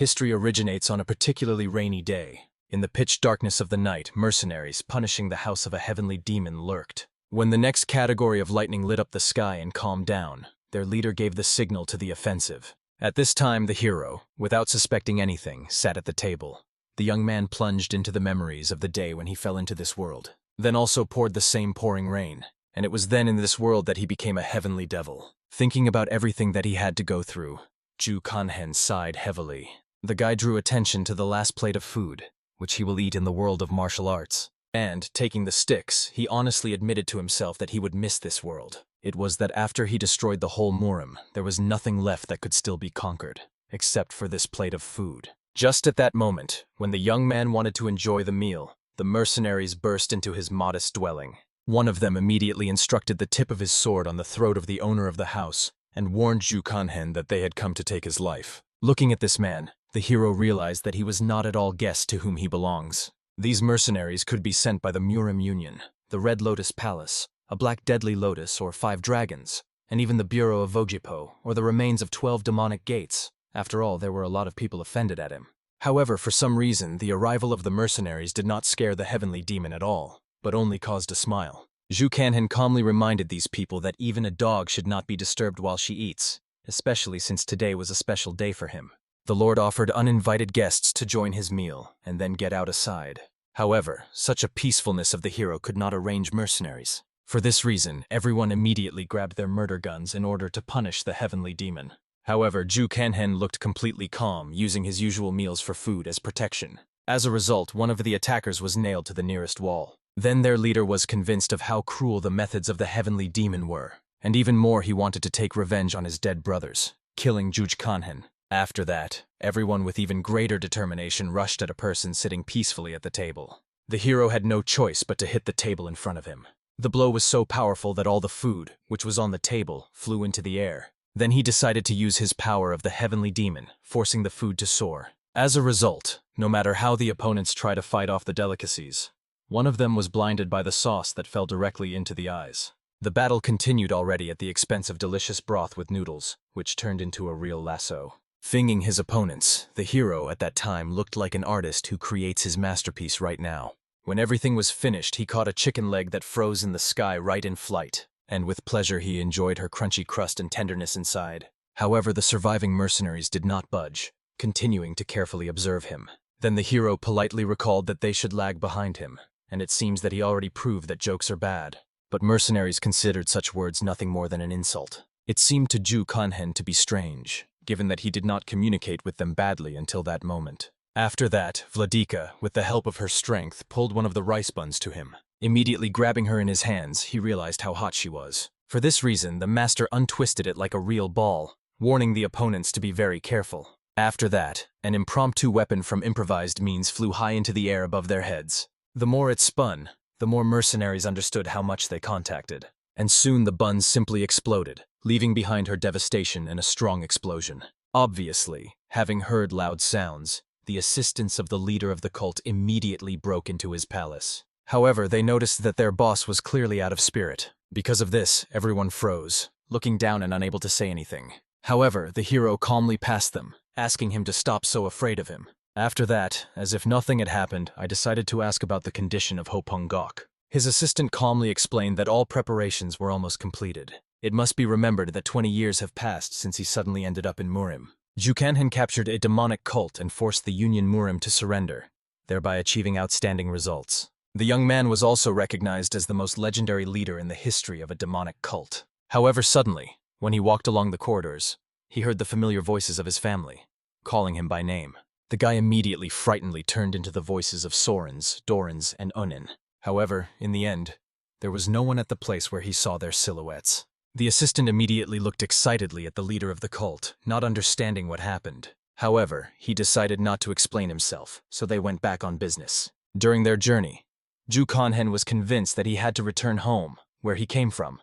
History originates on a particularly rainy day. In the pitch darkness of the night, mercenaries punishing the house of a heavenly demon lurked. When the next category of lightning lit up the sky and calmed down, their leader gave the signal to the offensive. At this time, the hero, without suspecting anything, sat at the table. The young man plunged into the memories of the day when he fell into this world. Then also poured the same pouring rain, and it was then in this world that he became a heavenly devil. Thinking about everything that he had to go through, Ju Kanhen sighed heavily. The guy drew attention to the last plate of food, which he will eat in the world of martial arts. And, taking the sticks, he honestly admitted to himself that he would miss this world. It was that after he destroyed the whole Murim, there was nothing left that could still be conquered, except for this plate of food. Just at that moment, when the young man wanted to enjoy the meal, the mercenaries burst into his modest dwelling. One of them immediately instructed the tip of his sword on the throat of the owner of the house, and warned Ju Kanhen that they had come to take his life. Looking at this man, the hero realized that he was not at all guessed to whom he belongs. These mercenaries could be sent by the Murim Union, the Red Lotus Palace, a Black Deadly Lotus or 5 Dragons, and even the Bureau of Vojipo, or the remains of 12 demonic gates. After all, there were a lot of people offended at him. However, for some reason, the arrival of the mercenaries did not scare the heavenly demon at all, but only caused a smile. Ju Kanhen calmly reminded these people that even a dog should not be disturbed while she eats, especially since today was a special day for him. The Lord offered uninvited guests to join his meal and then get out aside. However, such a peacefulness of the hero could not arrange mercenaries. For this reason, everyone immediately grabbed their murder guns in order to punish the heavenly demon. However, Ju Kanhen looked completely calm, using his usual meals for food as protection. As a result, one of the attackers was nailed to the nearest wall. Then their leader was convinced of how cruel the methods of the heavenly demon were, and even more he wanted to take revenge on his dead brothers, killing Ju Kanhen. After that, everyone with even greater determination rushed at a person sitting peacefully at the table. The hero had no choice but to hit the table in front of him. The blow was so powerful that all the food, which was on the table, flew into the air. Then he decided to use his power of the heavenly demon, forcing the food to soar. As a result, no matter how the opponents try to fight off the delicacies, one of them was blinded by the sauce that fell directly into the eyes. The battle continued already at the expense of delicious broth with noodles, which turned into a real lasso. Finging his opponents, the hero at that time looked like an artist who creates his masterpiece right now. When everything was finished, he caught a chicken leg that froze in the sky right in flight, and with pleasure he enjoyed her crunchy crust and tenderness inside. However, the surviving mercenaries did not budge, continuing to carefully observe him. Then the hero politely recalled that they should lag behind him, and it seems that he already proved that jokes are bad. But mercenaries considered such words nothing more than an insult. It seemed to Ju Kanhen to be strange, given that he did not communicate with them badly until that moment. After that, Vladika, with the help of her strength, pulled one of the rice buns to him. Immediately grabbing her in his hands, he realized how hot she was. For this reason, the master untwisted it like a real ball, warning the opponents to be very careful. After that, an impromptu weapon from improvised means flew high into the air above their heads. The more it spun, the more mercenaries understood how much they contacted. And soon the buns simply exploded, leaving behind her devastation and a strong explosion. Obviously, having heard loud sounds, the assistants of the leader of the cult immediately broke into his palace. However, they noticed that their boss was clearly out of spirit. Because of this, everyone froze, looking down and unable to say anything. However, the hero calmly passed them, asking him to stop so afraid of him. After that, as if nothing had happened, I decided to ask about the condition of Hopung Gok. His assistant calmly explained that all preparations were almost completed. It must be remembered that 20 years have passed since he suddenly ended up in Murim. Ju Kanhen captured a demonic cult and forced the Union Murim to surrender, thereby achieving outstanding results. The young man was also recognized as the most legendary leader in the history of a demonic cult. However, suddenly, when he walked along the corridors, he heard the familiar voices of his family, calling him by name. The guy immediately frightenedly turned into the voices of Sorens, Dorans, and Unin. However, in the end, there was no one at the place where he saw their silhouettes. The assistant immediately looked excitedly at the leader of the cult, not understanding what happened. However, he decided not to explain himself, so they went back on business. During their journey, Ju Kanhen was convinced that he had to return home, where he came from.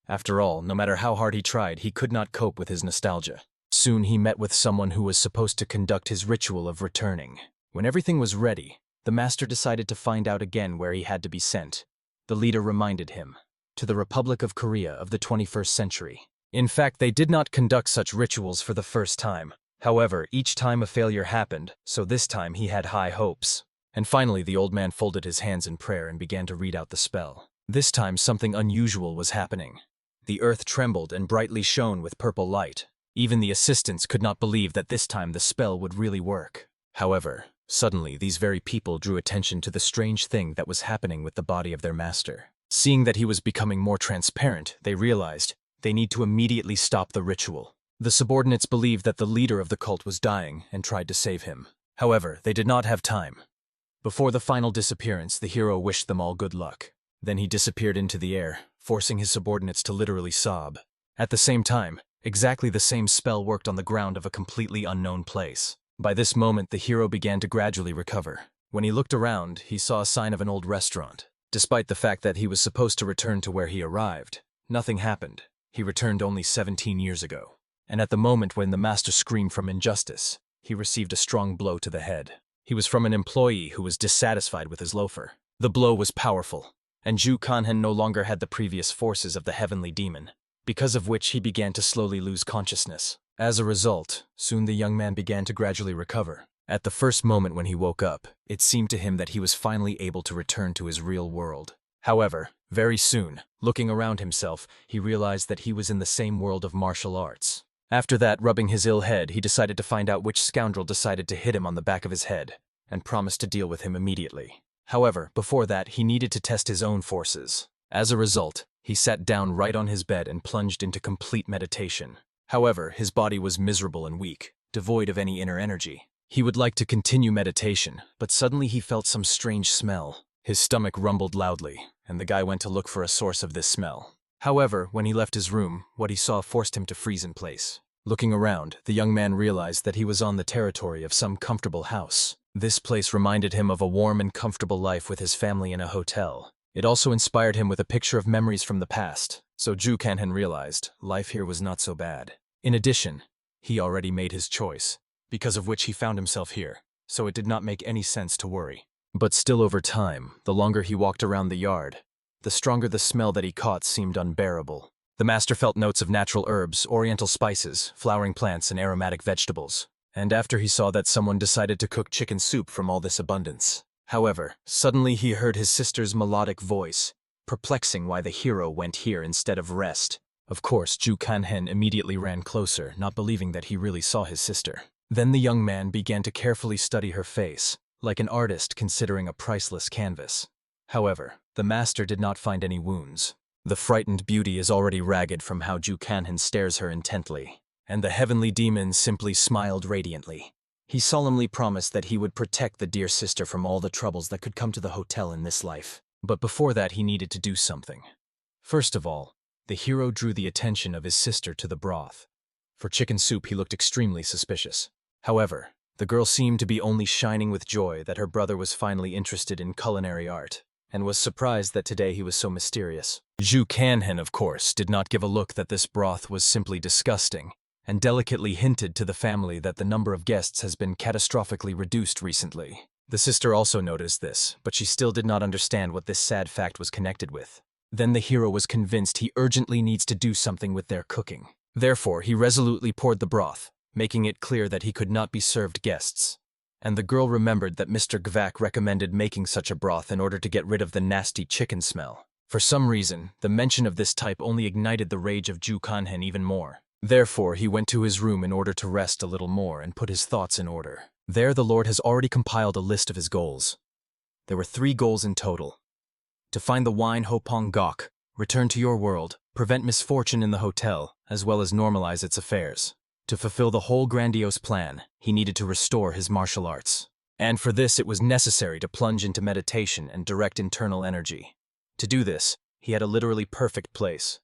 After all, no matter how hard he tried, he could not cope with his nostalgia. Soon he met with someone who was supposed to conduct his ritual of returning. When everything was ready, the master decided to find out again where he had to be sent. The leader reminded him, to the Republic of Korea of the 21st century. In fact, they did not conduct such rituals for the first time. However, each time a failure happened, so this time he had high hopes. And finally, the old man folded his hands in prayer and began to read out the spell. This time, something unusual was happening. The earth trembled and brightly shone with purple light. Even the assistants could not believe that this time the spell would really work. However, suddenly these very people drew attention to the strange thing that was happening with the body of their master. Seeing that he was becoming more transparent, they realized they need to immediately stop the ritual. The subordinates believed that the leader of the cult was dying and tried to save him. However, they did not have time. Before the final disappearance, the hero wished them all good luck. Then he disappeared into the air, forcing his subordinates to literally sob. At the same time, exactly the same spell worked on the ground of a completely unknown place. By this moment, the hero began to gradually recover. When he looked around, he saw a sign of an old restaurant. Despite the fact that he was supposed to return to where he arrived, nothing happened. He returned only 17 years ago. And at the moment when the master screamed from injustice, he received a strong blow to the head. He was from an employee who was dissatisfied with his loafer. The blow was powerful, and Ju Kanhen no longer had the previous forces of the heavenly demon, because of which he began to slowly lose consciousness. As a result, soon the young man began to gradually recover. At the first moment when he woke up, it seemed to him that he was finally able to return to his real world. However, very soon, looking around himself, he realized that he was in the same world of martial arts. After that, rubbing his ill head, he decided to find out which scoundrel decided to hit him on the back of his head, and promised to deal with him immediately. However, before that, he needed to test his own forces. As a result, he sat down right on his bed and plunged into complete meditation. However, his body was miserable and weak, devoid of any inner energy. He would like to continue meditation, but suddenly he felt some strange smell. His stomach rumbled loudly, and the guy went to look for a source of this smell. However, when he left his room, what he saw forced him to freeze in place. Looking around, the young man realized that he was on the territory of some comfortable house. This place reminded him of a warm and comfortable life with his family in a hotel. It also inspired him with a picture of memories from the past, so Ju Kanhen realized life here was not so bad. In addition, he already made his choice, because of which he found himself here, so it did not make any sense to worry. But still over time, the longer he walked around the yard, the stronger the smell that he caught seemed unbearable. The master felt notes of natural herbs, oriental spices, flowering plants, and aromatic vegetables. And after he saw that someone decided to cook chicken soup from all this abundance. However, suddenly he heard his sister's melodic voice, perplexing why the hero went here instead of rest. Of course, Ju Kanhen immediately ran closer, not believing that he really saw his sister. Then the young man began to carefully study her face, like an artist considering a priceless canvas. However, the master did not find any wounds. The frightened beauty is already ragged from how Ju Kanhen stares her intently, and the heavenly demon simply smiled radiantly. He solemnly promised that he would protect the dear sister from all the troubles that could come to the hotel in this life. But before that, he needed to do something. First of all, the hero drew the attention of his sister to the broth. For chicken soup, he looked extremely suspicious. However, the girl seemed to be only shining with joy that her brother was finally interested in culinary art, and was surprised that today he was so mysterious. Ju Kanhen, of course, did not give a look that this broth was simply disgusting, and delicately hinted to the family that the number of guests has been catastrophically reduced recently. The sister also noticed this, but she still did not understand what this sad fact was connected with. Then the hero was convinced he urgently needs to do something with their cooking. Therefore, he resolutely poured the broth, making it clear that he could not be served guests. And the girl remembered that Mr. Gvak recommended making such a broth in order to get rid of the nasty chicken smell. For some reason, the mention of this type only ignited the rage of Ju Kanhen even more. Therefore, he went to his room in order to rest a little more and put his thoughts in order. There, the Lord has already compiled a list of his goals. There were 3 goals in total. To find the wine Hopong Gok, return to your world, prevent misfortune in the hotel, as well as normalize its affairs. To fulfill the whole grandiose plan, he needed to restore his martial arts. And for this, it was necessary to plunge into meditation and direct internal energy. To do this, he had a literally perfect place.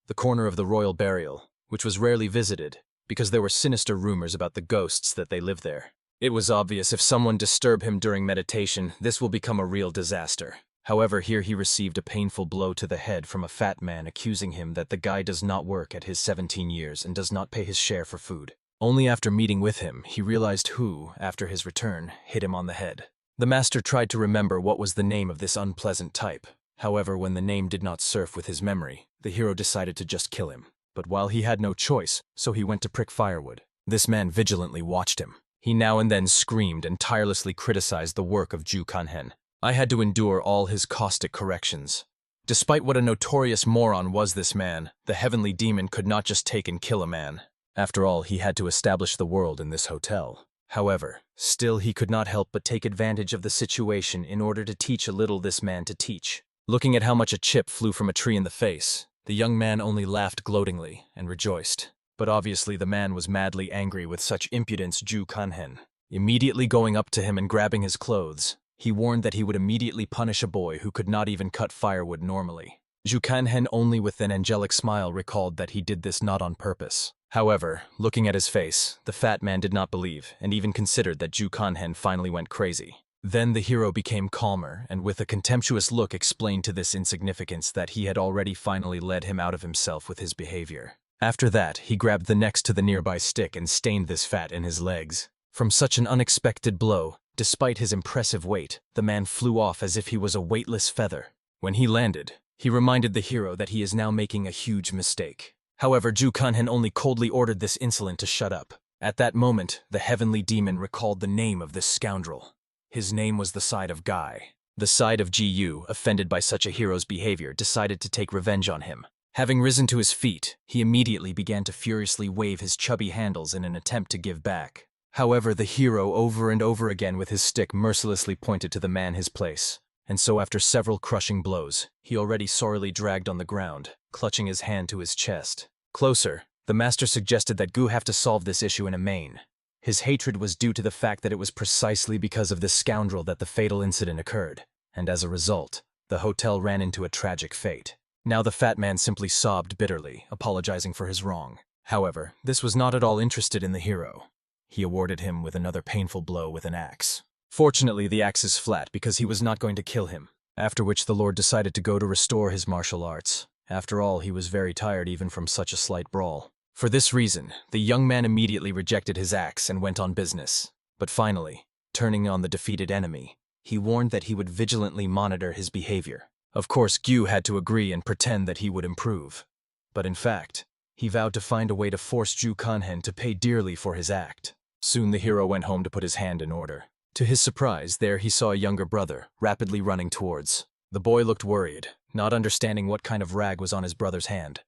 The corner of the royal burial, which was rarely visited, because there were sinister rumors about the ghosts that they lived there. It was obvious if someone disturbed him during meditation, this will become a real disaster. However, here he received a painful blow to the head from a fat man accusing him that the guy does not work at his 17 years and does not pay his share for food. Only after meeting with him, he realized who, after his return, hit him on the head. The master tried to remember what was the name of this unpleasant type. However, when the name did not surf with his memory, the hero decided to just kill him. But while he had no choice, so he went to prick firewood. This man vigilantly watched him. He now and then screamed and tirelessly criticized the work of Ju Kanhen. I had to endure all his caustic corrections. Despite what a notorious moron was this man, the heavenly demon could not just take and kill a man. After all, he had to establish the world in this hotel. However, still he could not help but take advantage of the situation in order to teach a little this man to teach. Looking at how much a chip flew from a tree in the face, the young man only laughed gloatingly and rejoiced. But obviously the man was madly angry with such impudence. Ju Kanhen, immediately going up to him and grabbing his clothes, he warned that he would immediately punish a boy who could not even cut firewood normally. Ju Kanhen only with an angelic smile recalled that he did this not on purpose. However, looking at his face, the fat man did not believe and even considered that Ju Kanhen finally went crazy. Then the hero became calmer and with a contemptuous look explained to this insignificance that he had already finally led him out of himself with his behavior. After that, he grabbed the next to the nearby stick and stained this fat in his legs. From such an unexpected blow, despite his impressive weight, the man flew off as if he was a weightless feather. When he landed, he reminded the hero that he is now making a huge mistake. However, Ju Kanhen only coldly ordered this insolent to shut up. At that moment, the heavenly demon recalled the name of this scoundrel. His name was the side of Guy. The side of Gu, offended by such a hero's behavior, decided to take revenge on him. Having risen to his feet, he immediately began to furiously wave his chubby handles in an attempt to give back. However, the hero over and over again with his stick mercilessly pointed to the man his place. And so after several crushing blows, he already sorely dragged on the ground, clutching his hand to his chest. Closer, the master suggested that Gu have to solve this issue in a main. His hatred was due to the fact that it was precisely because of this scoundrel that the fatal incident occurred, and as a result, the hotel ran into a tragic fate. Now the fat man simply sobbed bitterly, apologizing for his wrong. However, this was not at all interested in the hero. He awarded him with another painful blow with an axe. Fortunately, the axe is flat because he was not going to kill him, after which the lord decided to go to restore his martial arts. After all, he was very tired even from such a slight brawl. For this reason, the young man immediately rejected his axe and went on business. But finally, turning on the defeated enemy, he warned that he would vigilantly monitor his behavior. Of course, Gu had to agree and pretend that he would improve. But in fact, he vowed to find a way to force Ju Kanhen to pay dearly for his act. Soon the hero went home to put his hand in order. To his surprise, there he saw a younger brother, rapidly running towards. The boy looked worried, not understanding what kind of rag was on his brother's hand.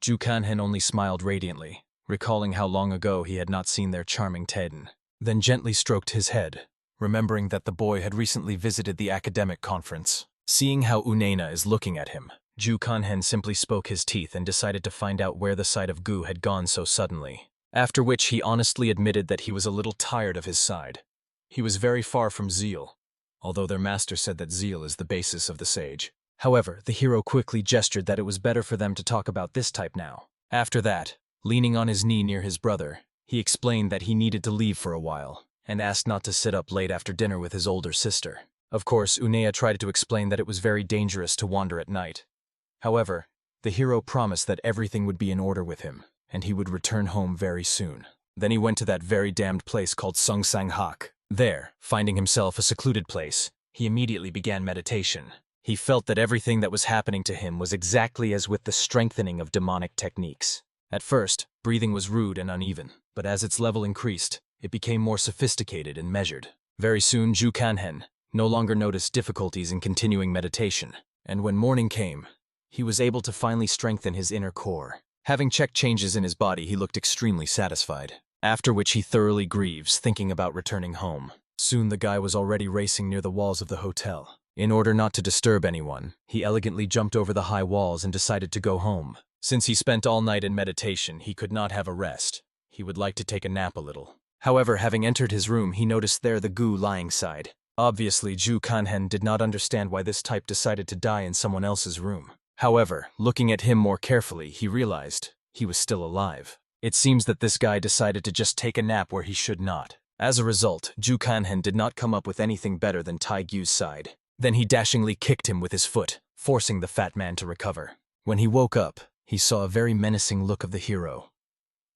Ju Kanhen only smiled radiantly, recalling how long ago he had not seen their charming Taden, then gently stroked his head, remembering that the boy had recently visited the academic conference. Seeing how Unena is looking at him, Ju Kanhen simply spoke his teeth and decided to find out where the side of Gu had gone so suddenly. After which he honestly admitted that he was a little tired of his side. He was very far from zeal, although their master said that zeal is the basis of the sage. However, the hero quickly gestured that it was better for them to talk about this type now. After that, leaning on his knee near his brother, he explained that he needed to leave for a while, and asked not to sit up late after dinner with his older sister. Of course, Unea tried to explain that it was very dangerous to wander at night. However, the hero promised that everything would be in order with him, and he would return home very soon. Then he went to that very damned place called Sungsang Hak. There, finding himself a secluded place, he immediately began meditation. He felt that everything that was happening to him was exactly as with the strengthening of demonic techniques. At first, breathing was rude and uneven, but as its level increased, it became more sophisticated and measured. Very soon, Ju Kanhen no longer noticed difficulties in continuing meditation, and when morning came, he was able to finally strengthen his inner core. Having checked changes in his body, he looked extremely satisfied, after which he thoroughly grieves, thinking about returning home. Soon the guy was already racing near the walls of the hotel. In order not to disturb anyone, he elegantly jumped over the high walls and decided to go home. Since he spent all night in meditation, he could not have a rest. He would like to take a nap a little. However, having entered his room, he noticed there the Gu lying side. Obviously, Ju Kanhen did not understand why this type decided to die in someone else's room. However, looking at him more carefully, he realized he was still alive. It seems that this guy decided to just take a nap where he should not. As a result, Ju Kanhen did not come up with anything better than Tai Gyu's side. Then he dashingly kicked him with his foot, forcing the fat man to recover. When he woke up, he saw a very menacing look of the hero.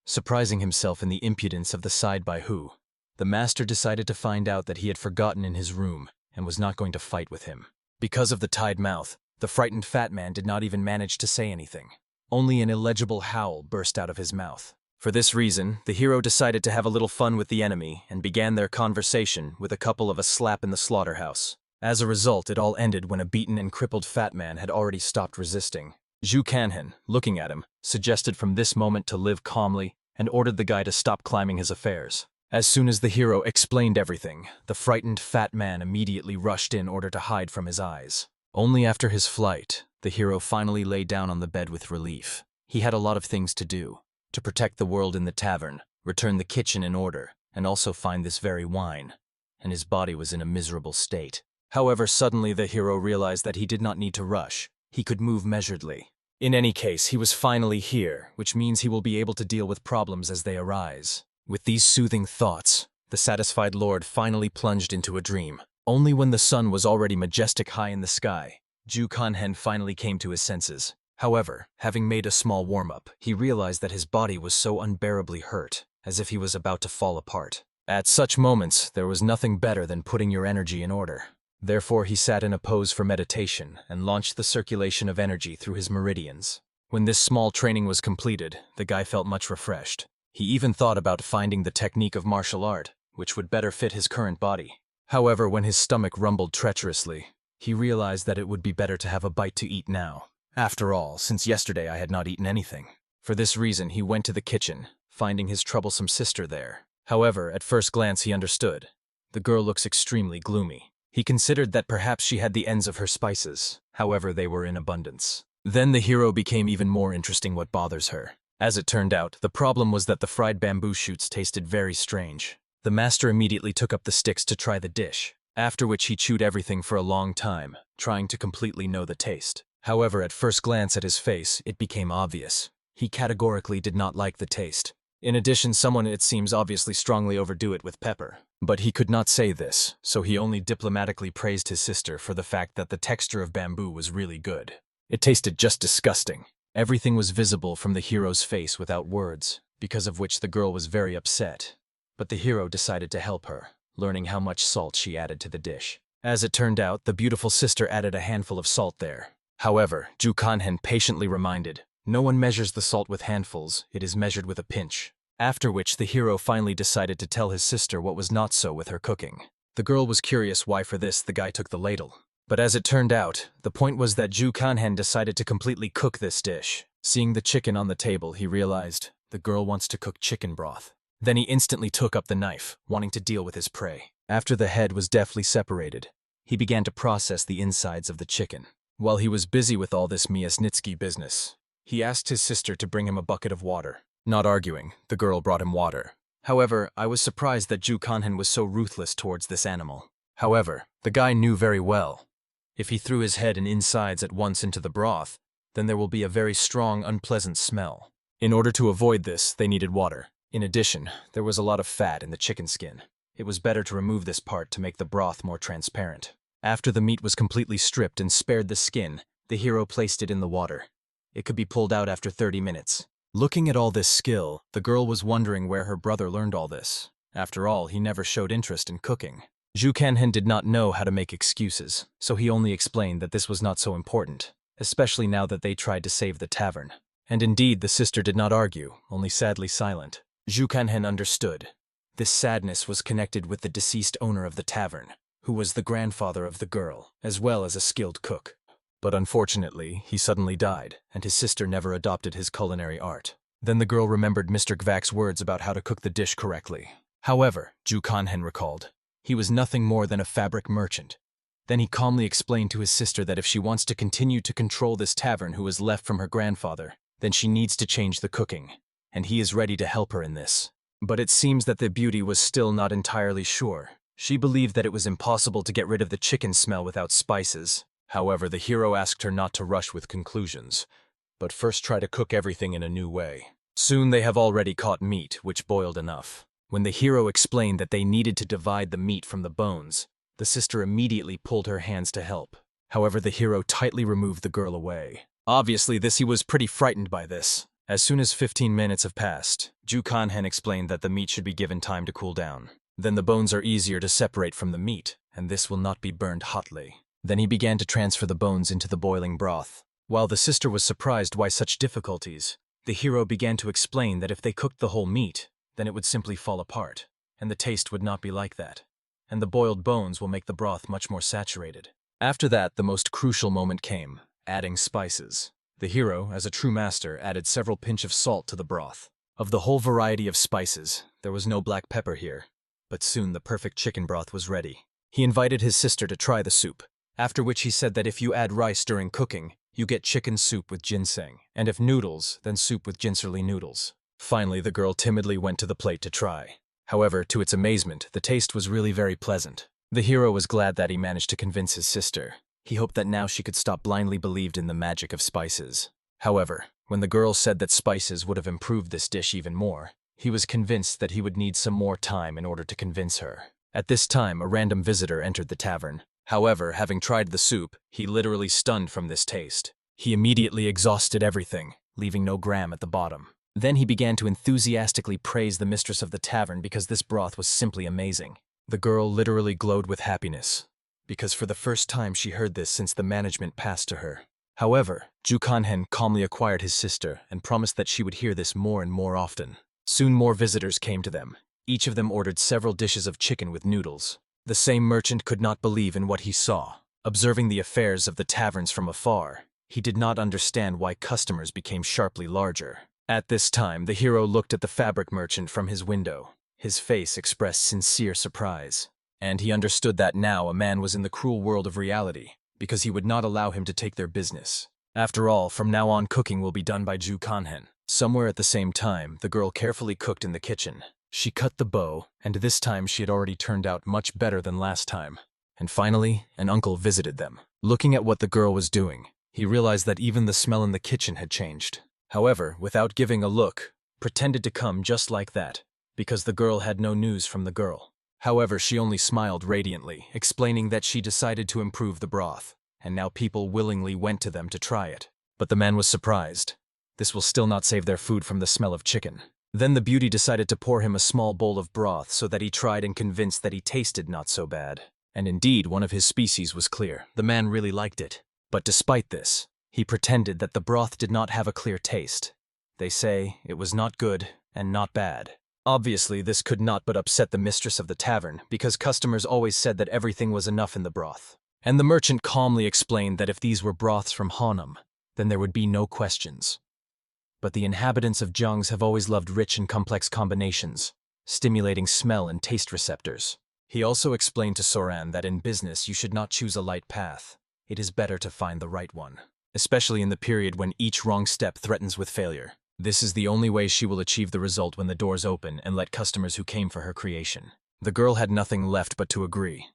Surprising himself in the impudence of the side by Hu, the master decided to find out that he had forgotten in his room and was not going to fight with him. Because of the tied mouth, the frightened fat man did not even manage to say anything. Only an illegible howl burst out of his mouth. For this reason, the hero decided to have a little fun with the enemy and began their conversation with a couple of a slap in the slaughterhouse. As a result, it all ended when a beaten and crippled fat man had already stopped resisting. Zhu Kanhan, looking at him, suggested from this moment to live calmly and ordered the guy to stop climbing his affairs. As soon as the hero explained everything, the frightened fat man immediately rushed in order to hide from his eyes. Only after his flight, the hero finally lay down on the bed with relief. He had a lot of things to do: to protect the world in the tavern, return the kitchen in order, and also find this very wine. And his body was in a miserable state. However, suddenly the hero realized that he did not need to rush. He could move measuredly. In any case, he was finally here, which means he will be able to deal with problems as they arise. With these soothing thoughts, the satisfied lord finally plunged into a dream. Only when the sun was already majestic high in the sky, Zhu Kanhan finally came to his senses. However, having made a small warm-up, he realized that his body was so unbearably hurt, as if he was about to fall apart. At such moments, there was nothing better than putting your energy in order. Therefore, he sat in a pose for meditation and launched the circulation of energy through his meridians. When this small training was completed, the guy felt much refreshed. He even thought about finding the technique of martial art, which would better fit his current body. However, when his stomach rumbled treacherously, he realized that it would be better to have a bite to eat now. After all, since yesterday I had not eaten anything. For this reason, he went to the kitchen, finding his troublesome sister there. However, at first glance he understood. The girl looks extremely gloomy. He considered that perhaps she had the ends of her spices. However, they were in abundance. Then the hero became even more interesting what bothers her. As it turned out, the problem was that the fried bamboo shoots tasted very strange. The master immediately took up the sticks to try the dish, after which he chewed everything for a long time, trying to completely know the taste. However, at first glance at his face, it became obvious. He categorically did not like the taste. In addition, someone, it seems, obviously strongly overdo it with pepper. But he could not say this, so he only diplomatically praised his sister for the fact that the texture of bamboo was really good. It tasted just disgusting. Everything was visible from the hero's face without words, because of which the girl was very upset. But the hero decided to help her, learning how much salt she added to the dish. As it turned out, the beautiful sister added a handful of salt there. However, Zhu Kanhan patiently reminded, no one measures the salt with handfuls, it is measured with a pinch. After which the hero finally decided to tell his sister what was not so with her cooking. The girl was curious why for this the guy took the ladle. But as it turned out, the point was that Zhu Kanhan decided to completely cook this dish. Seeing the chicken on the table, he realized, the girl wants to cook chicken broth. Then he instantly took up the knife, wanting to deal with his prey. After the head was deftly separated, he began to process the insides of the chicken. While he was busy with all this Miasnitsky business, he asked his sister to bring him a bucket of water. Not arguing, the girl brought him water. However, I was surprised that Zhu Kanhan was so ruthless towards this animal. However, the guy knew very well. If he threw his head and insides at once into the broth, then there will be a very strong, unpleasant smell. In order to avoid this, they needed water. In addition, there was a lot of fat in the chicken skin. It was better to remove this part to make the broth more transparent. After the meat was completely stripped and spared the skin, the hero placed it in the water. It could be pulled out after 30 minutes. Looking at all this skill, the girl was wondering where her brother learned all this. After all, he never showed interest in cooking. Zhu Kanhan did not know how to make excuses, so he only explained that this was not so important, especially now that they tried to save the tavern. And indeed, the sister did not argue, only sadly silent. Zhu Kanhan understood. This sadness was connected with the deceased owner of the tavern, who was the grandfather of the girl, as well as a skilled cook. But unfortunately, he suddenly died, and his sister never adopted his culinary art. Then the girl remembered Mr. Gvak's words about how to cook the dish correctly. However, Zhu Kanhan recalled, he was nothing more than a fabric merchant. Then he calmly explained to his sister that if she wants to continue to control this tavern who was left from her grandfather, then she needs to change the cooking, and he is ready to help her in this. But it seems that the beauty was still not entirely sure. She believed that it was impossible to get rid of the chicken smell without spices. However, the hero asked her not to rush with conclusions, but first try to cook everything in a new way. Soon they have already caught meat, which boiled enough. When the hero explained that they needed to divide the meat from the bones, the sister immediately pulled her hands to help. However, the hero tightly removed the girl away. Obviously, he was pretty frightened by this. As soon as 15 minutes have passed, Zhu Kanhan explained that the meat should be given time to cool down. Then the bones are easier to separate from the meat, and this will not be burned hotly. Then he began to transfer the bones into the boiling broth. While the sister was surprised why such difficulties, The hero began to explain that if they cooked the whole meat, then it would simply fall apart, and the taste would not be like that. And the boiled bones will make the broth much more saturated. After that, the most crucial moment came, adding spices. The hero, as a true master, added several pinch of salt to the broth. Of the whole variety of spices, there was no black pepper here, but soon the perfect chicken broth was ready. He invited his sister to try the soup, after which he said that if you add rice during cooking, you get chicken soup with ginseng, and if noodles, then soup with ginserly noodles. Finally, the girl timidly went to the plate to try. However, to its amazement, the taste was really very pleasant. The hero was glad that he managed to convince his sister. He hoped that now she could stop blindly believed in the magic of spices. However, when the girl said that spices would have improved this dish even more, he was convinced that he would need some more time in order to convince her. At this time, a random visitor entered the tavern. However, having tried the soup, he literally stunned from this taste. He immediately exhausted everything, leaving no gram at the bottom. Then he began to enthusiastically praise the mistress of the tavern because this broth was simply amazing. The girl literally glowed with happiness, because for the first time she heard this since the management passed to her. However, Ju Kanhen calmly acquired his sister and promised that she would hear this more and more often. Soon more visitors came to them. Each of them ordered several dishes of chicken with noodles. The same merchant could not believe in what he saw. Observing the affairs of the taverns from afar, he did not understand why customers became sharply larger. At this time, the hero looked at the fabric merchant from his window. His face expressed sincere surprise, and he understood that now a man was in the cruel world of reality, because he would not allow him to take their business. After all, from now on cooking will be done by Ju Kanhen. Somewhere at the same time, the girl carefully cooked in the kitchen. She cut the bow, and this time she had already turned out much better than last time. And finally, an uncle visited them. Looking at what the girl was doing, he realized that even the smell in the kitchen had changed. However, without giving a look, pretended to come just like that, because the girl had no news from the girl. However, she only smiled radiantly, explaining that she decided to improve the broth, and now people willingly went to them to try it. But the man was surprised. This will still not save their food from the smell of chicken. Then the beauty decided to pour him a small bowl of broth so that he tried and convinced that he tasted not so bad. And indeed, one of his species was clear. The man really liked it. But despite this, he pretended that the broth did not have a clear taste. They say it was not good and not bad. Obviously, this could not but upset the mistress of the tavern, because customers always said that everything was enough in the broth. And the merchant calmly explained that if these were broths from Hanum, then there would be no questions. But the inhabitants of Zhang's have always loved rich and complex combinations, stimulating smell and taste receptors. He also explained to Soran that in business you should not choose a light path. It is better to find the right one, especially in the period when each wrong step threatens with failure. This is the only way she will achieve the result when the doors open and let customers who came for her creation. The girl had nothing left but to agree.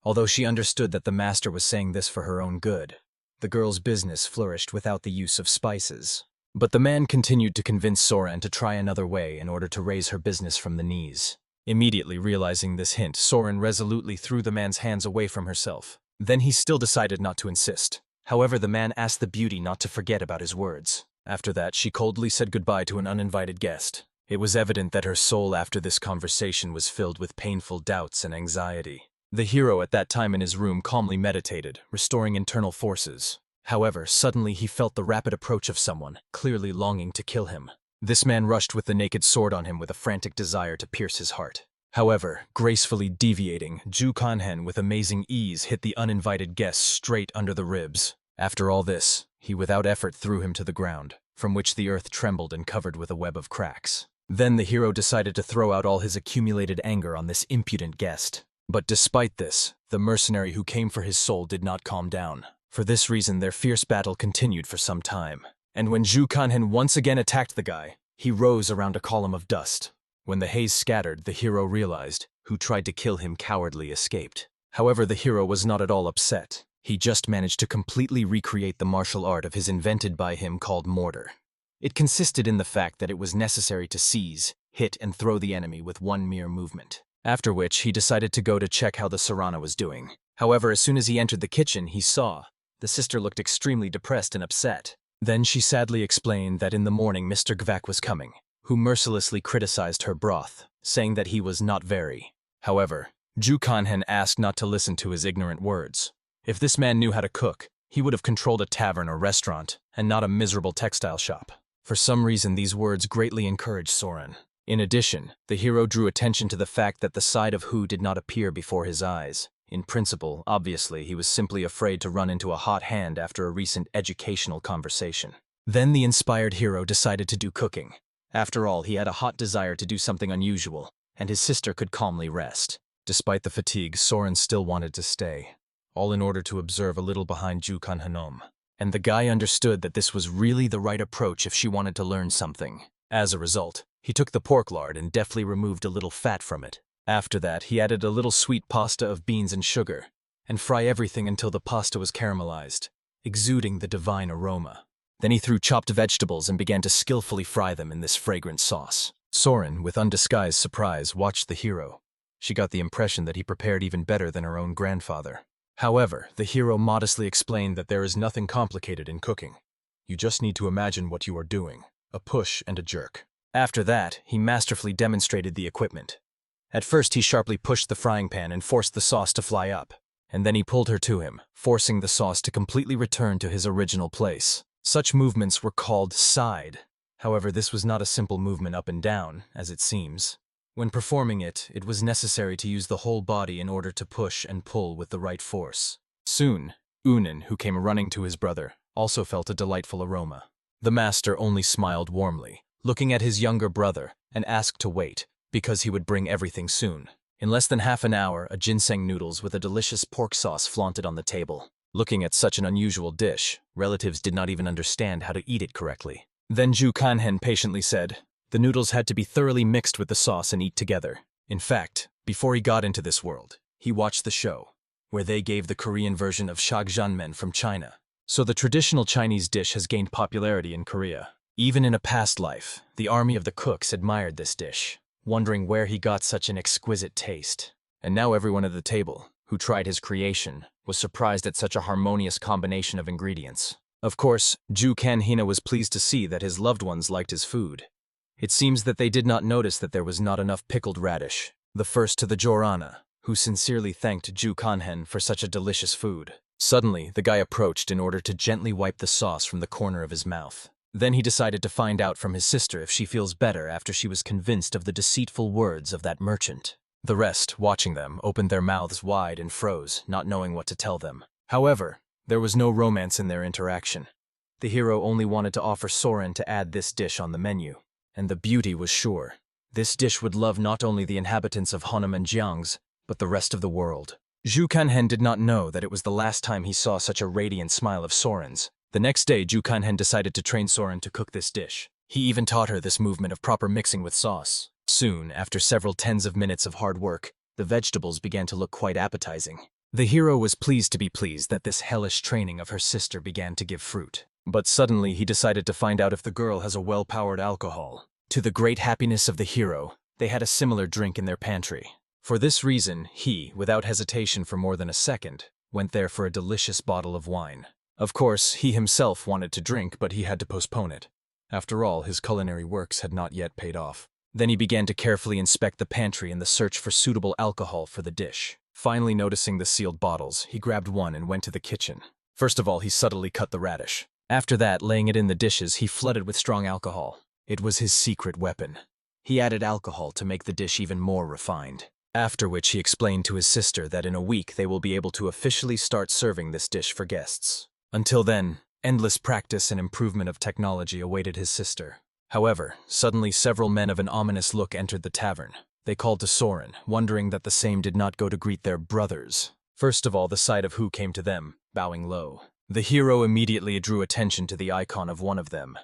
Although she understood that the master was saying this for her own good, the girl's business flourished without the use of spices. But the man continued to convince Soran to try another way in order to raise her business from the knees. Immediately realizing this hint, Soran resolutely threw the man's hands away from herself. Then he still decided not to insist. However, the man asked the beauty not to forget about his words. After that, she coldly said goodbye to an uninvited guest. It was evident that her soul after this conversation was filled with painful doubts and anxiety. The hero at that time in his room calmly meditated, restoring internal forces. However, suddenly he felt the rapid approach of someone, clearly longing to kill him. This man rushed with the naked sword on him with a frantic desire to pierce his heart. However, gracefully deviating, Ju Kanhen with amazing ease hit the uninvited guest straight under the ribs. After all this, he without effort threw him to the ground, from which the earth trembled and covered with a web of cracks. Then the hero decided to throw out all his accumulated anger on this impudent guest. But despite this, the mercenary who came for his soul did not calm down. For this reason, their fierce battle continued for some time. And when Ju Kanhen once again attacked the guy, he rose around a column of dust. When the haze scattered, the hero realized, who tried to kill him cowardly escaped. However, the hero was not at all upset. He just managed to completely recreate the martial art of his invented by him called mortar. It consisted in the fact that it was necessary to seize, hit, and throw the enemy with one mere movement. After which, he decided to go to check how the Sarana was doing. However, as soon as he entered the kitchen, he saw the sister looked extremely depressed and upset. Then she sadly explained that in the morning Mr. Gvak was coming, who mercilessly criticized her broth, saying that he was not very. However, Ju Kanhen asked not to listen to his ignorant words. If this man knew how to cook, he would have controlled a tavern or restaurant, and not a miserable textile shop. For some reason, these words greatly encouraged Soren. In addition, the hero drew attention to the fact that the side of Hu did not appear before his eyes. In principle, obviously, he was simply afraid to run into a hot hand after a recent educational conversation. Then the inspired hero decided to do cooking. After all, he had a hot desire to do something unusual, and his sister could calmly rest. Despite the fatigue, Soren still wanted to stay, all in order to observe a little behind Jukan Hanom. And the guy understood that this was really the right approach if she wanted to learn something. As a result, he took the pork lard and deftly removed a little fat from it. After that, he added a little sweet pasta of beans and sugar, and fry everything until the pasta was caramelized, exuding the divine aroma. Then he threw chopped vegetables and began to skillfully fry them in this fragrant sauce. Soren, with undisguised surprise, watched the hero. She got the impression that he prepared even better than her own grandfather. However, the hero modestly explained that there is nothing complicated in cooking. You just need to imagine what you are doing, a push and a jerk. After that, he masterfully demonstrated the equipment. At first, he sharply pushed the frying pan and forced the sauce to fly up, and then he pulled her to him, forcing the sauce to completely return to his original place. Such movements were called side. However, this was not a simple movement up and down, as it seems. When performing it, it was necessary to use the whole body in order to push and pull with the right force. Soon, Unin, who came running to his brother, also felt a delightful aroma. The master only smiled warmly, looking at his younger brother, and asked to wait, because he would bring everything soon. In less than half an hour, a ginseng noodles with a delicious pork sauce flaunted on the table. Looking at such an unusual dish, relatives did not even understand how to eat it correctly. Then Ju Kanhen patiently said, the noodles had to be thoroughly mixed with the sauce and eat together. In fact, before he got into this world, he watched the show, where they gave the Korean version of shakjanmen from China. So the traditional Chinese dish has gained popularity in Korea. Even in a past life, the army of the cooks admired this dish, wondering where he got such an exquisite taste. And now everyone at the table, who tried his creation, was surprised at such a harmonious combination of ingredients. Of course, Ju Kanhina was pleased to see that his loved ones liked his food. It seems that they did not notice that there was not enough pickled radish, the first to the Jorana, who sincerely thanked Ju Kanhen for such a delicious food. Suddenly, the guy approached in order to gently wipe the sauce from the corner of his mouth. Then he decided to find out from his sister if she feels better after she was convinced of the deceitful words of that merchant. The rest, watching them, opened their mouths wide and froze, not knowing what to tell them. However, there was no romance in their interaction. The hero only wanted to offer Soren to add this dish on the menu. And the beauty was sure. This dish would love not only the inhabitants of Honam and Jiang's, but the rest of the world. Ju Kanhen did not know that it was the last time he saw such a radiant smile of Soren's. The next day, Ju Kanhen decided to train Soren to cook this dish. He even taught her this movement of proper mixing with sauce. Soon, after several tens of minutes of hard work, the vegetables began to look quite appetizing. The hero was pleased to be pleased that this hellish training of her sister began to give fruit. But suddenly he decided to find out if the girl has a well-powered alcohol. To the great happiness of the hero, they had a similar drink in their pantry. For this reason, he, without hesitation for more than a second, went there for a delicious bottle of wine. Of course, he himself wanted to drink, but he had to postpone it. After all, his culinary works had not yet paid off. Then he began to carefully inspect the pantry in the search for suitable alcohol for the dish. Finally noticing the sealed bottles, he grabbed one and went to the kitchen. First of all, he subtly cut the radish. After that, laying it in the dishes, he flooded with strong alcohol. It was his secret weapon. He added alcohol to make the dish even more refined. After which he explained to his sister that in a week they will be able to officially start serving this dish for guests. Until then, endless practice and improvement of technology awaited his sister. However, suddenly several men of an ominous look entered the tavern. They called to Soren, wondering that the same did not go to greet their brothers. First of all, the side of Hu came to them, bowing low. The hero immediately drew attention to the icon of one of them.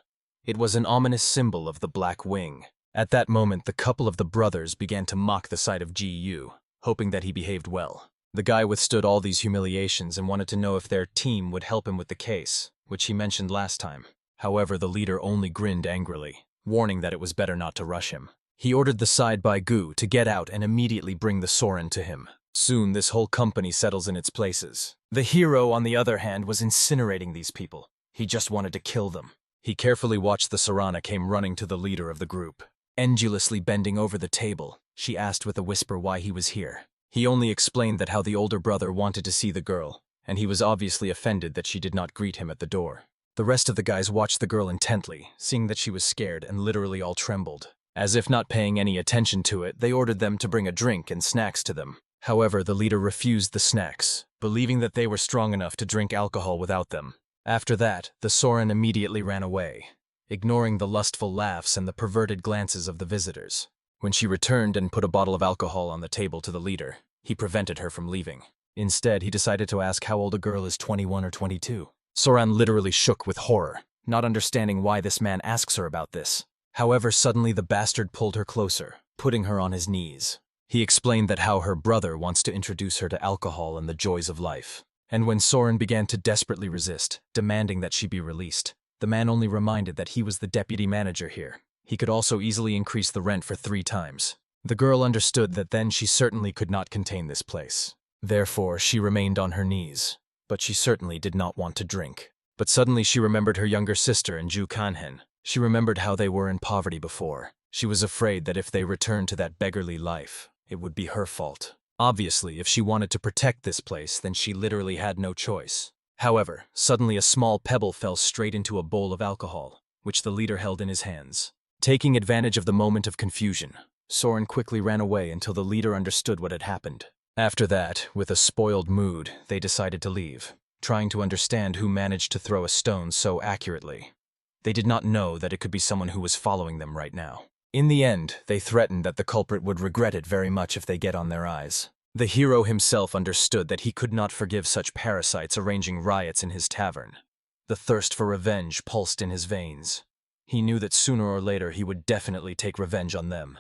It was an ominous symbol of the Black Wing. At that moment, the couple of the brothers began to mock the sight of Gu, hoping that he behaved well. The guy withstood all these humiliations and wanted to know if their team would help him with the case, which he mentioned last time. However, the leader only grinned angrily, warning that it was better not to rush him. He ordered the side by Gu to get out and immediately bring the Soren to him. Soon, this whole company settles in its places. The hero, on the other hand, was incinerating these people. He just wanted to kill them. He carefully watched the Sarana came running to the leader of the group. Endulously bending over the table, she asked with a whisper why he was here. He only explained that how the older brother wanted to see the girl, and he was obviously offended that she did not greet him at the door. The rest of the guys watched the girl intently, seeing that she was scared and literally all trembled. As if not paying any attention to it, they ordered them to bring a drink and snacks to them. However, the leader refused the snacks, believing that they were strong enough to drink alcohol without them. After that, the Soren immediately ran away, ignoring the lustful laughs and the perverted glances of the visitors. When she returned and put a bottle of alcohol on the table to the leader, he prevented her from leaving. Instead, he decided to ask how old a girl is, 21 or 22. Soren literally shook with horror, not understanding why this man asks her about this. However, suddenly the bastard pulled her closer, putting her on his knees. He explained that how her brother wants to introduce her to alcohol and the joys of life. And when Soren began to desperately resist, demanding that she be released, the man only reminded that he was the deputy manager here. He could also easily increase the rent for 3 times. The girl understood that then she certainly could not contain this place. Therefore, she remained on her knees. But she certainly did not want to drink. But suddenly she remembered her younger sister and Ju Kanhen. She remembered how they were in poverty before. She was afraid that if they returned to that beggarly life, it would be her fault. Obviously, if she wanted to protect this place, then she literally had no choice. However, suddenly a small pebble fell straight into a bowl of alcohol, which the leader held in his hands. Taking advantage of the moment of confusion, Soren quickly ran away until the leader understood what had happened. After that, with a spoiled mood, they decided to leave, trying to understand who managed to throw a stone so accurately. They did not know that it could be someone who was following them right now. In the end, they threatened that the culprit would regret it very much if they get on their eyes. The hero himself understood that he could not forgive such parasites arranging riots in his tavern. The thirst for revenge pulsed in his veins. He knew that sooner or later he would definitely take revenge on them.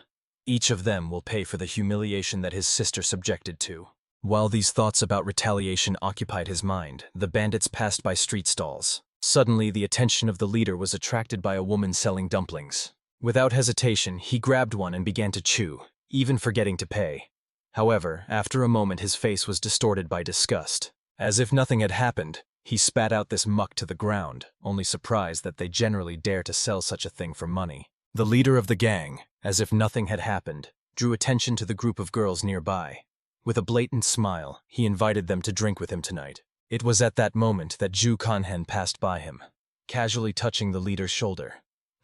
Each of them will pay for the humiliation that his sister subjected to. While these thoughts about retaliation occupied his mind, the bandits passed by street stalls. Suddenly, the attention of the leader was attracted by a woman selling dumplings. Without hesitation, he grabbed one and began to chew, even forgetting to pay. However, after a moment his face was distorted by disgust. As if nothing had happened, he spat out this muck to the ground, only surprised that they generally dare to sell such a thing for money. The leader of the gang, as if nothing had happened, drew attention to the group of girls nearby. With a blatant smile, he invited them to drink with him tonight. It was at that moment that Ju Kanhen passed by him, casually touching the leader's shoulder.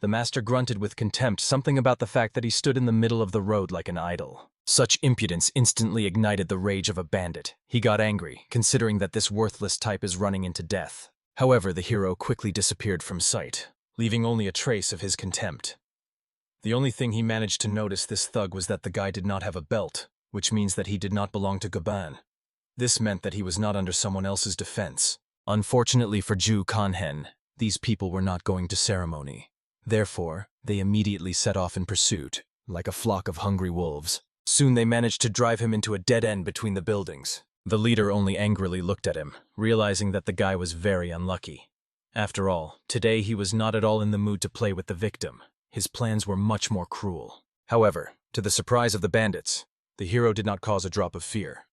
The master grunted with contempt, something about the fact that he stood in the middle of the road like an idol. Such impudence instantly ignited the rage of a bandit. He got angry, considering that this worthless type is running into death. However, the hero quickly disappeared from sight, leaving only a trace of his contempt. The only thing he managed to notice this thug was that the guy did not have a belt, which means that he did not belong to Gaban. This meant that he was not under someone else's defense. Unfortunately for Ju Kanhen, these people were not going to ceremony. Therefore, they immediately set off in pursuit, like a flock of hungry wolves. Soon they managed to drive him into a dead end between the buildings. The leader only angrily looked at him, realizing that the guy was very unlucky. After all, today he was not at all in the mood to play with the victim. His plans were much more cruel. However, to the surprise of the bandits, the hero did not cause a drop of fear.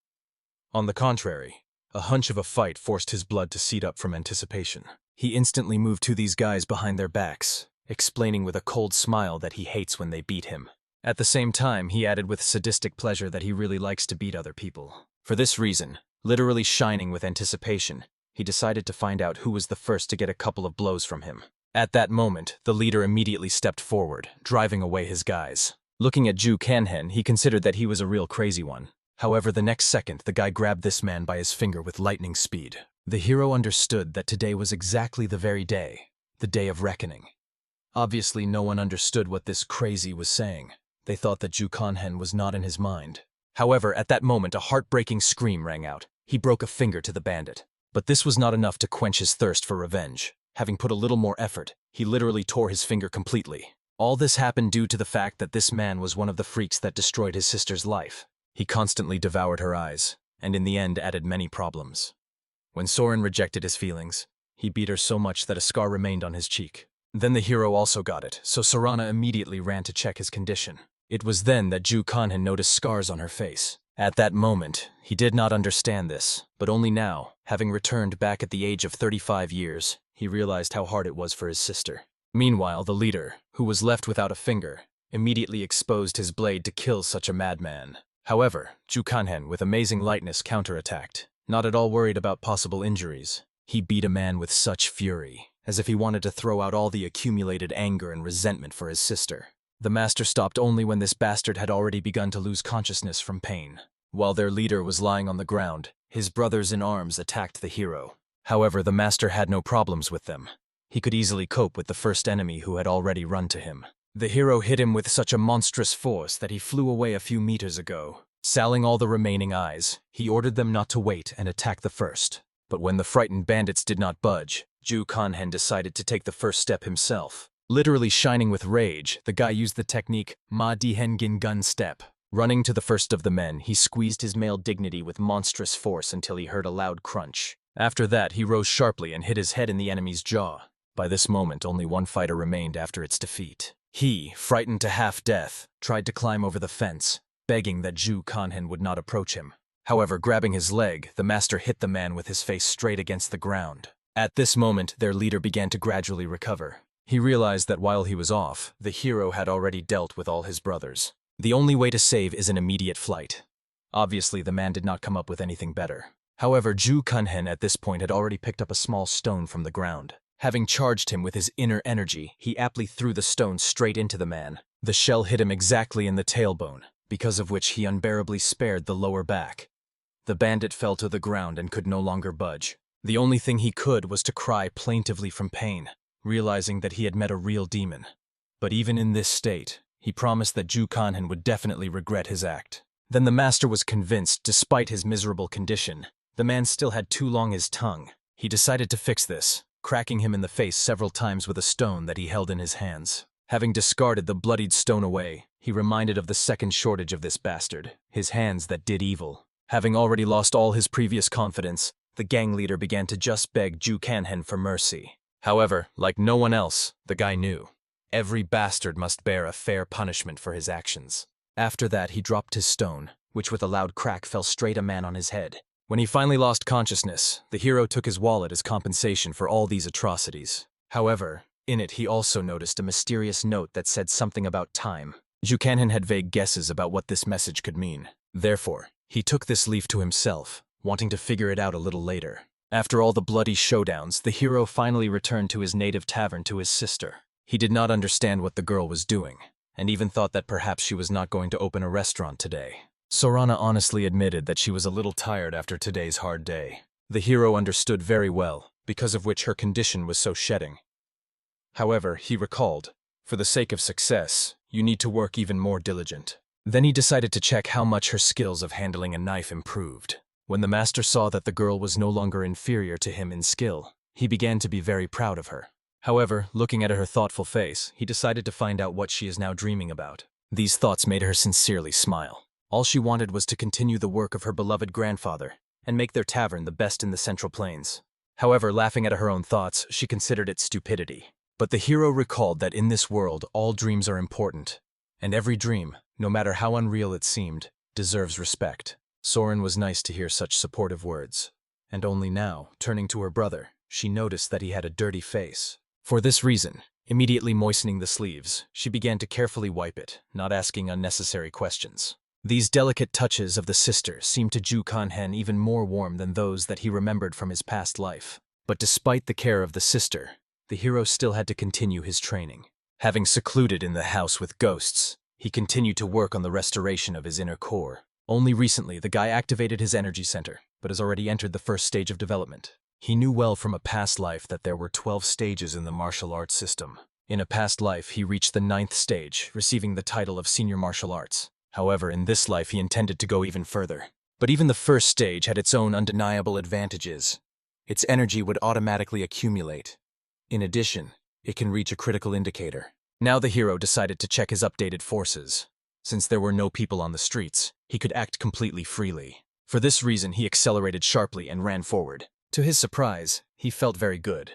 On the contrary, a hunch of a fight forced his blood to seat up from anticipation. He instantly moved to these guys behind their backs, explaining with a cold smile that he hates when they beat him. At the same time, he added with sadistic pleasure that he really likes to beat other people. For this reason, literally shining with anticipation, he decided to find out who was the first to get a couple of blows from him. At that moment, the leader immediately stepped forward, driving away his guys. Looking at Ju Kanhen, he considered that he was a real crazy one. However, the next second, the guy grabbed this man by his finger with lightning speed. The hero understood that today was exactly the very day, the day of reckoning. Obviously, no one understood what this crazy was saying. They thought that Ju Kanhen was not in his mind. However, at that moment, a heartbreaking scream rang out. He broke a finger to the bandit. But this was not enough to quench his thirst for revenge. Having put a little more effort, he literally tore his finger completely. All this happened due to the fact that this man was one of the freaks that destroyed his sister's life. He constantly devoured her eyes, and in the end added many problems. When Soren rejected his feelings, he beat her so much that a scar remained on his cheek. Then the hero also got it, so Sorana immediately ran to check his condition. It was then that Ju Kanhen noticed scars on her face. At that moment, he did not understand this, but only now, having returned back at the age of 35 years, he realized how hard it was for his sister. Meanwhile, the leader, who was left without a finger, immediately exposed his blade to kill such a madman. However, Ju Kanhen, with amazing lightness, counterattacked. Not at all worried about possible injuries, he beat a man with such fury. as if he wanted to throw out all the accumulated anger and resentment for his sister. The master stopped only when this bastard had already begun to lose consciousness from pain. While their leader was lying on the ground, his brothers in arms attacked the hero. However, the master had no problems with them. He could easily cope with the first enemy who had already run to him. The hero hit him with such a monstrous force that he flew away a few meters ago. Salling all the remaining eyes, he ordered them not to wait and attack the first. But when the frightened bandits did not budge, Ju Kanhen decided to take the first step himself. Literally shining with rage, the guy used the technique Ma Dihengin Gun Step. Running to the first of the men, he squeezed his male dignity with monstrous force until he heard a loud crunch. After that, he rose sharply and hit his head in the enemy's jaw. By this moment, only one fighter remained after its defeat. He, frightened to half-death, tried to climb over the fence, begging that Ju Kanhen would not approach him. However, grabbing his leg, the master hit the man with his face straight against the ground. At this moment, their leader began to gradually recover. He realized that while he was off, the hero had already dealt with all his brothers. The only way to save is an immediate flight. Obviously, the man did not come up with anything better. However, Ju Kanhen at this point had already picked up a small stone from the ground. Having charged him with his inner energy, he aptly threw the stone straight into the man. The shell hit him exactly in the tailbone, because of which he unbearably spared the lower back. The bandit fell to the ground and could no longer budge. The only thing he could was to cry plaintively from pain, realizing that he had met a real demon. But even in this state, he promised that Ju Kanhen would definitely regret his act. Then the master was convinced, despite his miserable condition, the man still had too long his tongue. He decided to fix this, cracking him in the face several times with a stone that he held in his hands. Having discarded the bloodied stone away, he reminded of the second shortage of this bastard, his hands that did evil. Having already lost all his previous confidence, the gang leader began to just beg Ju Kanhen for mercy. However, like no one else, the guy knew. Every bastard must bear a fair punishment for his actions. After that, he dropped his stone, which with a loud crack fell straight a man on his head. When he finally lost consciousness, the hero took his wallet as compensation for all these atrocities. However, in it he also noticed a mysterious note that said something about time. Ju Kanhen had vague guesses about what this message could mean. Therefore, he took this leaf to himself, wanting to figure it out a little later. After all the bloody showdowns, the hero finally returned to his native tavern to his sister. He did not understand what the girl was doing, and even thought that perhaps she was not going to open a restaurant today. Sorana honestly admitted that she was a little tired after today's hard day. The hero understood very well, because of which her condition was so shedding. However, he recalled, for the sake of success, you need to work even more diligent. Then he decided to check how much her skills of handling a knife improved. When the master saw that the girl was no longer inferior to him in skill, he began to be very proud of her. However, looking at her thoughtful face, he decided to find out what she is now dreaming about. These thoughts made her sincerely smile. All she wanted was to continue the work of her beloved grandfather and make their tavern the best in the Central Plains. However, laughing at her own thoughts, she considered it stupidity. But the hero recalled that in this world, all dreams are important, and every dream, no matter how unreal it seemed, deserves respect. Soren was nice to hear such supportive words, and only now, turning to her brother, she noticed that he had a dirty face. For this reason, immediately moistening the sleeves, she began to carefully wipe it, not asking unnecessary questions. These delicate touches of the sister seemed to Ju Kanhen even more warm than those that he remembered from his past life. But despite the care of the sister, the hero still had to continue his training. Having secluded in the house with ghosts, he continued to work on the restoration of his inner core. Only recently, the guy activated his energy center, but has already entered the first stage of development. He knew well from a past life that there were 12 stages in the martial arts system. In a past life, he reached the 9th stage, receiving the title of Senior Martial Arts. However, in this life, he intended to go even further. But even the first stage had its own undeniable advantages. Its energy would automatically accumulate. In addition, it can reach a critical indicator. Now the hero decided to check his updated forces. Since there were no people on the streets, he could act completely freely. For this reason, he accelerated sharply and ran forward. To his surprise, he felt very good.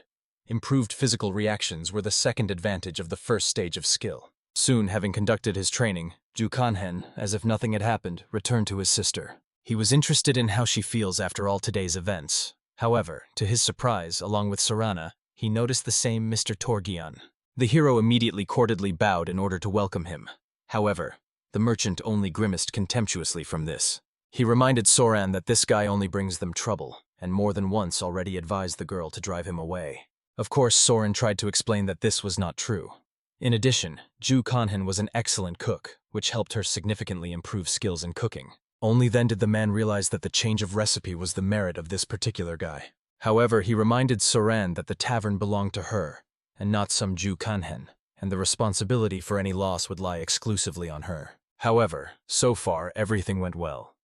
Improved physical reactions were the second advantage of the first stage of skill. Soon, having conducted his training, Ju Kanhen, as if nothing had happened, returned to his sister. He was interested in how she feels after all today's events. However, to his surprise, along with Sorana, he noticed the same Mr. Torgian. The hero immediately courteously bowed in order to welcome him. However, the merchant only grimaced contemptuously from this. He reminded Soran that this guy only brings them trouble, and more than once already advised the girl to drive him away. Of course, Soren tried to explain that this was not true. In addition, Ju Kanhen was an excellent cook, which helped her significantly improve skills in cooking. Only then did the man realize that the change of recipe was the merit of this particular guy. However, he reminded Soren that the tavern belonged to her, and not some Ju Kanhen, and the responsibility for any loss would lie exclusively on her. However, so far, everything went well.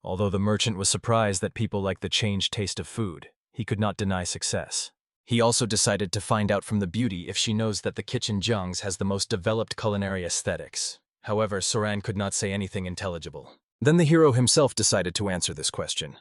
Although the merchant was surprised that people liked the changed taste of food, he could not deny success. He also decided to find out from the beauty if she knows that the kitchen Jungs has the most developed culinary aesthetics. However, Soren could not say anything intelligible. Then the hero himself decided to answer this question.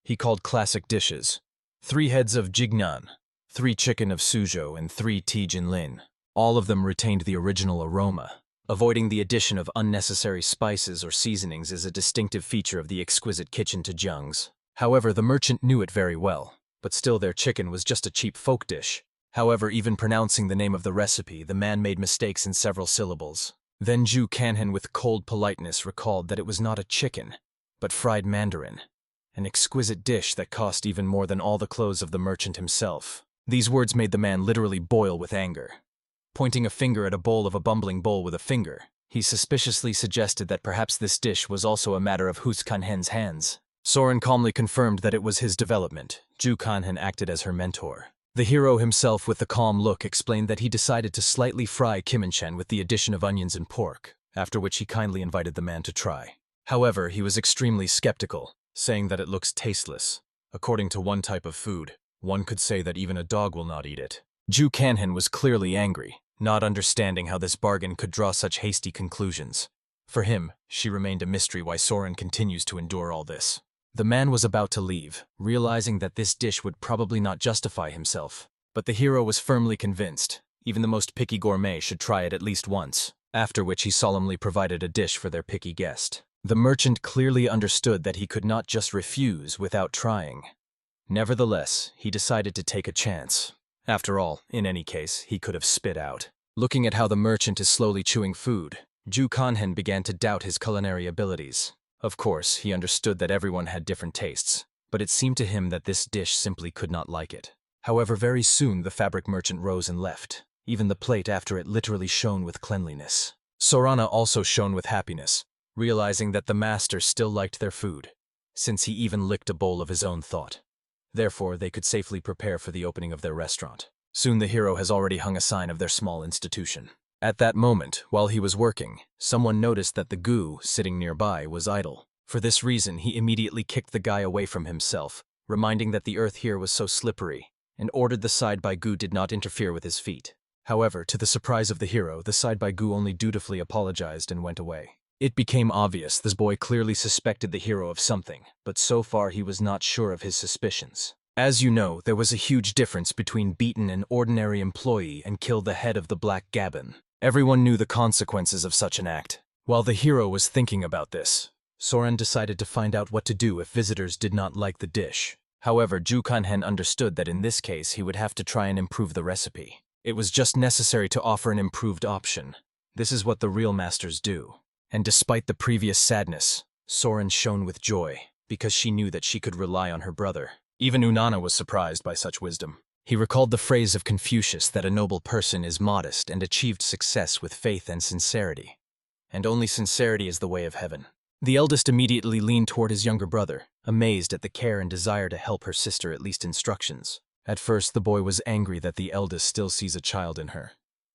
He called classic dishes: 3 heads of jignan, 3 chicken of sujo, and 3 tijinlin. All of them retained the original aroma. Avoiding the addition of unnecessary spices or seasonings is a distinctive feature of the exquisite kitchen to Jungs. However, the merchant knew it very well, but still their chicken was just a cheap folk dish. However, even pronouncing the name of the recipe, the man made mistakes in several syllables. Then Ju Kanhen with cold politeness recalled that it was not a chicken, but fried mandarin, an exquisite dish that cost even more than all the clothes of the merchant himself. These words made the man literally boil with anger. Pointing a finger at a bowl of a bumbling bowl with a finger, he suspiciously suggested that perhaps this dish was also a matter of Hus Kanhen's hands. Soren calmly confirmed that it was his development. Ju Kanhen acted as her mentor. The hero himself, with a calm look, explained that he decided to slightly fry kimenchen with the addition of onions and pork, after which he kindly invited the man to try. However, he was extremely skeptical, saying that it looks tasteless. According to one type of food, one could say that even a dog will not eat it. Ju Kanhen was clearly angry, not understanding how this bargain could draw such hasty conclusions. For him, she remained a mystery why Soren continues to endure all this. The man was about to leave, realizing that this dish would probably not justify himself. But the hero was firmly convinced. Even the most picky gourmet should try it at least once, after which he solemnly provided a dish for their picky guest. The merchant clearly understood that he could not just refuse without trying. Nevertheless, he decided to take a chance. After all, in any case, he could have spit out. Looking at how the merchant is slowly chewing food, Ju Kanhen began to doubt his culinary abilities. Of course, he understood that everyone had different tastes, but it seemed to him that this dish simply could not like it. However, very soon the fabric merchant rose and left. Even the plate after it literally shone with cleanliness. Sorana also shone with happiness, realizing that the master still liked their food, since he even licked a bowl of his own thought. Therefore, they could safely prepare for the opening of their restaurant. Soon the hero has already hung a sign of their small institution. At that moment, while he was working, someone noticed that the gu sitting nearby was idle. For this reason, he immediately kicked the guy away from himself, reminding that the earth here was so slippery, and ordered the side-by gu did not interfere with his feet. However, to the surprise of the hero, the side-by gu only dutifully apologized and went away. It became obvious this boy clearly suspected the hero of something, but so far he was not sure of his suspicions. As you know, there was a huge difference between beating an ordinary employee and kill the head of the Black Gabbin. Everyone knew the consequences of such an act. While the hero was thinking about this, Soren decided to find out what to do if visitors did not like the dish. However, Ju Kanhen understood that in this case he would have to try and improve the recipe. It was just necessary to offer an improved option. This is what the real masters do. And despite the previous sadness, Soren shone with joy, because she knew that she could rely on her brother. Even Unana was surprised by such wisdom. He recalled the phrase of Confucius that a noble person is modest and achieved success with faith and sincerity. And only sincerity is the way of heaven. The eldest immediately leaned toward his younger brother, amazed at the care and desire to help her sister at least instructions. At first, the boy was angry that the eldest still sees a child in her.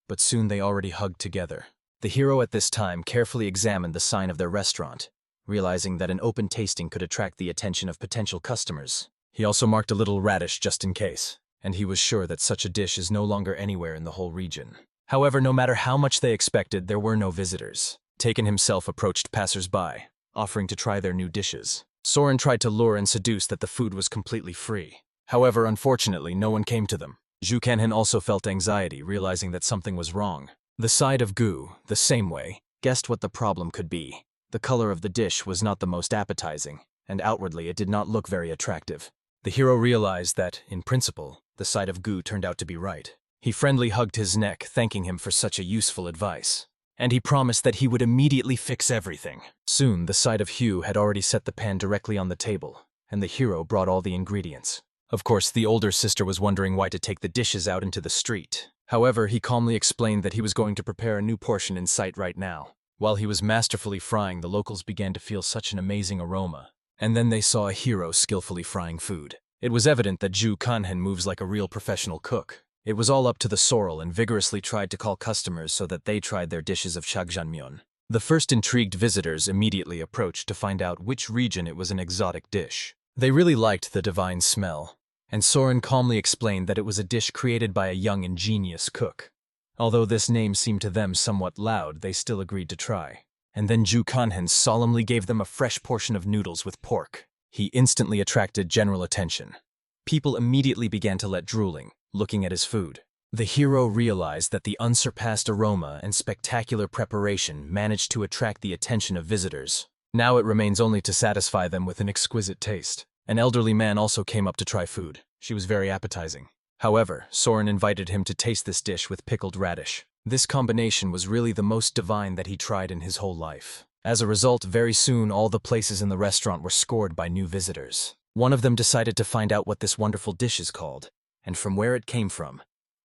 But soon they already hugged together. The hero at this time carefully examined the sign of their restaurant, realizing that an open tasting could attract the attention of potential customers. He also marked a little radish just in case, and he was sure that such a dish is no longer anywhere in the whole region. However, no matter how much they expected, there were no visitors. Taken himself approached passers-by, offering to try their new dishes. Soren tried to lure and seduce that the food was completely free. However, unfortunately, no one came to them. Ju Kanhen also felt anxiety, realizing that something was wrong. The side of gu, the same way, guessed what the problem could be. The color of the dish was not the most appetizing, and outwardly it did not look very attractive. The hero realized that, in principle, the side of gu turned out to be right. He friendly hugged his neck, thanking him for such a useful advice. And he promised that he would immediately fix everything. Soon, the side of Hugh had already set the pan directly on the table, and the hero brought all the ingredients. Of course, the older sister was wondering why to take the dishes out into the street. However, he calmly explained that he was going to prepare a new portion in sight right now. While he was masterfully frying, the locals began to feel such an amazing aroma. And then they saw a hero skillfully frying food. It was evident that Ju Kanhen moves like a real professional cook. It was all up to the sorrel and vigorously tried to call customers so that they tried their dishes of shagjangmyeon. The first intrigued visitors immediately approached to find out which region it was an exotic dish. They really liked the divine smell, and Soren calmly explained that it was a dish created by a young ingenious cook. Although this name seemed to them somewhat loud, they still agreed to try. And then Ju Kanhen solemnly gave them a fresh portion of noodles with pork. He instantly attracted general attention. People immediately began to let drooling, looking at his food. The hero realized that the unsurpassed aroma and spectacular preparation managed to attract the attention of visitors. Now it remains only to satisfy them with an exquisite taste. An elderly man also came up to try food. She was very appetizing. However, Soren invited him to taste this dish with pickled radish. This combination was really the most divine that he tried in his whole life. As a result, very soon all the places in the restaurant were scored by new visitors. One of them decided to find out what this wonderful dish is called, and from where it came from.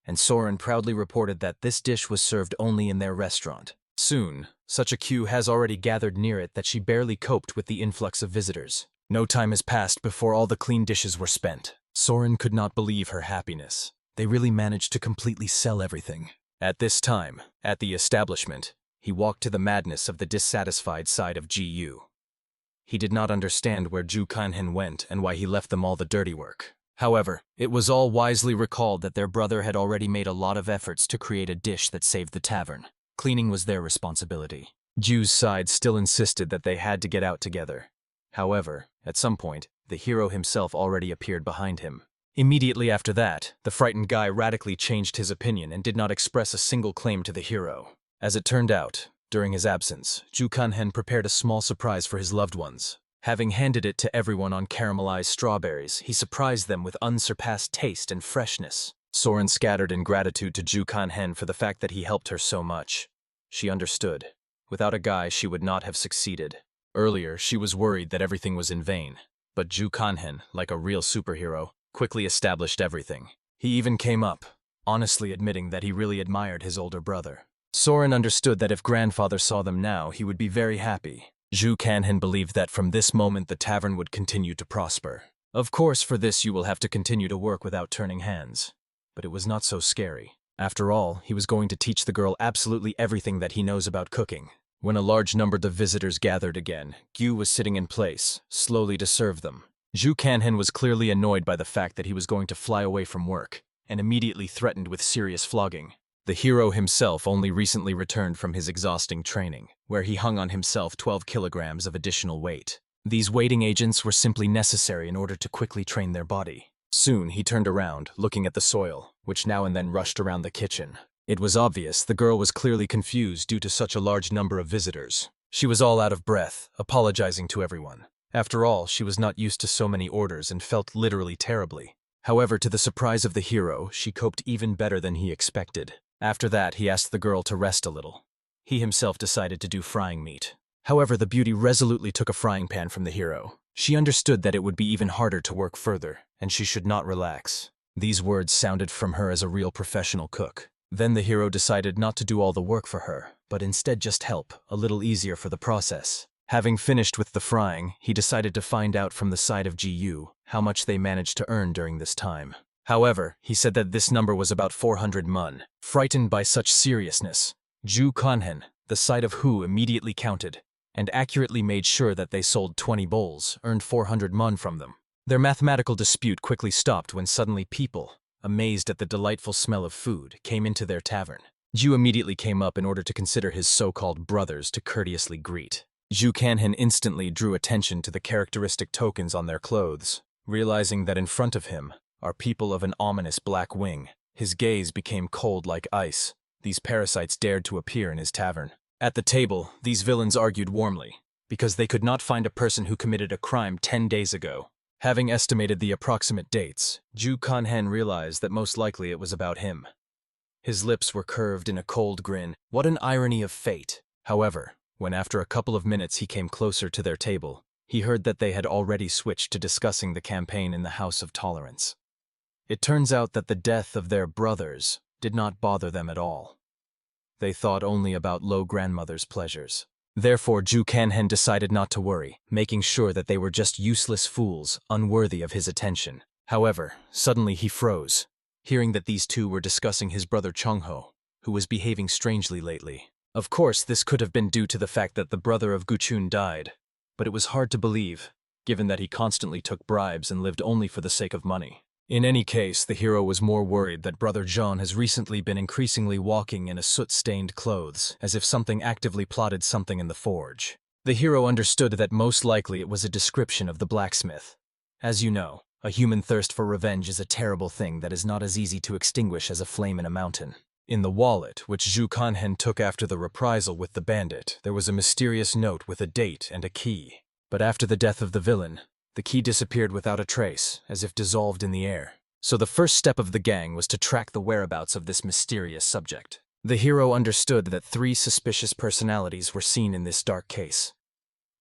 And Soren proudly reported that this dish was served only in their restaurant. Soon, such a queue has already gathered near it that she barely coped with the influx of visitors. No time has passed before all the clean dishes were spent. Soren could not believe her happiness. They really managed to completely sell everything. At this time, at the establishment, he walked to the madness of the dissatisfied side of GU. He did not understand where Ju Kanhen went and why he left them all the dirty work. However, it was all wisely recalled that their brother had already made a lot of efforts to create a dish that saved the tavern. Cleaning was their responsibility. Ju's side still insisted that they had to get out together. However, at some point, the hero himself already appeared behind him. Immediately after that, the frightened guy radically changed his opinion and did not express a single claim to the hero. As it turned out, during his absence, Ju Kanhen prepared a small surprise for his loved ones. Having handed it to everyone on caramelized strawberries, he surprised them with unsurpassed taste and freshness. Soren scattered in gratitude to Ju Kanhen for the fact that he helped her so much. She understood. Without a guy, she would not have succeeded. Earlier, she was worried that everything was in vain. But Ju Kanhen, like a real superhero, quickly established everything. He even came up, honestly admitting that he really admired his older brother. Soren understood that if grandfather saw them now, he would be very happy. Ju Kanhen believed that from this moment the tavern would continue to prosper. Of course, for this you will have to continue to work without turning hands. But it was not so scary. After all, he was going to teach the girl absolutely everything that he knows about cooking. When a large number of visitors gathered again, Gyu was sitting in place, slowly to serve them. Ju Kanhen was clearly annoyed by the fact that he was going to fly away from work, and immediately threatened with serious flogging. The hero himself only recently returned from his exhausting training, where he hung on himself 12 kilograms of additional weight. These weighting agents were simply necessary in order to quickly train their body. Soon he turned around, looking at the soil, which now and then rushed around the kitchen. It was obvious the girl was clearly confused due to such a large number of visitors. She was all out of breath, apologizing to everyone. After all, she was not used to so many orders and felt literally terribly. However, to the surprise of the hero, she coped even better than he expected. After that, he asked the girl to rest a little. He himself decided to do frying meat. However, the beauty resolutely took a frying pan from the hero. She understood that it would be even harder to work further, and she should not relax. These words sounded from her as a real professional cook. Then the hero decided not to do all the work for her, but instead just help, a little easier for the process. Having finished with the frying, he decided to find out from the side of GU how much they managed to earn during this time. However, he said that this number was about 400 mun. Frightened by such seriousness, Ju Kanhen, the side of Hu, immediately counted, and accurately made sure that they sold 20 bowls, earned 400 mun from them. Their mathematical dispute quickly stopped when suddenly people, amazed at the delightful smell of food, came into their tavern. Ju immediately came up in order to consider his so-called brothers to courteously greet. Ju Kanhen instantly drew attention to the characteristic tokens on their clothes. Realizing that in front of him are people of an ominous black wing, his gaze became cold like ice. These parasites dared to appear in his tavern. At the table, these villains argued warmly, because they could not find a person who committed a crime 10 days ago. Having estimated the approximate dates, Ju Kanhen realized that most likely it was about him. His lips were curved in a cold grin. What an irony of fate! However, when after a couple of minutes he came closer to their table, he heard that they had already switched to discussing the campaign in the House of Tolerance. It turns out that the death of their brothers did not bother them at all. They thought only about Low Grandmother's pleasures. Therefore, Ju Kanhen decided not to worry, making sure that they were just useless fools, unworthy of his attention. However, suddenly he froze, hearing that these two were discussing his brother Chongho, who was behaving strangely lately. Of course, this could have been due to the fact that the brother of Guchun died, but it was hard to believe, given that he constantly took bribes and lived only for the sake of money. In any case, the hero was more worried that Brother John has recently been increasingly walking in a soot-stained clothes, as if something actively plotted something in the forge. The hero understood that most likely it was a description of the blacksmith. As you know, a human thirst for revenge is a terrible thing that is not as easy to extinguish as a flame in a mountain. In the wallet, which Zhu Kanhen took after the reprisal with the bandit, there was a mysterious note with a date and a key. But after the death of the villain, the key disappeared without a trace, as if dissolved in the air. So the first step of the gang was to track the whereabouts of this mysterious subject. The hero understood that 3 suspicious personalities were seen in this dark case.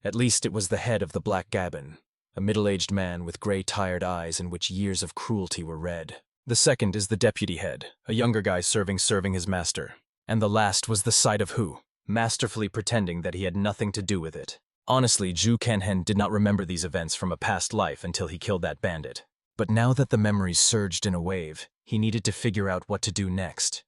At least it was the head of the Black Gabbin, a middle-aged man with gray tired eyes in which years of cruelty were read. The second is the deputy head, a younger guy serving his master. And the last was the side of Hu, masterfully pretending that he had nothing to do with it. Honestly, Zhu Kanhen did not remember these events from a past life until he killed that bandit. But now that the memories surged in a wave, he needed to figure out what to do next.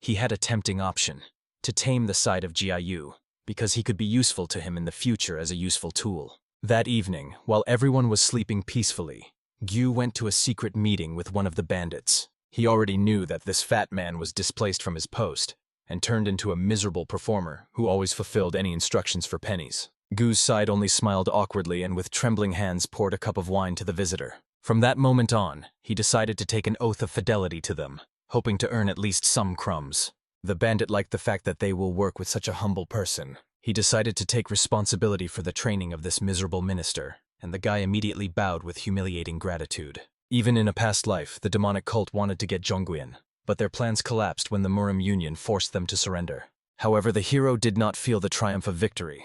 He had a tempting option: to tame the side of Jiayu, because he could be useful to him in the future as a useful tool. That evening, while everyone was sleeping peacefully, Gyu went to a secret meeting with one of the bandits. He already knew that this fat man was displaced from his post and turned into a miserable performer who always fulfilled any instructions for pennies. Gu's side only smiled awkwardly and with trembling hands poured a cup of wine to the visitor. From that moment on, he decided to take an oath of fidelity to them, hoping to earn at least some crumbs. The bandit liked the fact that they will work with such a humble person. He decided to take responsibility for the training of this miserable minister, and the guy immediately bowed with humiliating gratitude. Even in a past life, the demonic cult wanted to get Zhongguan, but their plans collapsed when the Murim Union forced them to surrender. However, the hero did not feel the triumph of victory.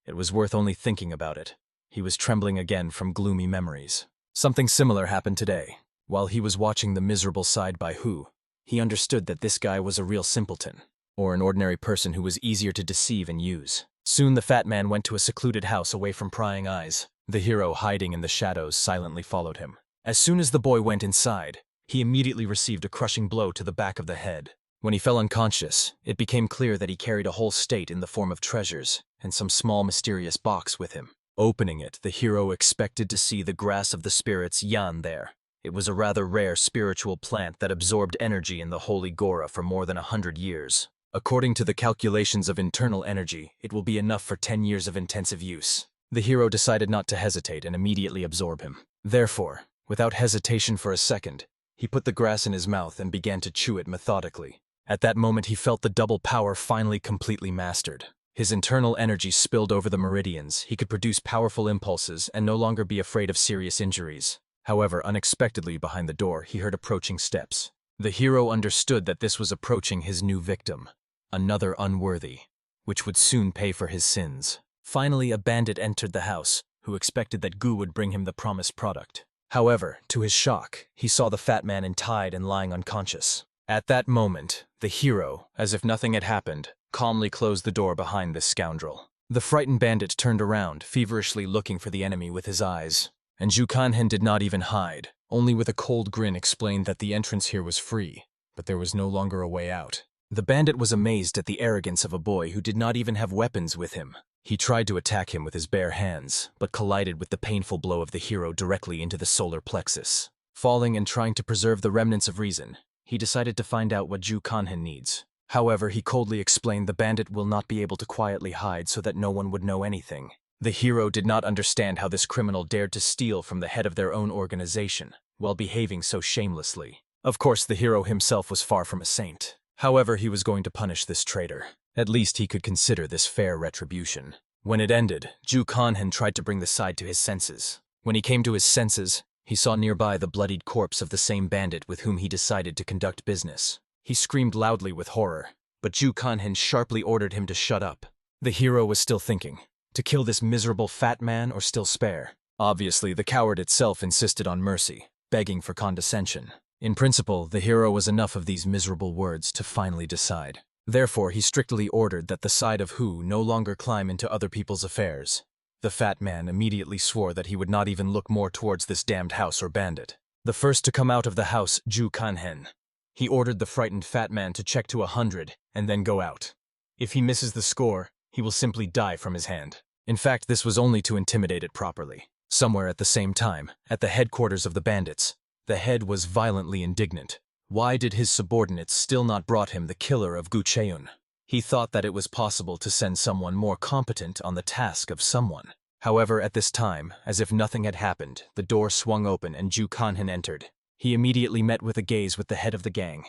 It was worth only thinking about it. He was trembling again from gloomy memories. Something similar happened today. While he was watching the miserable side by Hu, he understood that this guy was a real simpleton, or an ordinary person who was easier to deceive and use. Soon the fat man went to a secluded house away from prying eyes. The hero, hiding in the shadows, silently followed him. As soon as the boy went inside, he immediately received a crushing blow to the back of the head. When he fell unconscious, it became clear that he carried a whole state in the form of treasures and some small mysterious box with him. Opening it, the hero expected to see the grass of the spirits Yan there. It was a rather rare spiritual plant that absorbed energy in the holy Gora for more than 100 years. According to the calculations of internal energy, it will be enough for 10 years of intensive use. The hero decided not to hesitate and immediately absorb him. Therefore, without hesitation for a second, he put the grass in his mouth and began to chew it methodically. At that moment he felt the double power finally completely mastered. His internal energy spilled over the meridians. He could produce powerful impulses and no longer be afraid of serious injuries. However, unexpectedly behind the door, he heard approaching steps. The hero understood that this was approaching his new victim, another unworthy, which would soon pay for his sins. Finally, a bandit entered the house, who expected that Gu would bring him the promised product. However, to his shock, he saw the fat man untied and lying unconscious. At that moment, the hero, as if nothing had happened, calmly closed the door behind this scoundrel. The frightened bandit turned around, feverishly looking for the enemy with his eyes. And Zhu Kanhen did not even hide, only with a cold grin explained that the entrance here was free, but there was no longer a way out. The bandit was amazed at the arrogance of a boy who did not even have weapons with him. He tried to attack him with his bare hands, but collided with the painful blow of the hero directly into the solar plexus. Falling and trying to preserve the remnants of reason, he decided to find out what Zhu Kanhen needs. However, he coldly explained the bandit will not be able to quietly hide so that no one would know anything. The hero did not understand how this criminal dared to steal from the head of their own organization, while behaving so shamelessly. Of course, the hero himself was far from a saint. However, he was going to punish this traitor. At least he could consider this fair retribution. When it ended, Zhu Kanhen tried to bring the side to his senses. When he came to his senses, he saw nearby the bloodied corpse of the same bandit with whom he decided to conduct business. He screamed loudly with horror, but Zhu Kanhen sharply ordered him to shut up. The hero was still thinking. To kill this miserable fat man or still spare? Obviously, the coward itself insisted on mercy, begging for condescension. In principle, the hero was enough of these miserable words to finally decide. Therefore, he strictly ordered that the side of Hu no longer climb into other people's affairs. The fat man immediately swore that he would not even look more towards this damned house or bandit. The first to come out of the house, Ju Kanhen. He ordered the frightened fat man to check to 100 and then go out. If he misses the score, he will simply die from his hand. In fact, this was only to intimidate it properly. Somewhere at the same time, at the headquarters of the bandits, the head was violently indignant. Why did his subordinates still not brought him the killer of Gu Cheun? He thought that it was possible to send someone more competent on the task of someone. However, at this time, as if nothing had happened, the door swung open and Ju Kanhen entered. He immediately met with a gaze with the head of the gang,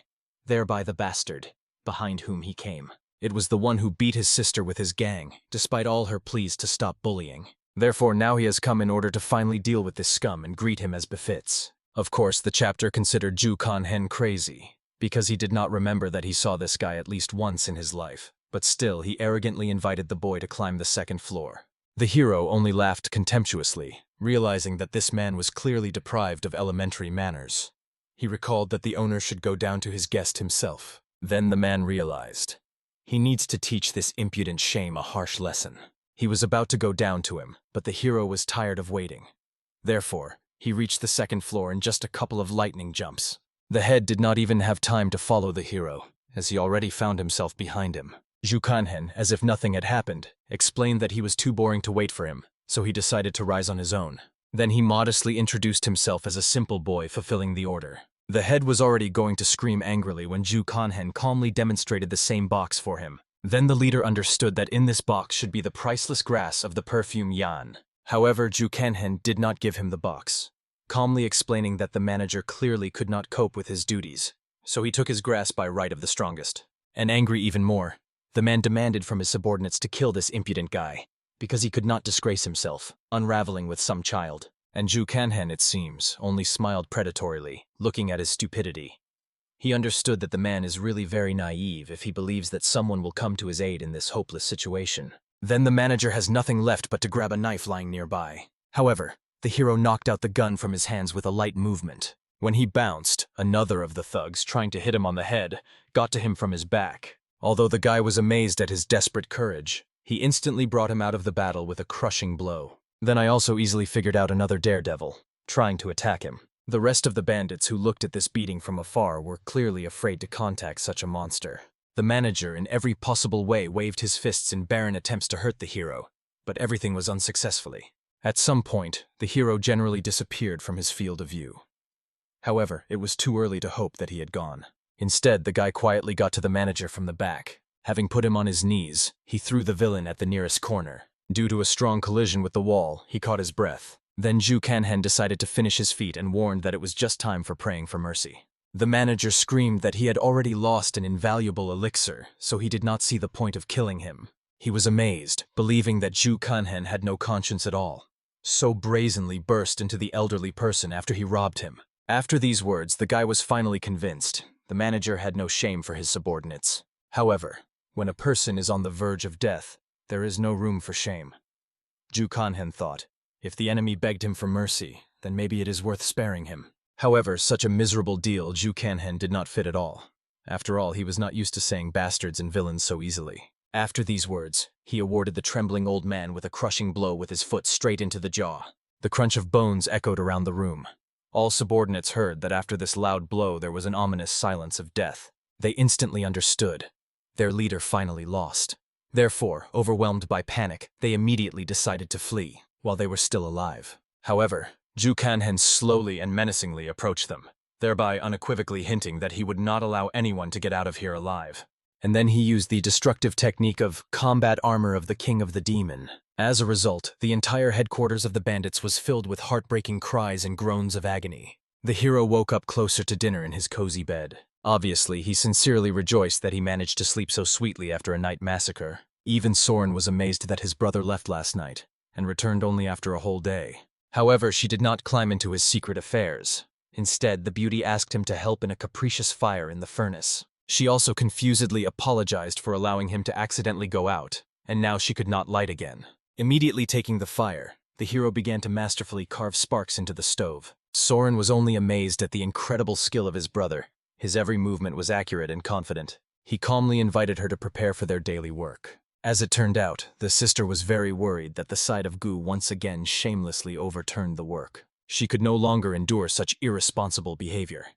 thereby the bastard, behind whom he came. It was the one who beat his sister with his gang, despite all her pleas to stop bullying. Therefore, now he has come in order to finally deal with this scum and greet him as befits. Of course, the chapter considered Ju Kanhen crazy, because he did not remember that he saw this guy at least once in his life. But still, he arrogantly invited the boy to climb the second floor. The hero only laughed contemptuously, realizing that this man was clearly deprived of elementary manners. He recalled that the owner should go down to his guest himself. Then the man realized. He needs to teach this impudent shame a harsh lesson. He was about to go down to him, but the hero was tired of waiting. Therefore, he reached the second floor in just a couple of lightning jumps. The head did not even have time to follow the hero, as he already found himself behind him. Ju Kanhen, as if nothing had happened, explained that he was too boring to wait for him, so he decided to rise on his own. Then he modestly introduced himself as a simple boy fulfilling the order. The head was already going to scream angrily when Ju Kanhen calmly demonstrated the same box for him. Then the leader understood that in this box should be the priceless grass of the perfume Yan. However, Ju Kanhen did not give him the box, calmly explaining that the manager clearly could not cope with his duties, so he took his grass by right of the strongest. And angry even more, the man demanded from his subordinates to kill this impudent guy, because he could not disgrace himself, unraveling with some child. And Ju Kanhen, it seems, only smiled predatorily, looking at his stupidity. He understood that the man is really very naive if he believes that someone will come to his aid in this hopeless situation. Then the manager has nothing left but to grab a knife lying nearby. However, the hero knocked out the gun from his hands with a light movement. When he bounced, another of the thugs, trying to hit him on the head, got to him from his back. Although the guy was amazed at his desperate courage, he instantly brought him out of the battle with a crushing blow. Then I also easily figured out another daredevil, trying to attack him. The rest of the bandits who looked at this beating from afar were clearly afraid to contact such a monster. The manager, in every possible way, waved his fists in barren attempts to hurt the hero, but everything was unsuccessfully. At some point, the hero generally disappeared from his field of view. However, it was too early to hope that he had gone. Instead, the guy quietly got to the manager from the back. Having put him on his knees, he threw the villain at the nearest corner. Due to a strong collision with the wall, he caught his breath. Then Ju Kanhen decided to finish his feat and warned that it was just time for praying for mercy. The manager screamed that he had already lost an invaluable elixir, so he did not see the point of killing him. He was amazed, believing that Ju Kanhen had no conscience at all. So brazenly burst into the elderly person after he robbed him. After these words, the guy was finally convinced. The manager had no shame for his subordinates. However, when a person is on the verge of death, there is no room for shame. Ju Kanhen thought, if the enemy begged him for mercy, then maybe it is worth sparing him. However, such a miserable deal Ju Kanhen did not fit at all. After all, he was not used to saying bastards and villains so easily. After these words, he awarded the trembling old man with a crushing blow with his foot straight into the jaw. The crunch of bones echoed around the room. All subordinates heard that after this loud blow there was an ominous silence of death. They instantly understood. Their leader finally lost. Therefore, overwhelmed by panic, they immediately decided to flee, while they were still alive. However, Ju Kanhen slowly and menacingly approached them, thereby unequivocally hinting that he would not allow anyone to get out of here alive. And then he used the destructive technique of combat armor of the King of the Demon. As a result, the entire headquarters of the bandits was filled with heartbreaking cries and groans of agony. The hero woke up closer to dinner in his cozy bed. Obviously, he sincerely rejoiced that he managed to sleep so sweetly after a night massacre. Even Soren was amazed that his brother left last night, and returned only after a whole day. However, she did not climb into his secret affairs. Instead, the beauty asked him to help in a capricious fire in the furnace. She also confusedly apologized for allowing him to accidentally go out, and now she could not light again. Immediately taking the fire, the hero began to masterfully carve sparks into the stove. Soren was only amazed at the incredible skill of his brother. His every movement was accurate and confident. He calmly invited her to prepare for their daily work. As it turned out, the sister was very worried that the sight of Gu once again shamelessly overturned the work. She could no longer endure such irresponsible behavior.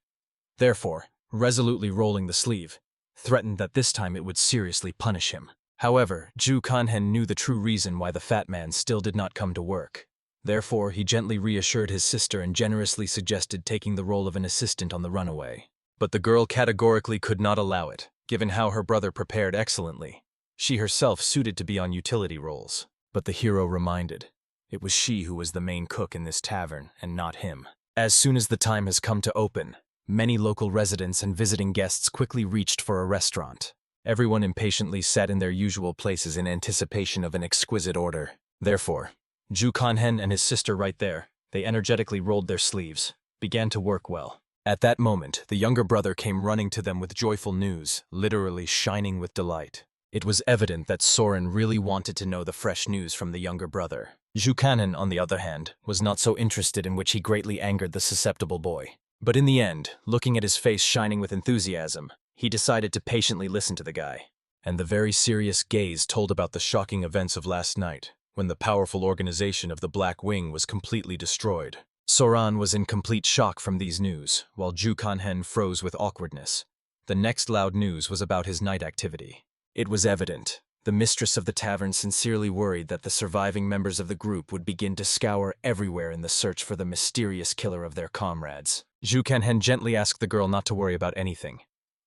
Therefore, resolutely rolling the sleeve, threatened that this time it would seriously punish him. However, Ju Kanhen knew the true reason why the fat man still did not come to work. Therefore, he gently reassured his sister and generously suggested taking the role of an assistant on the runaway. But the girl categorically could not allow it, given how her brother prepared excellently. She herself suited to be on utility roles. But the hero reminded, it was she who was the main cook in this tavern, and not him. As soon as the time has come to open, many local residents and visiting guests quickly reached for a restaurant. Everyone impatiently sat in their usual places in anticipation of an exquisite order. Therefore, Ju Kanhen and his sister right there, they energetically rolled their sleeves, began to work well. At that moment, the younger brother came running to them with joyful news, literally shining with delight. It was evident that Soren really wanted to know the fresh news from the younger brother. Ju Kanhen, on the other hand, was not so interested, in which he greatly angered the susceptible boy. But in the end, looking at his face shining with enthusiasm, he decided to patiently listen to the guy. And the very serious gaze told about the shocking events of last night, when the powerful organization of the Black Wing was completely destroyed. Soran was in complete shock from these news, while Ju Kanhen froze with awkwardness. The next loud news was about his night activity. It was evident. The mistress of the tavern sincerely worried that the surviving members of the group would begin to scour everywhere in the search for the mysterious killer of their comrades. Ju Kanhen gently asked the girl not to worry about anything.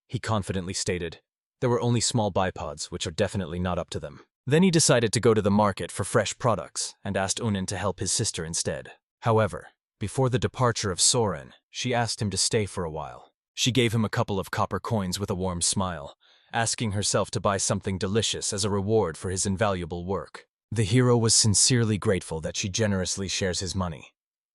He confidently stated, there were only small bipods, which are definitely not up to them. Then he decided to go to the market for fresh products and asked Unin to help his sister instead. However, before the departure of Soren, she asked him to stay for a while. She gave him a couple of copper coins with a warm smile, asking herself to buy something delicious as a reward for his invaluable work. The hero was sincerely grateful that she generously shares his money,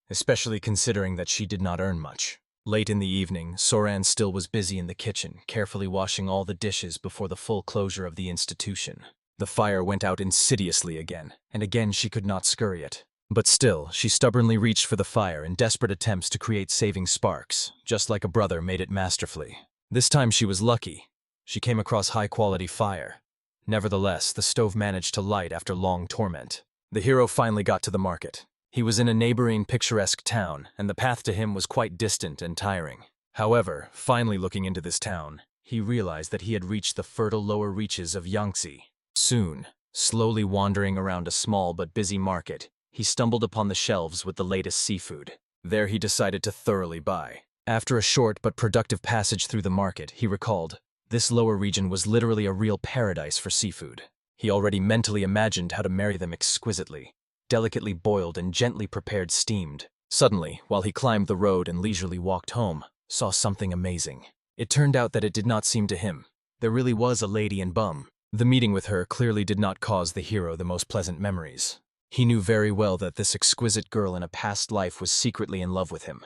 especially considering that she did not earn much. Late in the evening, Soran still was busy in the kitchen, carefully washing all the dishes before the full closure of the institution. The fire went out insidiously again, and again she could not scurry it. But still, she stubbornly reached for the fire in desperate attempts to create saving sparks, just like a brother made it masterfully. This time she was lucky. She came across high-quality fire. Nevertheless, the stove managed to light after long torment. The hero finally got to the market. He was in a neighboring picturesque town, and the path to him was quite distant and tiring. However, finally looking into this town, he realized that he had reached the fertile lower reaches of Yangtze. Soon, slowly wandering around a small but busy market, he stumbled upon the shelves with the latest seafood. There he decided to thoroughly buy. After a short but productive passage through the market, he recalled, this lower region was literally a real paradise for seafood. He already mentally imagined how to marry them exquisitely, delicately boiled and gently prepared steamed. Suddenly, while he climbed the road and leisurely walked home, saw something amazing. It turned out that it did not seem to him. There really was a lady in Bum. The meeting with her clearly did not cause the hero the most pleasant memories. He knew very well that this exquisite girl in a past life was secretly in love with him.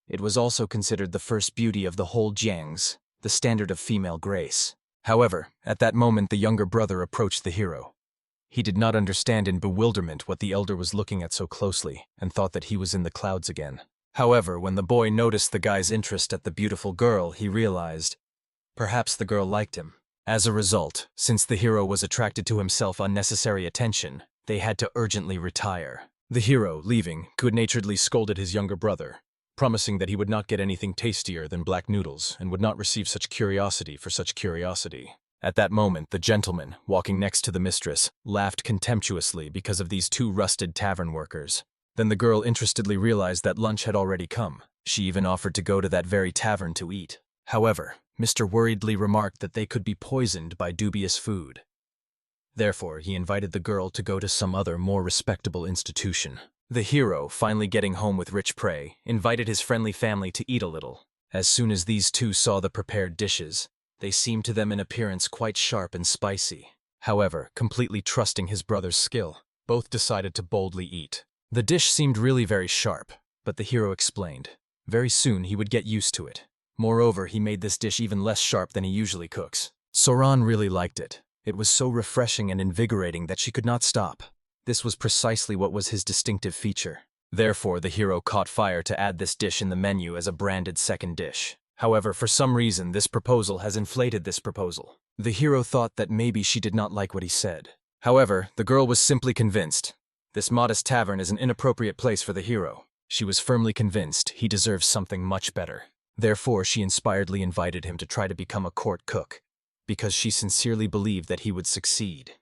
It was also considered the first beauty of the whole Jiang's, the standard of female grace. However, at that moment the younger brother approached the hero. He did not understand in bewilderment what the elder was looking at so closely, and thought that he was in the clouds again. However, when the boy noticed the guy's interest at the beautiful girl, he realized, perhaps the girl liked him. As a result, since the hero was attracted to himself unnecessary attention, they had to urgently retire. The hero, leaving, good-naturedly scolded his younger brother, promising that he would not get anything tastier than black noodles and would not receive such curiosity for such curiosity. At that moment, the gentleman, walking next to the mistress, laughed contemptuously because of these two rusted tavern workers. Then the girl interestedly realized that lunch had already come. She even offered to go to that very tavern to eat. However, Mr. worriedly remarked that they could be poisoned by dubious food. Therefore, he invited the girl to go to some other, more respectable institution. The hero, finally getting home with rich prey, invited his friendly family to eat a little. As soon as these two saw the prepared dishes, they seemed to them in appearance quite sharp and spicy. However, completely trusting his brother's skill, both decided to boldly eat. The dish seemed really very sharp, but the hero explained. Very soon he would get used to it. Moreover, he made this dish even less sharp than he usually cooks. Soran really liked it. It was so refreshing and invigorating that she could not stop. This was precisely what was his distinctive feature. Therefore, the hero caught fire to add this dish in the menu as a branded second dish. However, for some reason, this proposal has inflated this proposal. The hero thought that maybe she did not like what he said. However, the girl was simply convinced. This modest tavern is an inappropriate place for the hero. She was firmly convinced he deserves something much better. Therefore, she inspiredly invited him to try to become a court cook, because she sincerely believed that he would succeed.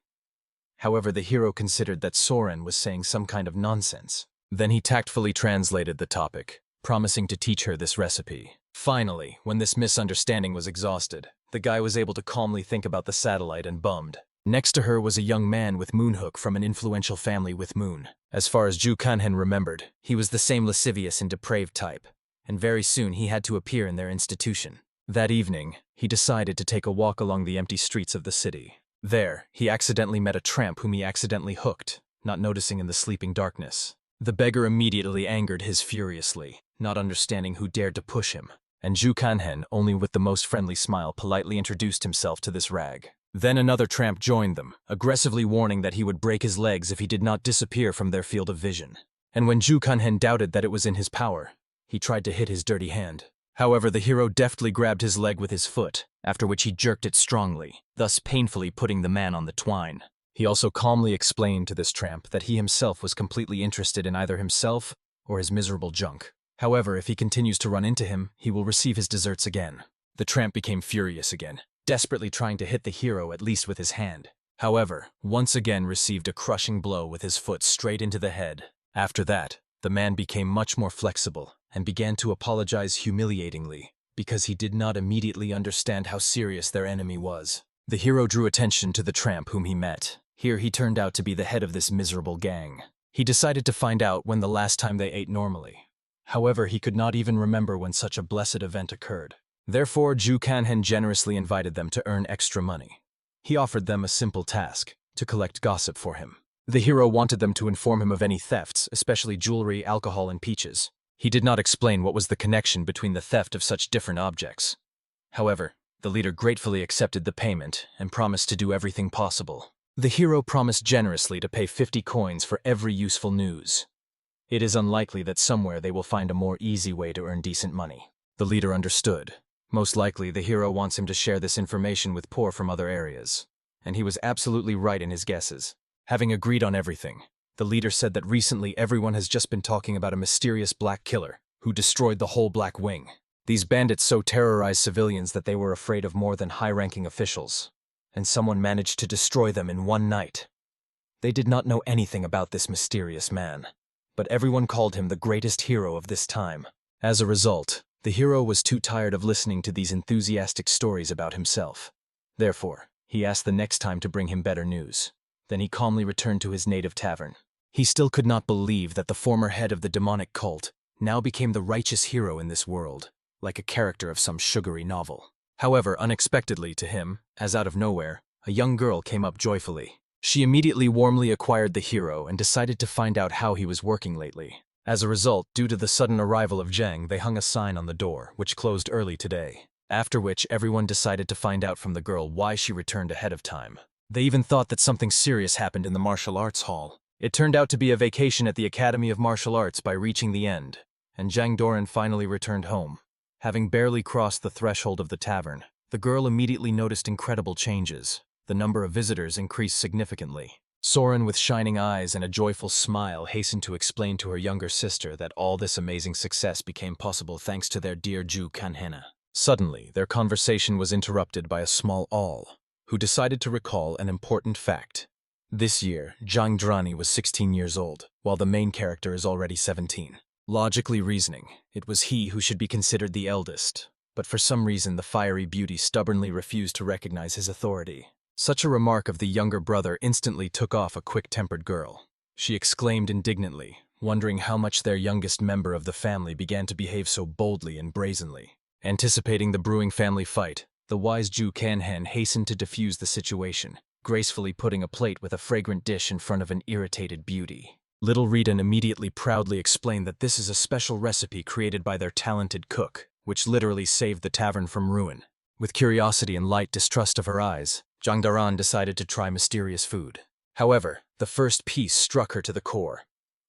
However, the hero considered that Soren was saying some kind of nonsense. Then he tactfully translated the topic, promising to teach her this recipe. Finally, when this misunderstanding was exhausted, the guy was able to calmly think about the satellite and bummed. Next to her was a young man with Moonhook from an influential family with Moon. As far as Ju Kanhen remembered, he was the same lascivious and depraved type, and very soon he had to appear in their institution. That evening, he decided to take a walk along the empty streets of the city. There, he accidentally met a tramp whom he accidentally hooked, not noticing in the sleeping darkness. The beggar immediately angered his furiously, not understanding who dared to push him, and Ju Kanhen, only with the most friendly smile, politely introduced himself to this rag. Then another tramp joined them, aggressively warning that he would break his legs if he did not disappear from their field of vision. And when Ju Kanhen doubted that it was in his power, he tried to hit his dirty hand. However, the hero deftly grabbed his leg with his foot, after which he jerked it strongly, thus painfully putting the man on the twine. He also calmly explained to this tramp that he himself was completely interested in either himself or his miserable junk. However, if he continues to run into him, he will receive his desserts again. The tramp became furious again, desperately trying to hit the hero at least with his hand. However, once again received a crushing blow with his foot straight into the head. After that, the man became much more flexible and began to apologize humiliatingly because he did not immediately understand how serious their enemy was. The hero drew attention to the tramp whom he met. Here he turned out to be the head of this miserable gang. He decided to find out when the last time they ate normally. However, he could not even remember when such a blessed event occurred. Therefore, Ju Kanhen generously invited them to earn extra money. He offered them a simple task, to collect gossip for him. The hero wanted them to inform him of any thefts, especially jewelry, alcohol, and peaches. He did not explain what was the connection between the theft of such different objects. However, the leader gratefully accepted the payment and promised to do everything possible. The hero promised generously to pay 50 coins for every useful news. It is unlikely that somewhere they will find a more easy way to earn decent money. The leader understood. Most likely, the hero wants him to share this information with poor from other areas. And he was absolutely right in his guesses. Having agreed on everything, the leader said that recently everyone has just been talking about a mysterious black killer who destroyed the whole Black Wing. These bandits so terrorized civilians that they were afraid of more than high-ranking officials, and someone managed to destroy them in one night. They did not know anything about this mysterious man, but everyone called him the greatest hero of this time. As a result, the hero was too tired of listening to these enthusiastic stories about himself. Therefore, he asked the next time to bring him better news. Then he calmly returned to his native tavern. He still could not believe that the former head of the demonic cult now became the righteous hero in this world, like a character of some sugary novel. However, unexpectedly to him, as out of nowhere, a young girl came up joyfully. She immediately warmly acquired the hero and decided to find out how he was working lately. As a result, due to the sudden arrival of Zhang, they hung a sign on the door, which closed early today. After which, everyone decided to find out from the girl why she returned ahead of time. They even thought that something serious happened in the martial arts hall. It turned out to be a vacation at the Academy of Martial Arts by reaching the end, and Zhang Doran finally returned home. Having barely crossed the threshold of the tavern, the girl immediately noticed incredible changes. The number of visitors increased significantly. Soren, with shining eyes and a joyful smile, hastened to explain to her younger sister that all this amazing success became possible thanks to their dear Ju Kanhena. Suddenly, their conversation was interrupted by a small owl, who decided to recall an important fact. This year, Zhang Drani was 16 years old, while the main character is already 17. Logically reasoning, it was he who should be considered the eldest, but for some reason the fiery beauty stubbornly refused to recognize his authority. Such a remark of the younger brother instantly took off a quick-tempered girl. She exclaimed indignantly, wondering how much their youngest member of the family began to behave so boldly and brazenly. Anticipating the brewing family fight, the wise Ju Kanhen hastened to defuse the situation, gracefully putting a plate with a fragrant dish in front of an irritated beauty. Little Rita immediately proudly explained that this is a special recipe created by their talented cook, which literally saved the tavern from ruin. With curiosity and light distrust of her eyes, Zhang Daran decided to try mysterious food. However, The first piece struck her to the core.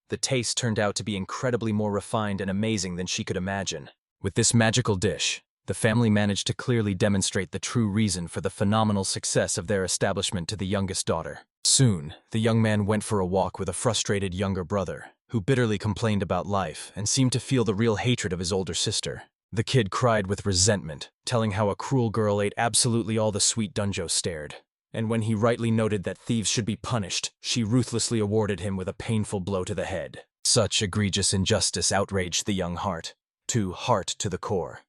The taste turned out to be incredibly more refined and amazing than she could imagine. With this magical dish, the family managed to clearly demonstrate the true reason for the phenomenal success of their establishment to the youngest daughter. Soon, the young man went for a walk with a frustrated younger brother, who bitterly complained about life and seemed to feel the real hatred of his older sister. The kid cried with resentment, telling how a cruel girl ate absolutely all the sweet Dunjo stared. And when he rightly noted that thieves should be punished, she ruthlessly awarded him with a painful blow to the head. Such egregious injustice outraged the young heart to the core.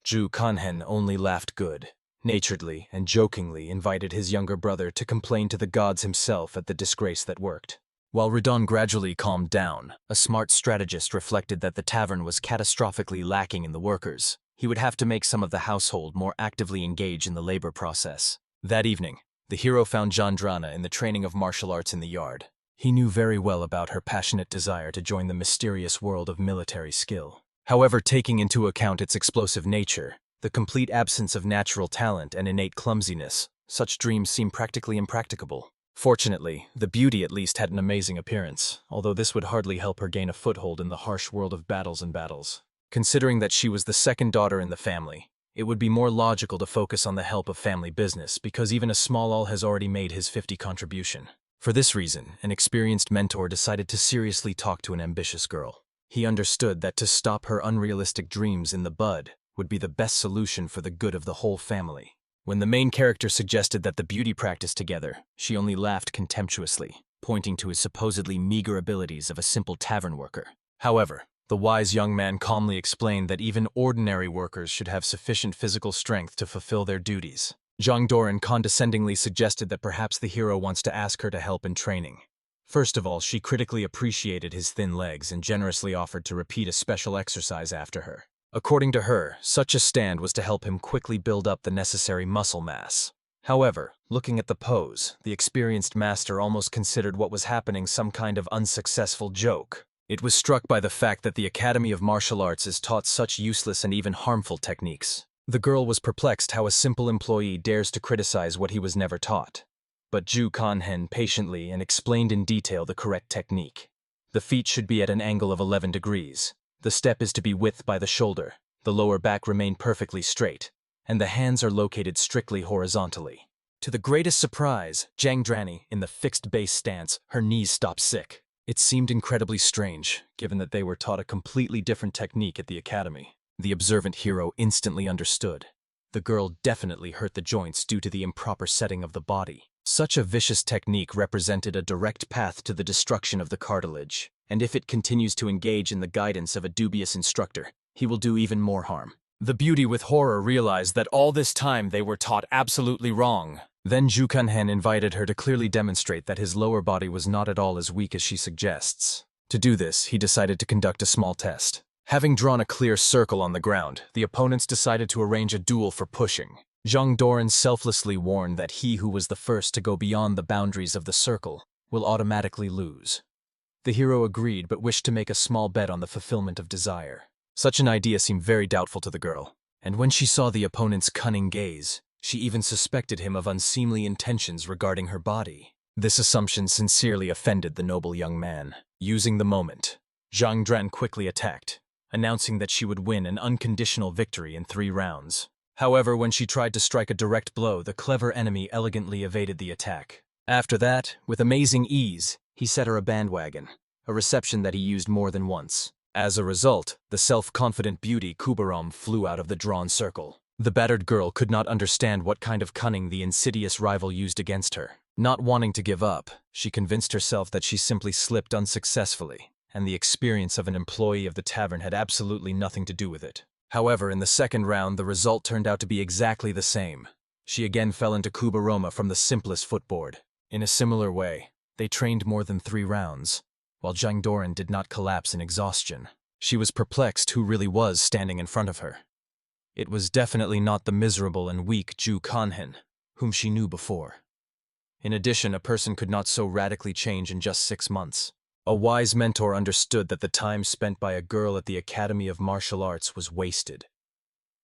Ju Kanhen only laughed good-naturedly and jokingly invited his younger brother to complain to the gods himself at the disgrace that worked. While Radon gradually calmed down, a smart strategist reflected that the tavern was catastrophically lacking in the workers. He would have to make some of the household more actively engage in the labor process. That evening, the hero found Jandrana in the training of martial arts in the yard. He knew very well about her passionate desire to join the mysterious world of military skill. However, taking into account its explosive nature, the complete absence of natural talent and innate clumsiness, such dreams seem practically impracticable. Fortunately, the beauty at least had an amazing appearance, although this would hardly help her gain a foothold in the harsh world of battles. Considering that she was the second daughter in the family, it would be more logical to focus on the help of family business because even a small all has already made his 50 contribution. For this reason, an experienced mentor decided to seriously talk to an ambitious girl. He understood that to stop her unrealistic dreams in the bud would be the best solution for the good of the whole family. When the main character suggested that the beauty practice together, she only laughed contemptuously, pointing to his supposedly meager abilities of a simple tavern worker. However, the wise young man calmly explained that even ordinary workers should have sufficient physical strength to fulfill their duties. Zhang Doran condescendingly suggested that perhaps the hero wants to ask her to help in training. First of all, she critically appreciated his thin legs and generously offered to repeat a special exercise after her. According to her, such a stand was to help him quickly build up the necessary muscle mass. However, looking at the pose, the experienced master almost considered what was happening some kind of unsuccessful joke. It was struck by the fact that the Academy of Martial Arts is taught such useless and even harmful techniques. The girl was perplexed how a simple employee dares to criticize what he was never taught. But Ju Kanhen patiently and explained in detail the correct technique. The feet should be at an angle of 11 degrees. The step is to be width by the shoulder, the lower back remain perfectly straight, and the hands are located strictly horizontally. To the greatest surprise, Zhang Drani, in the fixed base stance, her knees stopped sick. It seemed incredibly strange, given that they were taught a completely different technique at the academy. The observant hero instantly understood. The girl definitely hurt the joints due to the improper setting of the body. Such a vicious technique represented a direct path to the destruction of the cartilage, and if it continues to engage in the guidance of a dubious instructor, he will do even more harm. The beauty with horror realized that all this time they were taught absolutely wrong. Then Zhu Kanhen invited her to clearly demonstrate that his lower body was not at all as weak as she suggests. To do this, he decided to conduct a small test. Having drawn a clear circle on the ground, the opponents decided to arrange a duel for pushing. Zhang Doran selflessly warned that he who was the first to go beyond the boundaries of the circle will automatically lose. The hero agreed but wished to make a small bet on the fulfillment of desire. Such an idea seemed very doubtful to the girl, and when she saw the opponent's cunning gaze, she even suspected him of unseemly intentions regarding her body. This assumption sincerely offended the noble young man. Using the moment, Zhang Dran quickly attacked, announcing that she would win an unconditional victory in 3 rounds. However, when she tried to strike a direct blow, the clever enemy elegantly evaded the attack. After that, with amazing ease, he set her a bandwagon, a reception that he used more than once. As a result, the self-confident beauty Kubaram flew out of the drawn circle. The battered girl could not understand what kind of cunning the insidious rival used against her. Not wanting to give up, she convinced herself that she simply slipped unsuccessfully, and the experience of an employee of the tavern had absolutely nothing to do with it. However, in the second round, the result turned out to be exactly the same. She again fell into Kubaroma from the simplest footboard. In a similar way, they trained more than 3 rounds, while Zhang Doran did not collapse in exhaustion. She was perplexed who really was standing in front of her. It was definitely not the miserable and weak Ju Kanhen, whom she knew before. In addition, a person could not so radically change in just 6 months. A wise mentor understood that the time spent by a girl at the Academy of Martial Arts was wasted.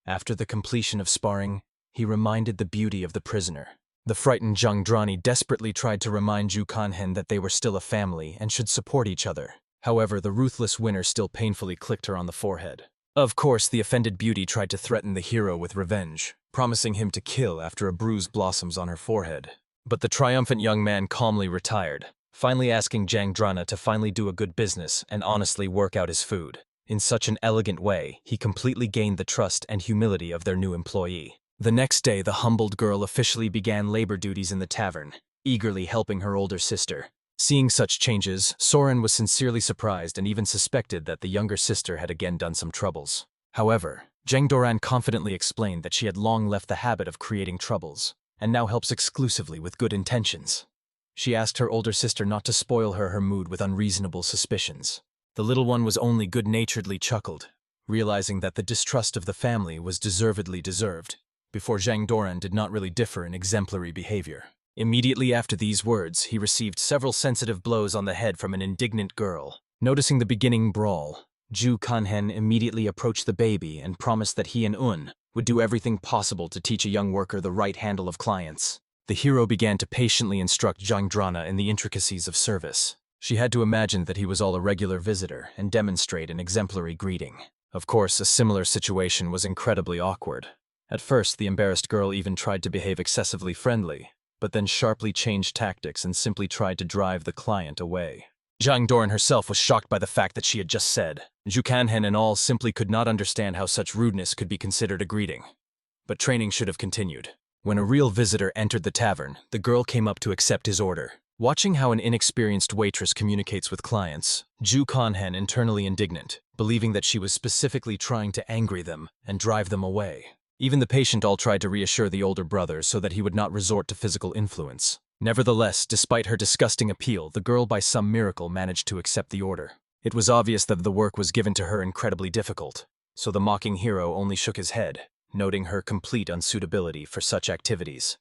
After the completion of sparring, he reminded the beauty of the prisoner. The frightened Zhangdrani desperately tried to remind Zhu Kanhen that they were still a family and should support each other. However, the ruthless winner still painfully clicked her on the forehead. Of course, the offended beauty tried to threaten the hero with revenge, promising him to kill after a bruise blossoms on her forehead. But the triumphant young man calmly retired, finally asking Zhangdrana to finally do a good business and honestly work out his food. In such an elegant way, he completely gained the trust and humility of their new employee. The next day, the humbled girl officially began labor duties in the tavern, eagerly helping her older sister. Seeing such changes, Soren was sincerely surprised and even suspected that the younger sister had again done some troubles. However, Zhangdoran confidently explained that she had long left the habit of creating troubles, and now helps exclusively with good intentions. She asked her older sister not to spoil her mood with unreasonable suspicions. The little one was only good-naturedly chuckled, realizing that the distrust of the family was deservedly deserved, before Zhangdoran did not really differ in exemplary behavior. Immediately after these words, he received several sensitive blows on the head from an indignant girl. Noticing the beginning brawl, Zhu Kanhen immediately approached the baby and promised that he and Un would do everything possible to teach a young worker the right handle of clients. The hero began to patiently instruct Zhangdrana in the intricacies of service. She had to imagine that he was all a regular visitor and demonstrate an exemplary greeting. Of course, a similar situation was incredibly awkward. At first, the embarrassed girl even tried to behave excessively friendly, but then sharply changed tactics and simply tried to drive the client away. Zhang Doran herself was shocked by the fact that she had just said. Zhu Kanhen and all simply could not understand how such rudeness could be considered a greeting. But training should have continued. When a real visitor entered the tavern, the girl came up to accept his order. Watching how an inexperienced waitress communicates with clients, Zhu Kanhen internally indignant, believing that she was specifically trying to angry them and drive them away. Even the patient all tried to reassure the older brother so that he would not resort to physical influence. Nevertheless, despite her disgusting appeal, the girl by some miracle managed to accept the order. It was obvious that the work was given to her incredibly difficult, so the mocking hero only shook his head, noting her complete unsuitability for such activities.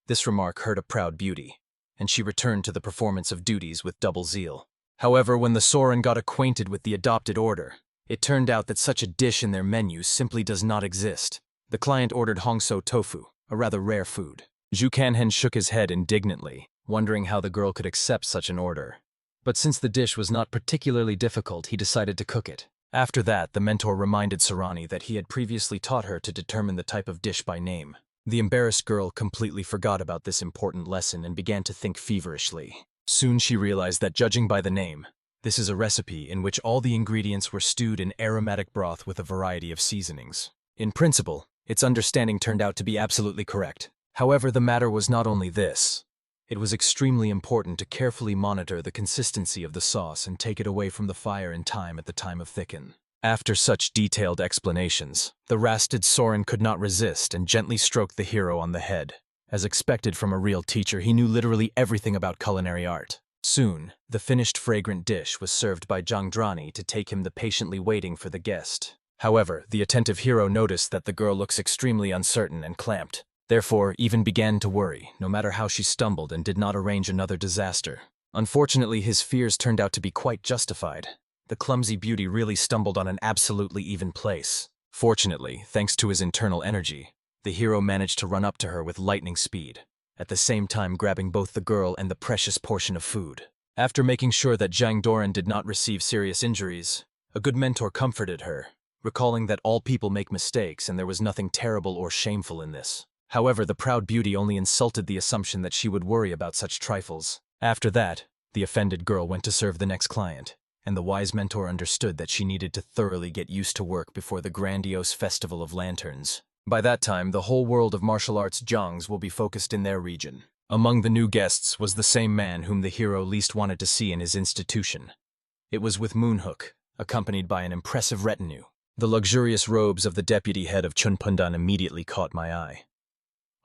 This remark hurt a proud beauty, and she returned to the performance of duties with double zeal. However, when the Soren got acquainted with the adopted order, it turned out that such a dish in their menu simply does not exist. The client ordered hongso tofu, a rather rare food. Zhu Kanhen shook his head indignantly, wondering how the girl could accept such an order. But since the dish was not particularly difficult, he decided to cook it. After that, the mentor reminded Sarani that he had previously taught her to determine the type of dish by name. The embarrassed girl completely forgot about this important lesson and began to think feverishly. Soon she realized that, judging by the name, this is a recipe in which all the ingredients were stewed in aromatic broth with a variety of seasonings. In principle, its understanding turned out to be absolutely correct. However, the matter was not only this. It was extremely important to carefully monitor the consistency of the sauce and take it away from the fire in time at the time of thicken. After such detailed explanations, the rasted Soren could not resist and gently stroked the hero on the head. As expected from a real teacher, he knew literally everything about culinary art. Soon, the finished fragrant dish was served by Zhangdrani to take him the patiently waiting for the guest. However, the attentive hero noticed that the girl looks extremely uncertain and clamped. Therefore, even began to worry, no matter how she stumbled and did not arrange another disaster. Unfortunately, his fears turned out to be quite justified. The clumsy beauty really stumbled on an absolutely even place. Fortunately, thanks to his internal energy, the hero managed to run up to her with lightning speed, at the same time grabbing both the girl and the precious portion of food. After making sure that Zhang Doran did not receive serious injuries, a good mentor comforted her, recalling that all people make mistakes and there was nothing terrible or shameful in this. However, the proud beauty only insulted the assumption that she would worry about such trifles. After that, the offended girl went to serve the next client, and the wise mentor understood that she needed to thoroughly get used to work before the grandiose Festival of Lanterns. By that time, the whole world of martial arts Zhangs will be focused in their region. Among the new guests was the same man whom the hero least wanted to see in his institution. It was with Moonhook, accompanied by an impressive retinue. The luxurious robes of the deputy head of Chunpundan immediately caught my eye.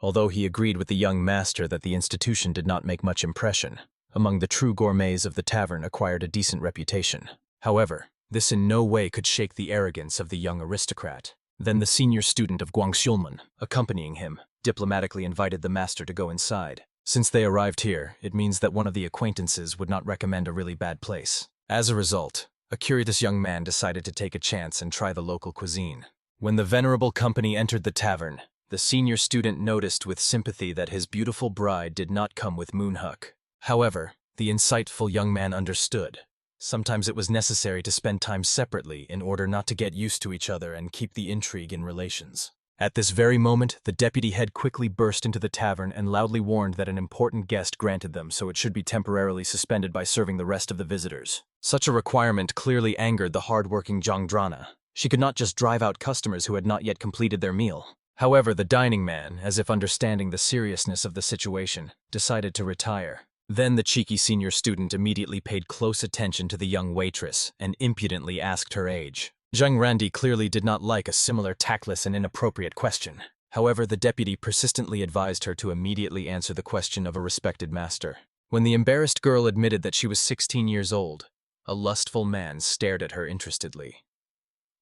Although he agreed with the young master that the institution did not make much impression, among the true gourmets of the tavern acquired a decent reputation. However, this in no way could shake the arrogance of the young aristocrat. Then the senior student of Guangxulman, accompanying him, diplomatically invited the master to go inside. Since they arrived here, it means that one of the acquaintances would not recommend a really bad place. As a result, a curious young man decided to take a chance and try the local cuisine. When the venerable company entered the tavern, The senior student noticed with sympathy that his beautiful bride did not come with Moonhook. However, the insightful young man understood. Sometimes it was necessary to spend time separately in order not to get used to each other and keep the intrigue in relations. At this very moment, the deputy head quickly burst into the tavern and loudly warned that an important guest granted them, so it should be temporarily suspended by serving the rest of the visitors. Such a requirement clearly angered the hard-working Jongdrana. She could not just drive out customers who had not yet completed their meal. However, the dining man, as if understanding the seriousness of the situation, decided to retire. Then the cheeky senior student immediately paid close attention to the young waitress and impudently asked her age. Zhang Randi clearly did not like a similar tactless and inappropriate question. However, the deputy persistently advised her to immediately answer the question of a respected master. When the embarrassed girl admitted that she was 16 years old, a lustful man stared at her interestedly.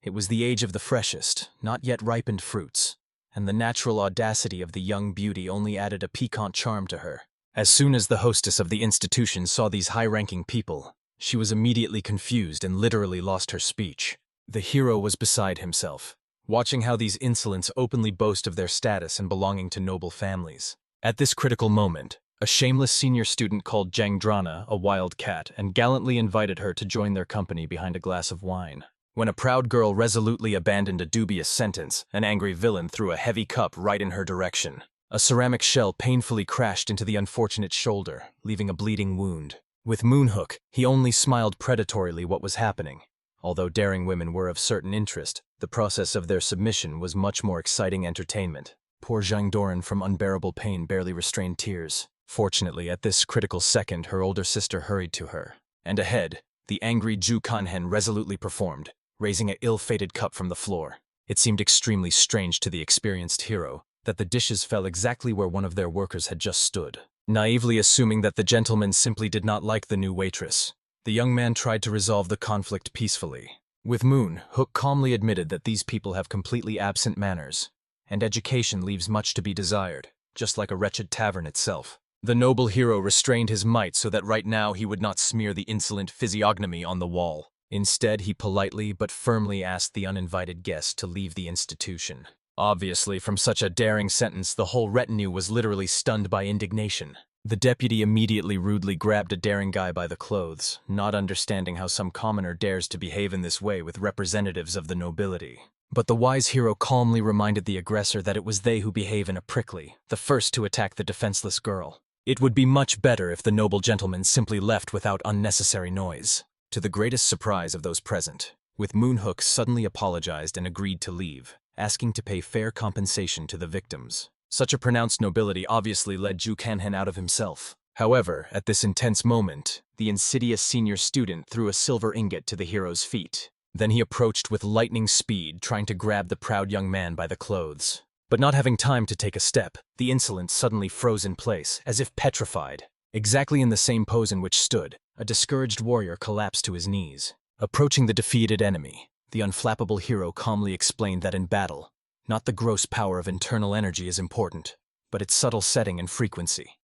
It was the age of the freshest, not yet ripened fruits, and the natural audacity of the young beauty only added a piquant charm to her. As soon as the hostess of the institution saw these high-ranking people, she was immediately confused and literally lost her speech. The hero was beside himself, watching how these insolents openly boast of their status and belonging to noble families. At this critical moment, a shameless senior student called Jangdrana a wild cat and gallantly invited her to join their company behind a glass of wine. When a proud girl resolutely abandoned a dubious sentence, an angry villain threw a heavy cup right in her direction. A ceramic shell painfully crashed into the unfortunate shoulder, leaving a bleeding wound. With Moonhook, he only smiled predatorily what was happening. Although daring women were of certain interest, the process of their submission was much more exciting entertainment. Poor Zhang Doran from unbearable pain barely restrained tears. Fortunately, at this critical second, her older sister hurried to her. And ahead, the angry Ju Kanhen resolutely performed, raising an ill-fated cup from the floor. It seemed extremely strange to the experienced hero that the dishes fell exactly where one of their workers had just stood. Naively assuming that the gentleman simply did not like the new waitress, the young man tried to resolve the conflict peacefully. With Moonhook calmly admitted that these people have completely absent manners, and education leaves much to be desired, just like a wretched tavern itself. The noble hero restrained his might so that right now he would not smear the insolent physiognomy on the wall. Instead, he politely but firmly asked the uninvited guest to leave the institution. Obviously, from such a daring sentence, the whole retinue was literally stunned by indignation. The deputy immediately rudely grabbed a daring guy by the clothes, not understanding how some commoner dares to behave in this way with representatives of the nobility. But the wise hero calmly reminded the aggressor that it was they who behave in a prickly, the first to attack the defenseless girl. It would be much better if the noble gentleman simply left without unnecessary noise. To the greatest surprise of those present, with Moonhook suddenly apologized and agreed to leave, asking to pay fair compensation to the victims. Such a pronounced nobility obviously led Ju Kanhen out of himself. However, at this intense moment, the insidious senior student threw a silver ingot to the hero's feet. Then he approached with lightning speed, trying to grab the proud young man by the clothes. But not having time to take a step, the insolent suddenly froze in place, as if petrified. Exactly in the same pose in which stood, a discouraged warrior collapsed to his knees. Approaching the defeated enemy, the unflappable hero calmly explained that in battle, not the gross power of internal energy is important, but its subtle setting and frequency.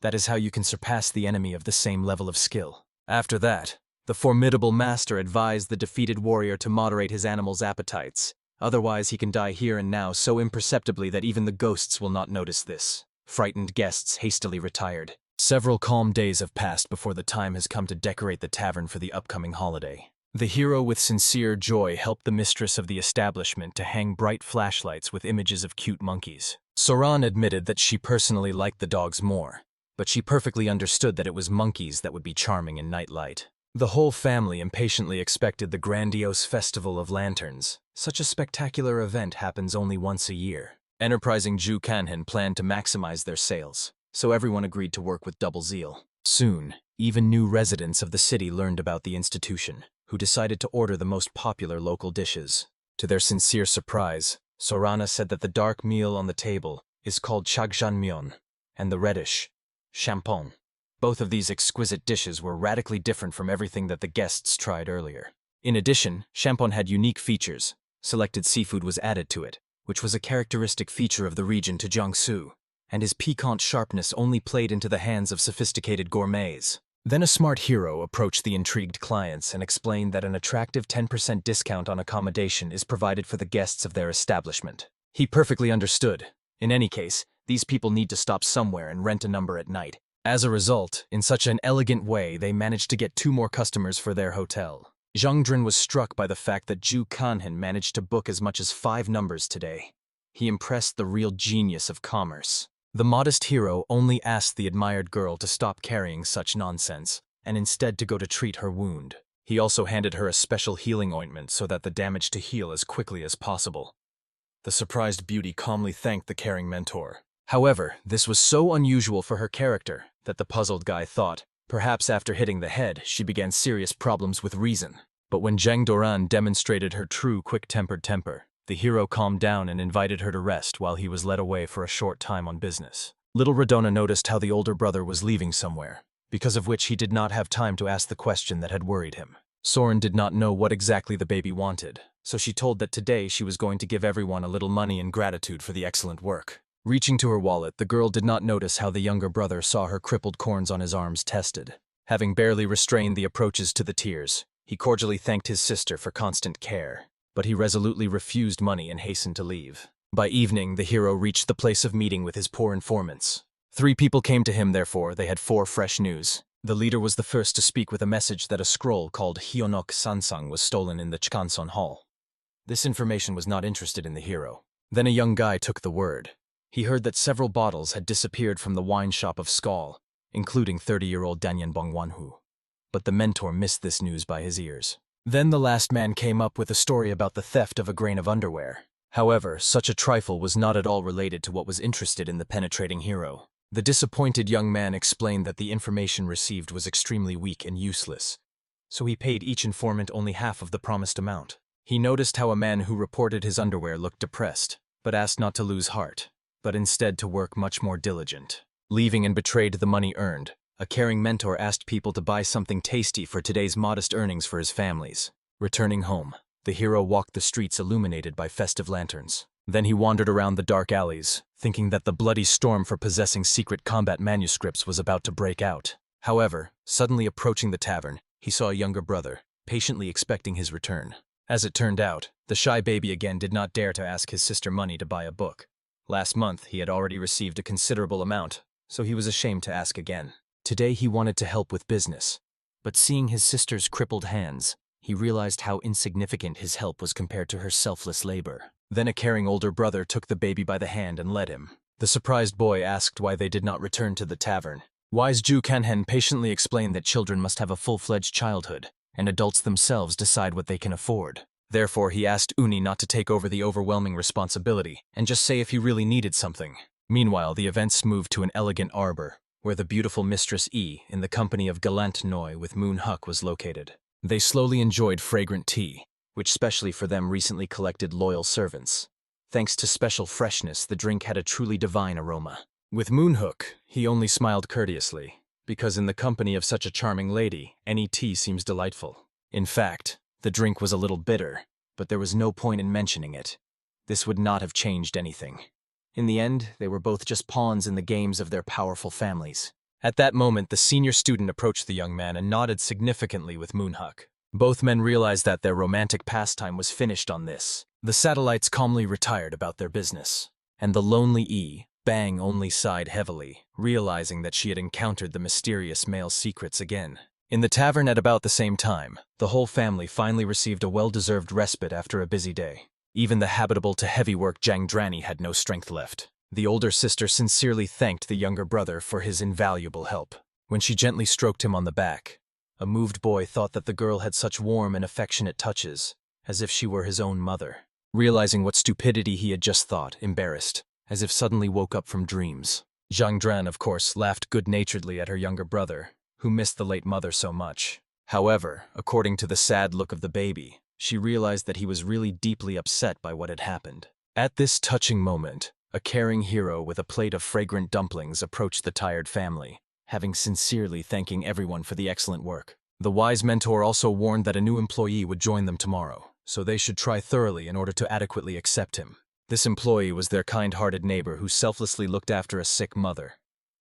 That is how you can surpass the enemy of the same level of skill. After that, the formidable master advised the defeated warrior to moderate his animal's appetites, otherwise he can die here and now so imperceptibly that even the ghosts will not notice this. Frightened guests hastily retired. Several calm days have passed before the time has come to decorate the tavern for the upcoming holiday. The hero with sincere joy helped the mistress of the establishment to hang bright flashlights with images of cute monkeys. Soran admitted that she personally liked the dogs more, but she perfectly understood that it was monkeys that would be charming in nightlight. The whole family impatiently expected the grandiose Festival of Lanterns. Such a spectacular event happens only once a year. Enterprising Ju Kanhen planned to maximize their sales, so everyone agreed to work with double zeal. Soon, even new residents of the city learned about the institution, who decided to order the most popular local dishes. To their sincere surprise, Sorana said that the dark meal on the table is called chagjanmyeon, and the reddish, champon. Both of these exquisite dishes were radically different from everything that the guests tried earlier. In addition, champon had unique features. Selected seafood was added to it, which was a characteristic feature of the region to Jiangsu, and his piquant sharpness only played into the hands of sophisticated gourmets. Then a smart hero approached the intrigued clients and explained that an attractive 10% discount on accommodation is provided for the guests of their establishment. He perfectly understood. In any case, these people need to stop somewhere and rent a number at night. As a result, in such an elegant way, they managed to get 2 more customers for their hotel. Zhang Dren was struck by the fact that Zhu Kanhen managed to book as much as 5 numbers today. He impressed the real genius of commerce. The modest hero only asked the admired girl to stop carrying such nonsense, and instead to go to treat her wound. He also handed her a special healing ointment so that the damage to heal as quickly as possible. The surprised beauty calmly thanked the caring mentor. However, this was so unusual for her character that the puzzled guy thought, perhaps after hitting the head, she began serious problems with reason. But when Zhang Doran demonstrated her true quick-tempered temper, the hero calmed down and invited her to rest while he was led away for a short time on business. Little Radona noticed how the older brother was leaving somewhere, because of which he did not have time to ask the question that had worried him. Soren did not know what exactly the baby wanted, so she told that today she was going to give everyone a little money in gratitude for the excellent work. Reaching to her wallet, the girl did not notice how the younger brother saw her crippled corns on his arms tested. Having barely restrained the approaches to the tears, he cordially thanked his sister for constant care, but he resolutely refused money and hastened to leave. By evening, the hero reached the place of meeting with his poor informants. 3 people came to him, therefore they had 4 fresh news. The leader was the first to speak with a message that a scroll called Hyonok Sansang was stolen in the Chkanson Hall. This information was not interested in the hero. Then a young guy took the word. He heard that several bottles had disappeared from the wine shop of Skal, including 30-year-old Danyanbong Wanhu. But the mentor missed this news by his ears. Then the last man came up with a story about the theft of a grain of underwear. However, such a trifle was not at all related to what was interested in the penetrating hero. The disappointed young man explained that the information received was extremely weak and useless, so he paid each informant only half of the promised amount. He noticed how a man who reported his underwear looked depressed, but asked not to lose heart, but instead to work much more diligent. Leaving and betrayed the money earned, a caring mentor asked people to buy something tasty for today's modest earnings for his families. Returning home, the hero walked the streets illuminated by festive lanterns. Then he wandered around the dark alleys, thinking that the bloody storm for possessing secret combat manuscripts was about to break out. However, suddenly approaching the tavern, he saw a younger brother, patiently expecting his return. As it turned out, the shy baby again did not dare to ask his sister money to buy a book. Last month, he had already received a considerable amount, so he was ashamed to ask again. Today he wanted to help with business, but seeing his sister's crippled hands, he realized how insignificant his help was compared to her selfless labor. Then a caring older brother took the baby by the hand and led him. The surprised boy asked why they did not return to the tavern. Wise Ju Kanhen patiently explained that children must have a full-fledged childhood, and adults themselves decide what they can afford. Therefore, he asked Uni not to take over the overwhelming responsibility, and just say if he really needed something. Meanwhile, the events moved to an elegant arbor, where the beautiful Mistress E, in the company of Galant Noi with Moon Huck, was located. They slowly enjoyed fragrant tea, which specially for them recently collected loyal servants. Thanks to special freshness, the drink had a truly divine aroma. With Moonhook, he only smiled courteously, because in the company of such a charming lady, any tea seems delightful. In fact, the drink was a little bitter, but there was no point in mentioning it. This would not have changed anything. In the end, they were both just pawns in the games of their powerful families. At that moment, the senior student approached the young man and nodded significantly with Moonhuck. Both men realized that their romantic pastime was finished on this. The satellites calmly retired about their business, and the lonely E, Bang, only sighed heavily, realizing that she had encountered the mysterious male secrets again. In the tavern at about the same time, the whole family finally received a well-deserved respite after a busy day. Even the habitable to heavy work Zhang Drani had no strength left. The older sister sincerely thanked the younger brother for his invaluable help. When she gently stroked him on the back, a moved boy thought that the girl had such warm and affectionate touches, as if she were his own mother. Realizing what stupidity he had just thought, embarrassed, as if suddenly woke up from dreams. Zhang Dran, of course, laughed good-naturedly at her younger brother, who missed the late mother so much. However, according to the sad look of the baby, she realized that he was really deeply upset by what had happened. At this touching moment, a caring hero with a plate of fragrant dumplings approached the tired family, having sincerely thanking everyone for the excellent work. The wise mentor also warned that a new employee would join them tomorrow, so they should try thoroughly in order to adequately accept him. This employee was their kind-hearted neighbor who selflessly looked after a sick mother.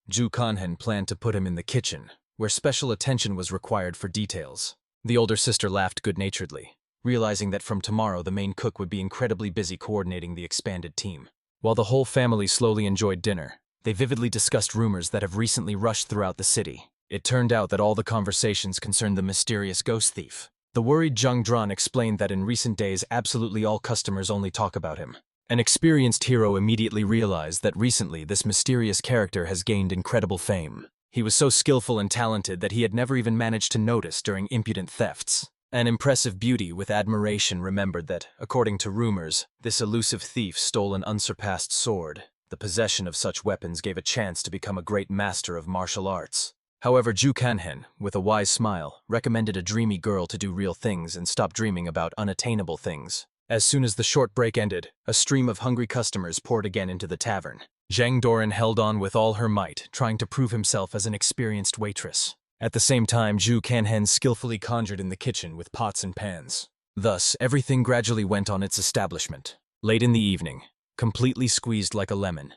Ju Kanhen planned to put him in the kitchen, where special attention was required for details. The older sister laughed good-naturedly. realizing that from tomorrow the main cook would be incredibly busy coordinating the expanded team. While the whole family slowly enjoyed dinner, they vividly discussed rumors that have recently rushed throughout the city. It turned out that all the conversations concerned the mysterious ghost thief. The worried Zhang Dran explained that in recent days absolutely all customers only talk about him. An experienced hero immediately realized that recently this mysterious character has gained incredible fame. He was so skillful and talented that he had never even managed to notice during impudent thefts. An impressive beauty with admiration remembered that, according to rumors, this elusive thief stole an unsurpassed sword. The possession of such weapons gave a chance to become a great master of martial arts. However, Zhu Kanhen, with a wise smile, recommended a dreamy girl to do real things and stop dreaming about unattainable things. As soon as the short break ended, a stream of hungry customers poured again into the tavern. Zhang Doran held on with all her might, trying to prove himself as an experienced waitress. At the same time, Zhu Kanhen skillfully conjured in the kitchen with pots and pans. Thus, everything gradually went on its establishment. Late in the evening, completely squeezed like a lemon,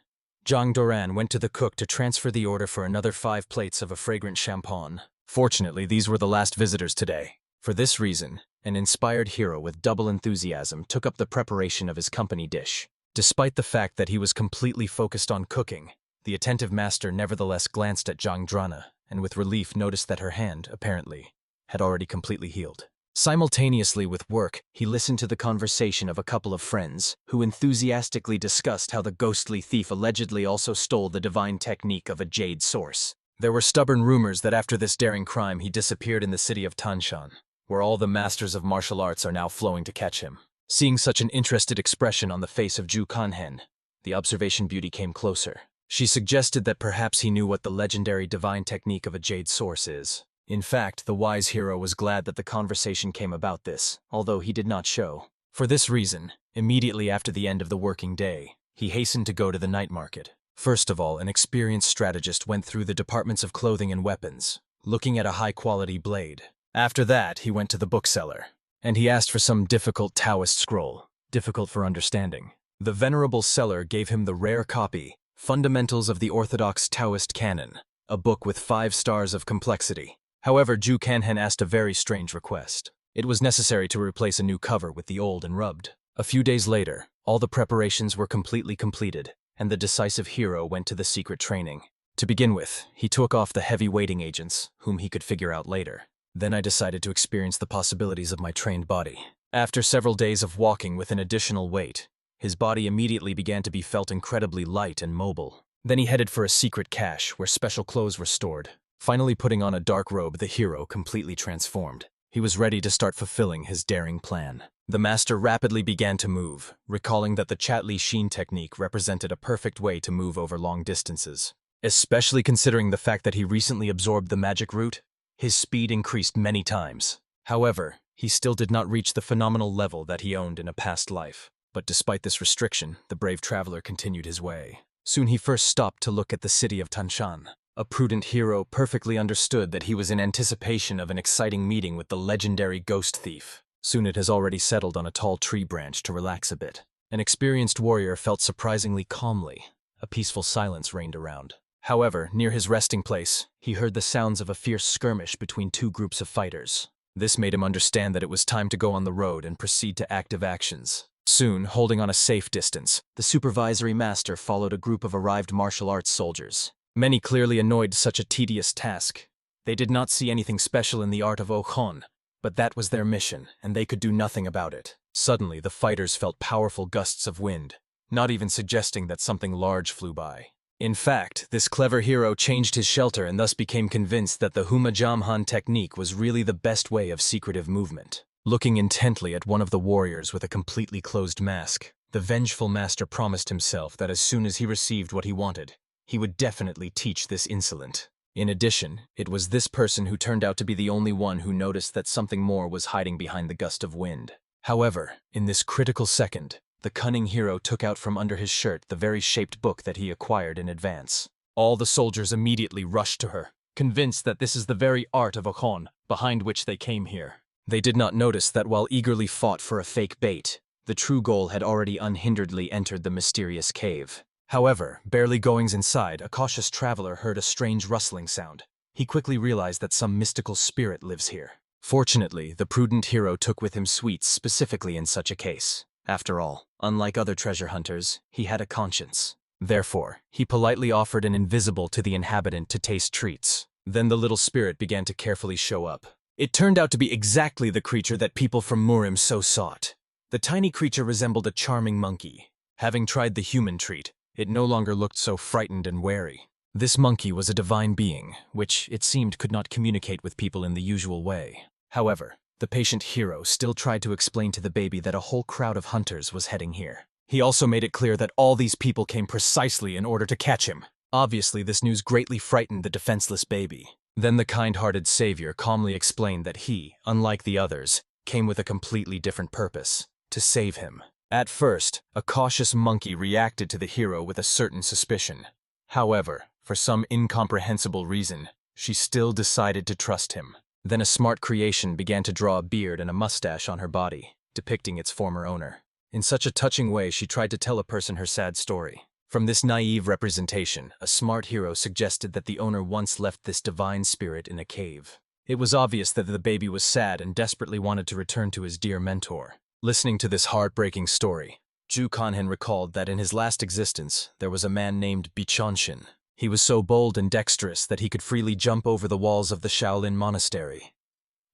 Zhang Doran went to the cook to transfer the order for another 5 plates of a fragrant champagne. Fortunately, these were the last visitors today. For this reason, an inspired hero with double enthusiasm took up the preparation of his company dish. Despite the fact that he was completely focused on cooking, the attentive master nevertheless glanced at Zhang Drana and with relief noticed that her hand, apparently, had already completely healed. Simultaneously with work, he listened to the conversation of a couple of friends who enthusiastically discussed how the ghostly thief allegedly also stole the divine technique of a jade source. There were stubborn rumors that after this daring crime he disappeared in the city of Tanshan, where all the masters of martial arts are now flowing to catch him. Seeing such an interested expression on the face of Zhu Kanhen, the observation beauty came closer. She suggested that perhaps he knew what the legendary divine technique of a jade source is. In fact, the wise hero was glad that the conversation came about this, although he did not show. For this reason, immediately after the end of the working day, he hastened to go to the night market. First of all, an experienced strategist went through the departments of clothing and weapons, looking at a high-quality blade. After that, he went to the bookseller, and he asked for some difficult Taoist scroll, difficult for understanding. The venerable seller gave him the rare copy, Fundamentals of the Orthodox Taoist Canon, a book with 5 stars of complexity. However, Zhu Kanhen asked a very strange request. It was necessary to replace a new cover with the old and rubbed. A few days later, all the preparations were completely completed, and the decisive hero went to the secret training. To begin with, he took off the heavy waiting agents, whom he could figure out later. Then I decided to experience the possibilities of my trained body. After several days of walking with an additional weight, his body immediately began to be felt incredibly light and mobile. Then he headed for a secret cache where special clothes were stored. Finally putting on a dark robe, the hero completely transformed. He was ready to start fulfilling his daring plan. The master rapidly began to move, recalling that the Chatli Sheen technique represented a perfect way to move over long distances. Especially considering the fact that he recently absorbed the magic root, his speed increased many times. However, he still did not reach the phenomenal level that he owned in a past life. But despite this restriction, the brave traveler continued his way. Soon he first stopped to look at the city of Tanshan. A prudent hero perfectly understood that he was in anticipation of an exciting meeting with the legendary ghost thief. Soon it has already settled on a tall tree branch to relax a bit. An experienced warrior felt surprisingly calmly. A peaceful silence reigned around. However, near his resting place, he heard the sounds of a fierce skirmish between 2 groups of fighters. This made him understand that it was time to go on the road and proceed to active actions. Soon, holding on a safe distance, the supervisory master followed a group of arrived martial arts soldiers. Many clearly annoyed such a tedious task. They did not see anything special in the art of Okhon, but that was their mission, and they could do nothing about it. Suddenly, the fighters felt powerful gusts of wind, not even suggesting that something large flew by. In fact, this clever hero changed his shelter and thus became convinced that the Huma Jamhan technique was really the best way of secretive movement. Looking intently at one of the warriors with a completely closed mask, the vengeful master promised himself that as soon as he received what he wanted, he would definitely teach this insolent. In addition, it was this person who turned out to be the only one who noticed that something more was hiding behind the gust of wind. However, in this critical second, the cunning hero took out from under his shirt the very shaped book that he acquired in advance. All the soldiers immediately rushed to her, convinced that this is the very art of Okhon, behind which they came here. They did not notice that while eagerly fought for a fake bait, the true goal had already unhinderedly entered the mysterious cave. However, barely goings inside, a cautious traveler heard a strange rustling sound. He quickly realized that some mystical spirit lives here. Fortunately, the prudent hero took with him sweets specifically in such a case. After all, unlike other treasure hunters, he had a conscience. Therefore, he politely offered an invisible to the inhabitant to taste treats. Then the little spirit began to carefully show up. It turned out to be exactly the creature that people from Murim so sought. The tiny creature resembled a charming monkey. Having tried the human treat, it no longer looked so frightened and wary. This monkey was a divine being, which, it seemed, could not communicate with people in the usual way. However, the patient hero still tried to explain to the baby that a whole crowd of hunters was heading here. He also made it clear that all these people came precisely in order to catch him. Obviously, this news greatly frightened the defenseless baby. Then the kind-hearted savior calmly explained that he, unlike the others, came with a completely different purpose: to save him. At first, a cautious monkey reacted to the hero with a certain suspicion. However, for some incomprehensible reason, she still decided to trust him. Then a smart creation began to draw a beard and a mustache on her body, depicting its former owner. In such a touching way, she tried to tell a person her sad story. From this naive representation, a smart hero suggested that the owner once left this divine spirit in a cave. It was obvious that the baby was sad and desperately wanted to return to his dear mentor. Listening to this heartbreaking story, Ju Kanhen recalled that in his last existence, there was a man named Bichonshin. He was so bold and dexterous that he could freely jump over the walls of the Shaolin monastery.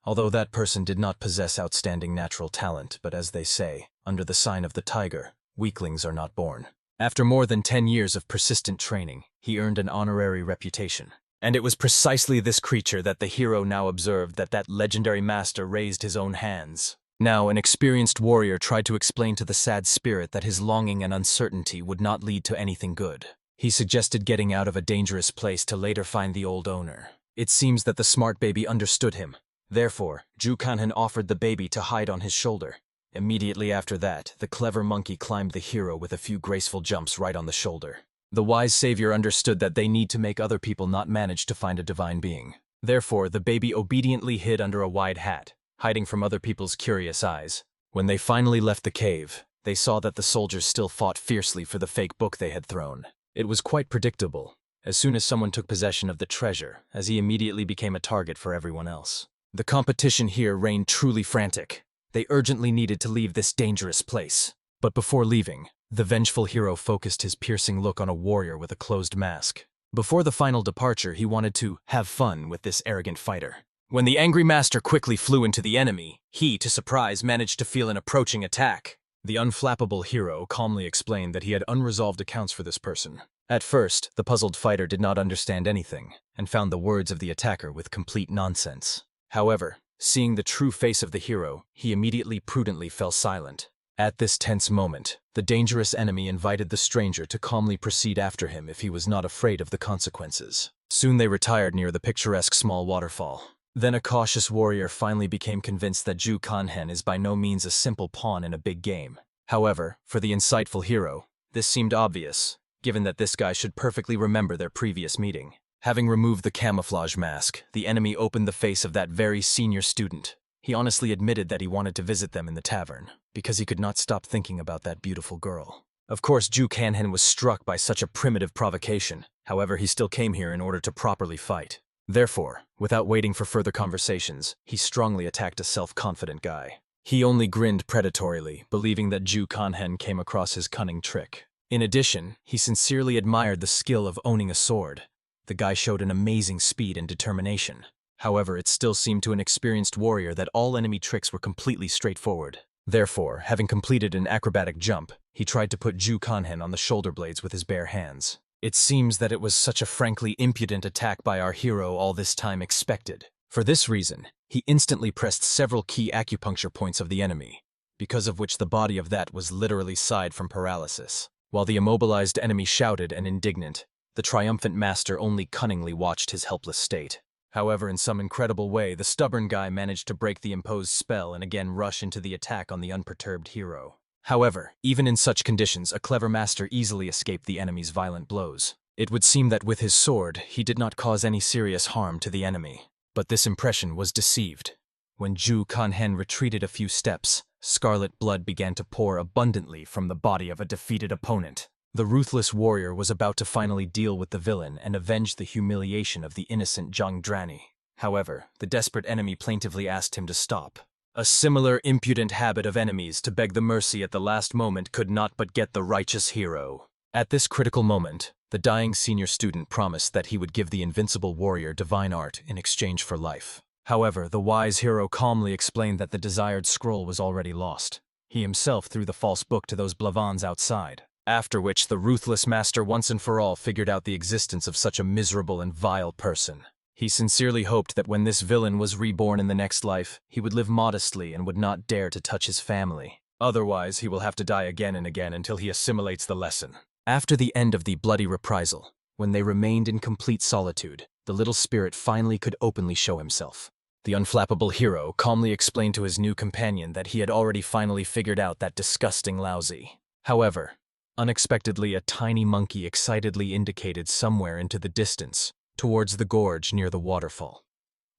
Although that person did not possess outstanding natural talent, but as they say, under the sign of the tiger, weaklings are not born. After more than 10 years of persistent training, he earned an honorary reputation. And it was precisely this creature that the hero now observed that legendary master raised his own hands. Now, an experienced warrior tried to explain to the sad spirit that his longing and uncertainty would not lead to anything good. He suggested getting out of a dangerous place to later find the old owner. It seems that the smart baby understood him. Therefore, Ju Kanhen offered the baby to hide on his shoulder. Immediately after that, the clever monkey climbed the hero with a few graceful jumps right on the shoulder. The wise savior understood that they need to make other people not manage to find a divine being. Therefore, the baby obediently hid under a wide hat, hiding from other people's curious eyes. When they finally left the cave, they saw that the soldiers still fought fiercely for the fake book they had thrown. It was quite predictable, as soon as someone took possession of the treasure, as he immediately became a target for everyone else. The competition here reigned truly frantic. They urgently needed to leave this dangerous place. But before leaving, the vengeful hero focused his piercing look on a warrior with a closed mask. Before the final departure, he wanted to have fun with this arrogant fighter. When the angry master quickly flew into the enemy, he, to surprise, managed to feel an approaching attack. The unflappable hero calmly explained that he had unresolved accounts for this person. At first, the puzzled fighter did not understand anything, and found the words of the attacker with complete nonsense. However, seeing the true face of the hero, he immediately prudently fell silent. At this tense moment, the dangerous enemy invited the stranger to calmly proceed after him if he was not afraid of the consequences. Soon they retired near the picturesque small waterfall. Then a cautious warrior finally became convinced that Ju Kanhen is by no means a simple pawn in a big game. However, for the insightful hero, this seemed obvious, given that this guy should perfectly remember their previous meeting. Having removed the camouflage mask, the enemy opened the face of that very senior student. He honestly admitted that he wanted to visit them in the tavern, because he could not stop thinking about that beautiful girl. Of course, Ju Kanhen was struck by such a primitive provocation. However, he still came here in order to properly fight. Therefore, without waiting for further conversations, he strongly attacked a self-confident guy. He only grinned predatorily, believing that Ju Kanhen came across his cunning trick. In addition, he sincerely admired the skill of owning a sword. The guy showed an amazing speed and determination. However, it still seemed to an experienced warrior that all enemy tricks were completely straightforward. Therefore, having completed an acrobatic jump, he tried to put Ju Kanhen on the shoulder blades with his bare hands. It seems that it was such a frankly impudent attack by our hero all this time expected. For this reason, he instantly pressed several key acupuncture points of the enemy, because of which the body of that was literally sighed from paralysis. While the immobilized enemy shouted and indignant, the triumphant master only cunningly watched his helpless state. However, in some incredible way, the stubborn guy managed to break the imposed spell and again rush into the attack on the unperturbed hero. However, even in such conditions, a clever master easily escaped the enemy's violent blows. It would seem that with his sword, he did not cause any serious harm to the enemy. But this impression was deceived. When Ju Kanhen retreated a few steps, scarlet blood began to pour abundantly from the body of a defeated opponent. The ruthless warrior was about to finally deal with the villain and avenge the humiliation of the innocent Zhang Drani. However, the desperate enemy plaintively asked him to stop. A similar impudent habit of enemies to beg the mercy at the last moment could not but get the righteous hero. At this critical moment, the dying senior student promised that he would give the invincible warrior divine art in exchange for life. However, the wise hero calmly explained that the desired scroll was already lost. He himself threw the false book to those blavans outside, after which the ruthless master once and for all figured out the existence of such a miserable and vile person. He sincerely hoped that when this villain was reborn in the next life, he would live modestly and would not dare to touch his family. Otherwise, he will have to die again and again until he assimilates the lesson. After the end of the bloody reprisal, when they remained in complete solitude, the little spirit finally could openly show himself. The unflappable hero calmly explained to his new companion that he had already finally figured out that disgusting lousy. However, unexpectedly a tiny monkey excitedly indicated somewhere into the distance, towards the gorge near the waterfall.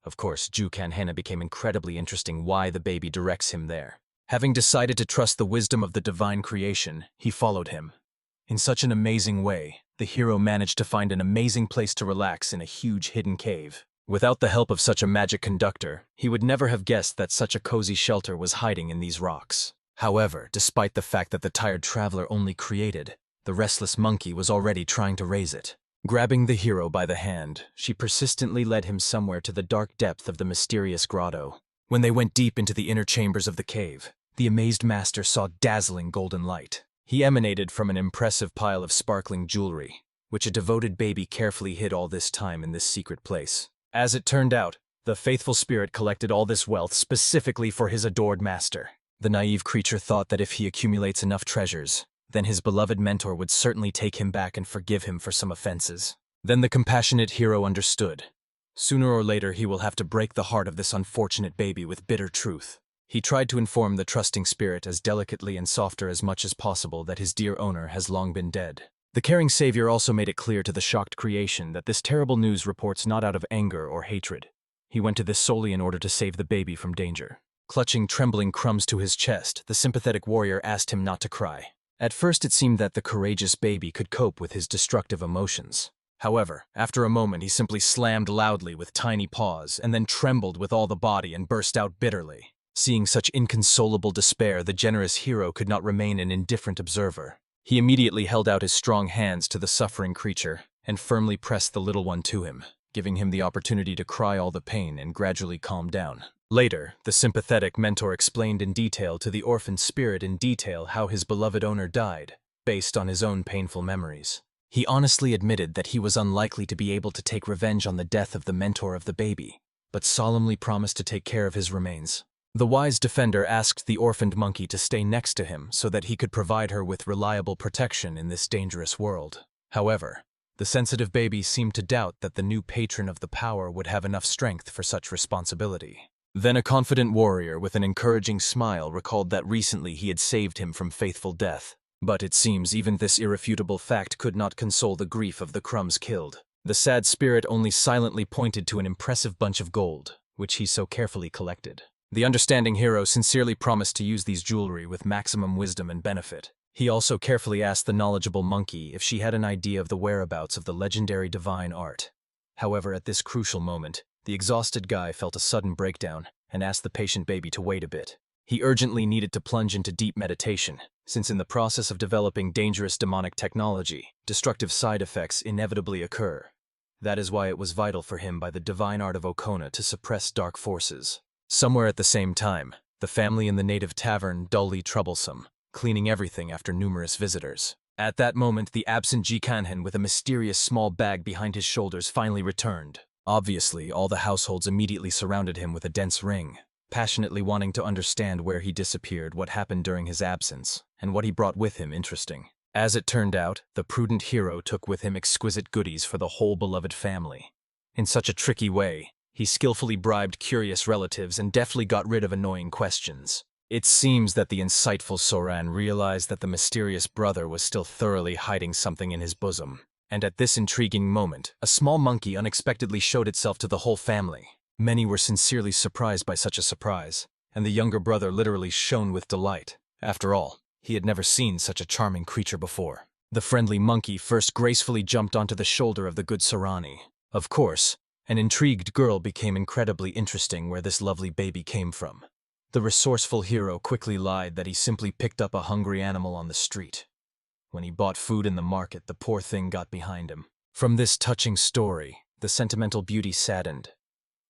Of course, Jukan Hana became incredibly interesting why the baby directs him there. Having decided to trust the wisdom of the divine creation, he followed him. In such an amazing way, the hero managed to find an amazing place to relax in a huge hidden cave. Without the help of such a magic conductor, he would never have guessed that such a cozy shelter was hiding in these rocks. However, despite the fact that the tired traveler only created, the restless monkey was already trying to raise it. Grabbing the hero by the hand, she persistently led him somewhere to the dark depth of the mysterious grotto. When they went deep into the inner chambers of the cave, the amazed master saw dazzling golden light. He emanated from an impressive pile of sparkling jewelry, which a devoted baby carefully hid all this time in this secret place. As it turned out, the faithful spirit collected all this wealth specifically for his adored master. The naive creature thought that if he accumulates enough treasures, then his beloved mentor would certainly take him back and forgive him for some offenses. Then the compassionate hero understood. Sooner or later he will have to break the heart of this unfortunate baby with bitter truth. He tried to inform the trusting spirit as delicately and softer as much as possible that his dear owner has long been dead. The caring savior also made it clear to the shocked creation that this terrible news reports not out of anger or hatred. He went to this solely in order to save the baby from danger. Clutching trembling crumbs to his chest, the sympathetic warrior asked him not to cry. At first it seemed that the courageous baby could cope with his destructive emotions. However, after a moment he simply slammed loudly with tiny paws and then trembled with all the body and burst out bitterly. Seeing such inconsolable despair, the generous hero could not remain an indifferent observer. He immediately held out his strong hands to the suffering creature and firmly pressed the little one to him, giving him the opportunity to cry all the pain and gradually calm down. Later, the sympathetic mentor explained in detail to the orphan spirit how his beloved owner died, based on his own painful memories. He honestly admitted that he was unlikely to be able to take revenge on the death of the mentor of the baby, but solemnly promised to take care of his remains. The wise defender asked the orphaned monkey to stay next to him so that he could provide her with reliable protection in this dangerous world. However, the sensitive baby seemed to doubt that the new patron of the power would have enough strength for such responsibility. Then a confident warrior with an encouraging smile recalled that recently he had saved him from faithful death. But it seems even this irrefutable fact could not console the grief of the crumbs killed. The sad spirit only silently pointed to an impressive bunch of gold, which he so carefully collected. The understanding hero sincerely promised to use these jewelry with maximum wisdom and benefit. He also carefully asked the knowledgeable monkey if she had an idea of the whereabouts of the legendary divine art. However, at this crucial moment, the exhausted guy felt a sudden breakdown and asked the patient baby to wait a bit. He urgently needed to plunge into deep meditation, since in the process of developing dangerous demonic technology, destructive side effects inevitably occur. That is why it was vital for him by the divine art of Okona to suppress dark forces. Somewhere at the same time, the family in the native tavern dully troublesome, cleaning everything after numerous visitors. At that moment, the absent Jikanhen with a mysterious small bag behind his shoulders finally returned. Obviously, all the households immediately surrounded him with a dense ring, passionately wanting to understand where he disappeared, what happened during his absence, and what he brought with him interesting. As it turned out, the prudent hero took with him exquisite goodies for the whole beloved family. In such a tricky way, he skillfully bribed curious relatives and deftly got rid of annoying questions. It seems that the insightful Soran realized that the mysterious brother was still thoroughly hiding something in his bosom. And at this intriguing moment, a small monkey unexpectedly showed itself to the whole family. Many were sincerely surprised by such a surprise, and the younger brother literally shone with delight. After all, he had never seen such a charming creature before. The friendly monkey first gracefully jumped onto the shoulder of the good Sarani. Of course, An intrigued girl became incredibly interesting where this lovely baby came from. The resourceful hero quickly lied that he simply picked up a hungry animal on the street. When he bought food in the market, the poor thing got behind him. From this touching story, the sentimental beauty saddened.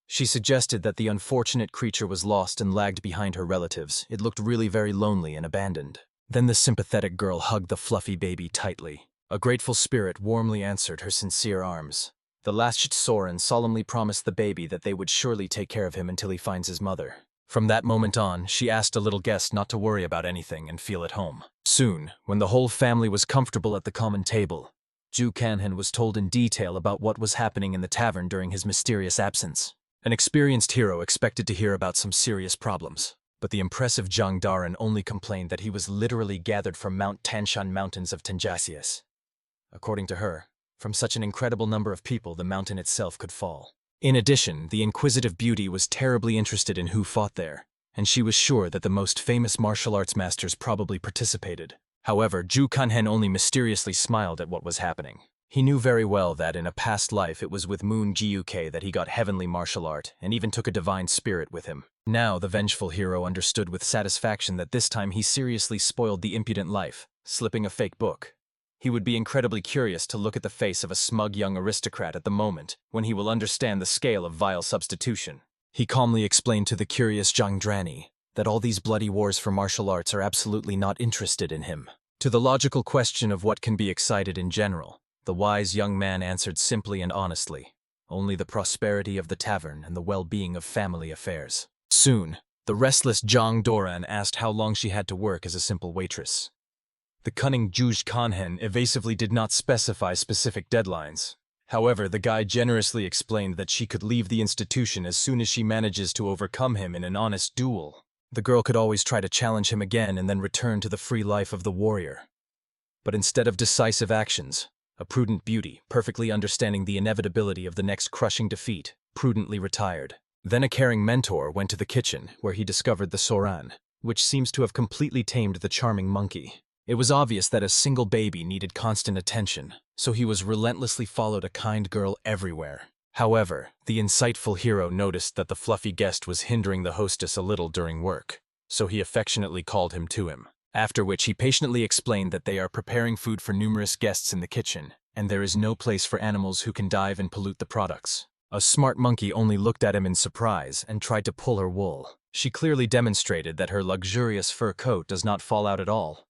She suggested that the unfortunate creature was lost and lagged behind her relatives. It looked really very lonely and abandoned. Then the sympathetic girl hugged the fluffy baby tightly. A grateful spirit warmly answered her sincere arms. The last Soren solemnly promised the baby that they would surely take care of him until he finds his mother. From that moment on, she asked a little guest not to worry about anything and feel at home. Soon, when the whole family was comfortable at the common table, Ju Kanhen was told in detail about what was happening in the tavern during his mysterious absence. An experienced hero expected to hear about some serious problems, but the impressive Zhang Daren only complained that he was literally gathered from Mount Tanshan Mountains of Tanjasius. According to her, from such an incredible number of people, the mountain itself could fall. In addition, the inquisitive beauty was terribly interested in who fought there, and she was sure that the most famous martial arts masters probably participated. However, Ju Kanhen only mysteriously smiled at what was happening. He knew very well that in a past life it was with Moon Gyuke that he got heavenly martial art and even took a divine spirit with him. Now the vengeful hero understood with satisfaction that this time he seriously spoiled the impudent life, slipping a fake book. He would be incredibly curious to look at the face of a smug young aristocrat at the moment when he will understand the scale of vile substitution. He calmly explained to the curious Zhang Drani that all these bloody wars for martial arts are absolutely not interested in him. To the logical question of what can be excited in general, the wise young man answered simply and honestly, only the prosperity of the tavern and the well-being of family affairs. Soon, the restless Zhang Doran asked how long she had to work as a simple waitress. The cunning Juj Kanhen evasively did not specify specific deadlines. However, the guy generously explained that she could leave the institution as soon as she manages to overcome him in an honest duel. The girl could always try to challenge him again and then return to the free life of the warrior. But instead of decisive actions, a prudent beauty, perfectly understanding the inevitability of the next crushing defeat, prudently retired. Then a caring mentor went to the kitchen, where he discovered the Soran, which seems to have completely tamed the charming monkey. It was obvious that a single baby needed constant attention, so he was relentlessly followed a kind girl everywhere. However, the insightful hero noticed that the fluffy guest was hindering the hostess a little during work, so he affectionately called him to him. After which he patiently explained that they are preparing food for numerous guests in the kitchen, and there is no place for animals who can dive and pollute the products. A smart monkey only looked at him in surprise and tried to pull her wool. She clearly demonstrated that her luxurious fur coat does not fall out at all.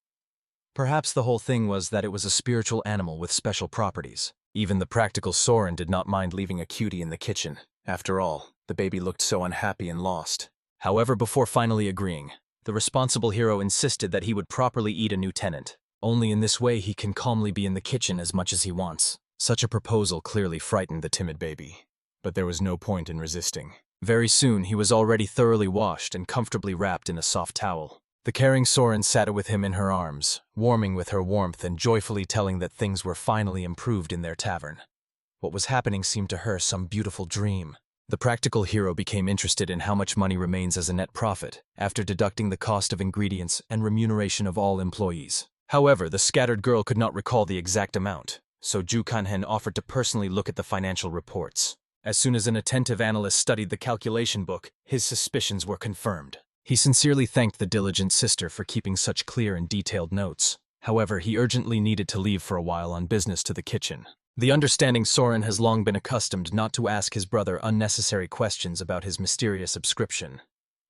Perhaps the whole thing was that it was a spiritual animal with special properties. Even the practical Soren did not mind leaving a cutie in the kitchen. After all, the baby looked so unhappy and lost. However, before finally agreeing, the responsible hero insisted that he would properly eat a new tenant. Only in this way he can calmly be in the kitchen as much as he wants. Such a proposal clearly frightened the timid baby. But there was no point in resisting. Very soon he was already thoroughly washed and comfortably wrapped in a soft towel. The caring Soren sat with him in her arms, warming with her warmth and joyfully telling that things were finally improved in their tavern. What was happening seemed to her some beautiful dream. The practical hero became interested in how much money remains as a net profit after deducting the cost of ingredients and remuneration of all employees. However, the scattered girl could not recall the exact amount, so Ju Kanhen offered to personally look at the financial reports. As soon as an attentive analyst studied the calculation book, his suspicions were confirmed. He sincerely thanked the diligent sister for keeping such clear and detailed notes. However, he urgently needed to leave for a while on business to the kitchen. The understanding Soren has long been accustomed not to ask his brother unnecessary questions about his mysterious subscription.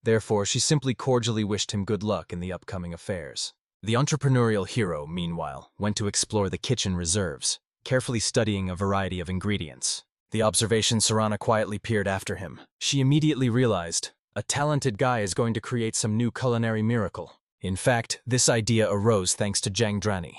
Therefore, she simply cordially wished him good luck in the upcoming affairs. The entrepreneurial hero, meanwhile, went to explore the kitchen reserves, carefully studying a variety of ingredients. The observation Sarana quietly peered after him. She immediately realized, a talented guy is going to create some new culinary miracle. In fact, this idea arose thanks to Zhang Drani,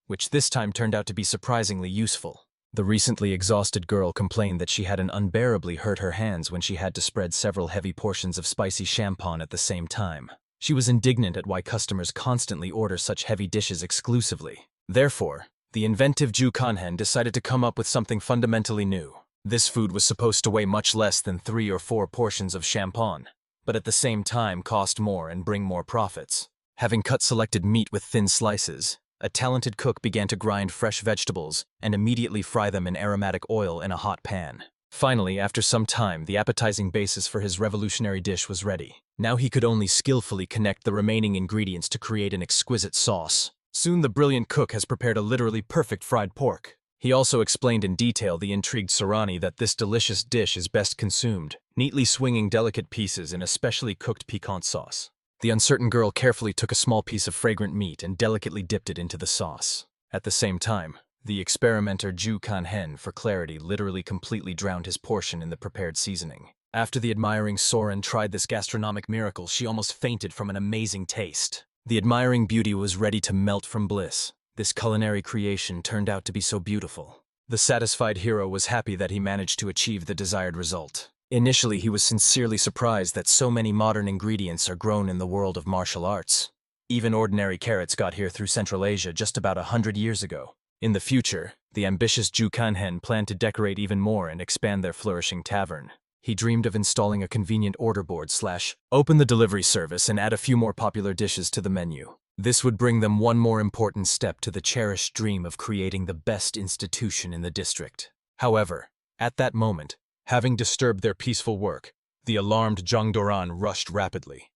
which this time turned out to be surprisingly useful. The recently exhausted girl complained that she had unbearably hurt her hands when she had to spread several heavy portions of spicy champon at the same time. She was indignant at why customers constantly order such heavy dishes exclusively. Therefore, the inventive Ju Kanhen decided to come up with something fundamentally new. This food was supposed to weigh much less than 3 or 4 portions of champon, but at the same time cost more and bring more profits. Having cut selected meat with thin slices, a talented cook began to grind fresh vegetables and immediately fry them in aromatic oil in a hot pan. Finally, after some time, the appetizing basis for his revolutionary dish was ready. Now he could only skillfully connect the remaining ingredients to create an exquisite sauce. Soon the brilliant cook has prepared a literally perfect fried pork. He also explained in detail the intrigued Sarani that this delicious dish is best consumed, neatly swinging delicate pieces in a specially cooked piquant sauce. The uncertain girl carefully took a small piece of fragrant meat and delicately dipped it into the sauce. At the same time, the experimenter Ju Kanhen, for clarity, literally completely drowned his portion in the prepared seasoning. After the admiring Soren tried this gastronomic miracle, she almost fainted from an amazing taste. The admiring beauty was ready to melt from bliss. This culinary creation turned out to be so beautiful. The satisfied hero was happy that he managed to achieve the desired result. Initially, he was sincerely surprised that so many modern ingredients are grown in the world of martial arts. Even ordinary carrots got here through Central Asia just about 100 years ago. In the future, the ambitious Ju Kanhen planned to decorate even more and expand their flourishing tavern. He dreamed of installing a convenient order board / open the delivery service and add a few more popular dishes to the menu. This would bring them one more important step to the cherished dream of creating the best institution in the district. However, at that moment, having disturbed their peaceful work, the alarmed Zhang Doran rushed rapidly.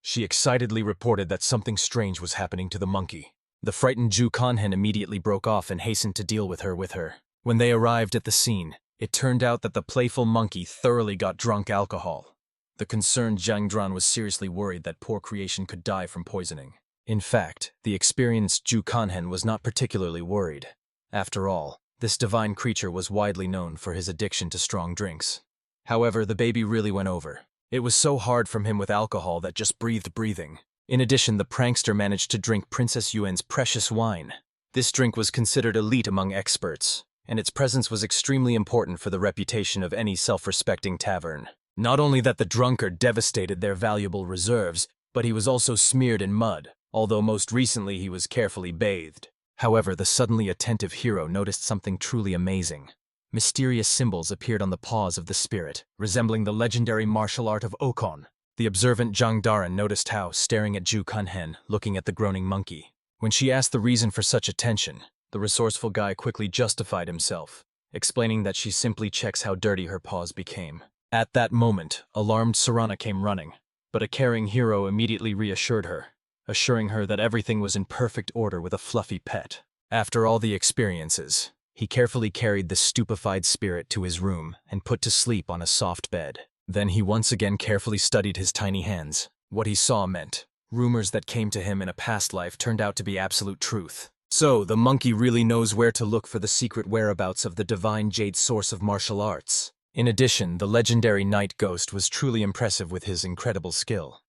She excitedly reported that something strange was happening to the monkey. The frightened Ju Kanhen immediately broke off and hastened to deal with her. When they arrived at the scene, it turned out that the playful monkey thoroughly got drunk alcohol. The concerned Zhang Dran was seriously worried that poor creation could die from poisoning. In fact, the experienced Ju Kanhen was not particularly worried. After all, this divine creature was widely known for his addiction to strong drinks. However, the baby really went over. It was so hard from him with alcohol that just breathed breathing. In addition, the prankster managed to drink Princess Yuan's precious wine. This drink was considered elite among experts, and its presence was extremely important for the reputation of any self-respecting tavern. Not only that the drunkard devastated their valuable reserves, but he was also smeared in mud, although most recently he was carefully bathed. However, the suddenly attentive hero noticed something truly amazing. Mysterious symbols appeared on the paws of the spirit, resembling the legendary martial art of Okon. The observant Zhang Daran noticed how, staring at Ju Kanhen, looking at the groaning monkey. When she asked the reason for such attention, the resourceful guy quickly justified himself, explaining that she simply checks how dirty her paws became. At that moment, alarmed Sarana came running, but a caring hero immediately reassured her, assuring her that everything was in perfect order with a fluffy pet. After all the experiences, he carefully carried the stupefied spirit to his room and put to sleep on a soft bed. Then he once again carefully studied his tiny hands. What he saw meant rumors that came to him in a past life turned out to be absolute truth. So, the monkey really knows where to look for the secret whereabouts of the divine jade source of martial arts. In addition, the legendary night ghost was truly impressive with his incredible skill.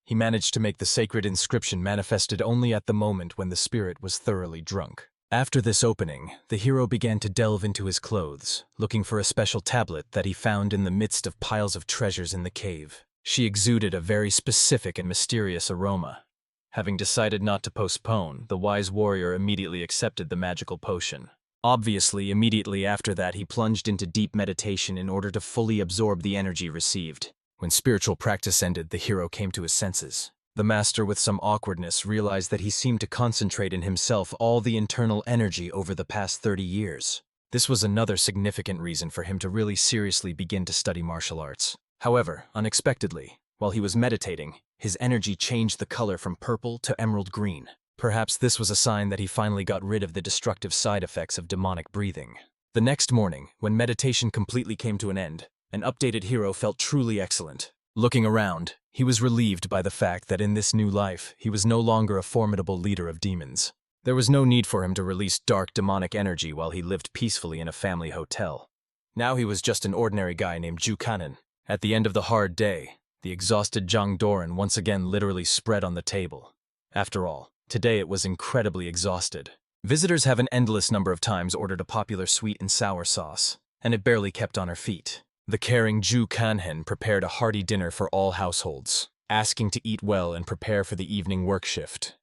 He managed to make the sacred inscription manifested only at the moment when the spirit was thoroughly drunk. After this opening, the hero began to delve into his clothes, looking for a special tablet that he found in the midst of piles of treasures in the cave. She exuded a very specific and mysterious aroma. Having decided not to postpone, the wise warrior immediately accepted the magical potion. Obviously, immediately after that, he plunged into deep meditation in order to fully absorb the energy received. When spiritual practice ended, the hero came to his senses. The master, with some awkwardness, realized that he seemed to concentrate in himself all the internal energy over the past 30 years. This was another significant reason for him to really seriously begin to study martial arts. However, unexpectedly, while he was meditating, his energy changed the color from purple to emerald green. Perhaps this was a sign that he finally got rid of the destructive side effects of demonic breathing. The next morning, when meditation completely came to an end, an updated hero felt truly excellent. Looking around, he was relieved by the fact that in this new life, he was no longer a formidable leader of demons. There was no need for him to release dark demonic energy while he lived peacefully in a family hotel. Now he was just an ordinary guy named Ju Kanhen. At the end of the hard day, the exhausted Zhang Doran once again literally spread on the table. After all, today it was incredibly exhausted. Visitors have an endless number of times ordered a popular sweet and sour sauce, and it barely kept on her feet. The caring Ju Kanhen prepared a hearty dinner for all households, asking to eat well and prepare for the evening work shift.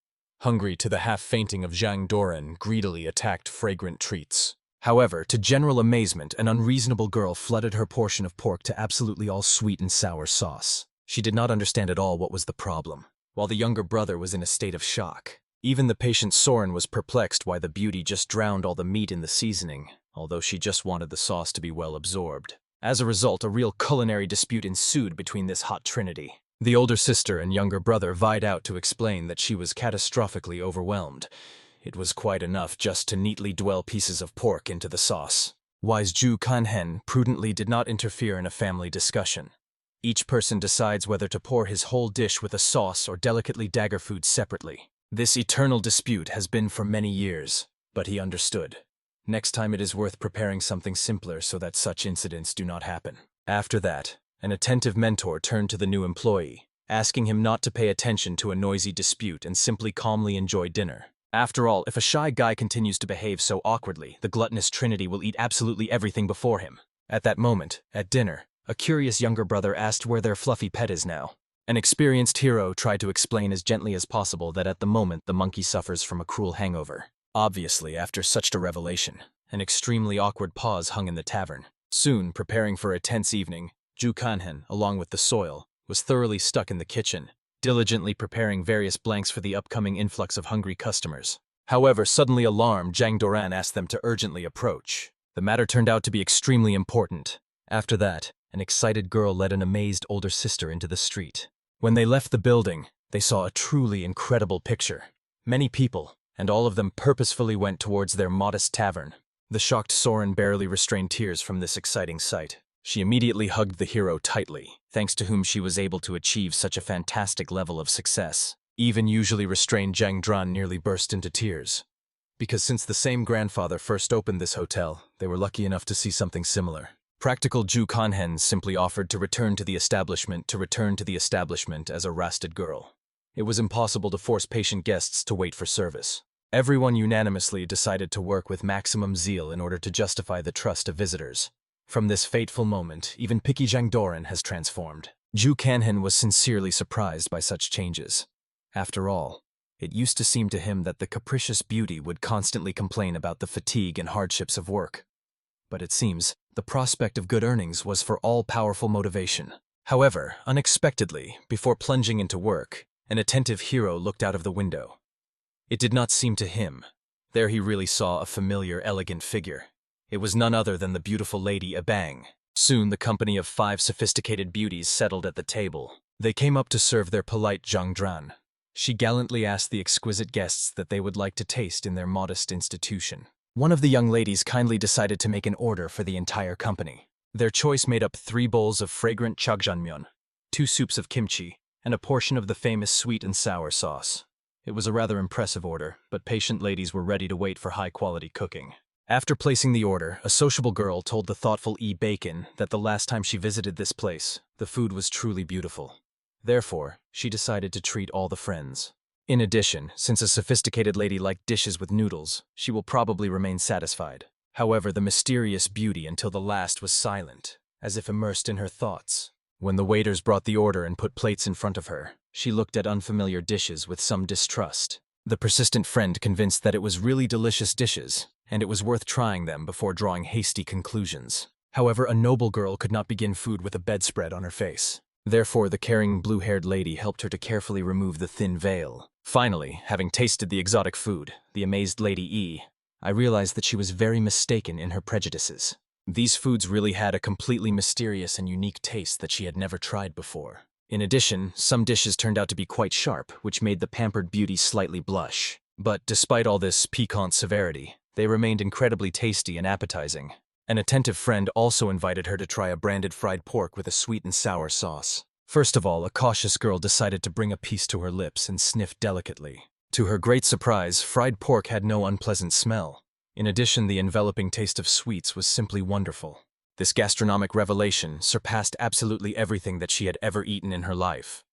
Hungry to the half-fainting of Zhang Doran greedily attacked fragrant treats. However, to general amazement, an unreasonable girl flooded her portion of pork to absolutely all sweet and sour sauce. She did not understand at all what was the problem, while the younger brother was in a state of shock. Even the patient Soren was perplexed why the beauty just drowned all the meat in the seasoning, although she just wanted the sauce to be well absorbed. As a result, a real culinary dispute ensued between this hot trinity. The older sister and younger brother vied out to explain that she was catastrophically overwhelmed. It was quite enough just to neatly dwell pieces of pork into the sauce. Wise Ju Kanhen prudently did not interfere in a family discussion. Each person decides whether to pour his whole dish with a sauce or delicately dagger food separately. This eternal dispute has been for many years, but he understood. Next time it is worth preparing something simpler so that such incidents do not happen. After that, an attentive mentor turned to the new employee, asking him not to pay attention to a noisy dispute and simply calmly enjoy dinner. After all, if a shy guy continues to behave so awkwardly, the gluttonous trinity will eat absolutely everything before him. At that moment, at dinner, a curious younger brother asked where their fluffy pet is now. An experienced hero tried to explain as gently as possible that at the moment the monkey suffers from a cruel hangover. Obviously, after such a revelation, an extremely awkward pause hung in the tavern. Soon, preparing for a tense evening, Ju Kanhen, along with the soil, was thoroughly stuck in the kitchen, diligently preparing various blanks for the upcoming influx of hungry customers. However, suddenly alarmed, Zhang Doran asked them to urgently approach. The matter turned out to be extremely important. After that, an excited girl led an amazed older sister into the street. When they left the building, they saw a truly incredible picture. Many people, and all of them purposefully went towards their modest tavern. The shocked Soren barely restrained tears from this exciting sight. She immediately hugged the hero tightly, thanks to whom she was able to achieve such a fantastic level of success. Even usually restrained Zhang Dran nearly burst into tears. Because since the same grandfather first opened this hotel, they were lucky enough to see something similar. Practical Ju Kanhen simply offered to return to the establishment as a rasted girl. It was impossible to force patient guests to wait for service. Everyone unanimously decided to work with maximum zeal in order to justify the trust of visitors. From this fateful moment, even picky Zhang Doran has transformed. Ju Kanhen was sincerely surprised by such changes. After all, it used to seem to him that the capricious beauty would constantly complain about the fatigue and hardships of work. But it seems, the prospect of good earnings was for all-powerful motivation. However, unexpectedly, before plunging into work, an attentive hero looked out of the window. It did not seem to him. There he really saw a familiar, elegant figure. It was none other than the beautiful lady Abang. Soon the company of 5 sophisticated beauties settled at the table. They came up to serve their polite Zhang Dran. She gallantly asked the exquisite guests that they would like to taste in their modest institution. One of the young ladies kindly decided to make an order for the entire company. Their choice made up 3 bowls of fragrant jjajangmyeon, 2 soups of kimchi, and a portion of the famous sweet and sour sauce. It was a rather impressive order, but patient ladies were ready to wait for high-quality cooking. After placing the order, a sociable girl told the thoughtful E. Bacon that the last time she visited this place, the food was truly beautiful. Therefore, she decided to treat all the friends. In addition, since a sophisticated lady liked dishes with noodles, she will probably remain satisfied. However, the mysterious beauty until the last was silent, as if immersed in her thoughts. When the waiters brought the order and put plates in front of her, she looked at unfamiliar dishes with some distrust. The persistent friend convinced that it was really delicious dishes, and it was worth trying them before drawing hasty conclusions. However, a noble girl could not begin food with a bedspread on her face. Therefore, the caring blue-haired lady helped her to carefully remove the thin veil. Finally, having tasted the exotic food, the amazed Lady E, I realized that she was very mistaken in her prejudices. These foods really had a completely mysterious and unique taste that she had never tried before. In addition, some dishes turned out to be quite sharp, which made the pampered beauty slightly blush. But despite all this piquant severity, they remained incredibly tasty and appetizing. An attentive friend also invited her to try a branded fried pork with a sweet and sour sauce. First of all, a cautious girl decided to bring a piece to her lips and sniff delicately. To her great surprise, fried pork had no unpleasant smell. In addition, the enveloping taste of sweets was simply wonderful. This gastronomic revelation surpassed absolutely everything that she had ever eaten in her life.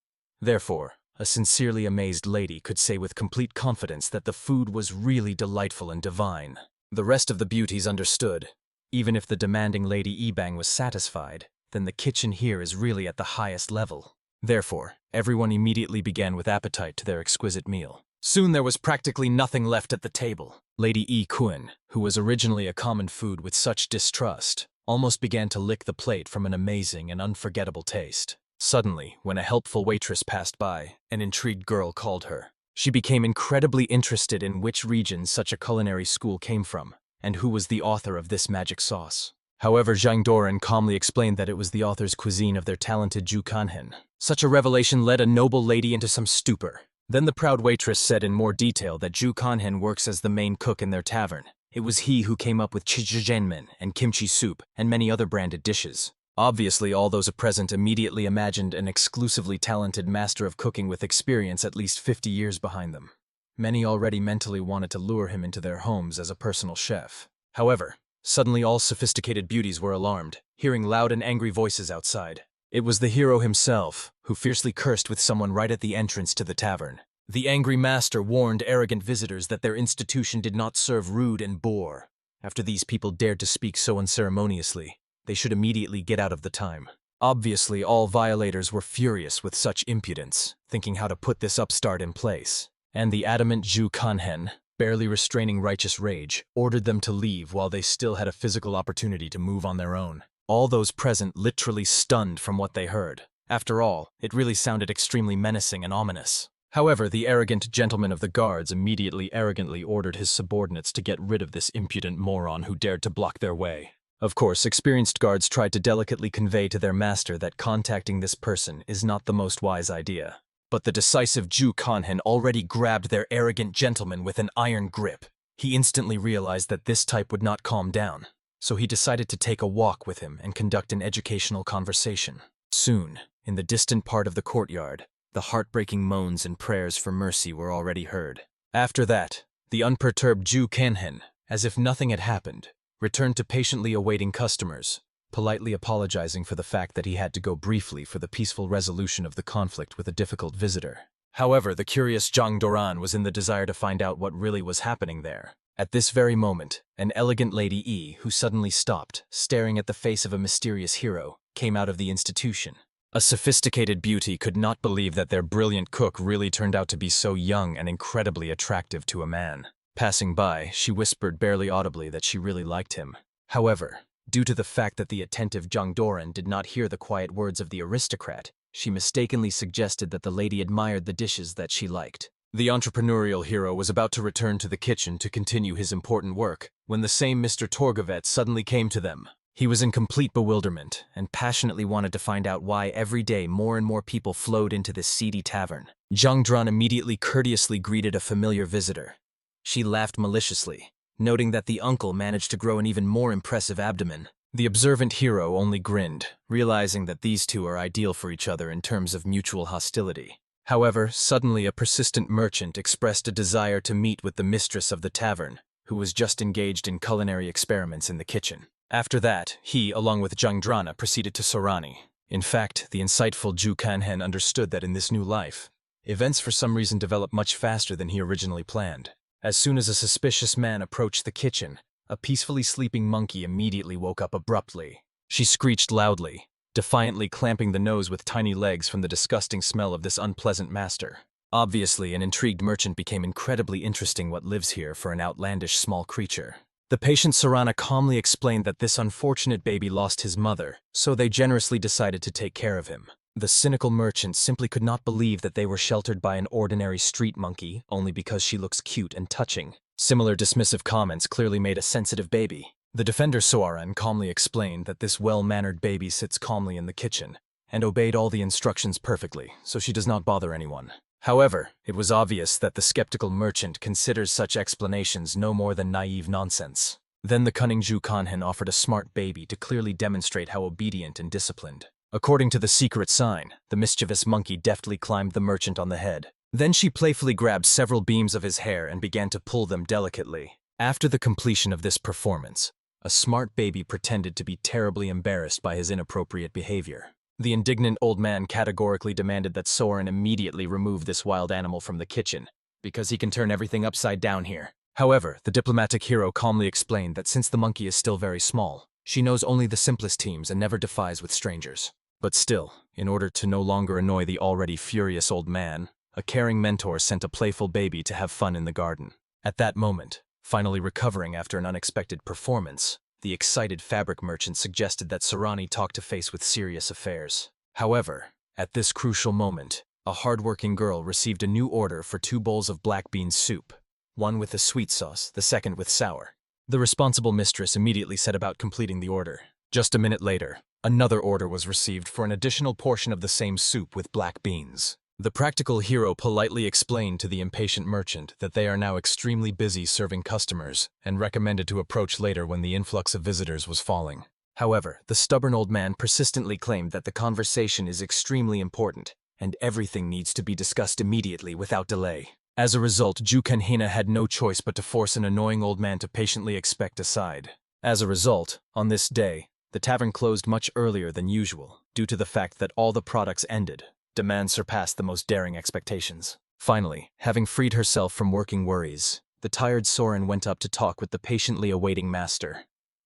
Therefore, a sincerely amazed lady could say with complete confidence that the food was really delightful and divine. The rest of the beauties understood. Even if the demanding Lady Ebang was satisfied, then the kitchen here is really at the highest level. Therefore, everyone immediately began with appetite to their exquisite meal. Soon there was practically nothing left at the table. Lady E. Kun, who was originally a common food with such distrust, almost began to lick the plate from an amazing and unforgettable taste. Suddenly, when a helpful waitress passed by, an intrigued girl called her. She became incredibly interested in which region such a culinary school came from, and who was the author of this magic sauce. However, Zhang Doran calmly explained that it was the author's cuisine of their talented Ju Kanhen. Such a revelation led a noble lady into some stupor. Then the proud waitress said in more detail that Ju Kanhen works as the main cook in their tavern. It was he who came up with chijijenmen and kimchi soup and many other branded dishes. Obviously, all those present immediately imagined an exclusively talented master of cooking with experience at least 50 years behind them. Many already mentally wanted to lure him into their homes as a personal chef. However, suddenly all sophisticated beauties were alarmed, hearing loud and angry voices outside. It was the hero himself, who fiercely cursed with someone right at the entrance to the tavern. The angry master warned arrogant visitors that their institution did not serve rude and boor. After these people dared to speak so unceremoniously, they should immediately get out of the time. Obviously, all violators were furious with such impudence, thinking how to put this upstart in place. And the adamant Ju Kanhen, barely restraining righteous rage, ordered them to leave while they still had a physical opportunity to move on their own. All those present literally stunned from what they heard. After all, it really sounded extremely menacing and ominous. However, the arrogant gentleman of the guards immediately arrogantly ordered his subordinates to get rid of this impudent moron who dared to block their way. Of course, experienced guards tried to delicately convey to their master that contacting this person is not the most wise idea. But the decisive Ju Kanhen already grabbed their arrogant gentleman with an iron grip. He instantly realized that this type would not calm down, so he decided to take a walk with him and conduct an educational conversation. Soon, in the distant part of the courtyard, the heartbreaking moans and prayers for mercy were already heard. After that, the unperturbed Ju Kanhen, as if nothing had happened, returned to patiently awaiting customers, politely apologizing for the fact that he had to go briefly for the peaceful resolution of the conflict with a difficult visitor. However, the curious Zhang Doran was in the desire to find out what really was happening there. At this very moment, an elegant Lady E, who suddenly stopped, staring at the face of a mysterious hero, came out of the institution. A sophisticated beauty could not believe that their brilliant cook really turned out to be so young and incredibly attractive to a man. Passing by, she whispered barely audibly that she really liked him. However, due to the fact that the attentive Zhang Doran did not hear the quiet words of the aristocrat, she mistakenly suggested that the lady admired the dishes that she liked. The entrepreneurial hero was about to return to the kitchen to continue his important work when the same Mr. Torgovet suddenly came to them. He was in complete bewilderment and passionately wanted to find out why every day more and more people flowed into this seedy tavern. Zhang Dran immediately courteously greeted a familiar visitor. She laughed maliciously, noting that the uncle managed to grow an even more impressive abdomen. The observant hero only grinned, realizing that these two are ideal for each other in terms of mutual hostility. However, suddenly a persistent merchant expressed a desire to meet with the mistress of the tavern, who was just engaged in culinary experiments in the kitchen. After that, he, along with Zhangdrana, proceeded to Sorani. In fact, the insightful Ju Kanhen understood that in this new life, events for some reason developed much faster than he originally planned. As soon as a suspicious man approached the kitchen, a peacefully sleeping monkey immediately woke up abruptly. She screeched loudly, defiantly clamping the nose with tiny legs from the disgusting smell of this unpleasant master. Obviously, an intrigued merchant became incredibly interesting what lives here for an outlandish small creature. The patient Sarana calmly explained that this unfortunate baby lost his mother, so they generously decided to take care of him. The cynical merchant simply could not believe that they were sheltered by an ordinary street monkey only because she looks cute and touching. Similar dismissive comments clearly made a sensitive baby. The defender Soaran calmly explained that this well-mannered baby sits calmly in the kitchen and obeyed all the instructions perfectly, so she does not bother anyone. However, it was obvious that the skeptical merchant considers such explanations no more than naive nonsense. Then the cunning Ju Kanhen offered a smart baby to clearly demonstrate how obedient and disciplined. According to the secret sign, the mischievous monkey deftly climbed the merchant on the head. Then she playfully grabbed several beams of his hair and began to pull them delicately. After the completion of this performance, a smart baby pretended to be terribly embarrassed by his inappropriate behavior. The indignant old man categorically demanded that Soren immediately remove this wild animal from the kitchen, because he can turn everything upside down here. However, the diplomatic hero calmly explained that since the monkey is still very small, she knows only the simplest teams and never defies with strangers. But still, in order to no longer annoy the already furious old man, a caring mentor sent a playful baby to have fun in the garden. At that moment, finally recovering after an unexpected performance, the excited fabric merchant suggested that Sarani talk to face with serious affairs. However, at this crucial moment, a hardworking girl received a new order for 2 bowls of black bean soup, one with a sweet sauce, the second with sour. The responsible mistress immediately set about completing the order. Just a minute later, another order was received for an additional portion of the same soup with black beans. The practical hero politely explained to the impatient merchant that they are now extremely busy serving customers and recommended to approach later when the influx of visitors was falling. However, the stubborn old man persistently claimed that the conversation is extremely important and everything needs to be discussed immediately without delay. As a result, Jukanhina had no choice but to force an annoying old man to patiently expect aside. As a result, on this day, the tavern closed much earlier than usual due to the fact that all the products ended. Demand surpassed the most daring expectations. Finally, having freed herself from working worries, the tired Soren went up to talk with the patiently awaiting master.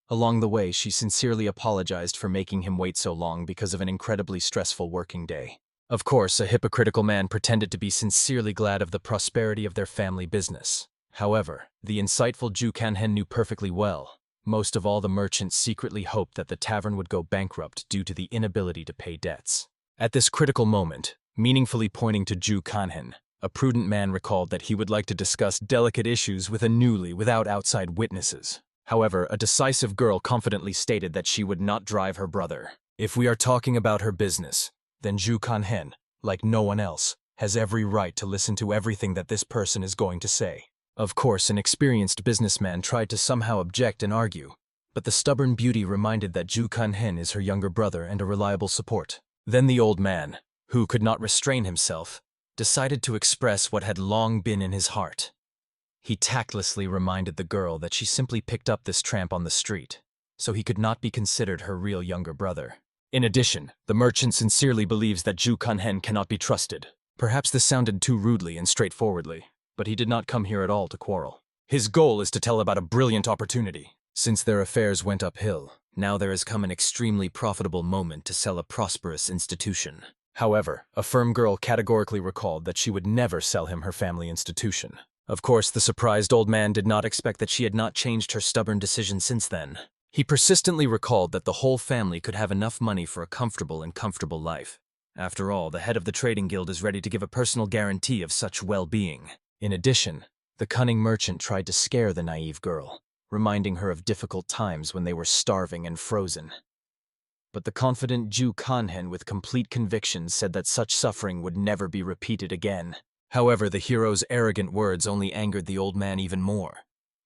Along the way, she sincerely apologized for making him wait so long because of an incredibly stressful working day. Of course, a hypocritical man pretended to be sincerely glad of the prosperity of their family business. However, the insightful Ju Kanhen knew perfectly well. Most of all, the merchants secretly hoped that the tavern would go bankrupt due to the inability to pay debts. At this critical moment, meaningfully pointing to Ju Kanhen, a prudent man recalled that he would like to discuss delicate issues with a newly without outside witnesses. However, a decisive girl confidently stated that she would not drive her brother. If we are talking about her business, then Ju Kanhen, like no one else, has every right to listen to everything that this person is going to say. Of course, an experienced businessman tried to somehow object and argue, but the stubborn beauty reminded that Ju Kanhen is her younger brother and a reliable support. Then the old man, who could not restrain himself, decided to express what had long been in his heart. He tactlessly reminded the girl that she simply picked up this tramp on the street, so he could not be considered her real younger brother. In addition, the merchant sincerely believes that Ju Kanhen cannot be trusted. Perhaps this sounded too rudely and straightforwardly, but he did not come here at all to quarrel. His goal is to tell about a brilliant opportunity. Since their affairs went uphill, now there has come an extremely profitable moment to sell a prosperous institution. However, a firm girl categorically recalled that she would never sell him her family institution. Of course, the surprised old man did not expect that she had not changed her stubborn decision since then. He persistently recalled that the whole family could have enough money for a comfortable life. After all, the head of the trading guild is ready to give a personal guarantee of such well-being. In addition, the cunning merchant tried to scare the naive girl, reminding her of difficult times when they were starving and frozen. But the confident Ju Kanhen with complete conviction said that such suffering would never be repeated again. However, the hero's arrogant words only angered the old man even more.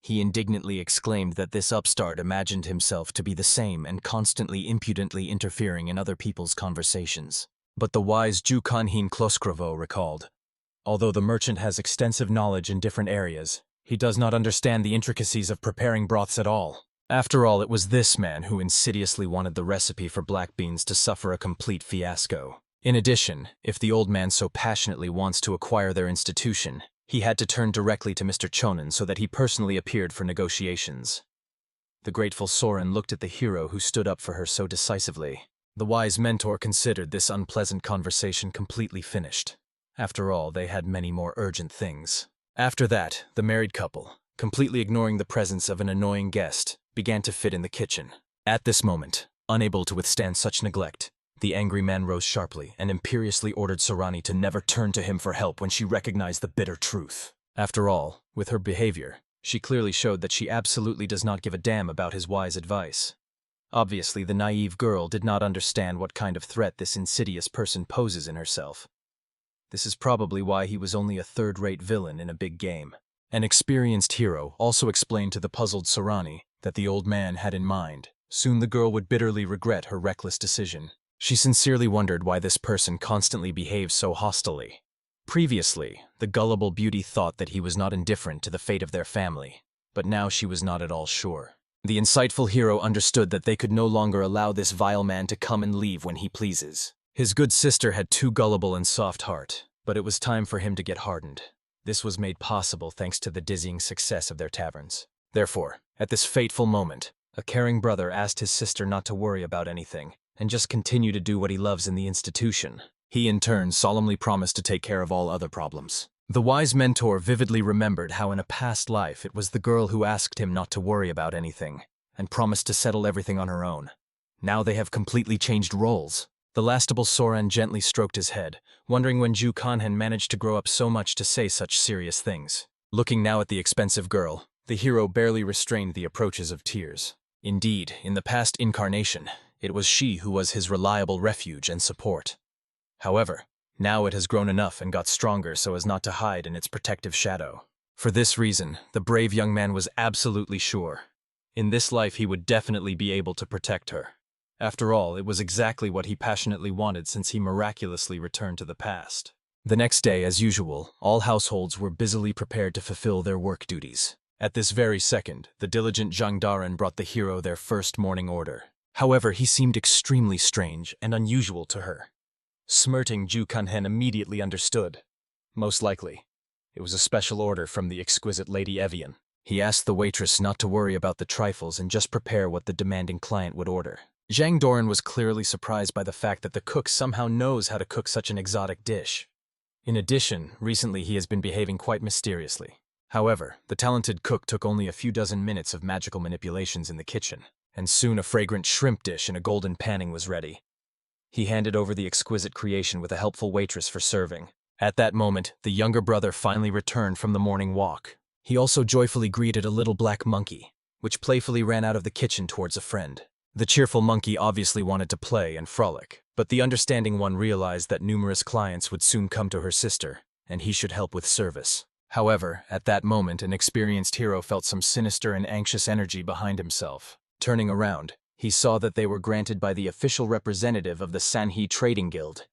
He indignantly exclaimed that this upstart imagined himself to be the same and constantly impudently interfering in other people's conversations. But the wise Ju Kanhin Kloskrovo recalled, although the merchant has extensive knowledge in different areas, he does not understand the intricacies of preparing broths at all. After all, it was this man who insidiously wanted the recipe for black beans to suffer a complete fiasco. In addition, if the old man so passionately wants to acquire their institution, he had to turn directly to Mr. Chonin so that he personally appeared for negotiations. The grateful Soren looked at the hero who stood up for her so decisively. The wise mentor considered this unpleasant conversation completely finished. After all, they had many more urgent things. After that, the married couple, completely ignoring the presence of an annoying guest, began to fit in the kitchen. At this moment, unable to withstand such neglect, the angry man rose sharply and imperiously ordered Sorani to never turn to him for help when she recognized the bitter truth. After all, with her behavior, she clearly showed that she absolutely does not give a damn about his wise advice. Obviously, the naive girl did not understand what kind of threat this insidious person poses in herself. This is probably why he was only a third-rate villain in a big game. An experienced hero also explained to the puzzled Sorani that the old man had in mind. Soon the girl would bitterly regret her reckless decision. She sincerely wondered why this person constantly behaved so hostilely. Previously, the gullible beauty thought that he was not indifferent to the fate of their family, but now she was not at all sure. The insightful hero understood that they could no longer allow this vile man to come and leave when he pleases. His good sister had too gullible and soft heart, but it was time for him to get hardened. This was made possible thanks to the dizzying success of their taverns. Therefore, at this fateful moment, a caring brother asked his sister not to worry about anything, and just continue to do what he loves in the institution. He in turn solemnly promised to take care of all other problems. The wise mentor vividly remembered how in a past life it was the girl who asked him not to worry about anything, and promised to settle everything on her own. Now they have completely changed roles. The lastable Soren gently stroked his head, wondering when Ju Kanhen managed to grow up so much to say such serious things. Looking now at the expensive girl, The hero barely restrained the approaches of tears. Indeed, in the past incarnation, it was she who was his reliable refuge and support. However, now it has grown enough and got stronger so as not to hide in its protective shadow. For this reason, the brave young man was absolutely sure. In this life he would definitely be able to protect her. After all, it was exactly what he passionately wanted since he miraculously returned to the past. The next day, as usual, all households were busily prepared to fulfill their work duties. At this very second, the diligent Zhangdaran brought the hero their first morning order. However, he seemed extremely strange and unusual to her. Smirting, Ju Kanhen immediately understood. Most likely, it was a special order from the exquisite Lady Evian. He asked the waitress not to worry about the trifles and just prepare what the demanding client would order. Zhang Doran was clearly surprised by the fact that the cook somehow knows how to cook such an exotic dish. In addition, recently he has been behaving quite mysteriously. However, the talented cook took only a few dozen minutes of magical manipulations in the kitchen, and soon a fragrant shrimp dish in a golden panning was ready. He handed over the exquisite creation with a helpful waitress for serving. At that moment, the younger brother finally returned from the morning walk. He also joyfully greeted a little black monkey, which playfully ran out of the kitchen towards a friend. The cheerful monkey obviously wanted to play and frolic, but the understanding one realized that numerous clients would soon come to her sister, and he should help with service. However, at that moment, an experienced hero felt some sinister and anxious energy behind himself. Turning around, he saw that they were granted by the official representative of the Sanhe Trading Guild.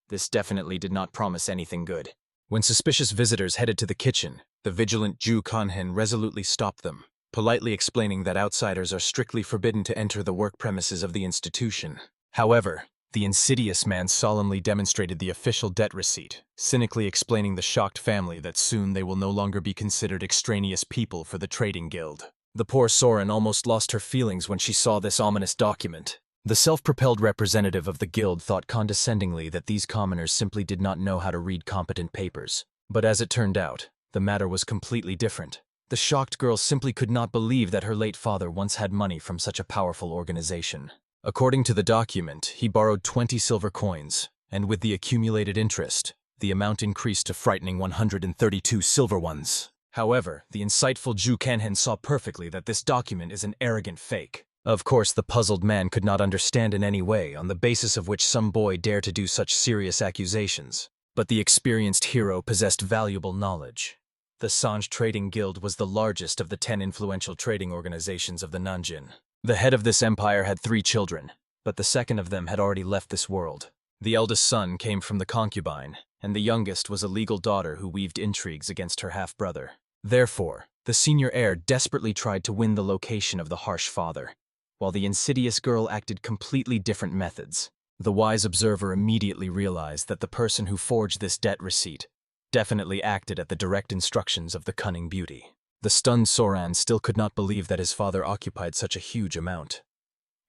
This definitely did not promise anything good. When suspicious visitors headed to the kitchen, the vigilant Ju Kanhen resolutely stopped them, politely explaining that outsiders are strictly forbidden to enter the work premises of the institution. However, the insidious man solemnly demonstrated the official debt receipt, cynically explaining the shocked family that soon they will no longer be considered extraneous people for the trading guild. The poor Soren almost lost her feelings when she saw this ominous document. The self-propelled representative of the guild thought condescendingly that these commoners simply did not know how to read competent papers. But as it turned out, the matter was completely different. The shocked girl simply could not believe that her late father once had money from such a powerful organization. According to the document, he borrowed 20 silver coins, and with the accumulated interest, the amount increased to frightening 132 silver ones. However, the insightful Ju Kanhen saw perfectly that this document is an arrogant fake. Of course, the puzzled man could not understand in any way on the basis of which some boy dared to do such serious accusations. But the experienced hero possessed valuable knowledge. The Sange Trading Guild was the largest of the 10 influential trading organizations of the Nanjin. The head of this empire had 3 children, but the second of them had already left this world. The eldest son came from the concubine, and the youngest was a legal daughter who weaved intrigues against her half-brother. Therefore, the senior heir desperately tried to win the location of the harsh father, while the insidious girl acted completely different methods. The wise observer immediately realized that the person who forged this debt receipt definitely acted at the direct instructions of the cunning beauty. The stunned Soran still could not believe that his father occupied such a huge amount.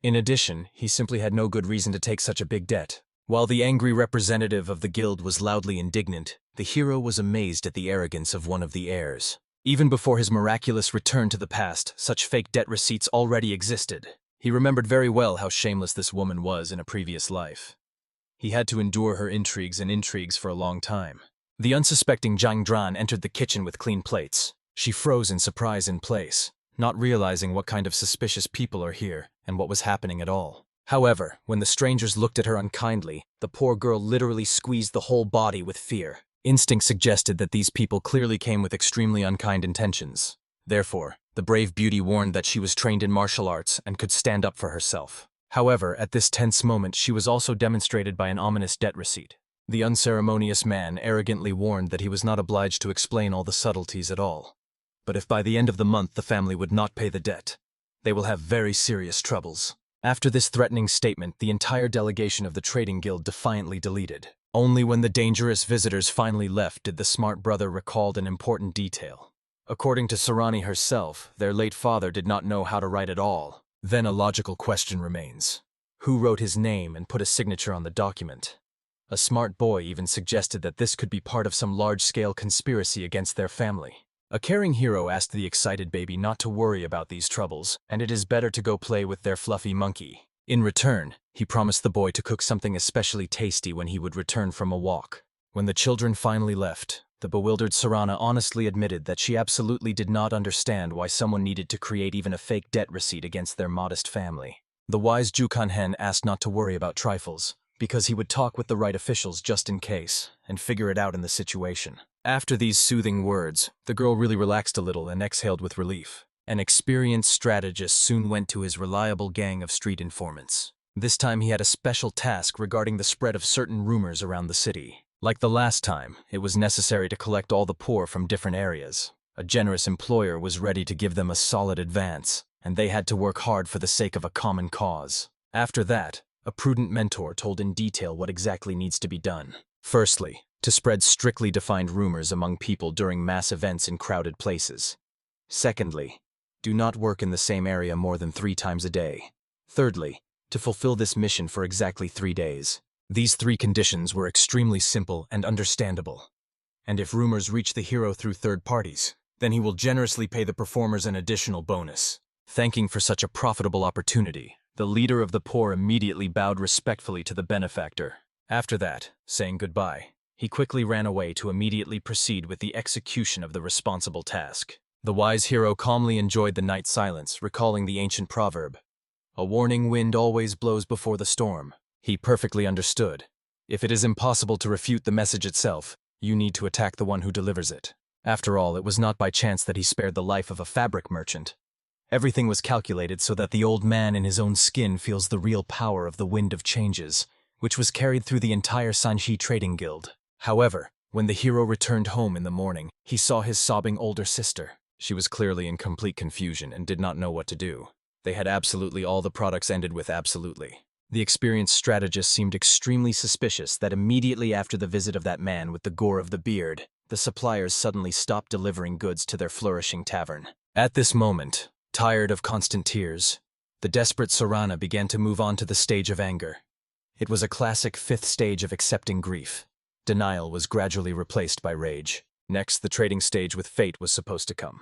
In addition, he simply had no good reason to take such a big debt. While the angry representative of the guild was loudly indignant, the hero was amazed at the arrogance of one of the heirs. Even before his miraculous return to the past, such fake debt receipts already existed. He remembered very well how shameless this woman was in a previous life. He had to endure her intrigues for a long time. The unsuspecting Zhang Dran entered the kitchen with clean plates. She froze in surprise in place, not realizing what kind of suspicious people are here and what was happening at all. However, when the strangers looked at her unkindly, the poor girl literally squeezed the whole body with fear. Instinct suggested that these people clearly came with extremely unkind intentions. Therefore, the brave beauty warned that she was trained in martial arts and could stand up for herself. However, at this tense moment, she was also demonstrated by an ominous debt receipt. The unceremonious man arrogantly warned that he was not obliged to explain all the subtleties at all. But if by the end of the month the family would not pay the debt, they will have very serious troubles. After this threatening statement, the entire delegation of the trading guild defiantly deleted. Only when the dangerous visitors finally left did the smart brother recall an important detail. According to Sarani herself, their late father did not know how to write at all. Then a logical question remains. Who wrote his name and put a signature on the document? A smart boy even suggested that this could be part of some large-scale conspiracy against their family. A caring hero asked the excited baby not to worry about these troubles, and it is better to go play with their fluffy monkey. In return, he promised the boy to cook something especially tasty when he would return from a walk. When the children finally left, The bewildered Sarana honestly admitted that she absolutely did not understand why someone needed to create even a fake debt receipt against their modest family. The wise Jukanhen asked not to worry about trifles, because he would talk with the right officials just in case, and figure it out in the situation. After these soothing words, the girl really relaxed a little and exhaled with relief. An experienced strategist soon went to his reliable gang of street informants. This time he had a special task regarding the spread of certain rumors around the city. Like the last time, it was necessary to collect all the poor from different areas. A generous employer was ready to give them a solid advance, and they had to work hard for the sake of a common cause. After that, a prudent mentor told in detail what exactly needs to be done. Firstly, to spread strictly defined rumors among people during mass events in crowded places. Secondly, do not work in the same area more than 3 times a day. Thirdly, to fulfill this mission for exactly 3 days. These 3 conditions were extremely simple and understandable. And if rumors reach the hero through third parties, then he will generously pay the performers an additional bonus. Thanking for such a profitable opportunity, the leader of the poor immediately bowed respectfully to the benefactor. After that, saying goodbye, he quickly ran away to immediately proceed with the execution of the responsible task. The wise hero calmly enjoyed the night silence, recalling the ancient proverb, "A warning wind always blows before the storm." He perfectly understood. If it is impossible to refute the message itself, you need to attack the one who delivers it. After all, it was not by chance that he spared the life of a fabric merchant. Everything was calculated so that the old man in his own skin feels the real power of the wind of changes, which was carried through the entire Sanji trading guild. However, when the hero returned home in the morning, he saw his sobbing older sister. She was clearly in complete confusion and did not know what to do. They had absolutely all the products ended with absolutely. The experienced strategist seemed extremely suspicious that immediately after the visit of that man with the gore of the beard, the suppliers suddenly stopped delivering goods to their flourishing tavern. At this moment, tired of constant tears, the desperate Sarana began to move on to the stage of anger. It was a classic 5th stage of accepting grief. Denial was gradually replaced by rage. Next, the trading stage with fate was supposed to come.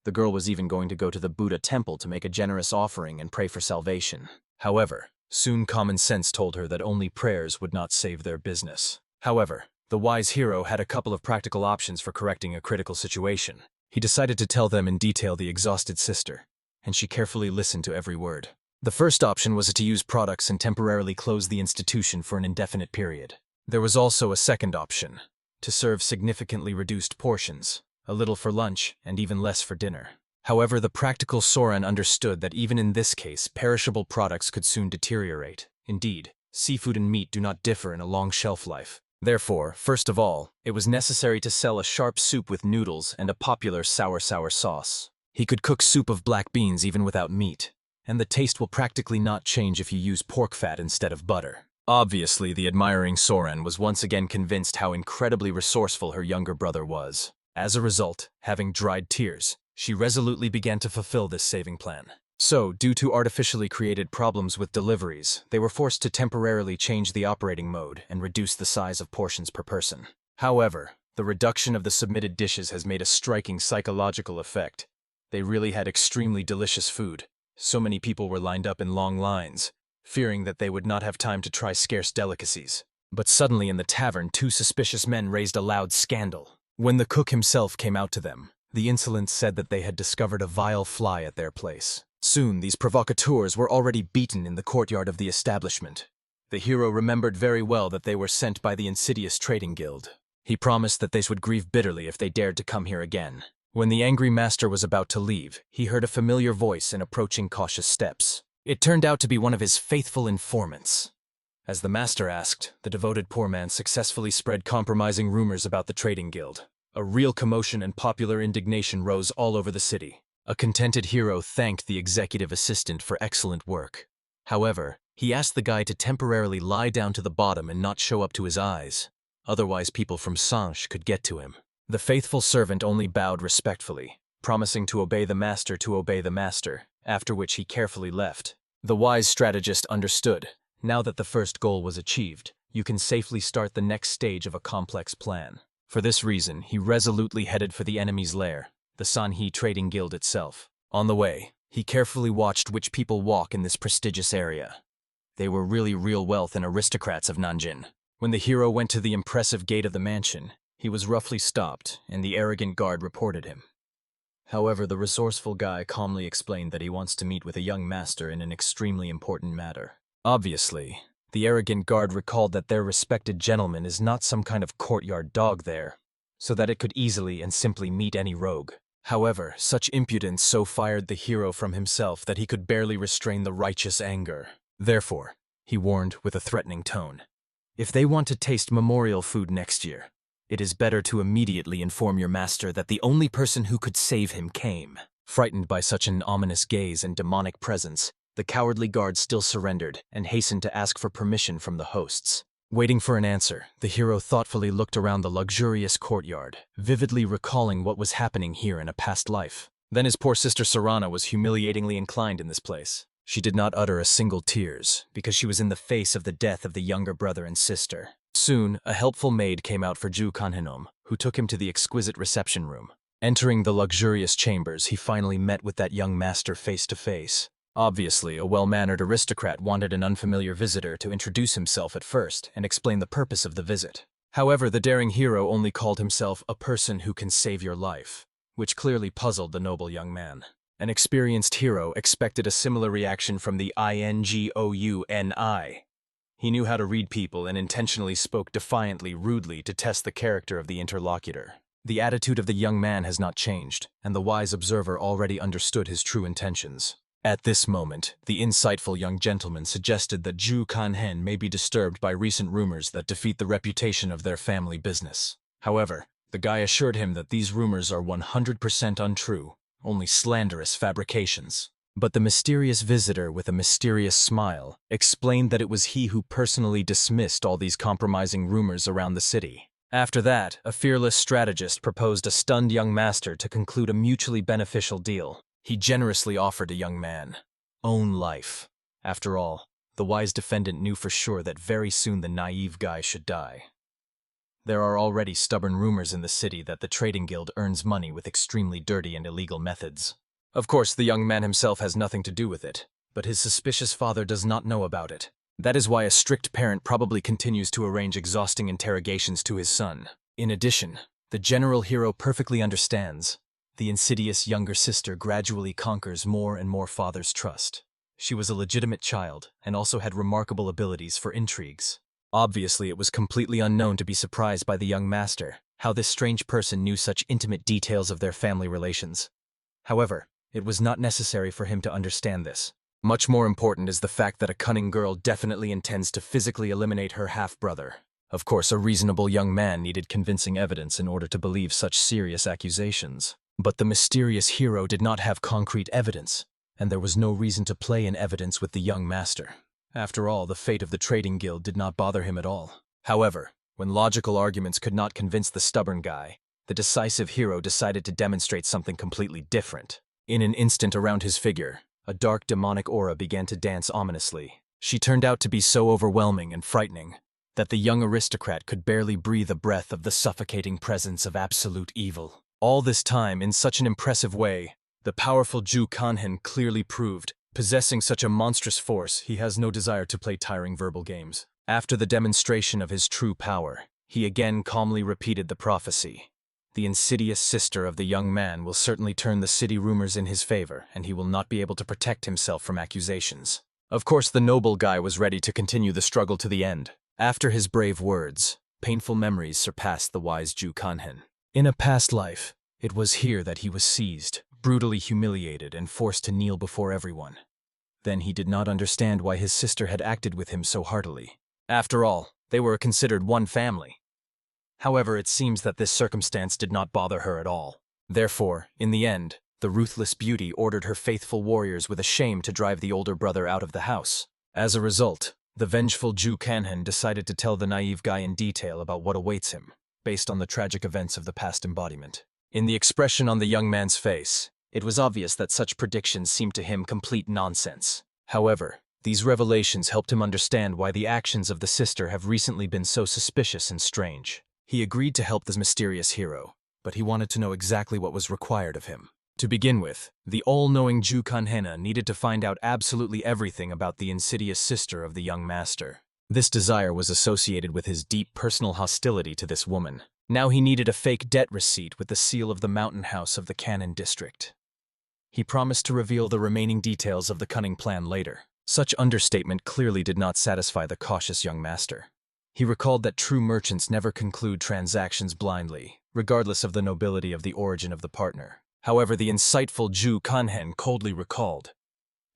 The girl was even going to go to the Buddha temple to make a generous offering and pray for salvation. However, soon common sense told her that only prayers would not save their business. However, the wise hero had a couple of practical options for correcting a critical situation. He decided to tell them in detail the exhausted sister, and she carefully listened to every word. The first option was to use products and temporarily close the institution for an indefinite period. There was also a second option, to serve significantly reduced portions, a little for lunch and even less for dinner. However, the practical Soren understood that even in this case, perishable products could soon deteriorate. Indeed, seafood and meat do not differ in a long shelf life. Therefore, first of all, it was necessary to sell a sharp soup with noodles and a popular sour sauce. He could cook soup of black beans even without meat, and the taste will practically not change if you use pork fat instead of butter. Obviously, the admiring Soren was once again convinced how incredibly resourceful her younger brother was. As a result, having dried tears, she resolutely began to fulfill this saving plan. So, due to artificially created problems with deliveries, they were forced to temporarily change the operating mode and reduce the size of portions per person. However, the reduction of the submitted dishes has made a striking psychological effect. They really had extremely delicious food. So many people were lined up in long lines, fearing that they would not have time to try scarce delicacies. But suddenly in the tavern, 2 suspicious men raised a loud scandal. When the cook himself came out to them, the insolents said that they had discovered a vile fly at their place. Soon, these provocateurs were already beaten in the courtyard of the establishment. The hero remembered very well that they were sent by the insidious trading guild. He promised that they would grieve bitterly if they dared to come here again. When the angry master was about to leave, he heard a familiar voice and approaching cautious steps. It turned out to be one of his faithful informants. As the master asked, the devoted poor man successfully spread compromising rumors about the trading guild. A real commotion and popular indignation rose all over the city. A contented hero thanked the executive assistant for excellent work. However, he asked the guy to temporarily lie down to the bottom and not show up to his eyes. Otherwise, people from Sanche could get to him. The faithful servant only bowed respectfully, promising to obey the master, after which he carefully left. The wise strategist understood. Now that the first goal was achieved, you can safely start the next stage of a complex plan. For this reason, he resolutely headed for the enemy's lair, the Sanhe Trading Guild itself. On the way, he carefully watched which people walk in this prestigious area. They were really real wealth and aristocrats of Nanjin. When the hero went to the impressive gate of the mansion, He was roughly stopped, and the arrogant guard reported him. However, the resourceful guy calmly explained that he wants to meet with a young master in an extremely important matter. Obviously, the arrogant guard recalled that their respected gentleman is not some kind of courtyard dog there, so that it could easily and simply meet any rogue. However, such impudence so fired the hero from himself that he could barely restrain the righteous anger. Therefore, he warned with a threatening tone, "If they want to taste memorial food next year, it is better to immediately inform your master that the only person who could save him came." Frightened by such an ominous gaze and demonic presence, the cowardly guard still surrendered and hastened to ask for permission from the hosts. Waiting for an answer, the hero thoughtfully looked around the luxurious courtyard, vividly recalling what was happening here in a past life. Then his poor sister Sarana was humiliatingly inclined in this place. She did not utter a single tears, because she was in the face of the death of the younger brother and sister. Soon, a helpful maid came out for Ju Kanhenom, who took him to the exquisite reception room. Entering the luxurious chambers, he finally met with that young master face to face. Obviously, a well-mannered aristocrat wanted an unfamiliar visitor to introduce himself at first and explain the purpose of the visit. However, the daring hero only called himself a person who can save your life, which clearly puzzled the noble young man. An experienced hero expected a similar reaction from the INGOUNI. He knew how to read people and intentionally spoke defiantly, rudely to test the character of the interlocutor. The attitude of the young man has not changed, and the wise observer already understood his true intentions. At this moment, the insightful young gentleman suggested that Ju Kanhen may be disturbed by recent rumors that defeat the reputation of their family business. However, the guy assured him that these rumors are 100% untrue, only slanderous fabrications. But the mysterious visitor, with a mysterious smile, explained that it was he who personally dismissed all these compromising rumors around the city. After that, a fearless strategist proposed a stunned young master to conclude a mutually beneficial deal. He generously offered a young man own life. After all, the wise defendant knew for sure that very soon the naive guy should die. There are already stubborn rumors in the city that the trading guild earns money with extremely dirty and illegal methods. Of course, the young man himself has nothing to do with it, but his suspicious father does not know about it. That is why a strict parent probably continues to arrange exhausting interrogations to his son. In addition, the general hero perfectly understands. The insidious younger sister gradually conquers more and more father's trust. She was a legitimate child and also had remarkable abilities for intrigues. Obviously, it was completely unknown to be surprised by the young master, how this strange person knew such intimate details of their family relations. However, it was not necessary for him to understand this. Much more important is the fact that a cunning girl definitely intends to physically eliminate her half-brother. Of course, a reasonable young man needed convincing evidence in order to believe such serious accusations. But the mysterious hero did not have concrete evidence, and there was no reason to play in evidence with the young master. After all, the fate of the trading guild did not bother him at all. However, when logical arguments could not convince the stubborn guy, the decisive hero decided to demonstrate something completely different. In an instant around his figure, a dark demonic aura began to dance ominously. She turned out to be so overwhelming and frightening that the young aristocrat could barely breathe a breath of the suffocating presence of absolute evil. All this time, in such an impressive way, the powerful Ju Kanhen clearly proved, possessing such a monstrous force, he has no desire to play tiring verbal games. After the demonstration of his true power, he again calmly repeated the prophecy. The insidious sister of the young man will certainly turn the city rumors in his favor, and he will not be able to protect himself from accusations. Of course, the noble guy was ready to continue the struggle to the end. After his brave words, painful memories surpassed the wise Ju Kanhen. In a past life, it was here that he was seized, brutally humiliated, and forced to kneel before everyone. Then he did not understand why his sister had acted with him so heartily. After all, they were considered one family. However, it seems that this circumstance did not bother her at all. Therefore, in the end, the ruthless beauty ordered her faithful warriors with a shame to drive the older brother out of the house. As a result, the vengeful Ju Kanhen decided to tell the naive guy in detail about what awaits him, based on the tragic events of the past embodiment. In the expression on the young man's face, it was obvious that such predictions seemed to him complete nonsense. However, these revelations helped him understand why the actions of the sister have recently been so suspicious and strange. He agreed to help this mysterious hero, but he wanted to know exactly what was required of him. To begin with, the all-knowing Ju Kanhena needed to find out absolutely everything about the insidious sister of the young master. This desire was associated with his deep personal hostility to this woman. Now he needed a fake debt receipt with the seal of the mountain house of the Cannon District. He promised to reveal the remaining details of the cunning plan later. Such understatement clearly did not satisfy the cautious young master. He recalled that true merchants never conclude transactions blindly, regardless of the nobility of the origin of the partner. However, the insightful Ju Kanhen coldly recalled,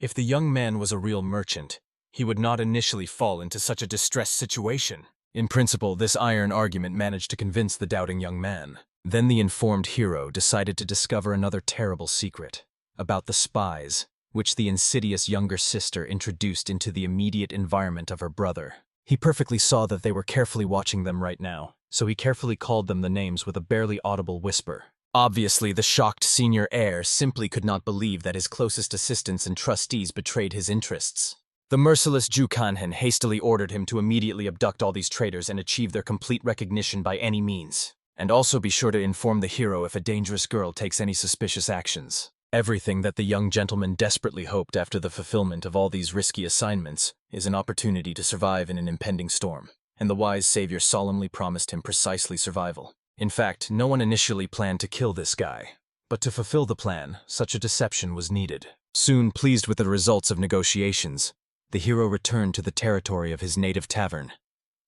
if the young man was a real merchant, he would not initially fall into such a distressed situation. In principle, this iron argument managed to convince the doubting young man. Then the informed hero decided to discover another terrible secret about the spies, which the insidious younger sister introduced into the immediate environment of her brother. He perfectly saw that they were carefully watching them right now, so he carefully called them the names with a barely audible whisper. Obviously, the shocked senior heir simply could not believe that his closest assistants and trustees betrayed his interests. The merciless Ju Kanhen hastily ordered him to immediately abduct all these traitors and achieve their complete recognition by any means. And also be sure to inform the hero if a dangerous girl takes any suspicious actions. Everything that the young gentleman desperately hoped after the fulfillment of all these risky assignments is an opportunity to survive in an impending storm, and the wise savior solemnly promised him precisely survival. In fact, no one initially planned to kill this guy, but to fulfill the plan, such a deception was needed. Soon, pleased with the results of negotiations, the hero returned to the territory of his native tavern.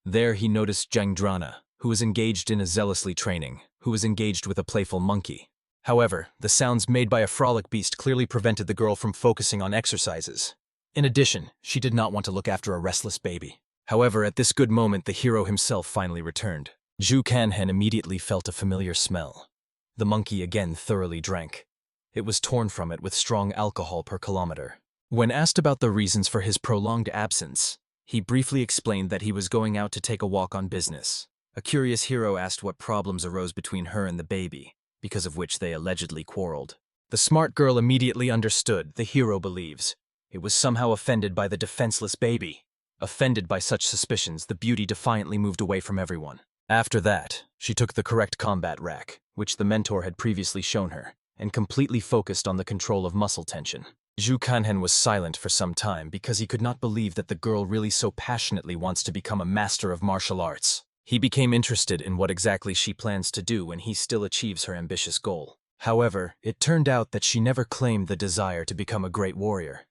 There he noticed Jangdrana, who was engaged in a zealously training, who was engaged with a playful monkey. However, the sounds made by a frolic beast clearly prevented the girl from focusing on exercises. In addition, she did not want to look after a restless baby. However, at this good moment, the hero himself finally returned. Ju Kanhen immediately felt a familiar smell. The monkey again thoroughly drank. It was torn from it with strong alcohol per kilometer. When asked about the reasons for his prolonged absence, he briefly explained that he was going out to take a walk on business. A curious hero asked what problems arose between her and the baby, because of which they allegedly quarreled. The smart girl immediately understood, the hero believes. It was somehow offended by the defenseless baby. Offended by such suspicions, the beauty defiantly moved away from everyone. After that, she took the correct combat rack, which the mentor had previously shown her, and completely focused on the control of muscle tension. Ju Kanhen was silent for some time because he could not believe that the girl really so passionately wants to become a master of martial arts. He became interested in what exactly she plans to do when he still achieves her ambitious goal. However, it turned out that she never claimed the desire to become a great warrior.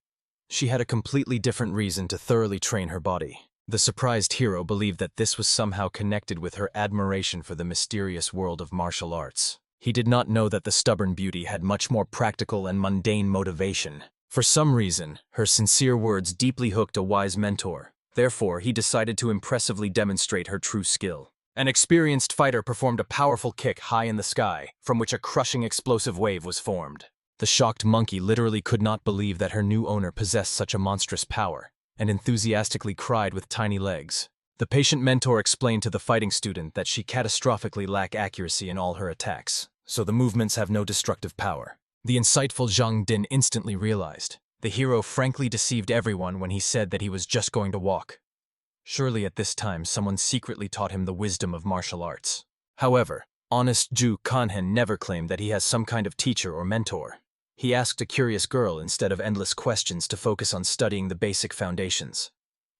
She had a completely different reason to thoroughly train her body. The surprised hero believed that this was somehow connected with her admiration for the mysterious world of martial arts. He did not know that the stubborn beauty had much more practical and mundane motivation. For some reason, her sincere words deeply hooked a wise mentor. Therefore, he decided to impressively demonstrate her true skill. An experienced fighter performed a powerful kick high in the sky, from which a crushing explosive wave was formed. The shocked monkey literally could not believe that her new owner possessed such a monstrous power, and enthusiastically cried with tiny legs. The patient mentor explained to the fighting student that she catastrophically lacked accuracy in all her attacks, so the movements have no destructive power. The insightful Zhang Din instantly realized. The hero frankly deceived everyone when he said that he was just going to walk. Surely at this time someone secretly taught him the wisdom of martial arts. However, honest Ju Kanhen never claimed that he has some kind of teacher or mentor. He asked a curious girl instead of endless questions to focus on studying the basic foundations.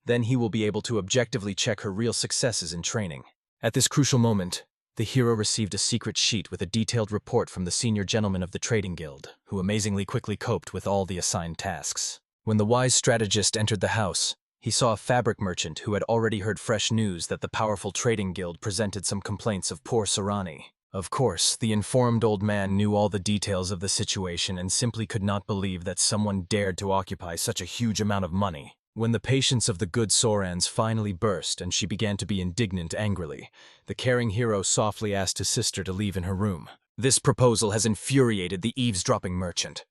Then he will be able to objectively check her real successes in training. At this crucial moment, the hero received a secret sheet with a detailed report from the senior gentleman of the trading guild, who amazingly quickly coped with all the assigned tasks. When the wise strategist entered the house, he saw a fabric merchant who had already heard fresh news that the powerful trading guild presented some complaints of poor Sarani. Of course, the informed old man knew all the details of the situation and simply could not believe that someone dared to occupy such a huge amount of money. When the patience of the good Sorans finally burst and she began to be indignant angrily, the caring hero softly asked his sister to leave in her room. This proposal has infuriated the eavesdropping merchant.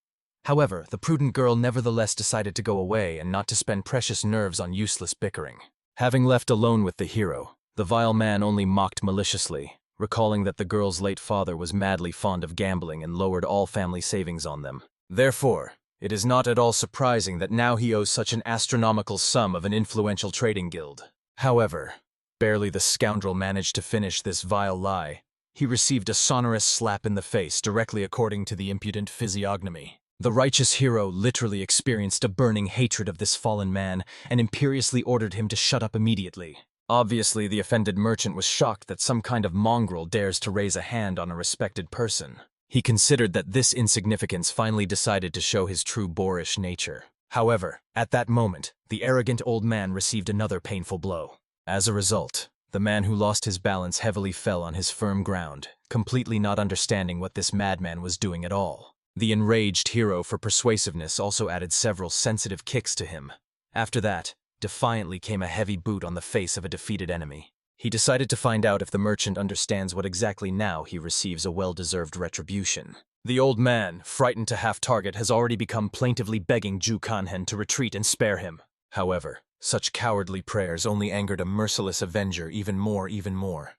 However, the prudent girl nevertheless decided to go away and not to spend precious nerves on useless bickering. Having left alone with the hero, the vile man only mocked maliciously, recalling that the girl's late father was madly fond of gambling and lowered all family savings on them. Therefore, it is not at all surprising that now he owes such an astronomical sum of an influential trading guild. However, barely the scoundrel managed to finish this vile lie, he received a sonorous slap in the face directly according to the impudent physiognomy. The righteous hero literally experienced a burning hatred of this fallen man and imperiously ordered him to shut up immediately. Obviously, the offended merchant was shocked that some kind of mongrel dares to raise a hand on a respected person. He considered that this insignificance finally decided to show his true boorish nature. However, at that moment, the arrogant old man received another painful blow. As a result, the man who lost his balance heavily fell on his firm ground, completely not understanding what this madman was doing at all. The enraged hero, for persuasiveness, also added several sensitive kicks to him. After that, defiantly came a heavy boot on the face of a defeated enemy. He decided to find out if the merchant understands what exactly now he receives a well-deserved retribution. The old man, frightened to half-target, has already become plaintively begging Ju Kanhen to retreat and spare him. However, such cowardly prayers only angered a merciless avenger even more.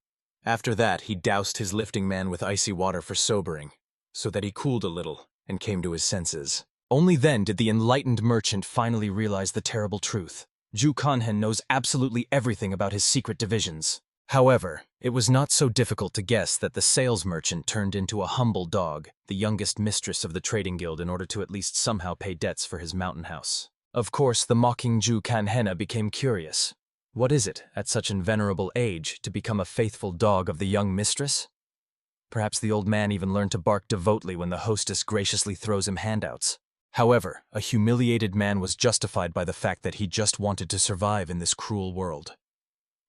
After that, he doused his lifting man with icy water for sobering, so that he cooled a little and came to his senses. Only then did the enlightened merchant finally realize the terrible truth. Ju Kanhen knows absolutely everything about his secret divisions. However, it was not so difficult to guess that the sales merchant turned into a humble dog, the youngest mistress of the trading guild, in order to at least somehow pay debts for his mountain house. Of course, the mocking Ju Kanhena became curious. What is it, at such an venerable age, to become a faithful dog of the young mistress? Perhaps the old man even learned to bark devotedly when the hostess graciously throws him handouts. However, a humiliated man was justified by the fact that he just wanted to survive in this cruel world.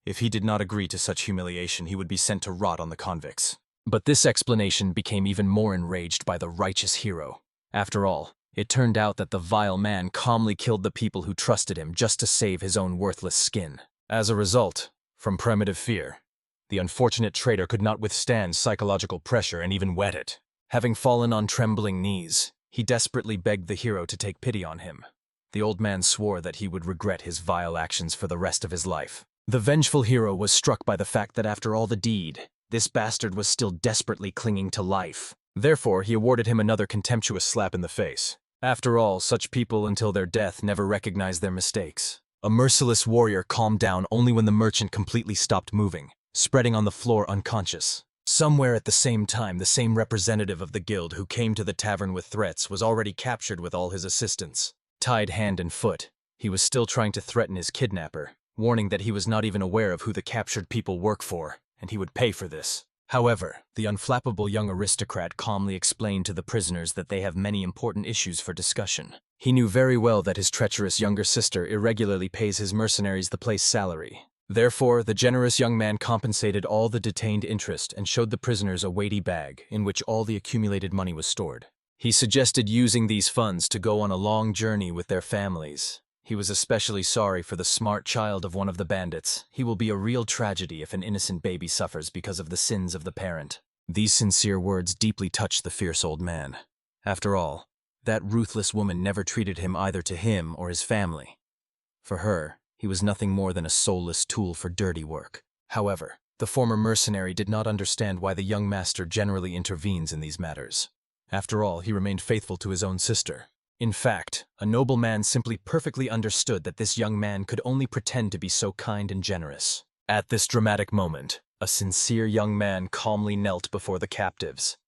If he did not agree to such humiliation, he would be sent to rot on the convicts. But this explanation became even more enraged by the righteous hero. After all, it turned out that the vile man calmly killed the people who trusted him just to save his own worthless skin. As a result, from primitive fear, the unfortunate traitor could not withstand psychological pressure and even wet it. Having fallen on trembling knees, he desperately begged the hero to take pity on him. The old man swore that he would regret his vile actions for the rest of his life. The vengeful hero was struck by the fact that after all the deed, this bastard was still desperately clinging to life. Therefore, he awarded him another contemptuous slap in the face. After all, such people until their death never recognize their mistakes. A merciless warrior calmed down only when the merchant completely stopped moving, spreading on the floor unconscious. Somewhere at the same time, the same representative of the guild who came to the tavern with threats was already captured with all his assistants. Tied hand and foot, he was still trying to threaten his kidnapper, warning that he was not even aware of who the captured people work for, and he would pay for this. However, the unflappable young aristocrat calmly explained to the prisoners that they have many important issues for discussion. He knew very well that his treacherous younger sister irregularly pays his mercenaries the place salary. Therefore, the generous young man compensated all the detained interest and showed the prisoners a weighty bag in which all the accumulated money was stored. He suggested using these funds to go on a long journey with their families. He was especially sorry for the smart child of one of the bandits. He will be a real tragedy if an innocent baby suffers because of the sins of the parent. These sincere words deeply touched the fierce old man. After all, that ruthless woman never treated him either to him or his family. For her, he was nothing more than a soulless tool for dirty work. However, the former mercenary did not understand why the young master generally intervenes in these matters. After all, he remained faithful to his own sister. In fact, a noble man simply perfectly understood that this young man could only pretend to be so kind and generous. At this dramatic moment, a sincere young man calmly knelt before the captives.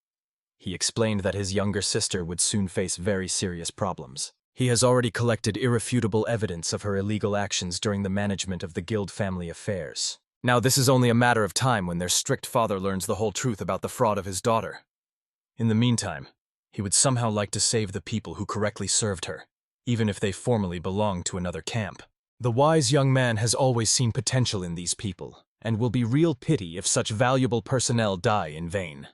He explained that his younger sister would soon face very serious problems. He has already collected irrefutable evidence of her illegal actions during the management of the guild family affairs. Now this is only a matter of time when their strict father learns the whole truth about the fraud of his daughter. In the meantime, he would somehow like to save the people who correctly served her, even if they formerly belonged to another camp. The wise young man has always seen potential in these people, and will be real pity if such valuable personnel die in vain.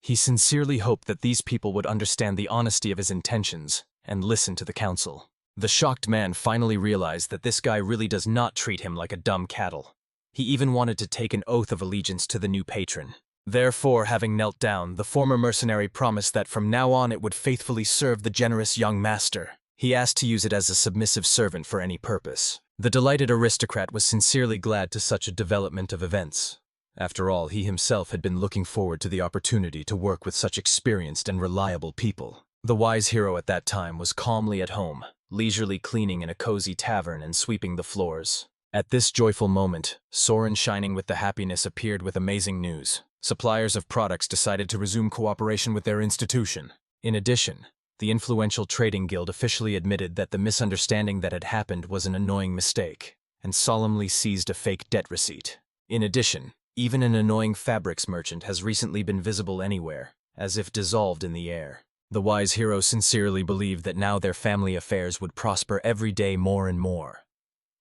He sincerely hoped that these people would understand the honesty of his intentions and listen to the counsel. The shocked man finally realized that this guy really does not treat him like a dumb cattle. He even wanted to take an oath of allegiance to the new patron. Therefore, having knelt down, the former mercenary promised that from now on it would faithfully serve the generous young master. He asked to use it as a submissive servant for any purpose. The delighted aristocrat was sincerely glad to such a development of events. After all, he himself had been looking forward to the opportunity to work with such experienced and reliable people. The wise hero at that time was calmly at home, leisurely cleaning in a cozy tavern and sweeping the floors. At this joyful moment, Soren, shining with the happiness, appeared with amazing news. Suppliers of products decided to resume cooperation with their institution. In addition, the influential trading guild officially admitted that the misunderstanding that had happened was an annoying mistake, and solemnly seized a fake debt receipt. In addition, even an annoying fabrics merchant has recently been visible anywhere, as if dissolved in the air. The wise hero sincerely believed that now their family affairs would prosper every day more and more.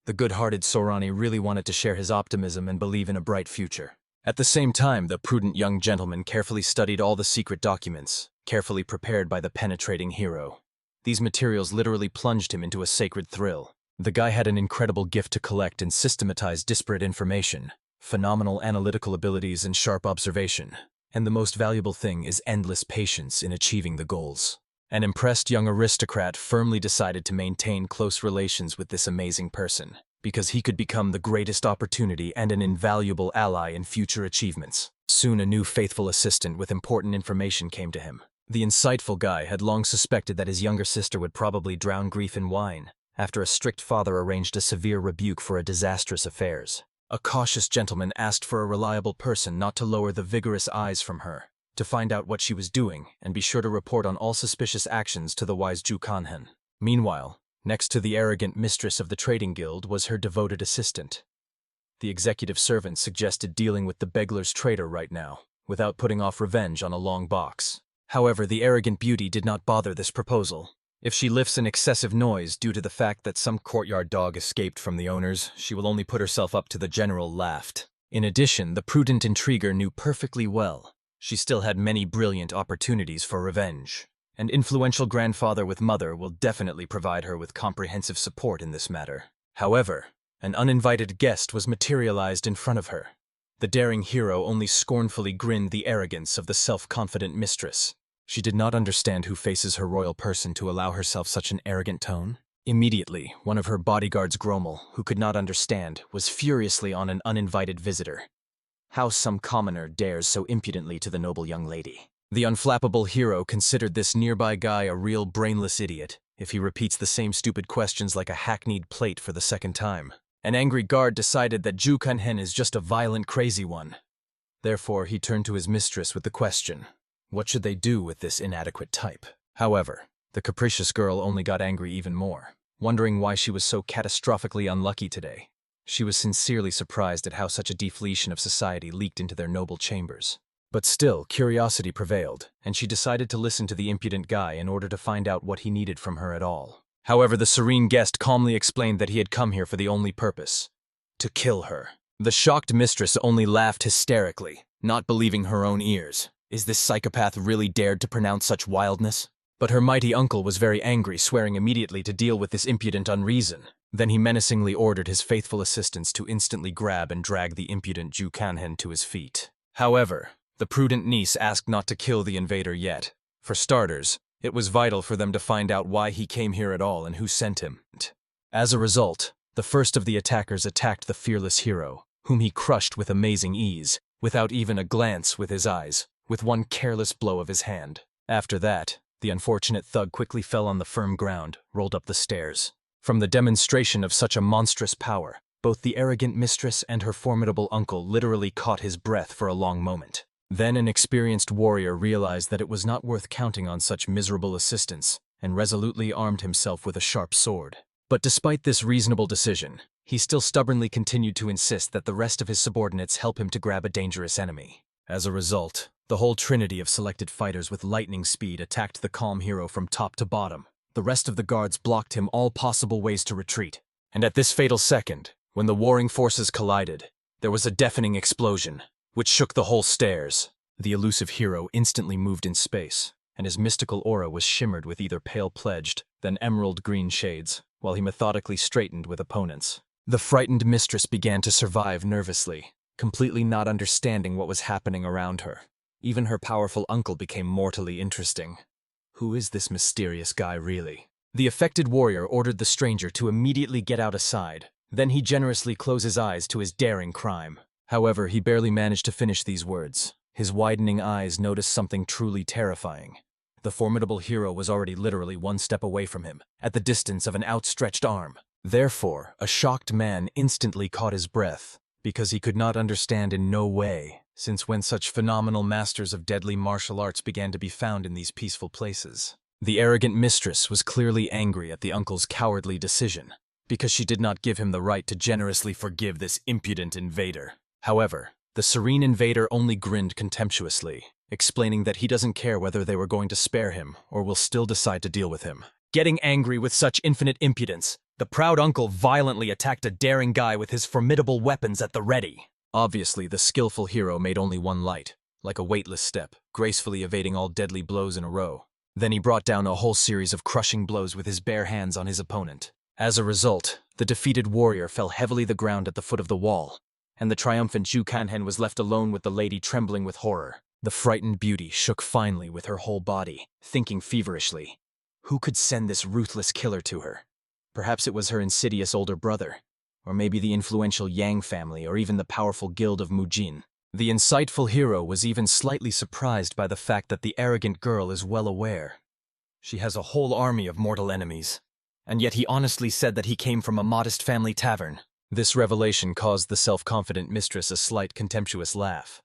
The good-hearted Sorani really wanted to share his optimism and believe in a bright future. At the same time, the prudent young gentleman carefully studied all the secret documents, carefully prepared by the penetrating hero. These materials literally plunged him into a sacred thrill. The guy had an incredible gift to collect and systematize disparate information, phenomenal analytical abilities and sharp observation, and the most valuable thing is endless patience in achieving the goals. An impressed young aristocrat firmly decided to maintain close relations with this amazing person, because he could become the greatest opportunity and an invaluable ally in future achievements. Soon a new faithful assistant with important information came to him. The insightful guy had long suspected that his younger sister would probably drown grief in wine, after a strict father arranged a severe rebuke for a disastrous affairs. A cautious gentleman asked for a reliable person not to lower the vigorous eyes from her, to find out what she was doing and be sure to report on all suspicious actions to the wise Ju Kanhen. Meanwhile, next to the arrogant mistress of the trading guild was her devoted assistant. The executive servant suggested dealing with the beggar's trader right now, without putting off revenge on a long box. However, the arrogant beauty did not bother this proposal. If she lifts an excessive noise due to the fact that some courtyard dog escaped from the owners, she will only put herself up to the general laugh. In addition, the prudent intriguer knew perfectly well she still had many brilliant opportunities for revenge. An influential grandfather with mother will definitely provide her with comprehensive support in this matter. However, an uninvited guest was materialized in front of her. The daring hero only scornfully grinned the arrogance of the self-confident mistress. She did not understand who faces her royal person to allow herself such an arrogant tone. Immediately, one of her bodyguards, Gromel, who could not understand, was furiously on an uninvited visitor. How some commoner dares so impudently to the noble young lady? The unflappable hero considered this nearby guy a real brainless idiot if he repeats the same stupid questions like a hackneyed plate for the second time. An angry guard decided that Ju Kanhen is just a violent, crazy one. Therefore, he turned to his mistress with the question, what should they do with this inadequate type? However, the capricious girl only got angry even more, wondering why she was so catastrophically unlucky today. She was sincerely surprised at how such a deflation of society leaked into their noble chambers. But still, curiosity prevailed, and she decided to listen to the impudent guy in order to find out what he needed from her at all. However, the serene guest calmly explained that he had come here for the only purpose: to kill her. The shocked mistress only laughed hysterically, not believing her own ears. Is this psychopath really dared to pronounce such wildness? But her mighty uncle was very angry, swearing immediately to deal with this impudent unreason. Then he menacingly ordered his faithful assistants to instantly grab and drag the impudent Ju Kanhen to his feet. However, the prudent niece asked not to kill the invader yet. For starters, it was vital for them to find out why he came here at all and who sent him. As a result, the first of the attackers attacked the fearless hero, whom he crushed with amazing ease, without even a glance with his eyes, with one careless blow of his hand. After that, the unfortunate thug quickly fell on the firm ground, rolled up the stairs. From the demonstration of such a monstrous power, both the arrogant mistress and her formidable uncle literally caught his breath for a long moment. Then an experienced warrior realized that it was not worth counting on such miserable assistance, and resolutely armed himself with a sharp sword. But despite this reasonable decision, he still stubbornly continued to insist that the rest of his subordinates help him to grab a dangerous enemy. As a result, the whole trinity of selected fighters with lightning speed attacked the calm hero from top to bottom. The rest of the guards blocked him all possible ways to retreat. And at this fatal second, when the warring forces collided, there was a deafening explosion, which shook the whole stairs. The elusive hero instantly moved in space, and his mystical aura was shimmered with either pale pledged, then emerald green shades, while he methodically straightened with opponents. The frightened mistress began to survive nervously, completely not understanding what was happening around her. Even her powerful uncle became mortally interesting. Who is this mysterious guy really? The affected warrior ordered the stranger to immediately get out aside. Then he generously closed his eyes to his daring crime. However, he barely managed to finish these words. His widening eyes noticed something truly terrifying. The formidable hero was already literally one step away from him, at the distance of an outstretched arm. Therefore, a shocked man instantly caught his breath, because he could not understand in no way, since when such phenomenal masters of deadly martial arts began to be found in these peaceful places. The arrogant mistress was clearly angry at the uncle's cowardly decision, because she did not give him the right to generously forgive this impudent invader. However, the serene invader only grinned contemptuously, explaining that he doesn't care whether they were going to spare him or will still decide to deal with him. Getting angry with such infinite impudence, the proud uncle violently attacked a daring guy with his formidable weapons at the ready. Obviously, the skillful hero made only one light, like a weightless step, gracefully evading all deadly blows in a row. Then he brought down a whole series of crushing blows with his bare hands on his opponent. As a result, the defeated warrior fell heavily to the ground at the foot of the wall, and the triumphant Zhu Kanhen was left alone with the lady trembling with horror. The frightened beauty shook finely with her whole body, thinking feverishly, who could send this ruthless killer to her? Perhaps it was her insidious older brother, or maybe the influential Yang family, or even the powerful guild of Mujin. The insightful hero was even slightly surprised by the fact that the arrogant girl is well aware she has a whole army of mortal enemies, and yet he honestly said that he came from a modest family tavern. This revelation caused the self-confident mistress a slight contemptuous laugh.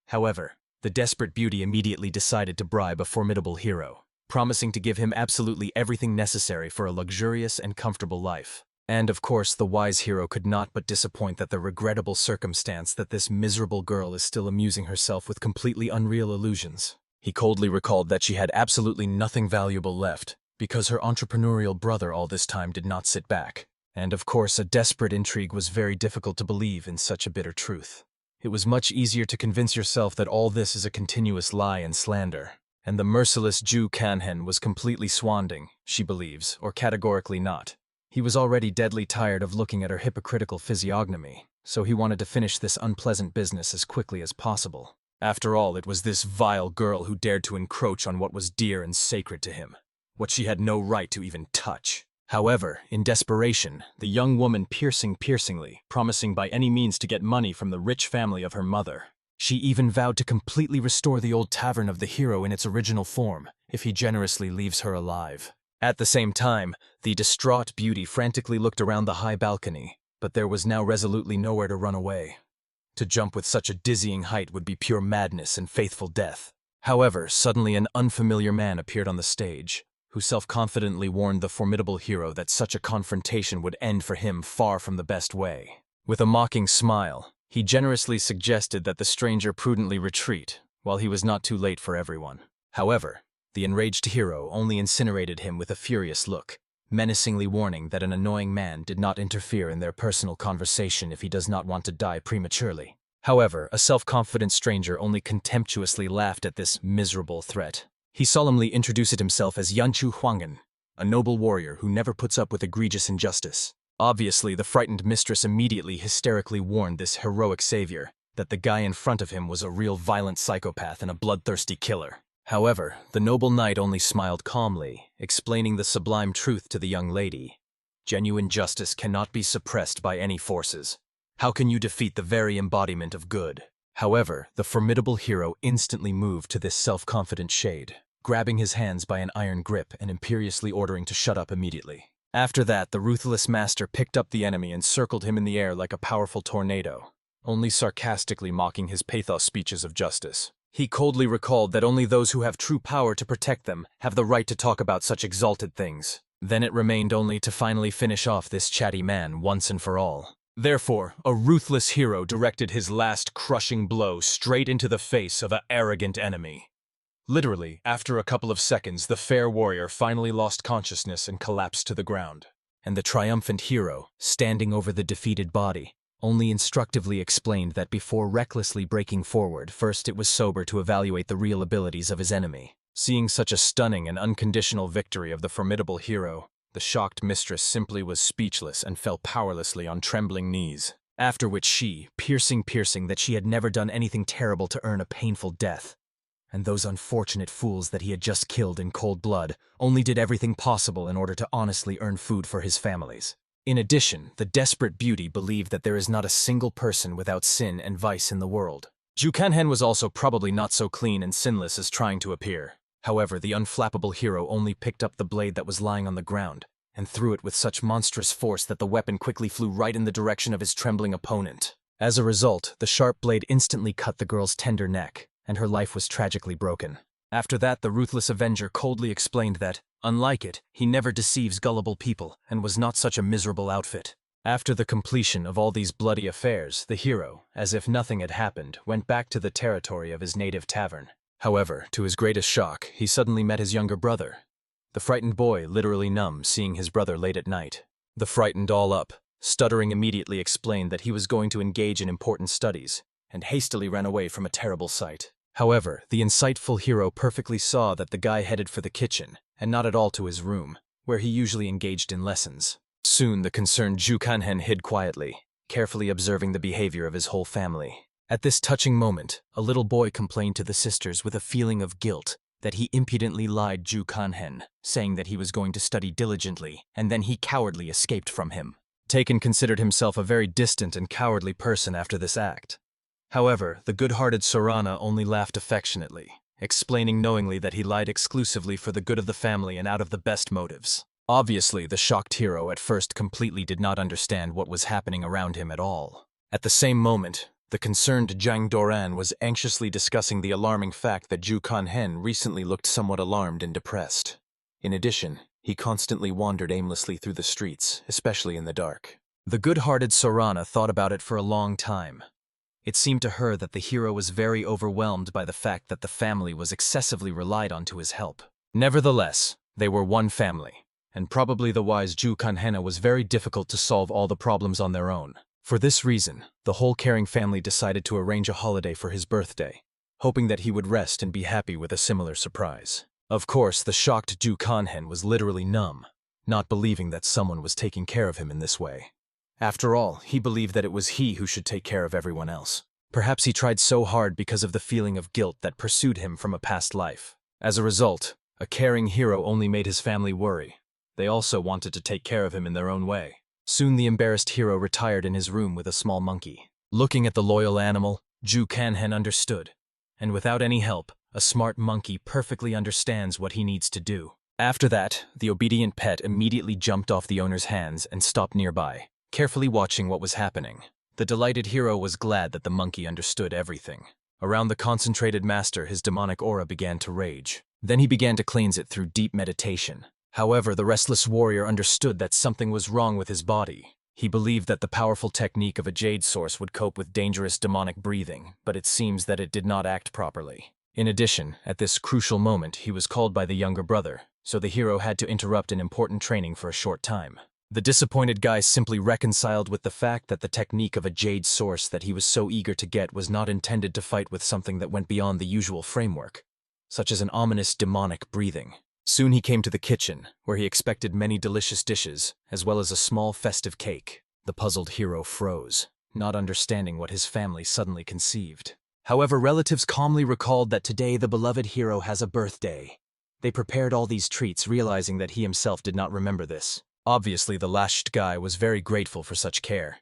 However, the desperate beauty immediately decided to bribe a formidable hero, promising to give him absolutely everything necessary for a luxurious and comfortable life. And of course, the wise hero could not but disappoint at the regrettable circumstance that this miserable girl is still amusing herself with completely unreal illusions. He coldly recalled that she had absolutely nothing valuable left, because her entrepreneurial brother all this time did not sit back. And of course, a desperate intrigue was very difficult to believe in such a bitter truth. It was much easier to convince yourself that all this is a continuous lie and slander. And the merciless Zhu Kanhen was completely swanding, she believes, or categorically not. He was already deadly tired of looking at her hypocritical physiognomy, so he wanted to finish this unpleasant business as quickly as possible. After all, it was this vile girl who dared to encroach on what was dear and sacred to him, what she had no right to even touch. However, in desperation, the young woman piercingly, promising by any means to get money from the rich family of her mother. She even vowed to completely restore the old tavern of the hero in its original form, if he generously leaves her alive. At the same time, the distraught beauty frantically looked around the high balcony, but there was now resolutely nowhere to run away. To jump with such a dizzying height would be pure madness and faithful death. However, suddenly an unfamiliar man appeared on the stage, who self-confidently warned the formidable hero that such a confrontation would end for him far from the best way. With a mocking smile, he generously suggested that the stranger prudently retreat, while he was not too late for everyone. However, the enraged hero only incinerated him with a furious look, menacingly warning that an annoying man did not interfere in their personal conversation if he does not want to die prematurely. However, a self-confident stranger only contemptuously laughed at this miserable threat. He solemnly introduced himself as Yanchu Huang'an, a noble warrior who never puts up with egregious injustice. Obviously, the frightened mistress immediately hysterically warned this heroic savior that the guy in front of him was a real violent psychopath and a bloodthirsty killer. However, the noble knight only smiled calmly, explaining the sublime truth to the young lady. Genuine justice cannot be suppressed by any forces. How can you defeat the very embodiment of good? However, the formidable hero instantly moved to this self-confident shade, grabbing his hands by an iron grip and imperiously ordering to shut up immediately. After that, the ruthless master picked up the enemy and circled him in the air like a powerful tornado, only sarcastically mocking his pathos speeches of justice. He coldly recalled that only those who have true power to protect them have the right to talk about such exalted things. Then it remained only to finally finish off this chatty man once and for all. Therefore, a ruthless hero directed his last crushing blow straight into the face of an arrogant enemy. Literally, after a couple of seconds, the fair warrior finally lost consciousness and collapsed to the ground. And the triumphant hero, standing over the defeated body, only instructively explained that before recklessly breaking forward, first it was sober to evaluate the real abilities of his enemy. Seeing such a stunning and unconditional victory of the formidable hero, the shocked mistress simply was speechless and fell powerlessly on trembling knees. After which she, piercing that she had never done anything terrible to earn a painful death, and those unfortunate fools that he had just killed in cold blood only did everything possible in order to honestly earn food for his families. In addition, the desperate beauty believed that there is not a single person without sin and vice in the world. Zhu Kanhen was also probably not so clean and sinless as trying to appear. However, the unflappable hero only picked up the blade that was lying on the ground and threw it with such monstrous force that the weapon quickly flew right in the direction of his trembling opponent. As a result, the sharp blade instantly cut the girl's tender neck, and her life was tragically broken. After that, the ruthless avenger coldly explained that, Unlike it, he never deceives gullible people and was not such a miserable outfit. After the completion of all these bloody affairs, the hero, as if nothing had happened, went back to the territory of his native tavern. However, to his greatest shock, he suddenly met his younger brother. The frightened boy, literally numb, seeing his brother late at night. The frightened all up, stuttering immediately explained that he was going to engage in important studies, and hastily ran away from a terrible sight. However, the insightful hero perfectly saw that the guy headed for the kitchen, and not at all to his room, where he usually engaged in lessons. Soon the concerned Ju Kanhen hid quietly, carefully observing the behavior of his whole family. At this touching moment, a little boy complained to the sisters with a feeling of guilt that he impudently lied Ju Kanhen, saying that he was going to study diligently, and then he cowardly escaped from him. Taken considered himself a very distant and cowardly person after this act. However, the good-hearted Sorana only laughed affectionately, explaining knowingly that he lied exclusively for the good of the family and out of the best motives. Obviously, the shocked hero at first completely did not understand what was happening around him at all. At the same moment, the concerned Zhang Doran was anxiously discussing the alarming fact that Ju Kanhen recently looked somewhat alarmed and depressed. In addition, he constantly wandered aimlessly through the streets, especially in the dark. The good-hearted Sorana thought about it for a long time. It seemed to her that the hero was very overwhelmed by the fact that the family was excessively relied on to his help. Nevertheless, they were one family, and probably the wise Ju Kanhen was very difficult to solve all the problems on their own. For this reason, the whole caring family decided to arrange a holiday for his birthday, hoping that he would rest and be happy with a similar surprise. Of course, the shocked Ju Kanhen was literally numb, not believing that someone was taking care of him in this way. After all, he believed that it was he who should take care of everyone else. Perhaps he tried so hard because of the feeling of guilt that pursued him from a past life. As a result, a caring hero only made his family worry. They also wanted to take care of him in their own way. Soon the embarrassed hero retired in his room with a small monkey. Looking at the loyal animal, Ju Kanhen understood. And without any help, a smart monkey perfectly understands what he needs to do. After that, the obedient pet immediately jumped off the owner's hands and stopped nearby, carefully watching what was happening. The delighted hero was glad that the monkey understood everything. Around the concentrated master, his demonic aura began to rage. Then he began to cleanse it through deep meditation. However, the restless warrior understood that something was wrong with his body. He believed that the powerful technique of a jade source would cope with dangerous demonic breathing, but it seems that it did not act properly. In addition, at this crucial moment, he was called by the younger brother, so the hero had to interrupt an important training for a short time. The disappointed guy simply reconciled with the fact that the technique of a jade source that he was so eager to get was not intended to fight with something that went beyond the usual framework, such as an ominous demonic breathing. Soon he came to the kitchen, where he expected many delicious dishes, as well as a small festive cake. The puzzled hero froze, not understanding what his family suddenly conceived. However, relatives calmly recalled that today the beloved hero has a birthday. They prepared all these treats, realizing that he himself did not remember this. Obviously, the lashed guy was very grateful for such care.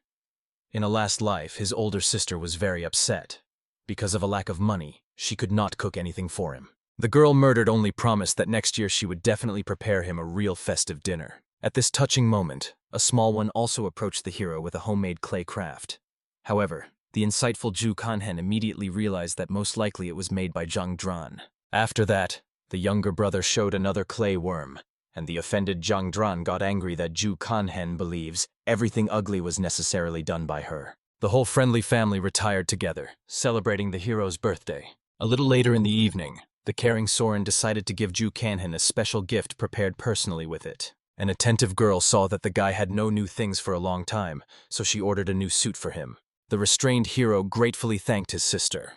In a last life, his older sister was very upset. Because of a lack of money, she could not cook anything for him. The girl murdered only promised that next year she would definitely prepare him a real festive dinner. At this touching moment, a small one also approached the hero with a homemade clay craft. However, the insightful Ju Kanhen immediately realized that most likely it was made by Zhang Dran. After that, the younger brother showed another clay worm, and the offended Zhang Dran got angry that Ju Kanhen believes everything ugly was necessarily done by her. The whole friendly family retired together, celebrating the hero's birthday. A little later in the evening, the caring Soren decided to give Ju Kanhen a special gift prepared personally with it. An attentive girl saw that the guy had no new things for a long time, so she ordered a new suit for him. The restrained hero gratefully thanked his sister.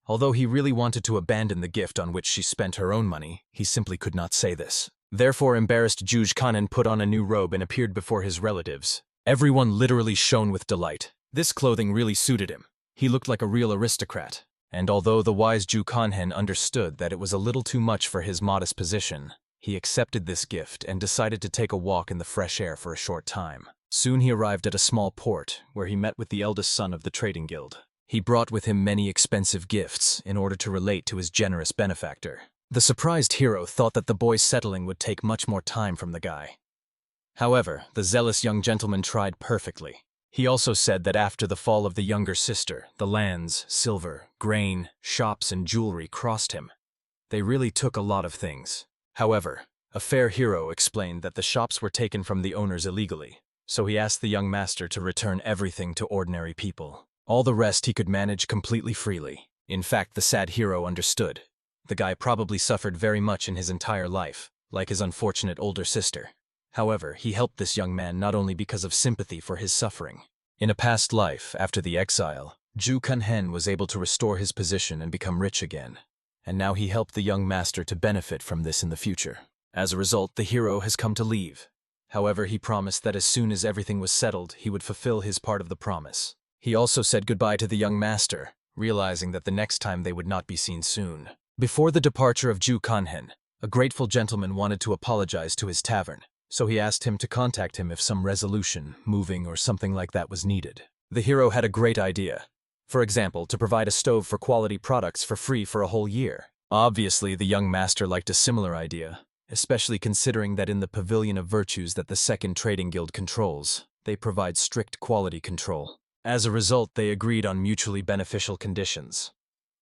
Although he really wanted to abandon the gift on which she spent her own money, he simply could not say this. Therefore, embarrassed Ju Kanhen put on a new robe and appeared before his relatives. Everyone literally shone with delight. This clothing really suited him. He looked like a real aristocrat. And although the wise Ju Kanhen understood that it was a little too much for his modest position, he accepted this gift and decided to take a walk in the fresh air for a short time. Soon he arrived at a small port, where he met with the eldest son of the trading guild. He brought with him many expensive gifts in order to relate to his generous benefactor. The surprised hero thought that the boy's settling would take much more time from the guy. However, the zealous young gentleman tried perfectly. He also said that after the fall of the younger sister, the lands, silver, grain, shops, and jewelry crossed him. They really took a lot of things. However, A fair hero explained that the shops were taken from the owners illegally, so he asked the young master to return everything to ordinary people. All the rest he could manage completely freely. In fact, the sad hero understood. The guy probably suffered very much in his entire life, like his unfortunate older sister. However, he helped this young man not only because of sympathy for his suffering. In a past life, after the exile, Ju Kunhen was able to restore his position and become rich again. And now he helped the young master to benefit from this in the future. As a result, the hero has come to leave. However, he promised that as soon as everything was settled, he would fulfill his part of the promise. He also said goodbye to the young master, realizing that the next time they would not be seen soon. Before the departure of Ju Kunhen, a grateful gentleman wanted to apologize to his tavern, so he asked him to contact him if some resolution, moving, or something like that was needed. The hero had a great idea. For example, to provide a stove for quality products for free for a whole year. Obviously, the young master liked a similar idea, especially considering that in the Pavilion of Virtues that the Second Trading Guild controls, they provide strict quality control. As a result, they agreed on mutually beneficial conditions.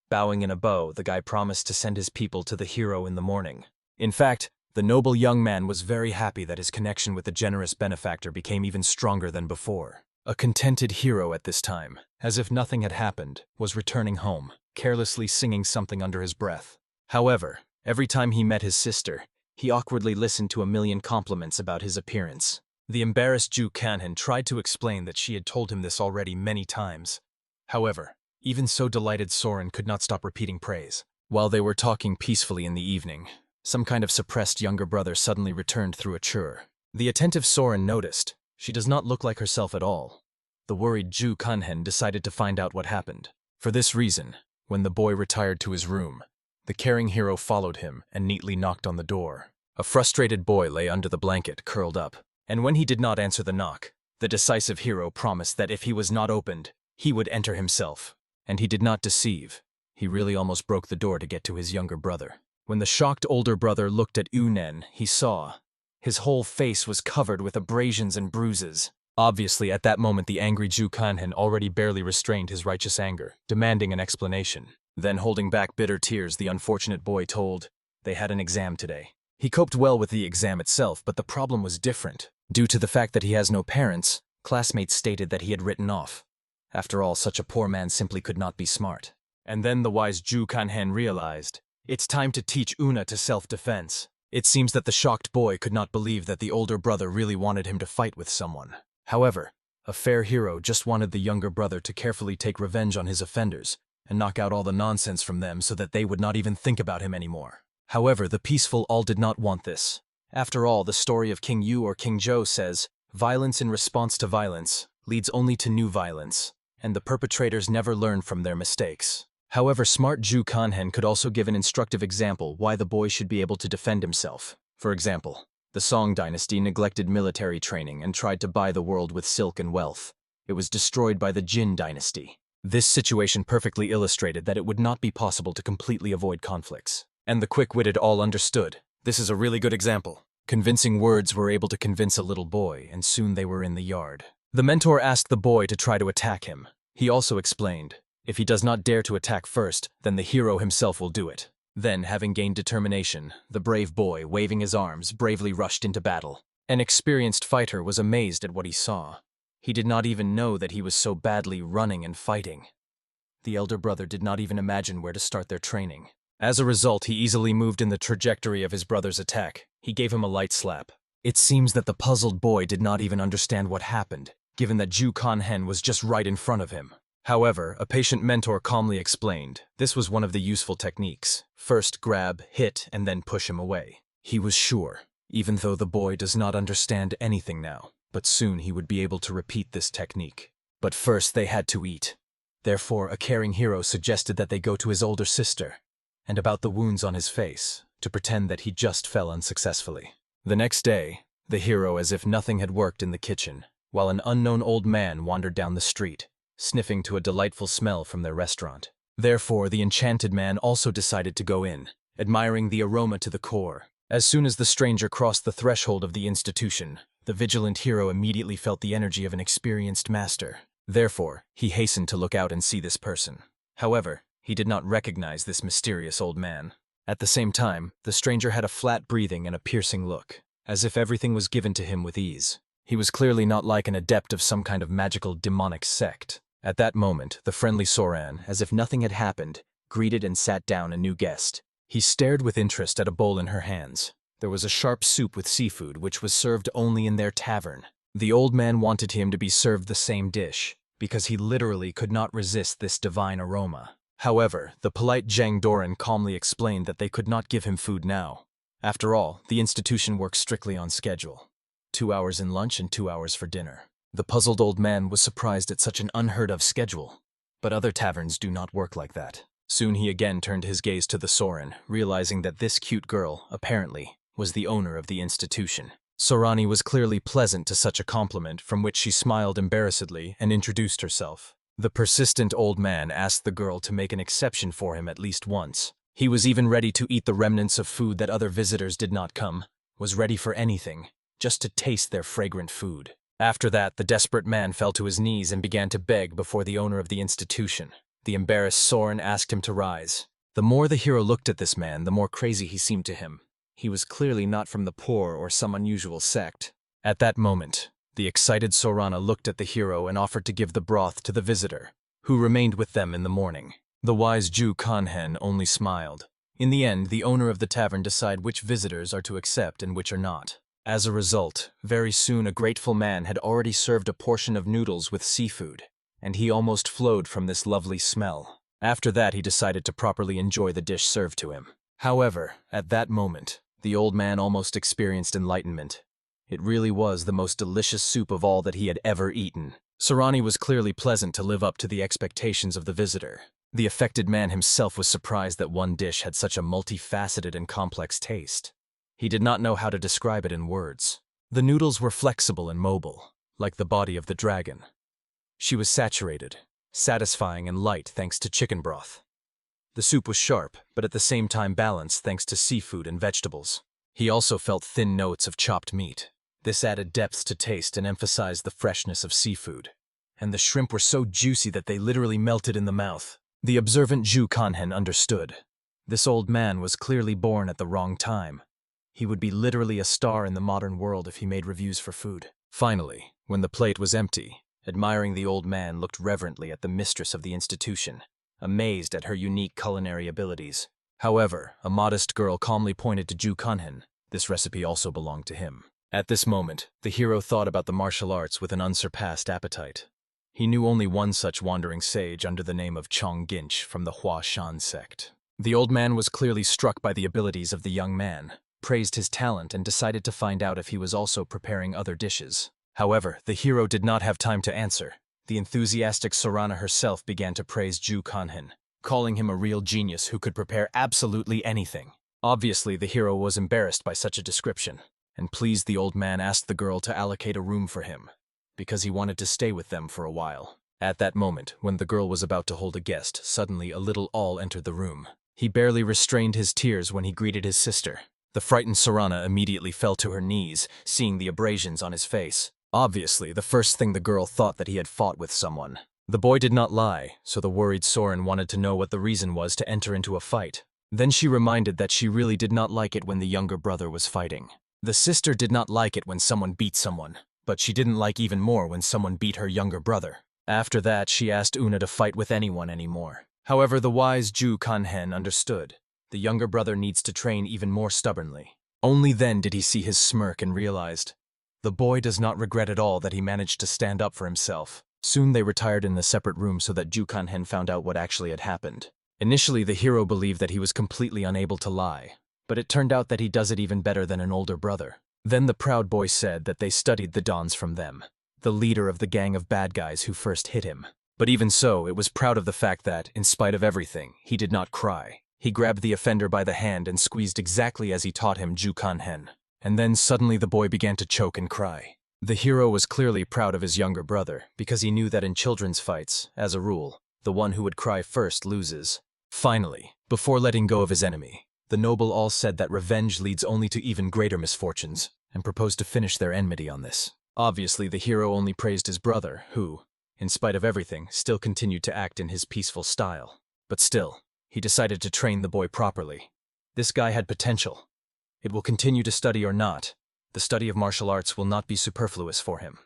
Bowing in a bow, the guy promised to send his people to the hero in the morning. In fact, the noble young man was very happy that his connection with the generous benefactor became even stronger than before. A contented hero at this time, as if nothing had happened, was returning home, carelessly singing something under his breath. However, every time he met his sister, he awkwardly listened to a million compliments about his appearance. The embarrassed Ju Kunhen tried to explain that she had told him this already many times. However, even so delighted Soren could not stop repeating praise. While they were talking peacefully in the evening, some kind of suppressed younger brother suddenly returned through a chur. The attentive Soren noticed. She does not look like herself at all. The worried Ju Kunhen decided to find out what happened. For this reason, when the boy retired to his room, the caring hero followed him and neatly knocked on the door. A frustrated boy lay under the blanket, curled up, and when he did not answer the knock, the decisive hero promised that if he was not opened, he would enter himself. And he did not deceive. He really almost broke the door to get to his younger brother. When the shocked older brother looked at Unen, he saw his whole face was covered with abrasions and bruises. Obviously, at that moment the angry Ju Kunhen already barely restrained his righteous anger, demanding an explanation. Then, holding back bitter tears, the unfortunate boy told they had an exam today. He coped well with the exam itself, but the problem was different. Due to the fact that he has no parents, classmates stated that he had written off. After all, such a poor man simply could not be smart. And then the wise Ju Kunhen realized, it's time to teach Una to self-defense. It seems that the shocked boy could not believe that the older brother really wanted him to fight with someone. However, a fair hero just wanted the younger brother to carefully take revenge on his offenders and knock out all the nonsense from them so that they would not even think about him anymore. However, the peaceful all did not want this. After all, the story of King Yu or King Zhou says, violence in response to violence leads only to new violence, and the perpetrators never learn from their mistakes. However, smart Ju Kunhen could also give an instructive example why the boy should be able to defend himself. For example, the Song dynasty neglected military training and tried to buy the world with silk and wealth. It was destroyed by the Jin dynasty. This situation perfectly illustrated that it would not be possible to completely avoid conflicts. And the quick-witted all understood. This is a really good example. Convincing words were able to convince a little boy, and soon they were in the yard. The mentor asked the boy to try to attack him. He also explained, if he does not dare to attack first, then the hero himself will do it. Then, having gained determination, the brave boy, waving his arms, bravely rushed into battle. An experienced fighter was amazed at what he saw. He did not even know that he was so badly running and fighting. The elder brother did not even imagine where to start their training. As a result, he easily moved in the trajectory of his brother's attack. He gave him a light slap. It seems that the puzzled boy did not even understand what happened, given that Ju Kunhen was just right in front of him. However, a patient mentor calmly explained, this was one of the useful techniques. First grab, hit, and then push him away. He was sure, even though the boy does not understand anything now, but soon he would be able to repeat this technique. But first they had to eat. Therefore, a caring hero suggested that they go to his older sister, and about the wounds on his face, to pretend that he just fell unsuccessfully. The next day, the hero, as if nothing had worked in the kitchen, while an unknown old man wandered down the street, sniffing to a delightful smell from their restaurant. Therefore, the enchanted man also decided to go in, admiring the aroma to the core. As soon as the stranger crossed the threshold of the institution, the vigilant hero immediately felt the energy of an experienced master. Therefore, he hastened to look out and see this person. However, he did not recognize this mysterious old man. At the same time, the stranger had a flat breathing and a piercing look, as if everything was given to him with ease. He was clearly not like an adept of some kind of magical demonic sect. At that moment, the friendly Soran, as if nothing had happened, greeted and sat down a new guest. He stared with interest at a bowl in her hands. There was a sharp soup with seafood, which was served only in their tavern. The old man wanted him to be served the same dish, because he literally could not resist this divine aroma. However, the polite Zhang Doran calmly explained that they could not give him food now. After all, the institution works strictly on schedule. 2 hours in lunch and 2 hours for dinner. The puzzled old man was surprised at such an unheard-of schedule. But other taverns do not work like that. Soon he again turned his gaze to the Soran, realizing that this cute girl, apparently, was the owner of the institution. Sorani was clearly pleasant to such a compliment, from which she smiled embarrassedly and introduced herself. The persistent old man asked the girl to make an exception for him at least once. He was even ready to eat the remnants of food that other visitors did not come, was ready for anything, just to taste their fragrant food. After that, the desperate man fell to his knees and began to beg before the owner of the institution. The embarrassed Soren asked him to rise. The more the hero looked at this man, the more crazy he seemed to him. He was clearly not from the poor or some unusual sect. At that moment, the excited Sorana looked at the hero and offered to give the broth to the visitor, who remained with them in the morning. The wise Ju Kanhen only smiled. In the end, the owner of the tavern decided which visitors are to accept and which are not. As a result, very soon a grateful man had already served a portion of noodles with seafood, and he almost flowed from this lovely smell. After that, he decided to properly enjoy the dish served to him. However, at that moment, the old man almost experienced enlightenment. It really was the most delicious soup of all that he had ever eaten. Sorani was clearly pleasant to live up to the expectations of the visitor. The affected man himself was surprised that one dish had such a multifaceted and complex taste. He did not know how to describe it in words. The noodles were flexible and mobile, like the body of the dragon. She was saturated, satisfying and light thanks to chicken broth. The soup was sharp, but at the same time balanced thanks to seafood and vegetables. He also felt thin notes of chopped meat. This added depth to taste and emphasized the freshness of seafood. And the shrimp were so juicy that they literally melted in the mouth. The observant Ju Kanhen understood. This old man was clearly born at the wrong time. He would be literally a star in the modern world if he made reviews for food. Finally, when the plate was empty, admiring the old man looked reverently at the mistress of the institution, amazed at her unique culinary abilities. However, a modest girl calmly pointed to Ju Kanhen. This recipe also belonged to him. At this moment, the hero thought about the martial arts with an unsurpassed appetite. He knew only one such wandering sage under the name of Chong Ginch from the Hua Shan sect. The old man was clearly struck by the abilities of the young man, praised his talent, and decided to find out if he was also preparing other dishes. However, the hero did not have time to answer. The enthusiastic Sorana herself began to praise Ju Kanhen, calling him a real genius who could prepare absolutely anything. Obviously, the hero was embarrassed by such a description, and pleased the old man asked the girl to allocate a room for him, because he wanted to stay with them for a while. At that moment, when the girl was about to hold a guest, suddenly a little All entered the room. He barely restrained his tears when he greeted his sister. The frightened Sorana immediately fell to her knees, seeing the abrasions on his face. Obviously, the first thing the girl thought that he had fought with someone. The boy did not lie, so the worried Soren wanted to know what the reason was to enter into a fight. Then she reminded that she really did not like it when the younger brother was fighting. The sister did not like it when someone beat someone, but she didn't like even more when someone beat her younger brother. After that, she asked Una to fight with anyone anymore. However, the wise Ju Kanhen understood. The younger brother needs to train even more stubbornly. Only then did he see his smirk and realized the boy does not regret at all that he managed to stand up for himself. Soon they retired in a separate room so that Ju Kanhen found out what actually had happened. Initially, the hero believed that he was completely unable to lie, but it turned out that he does it even better than an older brother. Then the proud boy said that they studied the dons from them, the leader of the gang of bad guys who first hit him. But even so, it was proud of the fact that, in spite of everything, he did not cry. He grabbed the offender by the hand and squeezed exactly as he taught him Ju Kanhen. And then suddenly the boy began to choke and cry. The hero was clearly proud of his younger brother, because he knew that in children's fights, as a rule, the one who would cry first loses. Finally, before letting go of his enemy, the noble All said that revenge leads only to even greater misfortunes, and proposed to finish their enmity on this. Obviously, the hero only praised his brother, who, in spite of everything, still continued to act in his peaceful style. But still, he decided to train the boy properly. This guy had potential. It will continue to study or not. The study of martial arts will not be superfluous for him.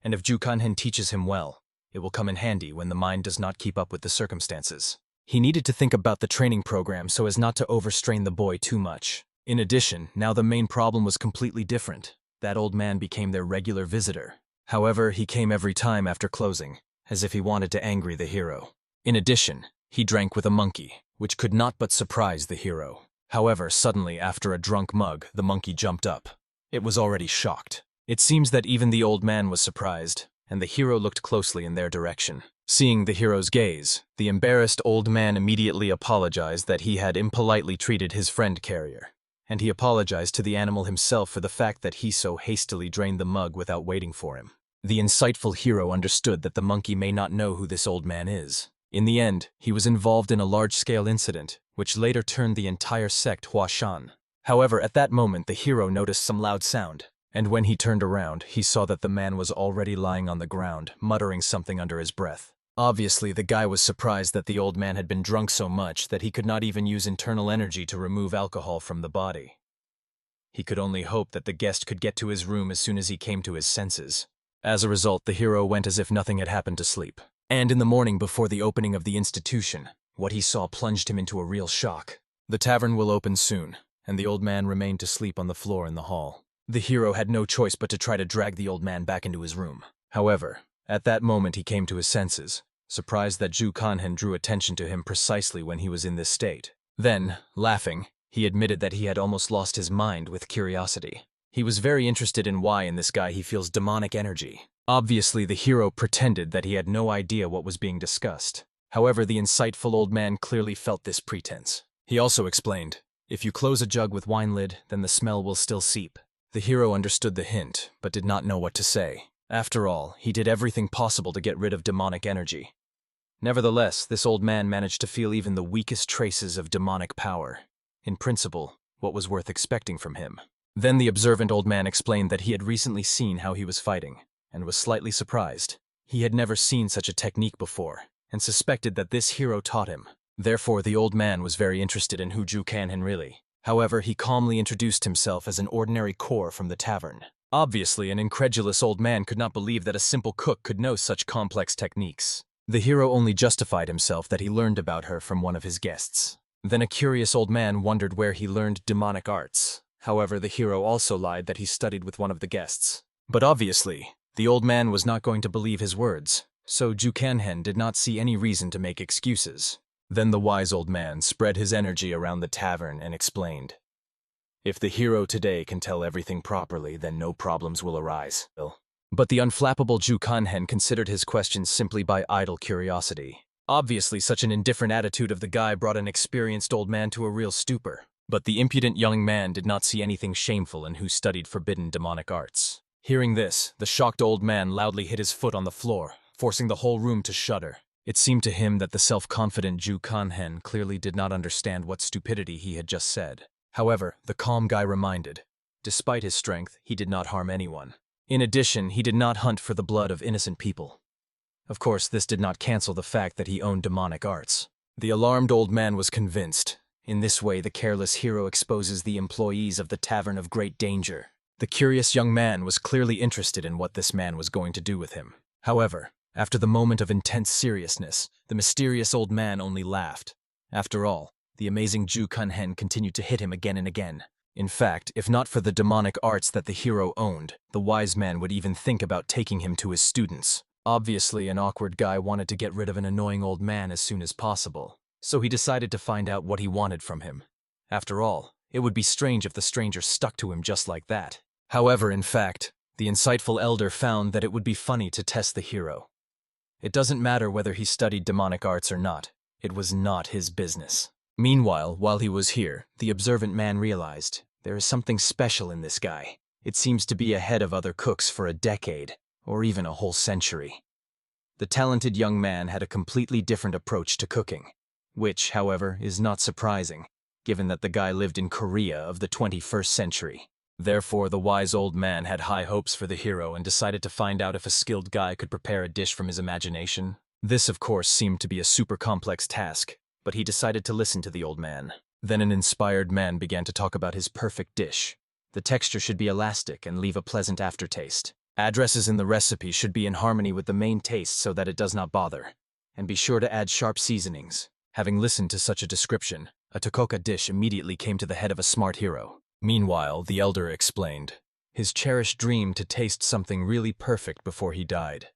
And if Ju Kanhen teaches him well, it will come in handy when the mind does not keep up with the circumstances. He needed to think about the training program so as not to overstrain the boy too much. In addition, now the main problem was completely different. That old man became their regular visitor. However, he came every time after closing, as if he wanted to angry the hero. In addition, he drank with a monkey, which could not but surprise the hero. However, suddenly, after a drunk mug, the monkey jumped up. It was already shocked. It seems that even the old man was surprised, and the hero looked closely in their direction. Seeing the hero's gaze, the embarrassed old man immediately apologized that he had impolitely treated his friend carrier. And he apologized to the animal himself for the fact that he so hastily drained the mug without waiting for him. The insightful hero understood that the monkey may not know who this old man is. In the end, he was involved in a large-scale incident, which later turned the entire sect Huashan. However, at that moment the hero noticed some loud sound, and when he turned around, he saw that the man was already lying on the ground, muttering something under his breath. Obviously, the guy was surprised that the old man had been drunk so much that he could not even use internal energy to remove alcohol from the body. He could only hope that the guest could get to his room as soon as he came to his senses. As a result, the hero went as if nothing had happened to sleep. And in the morning before the opening of the institution, what he saw plunged him into a real shock. The tavern will open soon, and the old man remained to sleep on the floor in the hall. The hero had no choice but to try to drag the old man back into his room. However, at that moment he came to his senses, surprised that Ju Kanhen drew attention to him precisely when he was in this state. Then, laughing, he admitted that he had almost lost his mind with curiosity. He was very interested in why in this guy he feels demonic energy. Obviously, the hero pretended that he had no idea what was being discussed. However, the insightful old man clearly felt this pretense. He also explained, if you close a jug with wine lid, then the smell will still seep. The hero understood the hint, but did not know what to say. After all, he did everything possible to get rid of demonic energy. Nevertheless, this old man managed to feel even the weakest traces of demonic power. In principle, what was worth expecting from him? Then the observant old man explained that he had recently seen how he was fighting, and was slightly surprised. He had never seen such a technique before, and suspected that this hero taught him. Therefore, the old man was very interested in who Ju Kanhen really. However, he calmly introduced himself as an ordinary core from the tavern. Obviously, an incredulous old man could not believe that a simple cook could know such complex techniques. The hero only justified himself that he learned about her from one of his guests. Then a curious old man wondered where he learned demonic arts. However, the hero also lied that he studied with one of the guests. But obviously, the old man was not going to believe his words, so Ju Kanhen did not see any reason to make excuses. Then the wise old man spread his energy around the tavern and explained, if the hero today can tell everything properly, then no problems will arise. But the unflappable Ju Kanhen considered his questions simply by idle curiosity. Obviously, such an indifferent attitude of the guy brought an experienced old man to a real stupor. But the impudent young man did not see anything shameful in who studied forbidden demonic arts. Hearing this, the shocked old man loudly hit his foot on the floor, forcing the whole room to shudder. It seemed to him that the self-confident Ju Kanhen clearly did not understand what stupidity he had just said. However, the calm guy reminded, despite his strength, he did not harm anyone. In addition, he did not hunt for the blood of innocent people. Of course, this did not cancel the fact that he owned demonic arts. The alarmed old man was convinced. In this way, the careless hero exposes the employees of the Tavern of great danger. The curious young man was clearly interested in what this man was going to do with him. However, after the moment of intense seriousness, the mysterious old man only laughed. After all, the amazing Ju Kanhen continued to hit him again and again. In fact, if not for the demonic arts that the hero owned, the wise man would even think about taking him to his students. Obviously, an awkward guy wanted to get rid of an annoying old man as soon as possible, so he decided to find out what he wanted from him. After all, it would be strange if the stranger stuck to him just like that. However, in fact, the insightful elder found that it would be funny to test the hero. It doesn't matter whether he studied demonic arts or not. It was not his business. Meanwhile, while he was here, the observant man realized, there is something special in this guy. It seems to be ahead of other cooks for a decade, or even a whole century. The talented young man had a completely different approach to cooking, which, however, is not surprising, given that the guy lived in Korea of the 21st century. Therefore, the wise old man had high hopes for the hero and decided to find out if a skilled guy could prepare a dish from his imagination. This, of course, seemed to be a super complex task, but he decided to listen to the old man. Then an inspired man began to talk about his perfect dish. The texture should be elastic and leave a pleasant aftertaste. Addresses in the recipe should be in harmony with the main taste so that it does not bother. And be sure to add sharp seasonings. Having listened to such a description, a Tokoka dish immediately came to the head of a smart hero. Meanwhile, the elder explained his cherished dream to taste something really perfect before he died.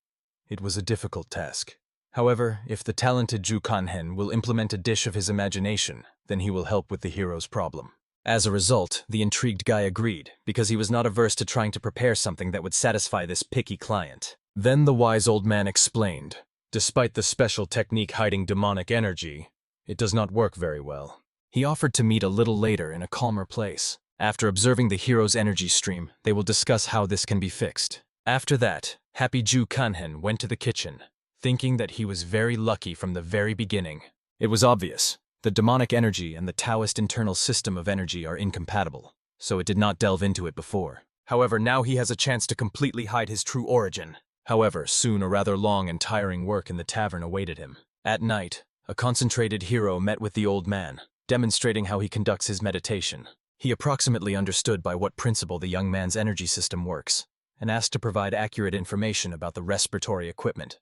It was a difficult task. However, if the talented Ju Kanhen will implement a dish of his imagination, then he will help with the hero's problem. As a result, the intrigued guy agreed, because he was not averse to trying to prepare something that would satisfy this picky client. Then the wise old man explained, despite the special technique hiding demonic energy, it does not work very well. He offered to meet a little later in a calmer place. After observing the hero's energy stream, they will discuss how this can be fixed. After that, Happy Ju Kanhen went to the kitchen, thinking that he was very lucky from the very beginning. It was obvious. The demonic energy and the Taoist internal system of energy are incompatible, so it did not delve into it before. However, now he has a chance to completely hide his true origin. However, soon a rather long and tiring work in the tavern awaited him. At night, a concentrated hero met with the old man, demonstrating how he conducts his meditation. He approximately understood by what principle the young man's energy system works, and asked to provide accurate information about the respiratory equipment.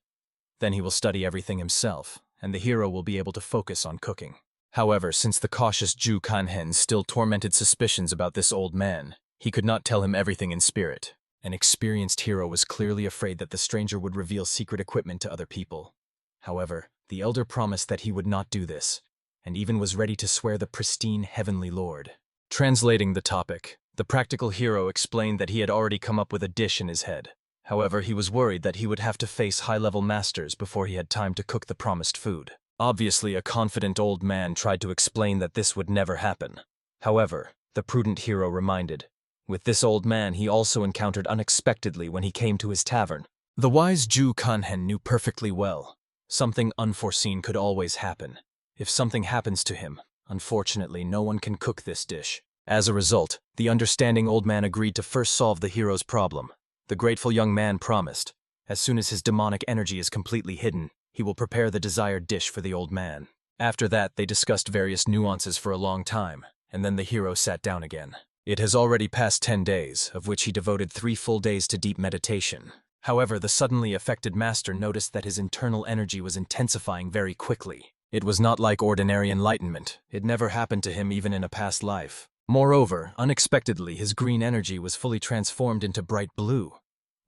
Then he will study everything himself, and the hero will be able to focus on cooking. However, since the cautious Ju Kanhen still tormented suspicions about this old man, he could not tell him everything in spirit. An experienced hero was clearly afraid that the stranger would reveal secret equipment to other people. However, the elder promised that he would not do this, and even was ready to swear the pristine heavenly lord. Translating the topic, the practical hero explained that he had already come up with a dish in his head. However, he was worried that he would have to face high-level masters before he had time to cook the promised food. Obviously, a confident old man tried to explain that this would never happen. However, the prudent hero reminded, with this old man he also encountered unexpectedly when he came to his tavern. The wise Ju Kanhen knew perfectly well. Something unforeseen could always happen. If something happens to him, unfortunately no one can cook this dish. As a result, the understanding old man agreed to first solve the hero's problem. The grateful young man promised, as soon as his demonic energy is completely hidden, he will prepare the desired dish for the old man. After that, they discussed various nuances for a long time, and then the hero sat down again. It has already passed 10 days, of which he devoted 3 full days to deep meditation. However, the suddenly affected master noticed that his internal energy was intensifying very quickly. It was not like ordinary enlightenment. It never happened to him even in a past life. Moreover, unexpectedly, his green energy was fully transformed into bright blue.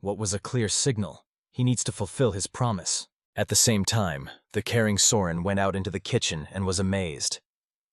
What was a clear signal? He needs to fulfill his promise. At the same time, the caring Soren went out into the kitchen and was amazed.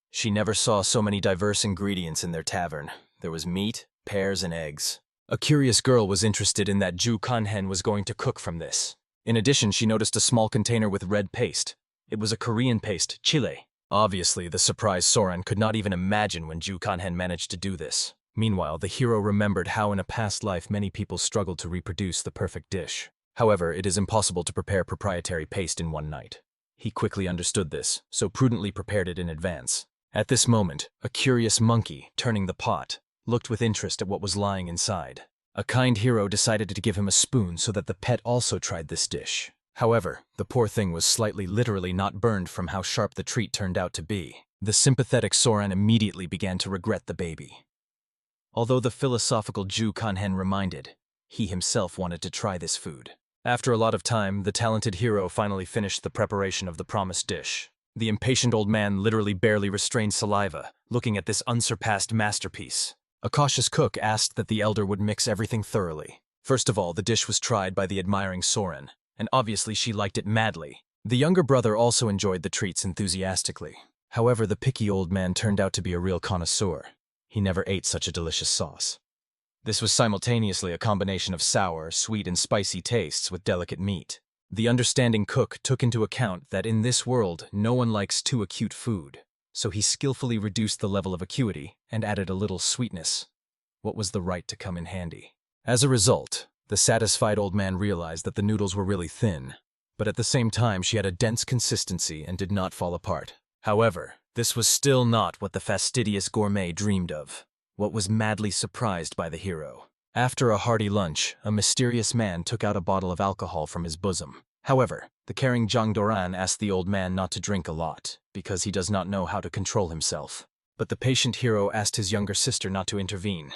She never saw so many diverse ingredients in their tavern. There was meat, pears, and eggs. A curious girl was interested in that Ju Kanhen was going to cook from this. In addition, she noticed a small container with red paste. It was a Korean paste, chile. Obviously, the surprised Soren could not even imagine when Ju Kanhen managed to do this. Meanwhile, the hero remembered how in a past life many people struggled to reproduce the perfect dish. However, it is impossible to prepare proprietary paste in one night. He quickly understood this, so prudently prepared it in advance. At this moment, a curious monkey, turning the pot, looked with interest at what was lying inside. A kind hero decided to give him a spoon so that the pet also tried this dish. However, the poor thing was slightly literally not burned from how sharp the treat turned out to be. The sympathetic Soren immediately began to regret the baby. Although the philosophical Ju Kanhen reminded, he himself wanted to try this food. After a lot of time, the talented hero finally finished the preparation of the promised dish. The impatient old man literally barely restrained saliva, looking at this unsurpassed masterpiece. A cautious cook asked that the elder would mix everything thoroughly. First of all, the dish was tried by the admiring Soren, and obviously she liked it madly. The younger brother also enjoyed the treats enthusiastically. However, the picky old man turned out to be a real connoisseur. He never ate such a delicious sauce. This was simultaneously a combination of sour, sweet, and spicy tastes with delicate meat. The understanding cook took into account that in this world, no one likes too acute food, so he skillfully reduced the level of acuity and added a little sweetness. What was the right to come in handy? As a result, the satisfied old man realized that the noodles were really thin, but at the same time she had a dense consistency and did not fall apart. However, this was still not what the fastidious gourmet dreamed of. What was madly surprised by the hero. After a hearty lunch, a mysterious man took out a bottle of alcohol from his bosom. However, the caring Jang Doran asked the old man not to drink a lot, because he does not know how to control himself. but the patient hero asked his younger sister not to intervene.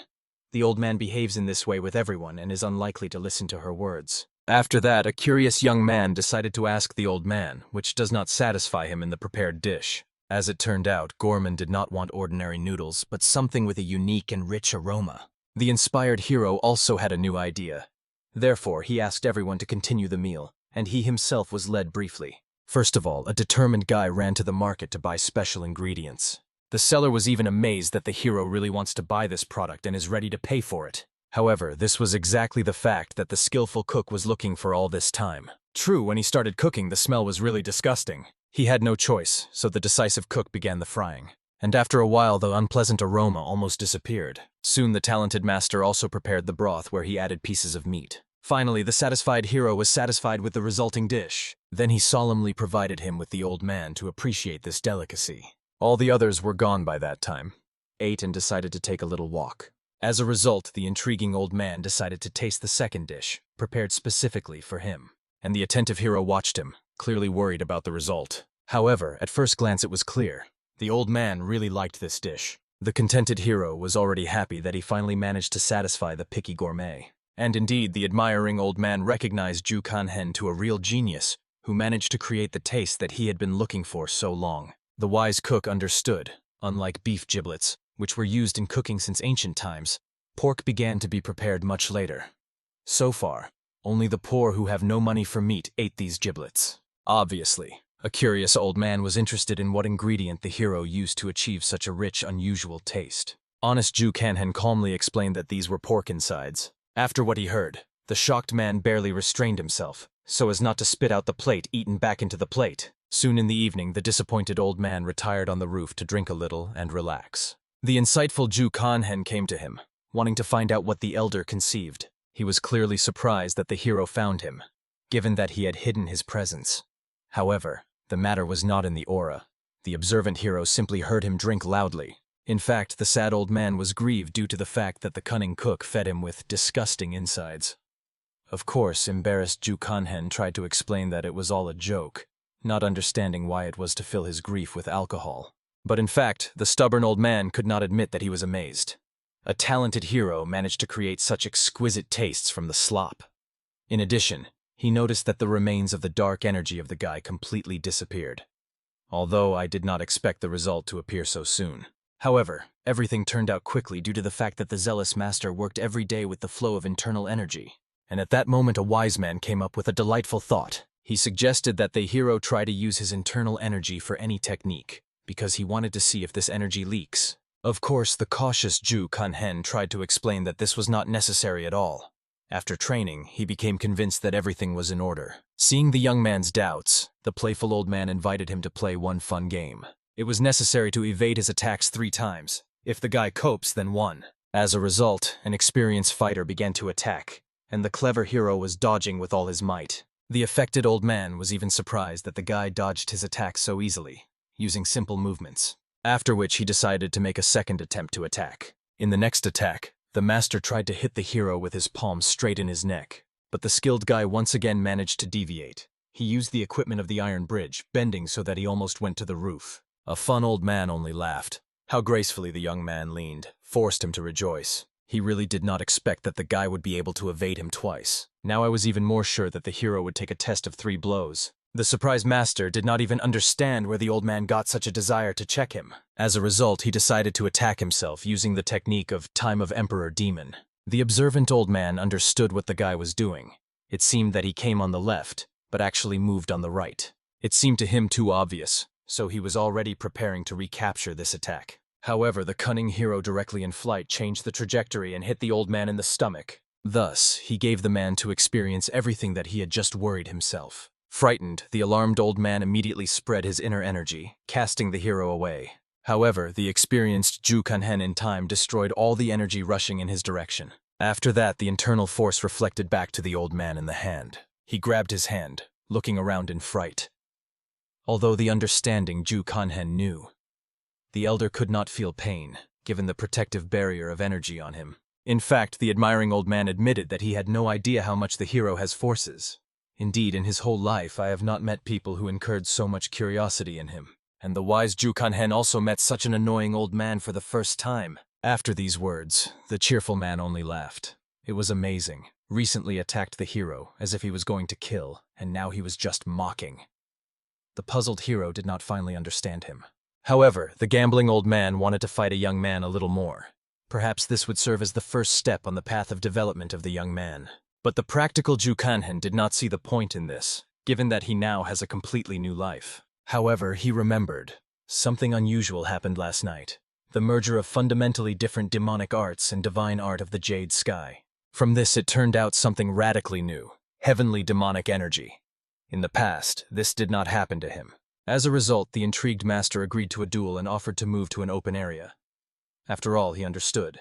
The old man behaves in this way with everyone and is unlikely to listen to her words. After that, a curious young man decided to ask the old man, which does not satisfy him in the prepared dish. As it turned out, Gorman did not want ordinary noodles, but something with a unique and rich aroma. The inspired hero also had a new idea. Therefore, he asked everyone to continue the meal, and he himself was led briefly. First of all, a determined guy ran to the market to buy special ingredients. The seller was even amazed that the hero really wants to buy this product and is ready to pay for it. However, this was exactly the fact that the skillful cook was looking for all this time. True, when he started cooking, the smell was really disgusting. He had no choice, so the decisive cook began the frying. And after a while, the unpleasant aroma almost disappeared. Soon the talented master also prepared the broth where he added pieces of meat. Finally, the satisfied hero was satisfied with the resulting dish. Then he solemnly provided him with the old man to appreciate this delicacy. All the others were gone by that time, ate and decided to take a little walk. As a result, the intriguing old man decided to taste the second dish, prepared specifically for him. And the attentive hero watched him, clearly worried about the result. However, at first glance it was clear. The old man really liked this dish. The contented hero was already happy that he finally managed to satisfy the picky gourmet. And indeed, the admiring old man recognized Ju Kanhen to a real genius who managed to create the taste that he had been looking for so long. The wise cook understood. Unlike beef giblets, which were used in cooking since ancient times, pork began to be prepared much later. So far, only the poor who have no money for meat ate these giblets. Obviously, a curious old man was interested in what ingredient the hero used to achieve such a rich, unusual taste. Honest Ju Kanhen calmly explained that these were pork insides. After what he heard, the shocked man barely restrained himself, so as not to spit out the plate eaten back into the plate. Soon in the evening, the disappointed old man retired on the roof to drink a little and relax. The insightful Ju Kanhen came to him, wanting to find out what the elder conceived. He was clearly surprised that the hero found him, given that he had hidden his presence. However, the matter was not in the aura. The observant hero simply heard him drink loudly. In fact, the sad old man was grieved due to the fact that the cunning cook fed him with disgusting insides. Of course, embarrassed Ju Kanhen tried to explain that it was all a joke, not understanding why it was to fill his grief with alcohol. But in fact, the stubborn old man could not admit that he was amazed. A talented hero managed to create such exquisite tastes from the slop. In addition, he noticed that the remains of the dark energy of the guy completely disappeared. Although I did not expect the result to appear so soon. However, everything turned out quickly due to the fact that the zealous master worked every day with the flow of internal energy. And at that moment a wise man came up with a delightful thought. He suggested that the hero try to use his internal energy for any technique, because he wanted to see if this energy leaks. Of course, the cautious Ju Kanhen tried to explain that this was not necessary at all. After training, he became convinced that everything was in order. Seeing the young man's doubts, the playful old man invited him to play one fun game. It was necessary to evade his attacks 3 times. If the guy copes, then 1. As a result, an experienced fighter began to attack, and the clever hero was dodging with all his might. The affected old man was even surprised that the guy dodged his attack so easily, using simple movements. After which he decided to make a second attempt to attack. In the next attack, the master tried to hit the hero with his palm straight in his neck, but the skilled guy once again managed to deviate. He used the equipment of the iron bridge, bending so that he almost went to the roof. A fun old man only laughed. How gracefully the young man leaned, forced him to rejoice. He really did not expect that the guy would be able to evade him twice. Now I was even more sure that the hero would take a test of 3 blows. The surprised master did not even understand where the old man got such a desire to check him. As a result, he decided to attack himself using the technique of Time of Emperor Demon. The observant old man understood what the guy was doing. It seemed that he came on the left, but actually moved on the right. It seemed to him too obvious, so he was already preparing to recapture this attack. However, the cunning hero directly in flight changed the trajectory and hit the old man in the stomach. Thus, he gave the man to experience everything that he had just worried himself. Frightened, the alarmed old man immediately spread his inner energy, casting the hero away. However, the experienced Ju Kanhen in time destroyed all the energy rushing in his direction. After that, the internal force reflected back to the old man in the hand. He grabbed his hand, looking around in fright. Although the understanding Ju Kanhen knew, the elder could not feel pain, given the protective barrier of energy on him. In fact, the admiring old man admitted that he had no idea how much the hero has forces. Indeed, in his whole life, I have not met people who incurred so much curiosity in him. And the wise Ju Kanhen also met such an annoying old man for the first time. After these words, the cheerful man only laughed. It was amazing. Recently attacked the hero, as if he was going to kill, and now he was just mocking. The puzzled hero did not finally understand him. However, the gambling old man wanted to fight a young man a little more. Perhaps this would serve as the first step on the path of development of the young man. But the practical Ju Kanhen did not see the point in this, given that he now has a completely new life. However, he remembered. Something unusual happened last night. The merger of fundamentally different demonic arts and divine art of the Jade Sky. From this it turned out something radically new. Heavenly demonic energy. In the past, this did not happen to him. As a result, the intrigued master agreed to a duel and offered to move to an open area. After all, he understood.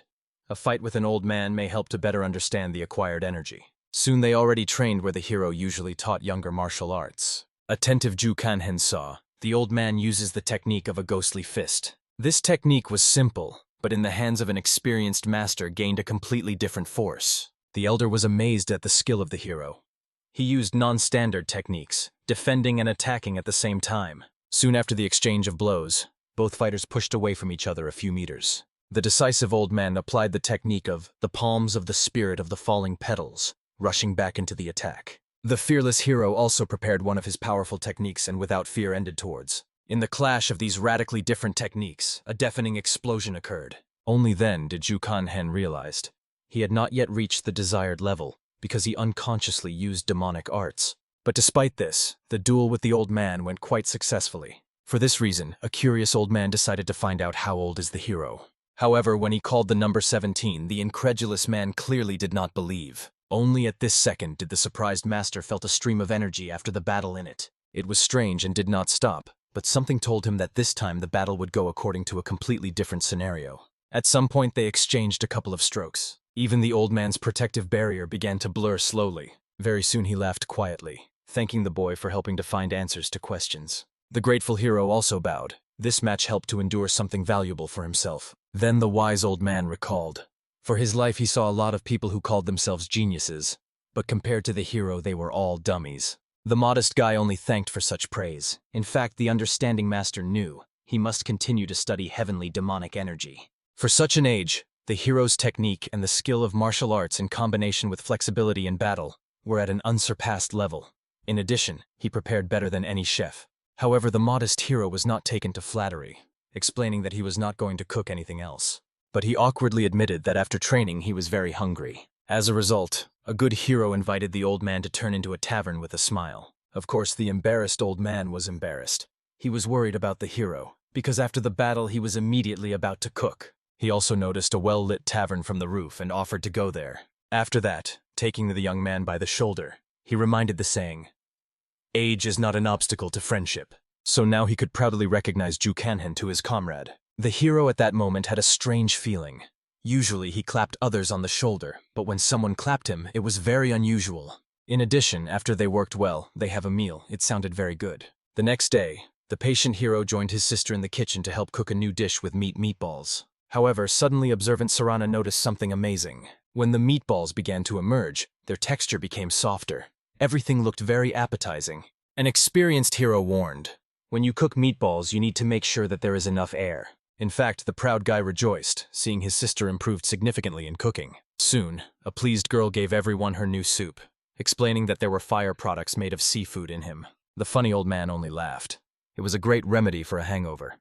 A fight with an old man may help to better understand the acquired energy. Soon they already trained where the hero usually taught younger martial arts. Attentive Ju Kanhen saw, the old man uses the technique of a ghostly fist. This technique was simple, but in the hands of an experienced master gained a completely different force. The elder was amazed at the skill of the hero. He used non-standard techniques, defending and attacking at the same time. Soon after the exchange of blows, both fighters pushed away from each other a few meters. The decisive old man applied the technique of the palms of the spirit of the falling petals, rushing back into the attack. The fearless hero also prepared one of his powerful techniques and without fear ended towards. In the clash of these radically different techniques, a deafening explosion occurred. Only then did Ju Kanhen realized he had not yet reached the desired level because he unconsciously used demonic arts. But despite this, the duel with the old man went quite successfully. For this reason, a curious old man decided to find out how old is the hero. However, when he called the number 17, the incredulous man clearly did not believe. Only at this second did the surprised master felt a stream of energy after the battle in it. It was strange and did not stop, but something told him that this time the battle would go according to a completely different scenario. At some point they exchanged a couple of strokes. Even the old man's protective barrier began to blur slowly. Very soon he laughed quietly, thanking the boy for helping to find answers to questions. The grateful hero also bowed. This match helped to endure something valuable for himself. Then the wise old man recalled. For his life he saw a lot of people who called themselves geniuses, but compared to the hero they were all dummies. The modest guy only thanked for such praise. In fact, the understanding master knew he must continue to study heavenly demonic energy. For such an age, the hero's technique and the skill of martial arts in combination with flexibility in battle were at an unsurpassed level. In addition, he prepared better than any chef. However, the modest hero was not taken to flattery, explaining that he was not going to cook anything else. But he awkwardly admitted that after training he was very hungry. As a result, a good hero invited the old man to turn into a tavern with a smile. Of course, the embarrassed old man was embarrassed. He was worried about the hero, because after the battle he was immediately about to cook. He also noticed a well-lit tavern from the roof and offered to go there. After that, taking the young man by the shoulder, he reminded the saying, "Age is not an obstacle to friendship." So now he could proudly recognize Ju Kanhen to his comrade. The hero at that moment had a strange feeling. Usually he clapped others on the shoulder, but when someone clapped him, it was very unusual. In addition, after they worked well, they have a meal. It sounded very good. The next day, the patient hero joined his sister in the kitchen to help cook a new dish with meatballs. However, suddenly observant Sarana noticed something amazing. When the meatballs began to emerge, their texture became softer. Everything looked very appetizing. An experienced hero warned, "When you cook meatballs, you need to make sure that there is enough air." In fact, the proud guy rejoiced, seeing his sister improved significantly in cooking. Soon, a pleased girl gave everyone her new soup, explaining that there were fire products made of seafood in him. The funny old man only laughed. It was a great remedy for a hangover.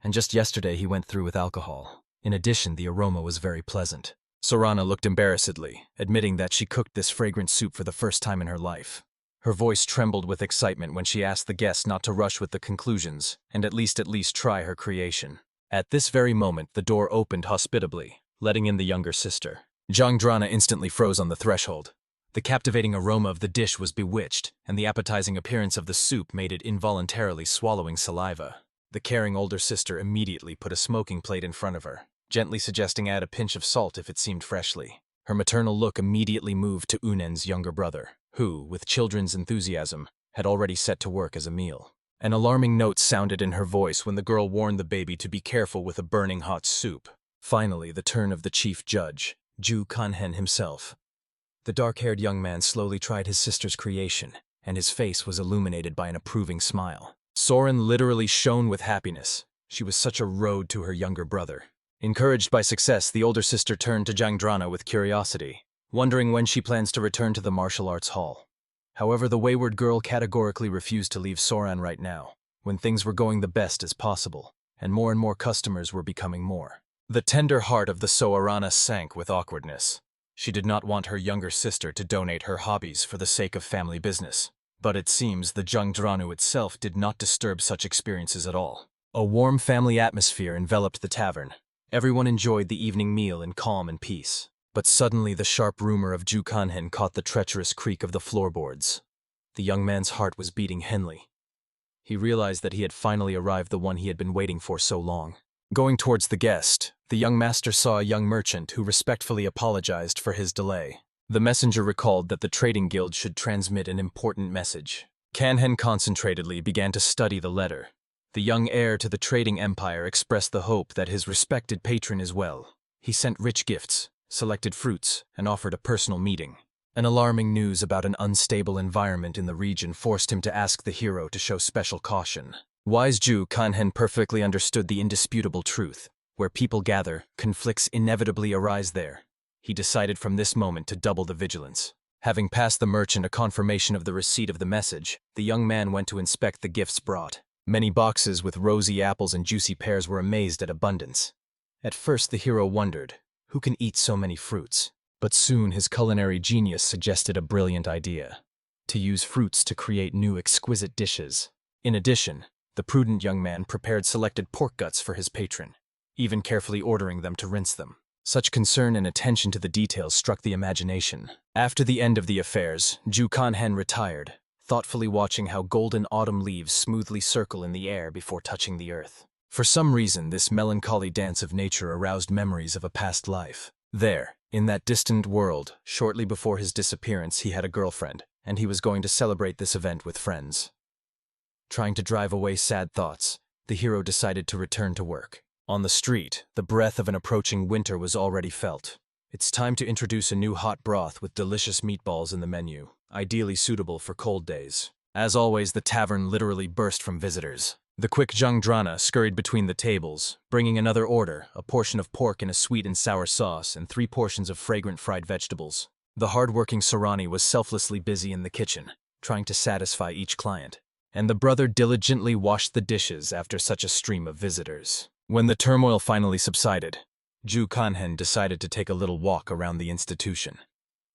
And just yesterday he went through with alcohol. In addition, the aroma was very pleasant. Sorana looked embarrassedly, admitting that she cooked this fragrant soup for the first time in her life. Her voice trembled with excitement when she asked the guests not to rush with the conclusions, and at least try her creation. At this very moment, the door opened hospitably, letting in the younger sister. Zhang Drana instantly froze on the threshold. The captivating aroma of the dish was bewitched, and the appetizing appearance of the soup made it involuntarily swallowing saliva. The caring older sister immediately put a smoking plate in front of her, gently suggesting add a pinch of salt if it seemed freshly. Her maternal look immediately moved to Unen's younger brother, who, with children's enthusiasm, had already set to work as a meal. An alarming note sounded in her voice when the girl warned the baby to be careful with a burning hot soup. Finally, the turn of the chief judge, Ju Kanhen himself. The dark-haired young man slowly tried his sister's creation, and his face was illuminated by an approving smile. Soren literally shone with happiness. She was such a road to her younger brother. Encouraged by success, the older sister turned to Jangdrana with curiosity, wondering when she plans to return to the martial arts hall. However, the wayward girl categorically refused to leave Soran right now, when things were going the best as possible, and more customers were becoming more. The tender heart of the Soarana sank with awkwardness. She did not want her younger sister to donate her hobbies for the sake of family business. But it seems the Jangdranu itself did not disturb such experiences at all. A warm family atmosphere enveloped the tavern. Everyone enjoyed the evening meal in calm and peace. But suddenly the sharp rumor of Ju Kanhen caught the treacherous creak of the floorboards. The young man's heart was beating henly. He realized that he had finally arrived, the one he had been waiting for so long. Going towards the guest, the young master saw a young merchant who respectfully apologized for his delay. The messenger recalled that the trading guild should transmit an important message. Kanhen concentratedly began to study the letter. The young heir to the trading empire expressed the hope that his respected patron is well. He sent rich gifts, selected fruits, and offered a personal meeting. An alarming news about an unstable environment in the region forced him to ask the hero to show special caution. Wise Ju Kanhen perfectly understood the indisputable truth. Where people gather, conflicts inevitably arise there. He decided from this moment to double the vigilance. Having passed the merchant a confirmation of the receipt of the message, the young man went to inspect the gifts brought. Many boxes with rosy apples and juicy pears were amazed at abundance. At first the hero wondered, who can eat so many fruits? But soon his culinary genius suggested a brilliant idea: to use fruits to create new exquisite dishes. In addition, the prudent young man prepared selected pork guts for his patron, even carefully ordering them to rinse them. Such concern and attention to the details struck the imagination. After the end of the affairs, Ju Kanhen retired, thoughtfully watching how golden autumn leaves smoothly circle in the air before touching the earth. For some reason, this melancholy dance of nature aroused memories of a past life. There, in that distant world, shortly before his disappearance, he had a girlfriend, and he was going to celebrate this event with friends. Trying to drive away sad thoughts, the hero decided to return to work. On the street, the breath of an approaching winter was already felt. It's time to introduce a new hot broth with delicious meatballs in the menu, ideally suitable for cold days. As always, the tavern literally burst from visitors. The quick Jangdrana scurried between the tables, bringing another order, a portion of pork in a sweet and sour sauce, and 3 portions of fragrant fried vegetables. The hard-working Sarani was selflessly busy in the kitchen, trying to satisfy each client, and the brother diligently washed the dishes after such a stream of visitors. When the turmoil finally subsided, Ju Kanhen decided to take a little walk around the institution.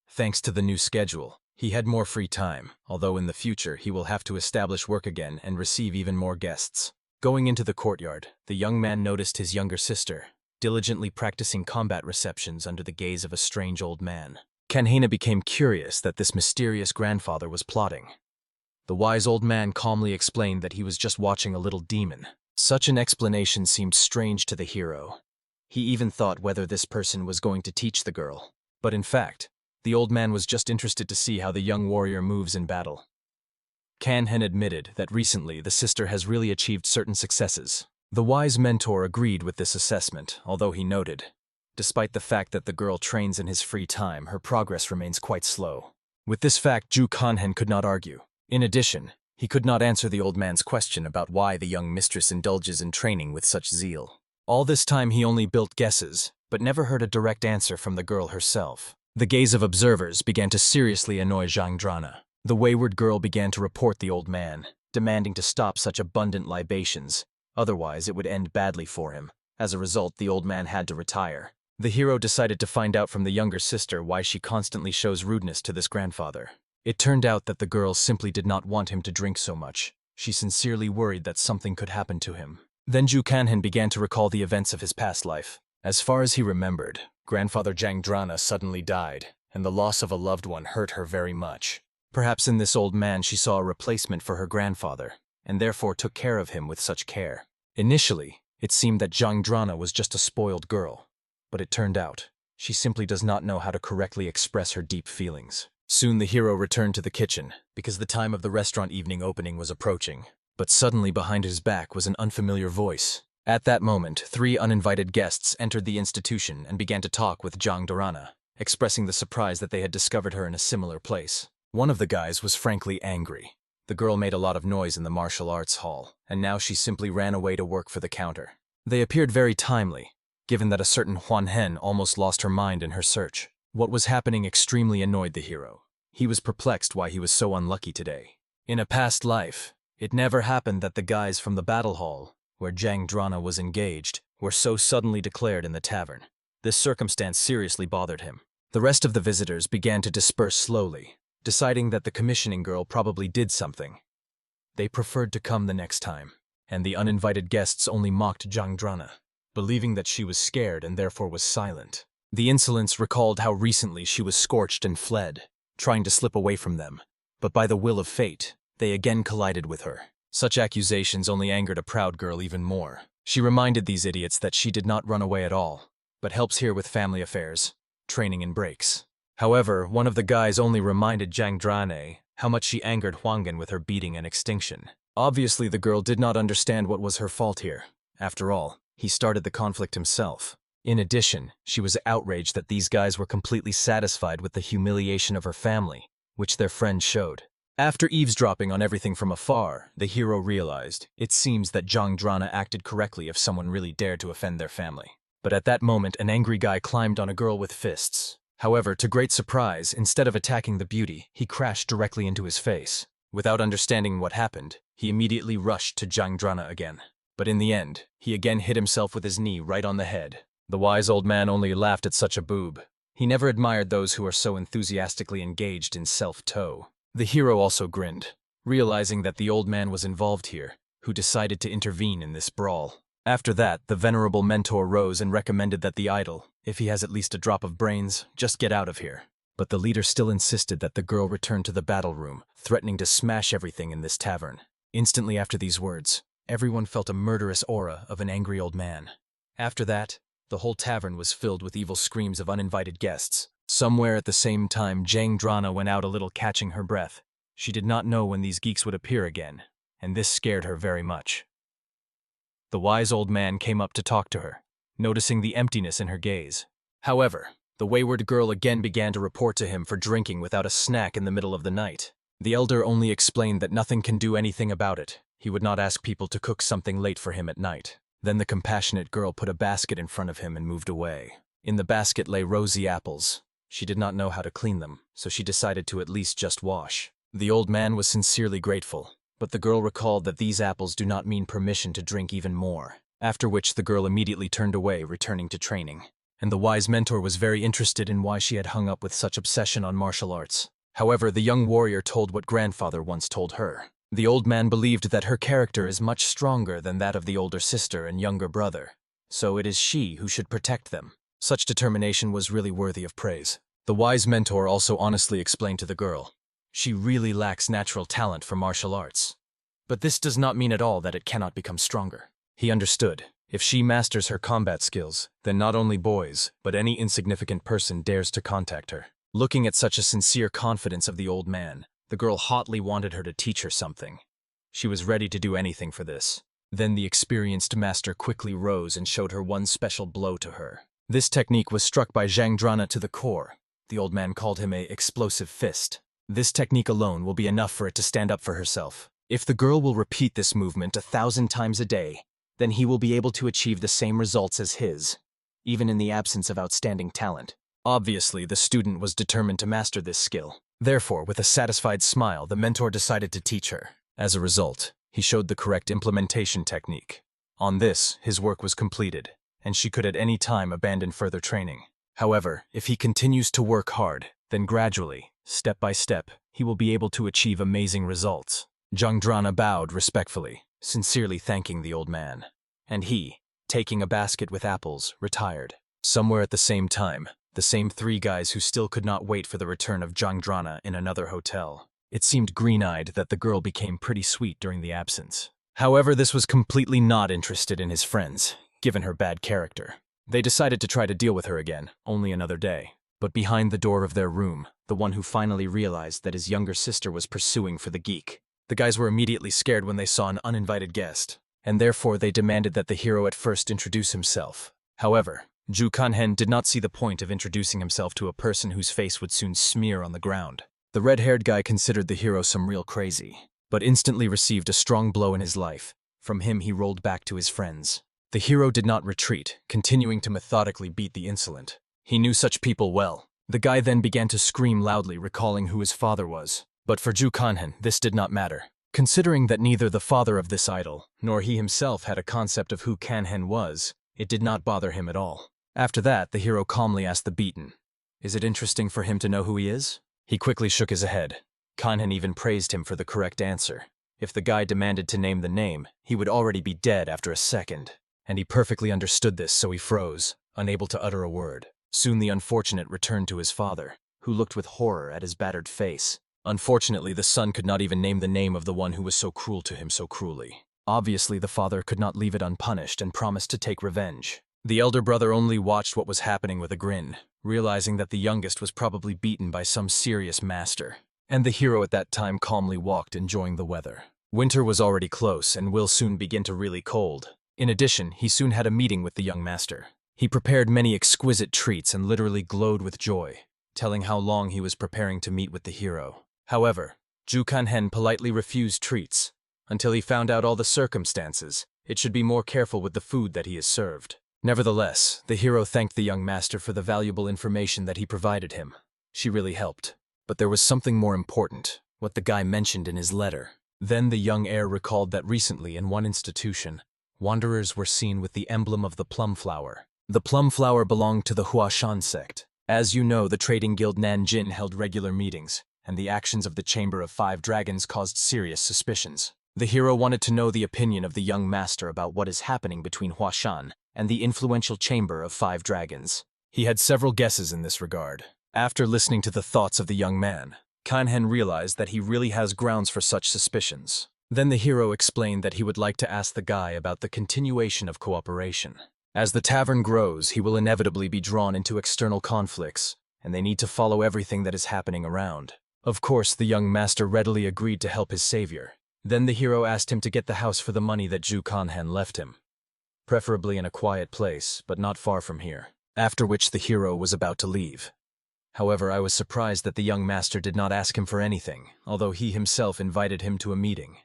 Thanks to the new schedule, he had more free time, although in the future he will have to establish work again and receive even more guests. Going into the courtyard, the young man noticed his younger sister, diligently practicing combat receptions under the gaze of a strange old man. Kanhena became curious that this mysterious grandfather was plotting. The wise old man calmly explained that he was just watching a little demon. Such an explanation seemed strange to the hero. He even thought whether this person was going to teach the girl. But in fact, the old man was just interested to see how the young warrior moves in battle. Kanhen admitted that recently the sister has really achieved certain successes. The wise mentor agreed with this assessment, although he noted, despite the fact that the girl trains in his free time, her progress remains quite slow. With this fact, Ju Kanhen could not argue. In addition, he could not answer the old man's question about why the young mistress indulges in training with such zeal. All this time he only built guesses, but never heard a direct answer from the girl herself. The gaze of observers began to seriously annoy Jangdrana. The wayward girl began to report the old man, demanding to stop such abundant libations, otherwise it would end badly for him. As a result, the old man had to retire. The hero decided to find out from the younger sister why she constantly shows rudeness to this grandfather. It turned out that the girl simply did not want him to drink so much. She sincerely worried that something could happen to him. Then Ju Kanhen began to recall the events of his past life. As far as he remembered, Grandfather Jangdrana suddenly died, and the loss of a loved one hurt her very much. Perhaps in this old man she saw a replacement for her grandfather, and therefore took care of him with such care. Initially, it seemed that Jangdrana was just a spoiled girl, but it turned out, she simply does not know how to correctly express her deep feelings. Soon the hero returned to the kitchen, because the time of the restaurant evening opening was approaching. But suddenly behind his back was an unfamiliar voice. At that moment, 3 uninvited guests entered the institution and began to talk with Jangdrana, expressing the surprise that they had discovered her in a similar place. One of the guys was frankly angry. The girl made a lot of noise in the martial arts hall, and now she simply ran away to work for the counter. They appeared very timely, given that a certain Huan Hen almost lost her mind in her search. What was happening extremely annoyed the hero. He was perplexed why he was so unlucky today. In a past life, it never happened that the guys from the battle hall, where Zhang Drana was engaged, were so suddenly declared in the tavern. This circumstance seriously bothered him. The rest of the visitors began to disperse slowly, deciding that the commissioning girl probably did something. They preferred to come the next time, and the uninvited guests only mocked Zhang Drana, believing that she was scared and therefore was silent. The insolence recalled how recently she was scorched and fled, trying to slip away from them, but by the will of fate, they again collided with her. Such accusations only angered a proud girl even more. She reminded these idiots that she did not run away at all, but helps here with family affairs, training and breaks. However, one of the guys only reminded Zhang Drane how much she angered Huanggan with her beating and extinction. Obviously, the girl did not understand what was her fault here. After all, he started the conflict himself. In addition, she was outraged that these guys were completely satisfied with the humiliation of her family, which their friend showed. After eavesdropping on everything from afar, the hero realized it seems that Zhang Drana acted correctly if someone really dared to offend their family. But at that moment, an angry guy climbed on a girl with fists. However, to great surprise, instead of attacking the beauty, he crashed directly into his face. Without understanding what happened, he immediately rushed to Zhang Drana again. But in the end, he again hit himself with his knee right on the head. The wise old man only laughed at such a boob. He never admired those who are so enthusiastically engaged in self-tow. The hero also grinned, realizing that the old man was involved here, who decided to intervene in this brawl. After that, the venerable mentor rose and recommended that the idol, if he has at least a drop of brains, just get out of here. But the leader still insisted that the girl return to the battle room, threatening to smash everything in this tavern. Instantly after these words, everyone felt a murderous aura of an angry old man. After that, the whole tavern was filled with evil screams of uninvited guests. Somewhere at the same time, Zhang Drana went out a little, catching her breath. She did not know when these geeks would appear again, and this scared her very much. The wise old man came up to talk to her, noticing the emptiness in her gaze. However, the wayward girl again began to report to him for drinking without a snack in the middle of the night. The elder only explained that nothing can do anything about it. He would not ask people to cook something late for him at night. Then the compassionate girl put a basket in front of him and moved away. In the basket lay rosy apples. She did not know how to clean them, so she decided to at least just wash. The old man was sincerely grateful, but the girl recalled that these apples do not mean permission to drink even more, after which the girl immediately turned away, returning to training. And the wise mentor was very interested in why she had hung up with such obsession on martial arts. However, the young warrior told what grandfather once told her. The old man believed that her character is much stronger than that of the older sister and younger brother, so it is she who should protect them. Such determination was really worthy of praise. The wise mentor also honestly explained to the girl, she really lacks natural talent for martial arts. But this does not mean at all that it cannot become stronger. He understood. If she masters her combat skills, then not only boys, but any insignificant person dares to contact her. Looking at such a sincere confidence of the old man, the girl hotly wanted her to teach her something. She was ready to do anything for this. Then the experienced master quickly rose and showed her one special blow to her. This technique was struck by Zhang Drana to the core. The old man called him a explosive fist. This technique alone will be enough for it to stand up for herself. If the girl will repeat this movement 1,000 times a day, then he will be able to achieve the same results as his, even in the absence of outstanding talent. Obviously, the student was determined to master this skill. Therefore, with a satisfied smile, the mentor decided to teach her. As a result, he showed the correct implementation technique. On this, his work was completed, and she could at any time abandon further training. However, if he continues to work hard, then gradually, step by step, he will be able to achieve amazing results. Zhang Drana bowed respectfully, sincerely thanking the old man. And he, taking a basket with apples, retired. Somewhere at the same time, the same 3 guys who still could not wait for the return of Zhang Drana in another hotel. It seemed green-eyed that the girl became pretty sweet during the absence. However, this was completely not interested in his friends, given her bad character. They decided to try to deal with her again, only another day. But behind the door of their room, the one who finally realized that his younger sister was pursuing for the geek. The guys were immediately scared when they saw an uninvited guest, and therefore they demanded that the hero at first introduce himself. However, Zhu Kanhen did not see the point of introducing himself to a person whose face would soon smear on the ground. The red-haired guy considered the hero some real crazy. but instantly received a strong blow in his life. From him he rolled back to his friends. The hero did not retreat, continuing to methodically beat the insolent. He knew such people well. The guy then began to scream loudly, recalling who his father was. But for Ju Kanhen, this did not matter. Considering that neither the father of this idol, nor he himself had a concept of who Kanhen was, it did not bother him at all. After that, the hero calmly asked the beaten, "Is it interesting for him to know who he is?" He quickly shook his head. Kanhen even praised him for the correct answer. If the guy demanded to name the name, he would already be dead after a second. And he perfectly understood this, so he froze, unable to utter a word. Soon the unfortunate returned to his father, who looked with horror at his battered face. Unfortunately, the son could not even name the name of the one who was so cruel to him so cruelly. Obviously, the father could not leave it unpunished and promised to take revenge. The elder brother only watched what was happening with a grin, realizing that the youngest was probably beaten by some serious master. And the hero at that time calmly walked, enjoying the weather. Winter was already close and will soon begin to really cold. In addition, he soon had a meeting with the young master. He prepared many exquisite treats and literally glowed with joy, telling how long he was preparing to meet with the hero. However, Ju Kanhen politely refused treats. Until he found out all the circumstances, it should be more careful with the food that he is served. Nevertheless, the hero thanked the young master for the valuable information that he provided him. She really helped. But there was something more important, what the guy mentioned in his letter. Then the young heir recalled that recently in one institution, wanderers were seen with the emblem of the plum flower. The plum flower belonged to the Huashan sect. As you know, the trading guild Nanjin held regular meetings, and the actions of the Chamber of Five Dragons caused serious suspicions. The hero wanted to know the opinion of the young master about what is happening between Huashan and the influential Chamber of Five Dragons. He had several guesses in this regard. After listening to the thoughts of the young man, Kanhen realized that he really has grounds for such suspicions. Then the hero explained that he would like to ask the guy about the continuation of cooperation. As the tavern grows, he will inevitably be drawn into external conflicts, and they need to follow everything that is happening around. Of course, the young master readily agreed to help his savior. Then the hero asked him to get the house for the money that Ju Kanhen left him, preferably in a quiet place, but not far from here, after which the hero was about to leave. However, I was surprised that the young master did not ask him for anything, although he himself invited him to a meeting.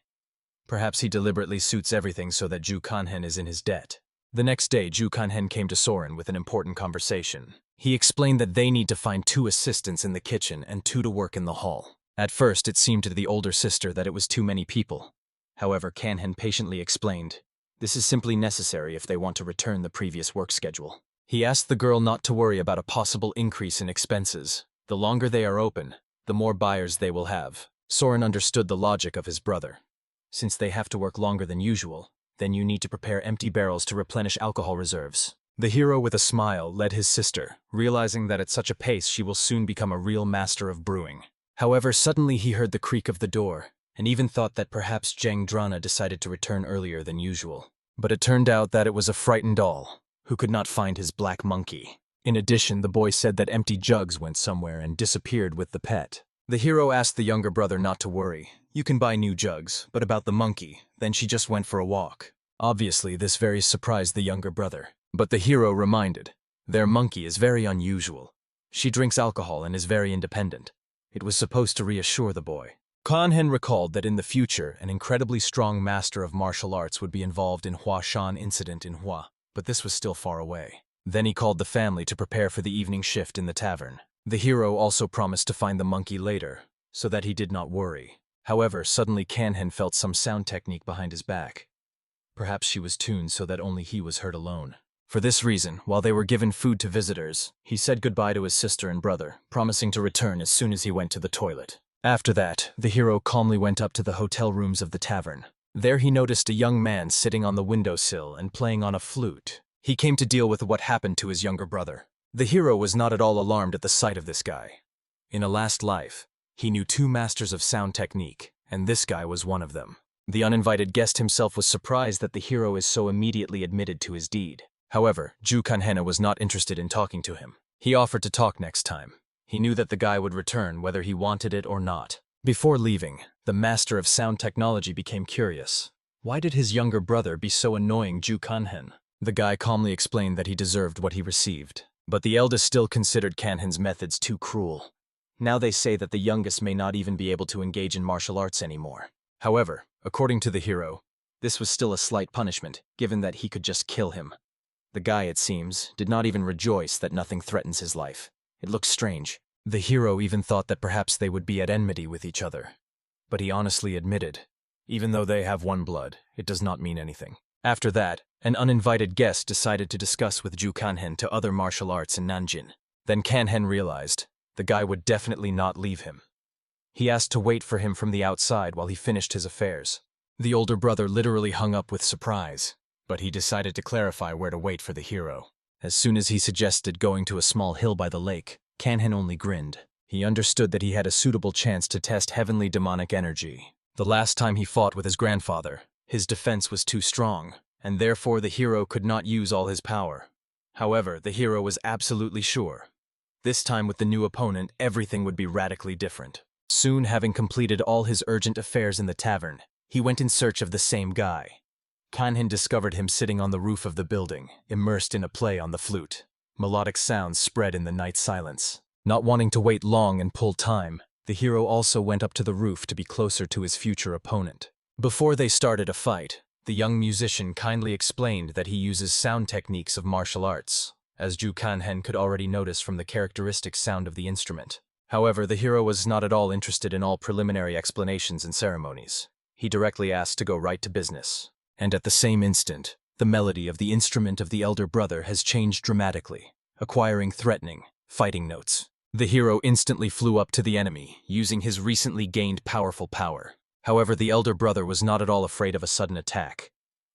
Perhaps he deliberately suits everything so that Ju Kanhen is in his debt. The next day, Ju Kanhen came to Soren with an important conversation. He explained that they need to find 2 assistants in the kitchen and 2 to work in the hall. At first, it seemed to the older sister that it was too many people. However, Kanhen patiently explained, this is simply necessary if they want to return the previous work schedule. He asked the girl not to worry about a possible increase in expenses. The longer they are open, the more buyers they will have. Soren understood the logic of his brother. Since they have to work longer than usual, then you need to prepare empty barrels to replenish alcohol reserves. The hero with a smile led his sister, realizing that at such a pace she will soon become a real master of brewing. However, suddenly he heard the creak of the door, and even thought that perhaps Jang Drana decided to return earlier than usual. But it turned out that it was a frightened doll, who could not find his black monkey. In addition, the boy said that empty jugs went somewhere and disappeared with the pet. The hero asked the younger brother not to worry. You can buy new jugs, but about the monkey, then she just went for a walk. Obviously, this very surprised the younger brother. But the hero reminded, their monkey is very unusual. She drinks alcohol and is very independent. It was supposed to reassure the boy. Kanhen recalled that in the future, an incredibly strong master of martial arts would be involved in Huashan incident in Hua, but this was still far away. Then he called the family to prepare for the evening shift in the tavern. The hero also promised to find the monkey later, so that he did not worry. However, suddenly Kanhen felt some sound technique behind his back. Perhaps she was tuned so that only he was heard alone. For this reason, while they were given food to visitors, he said goodbye to his sister and brother, promising to return as soon as he went to the toilet. After that, the hero calmly went up to the hotel rooms of the tavern. There he noticed a young man sitting on the windowsill and playing on a flute. He came to deal with what happened to his younger brother. The hero was not at all alarmed at the sight of this guy. In a last life, he knew 2 masters of sound technique, and this guy was one of them. The uninvited guest himself was surprised that the hero is so immediately admitted to his deed. However, Ju Kanhen was not interested in talking to him. He offered to talk next time. He knew that the guy would return whether he wanted it or not. Before leaving, the master of sound technology became curious. Why did his younger brother be so annoying Ju Kanhen? The guy calmly explained that he deserved what he received. But the eldest still considered Kanhen's methods too cruel. Now they say that the youngest may not even be able to engage in martial arts anymore. However, according to the hero, this was still a slight punishment, given that he could just kill him. The guy, it seems, did not even rejoice that nothing threatens his life. It looks strange. The hero even thought that perhaps they would be at enmity with each other. But he honestly admitted, even though they have one blood, it does not mean anything. After that, an uninvited guest decided to discuss with Ju Kanhen to other martial arts in Nanjin. Then Kanhen realized the guy would definitely not leave him. He asked to wait for him from the outside while he finished his affairs. The older brother literally hung up with surprise, but he decided to clarify where to wait for the hero. As soon as he suggested going to a small hill by the lake, Kanhen only grinned. He understood that he had a suitable chance to test heavenly demonic energy. The last time he fought with his grandfather, his defense was too strong, and therefore the hero could not use all his power. However, the hero was absolutely sure. This time with the new opponent, everything would be radically different. Soon, having completed all his urgent affairs in the tavern, he went in search of the same guy. Kanhen discovered him sitting on the roof of the building, immersed in a play on the flute. Melodic sounds spread in the night silence. Not wanting to wait long and pull time, the hero also went up to the roof to be closer to his future opponent. Before they started a fight, the young musician kindly explained that he uses sound techniques of martial arts, as Ju Kanhen could already notice from the characteristic sound of the instrument. However, the hero was not at all interested in all preliminary explanations and ceremonies. He directly asked to go right to business. And at the same instant, the melody of the instrument of the elder brother has changed dramatically, acquiring threatening, fighting notes. The hero instantly flew up to the enemy, using his recently gained powerful power. However, the elder brother was not at all afraid of a sudden attack.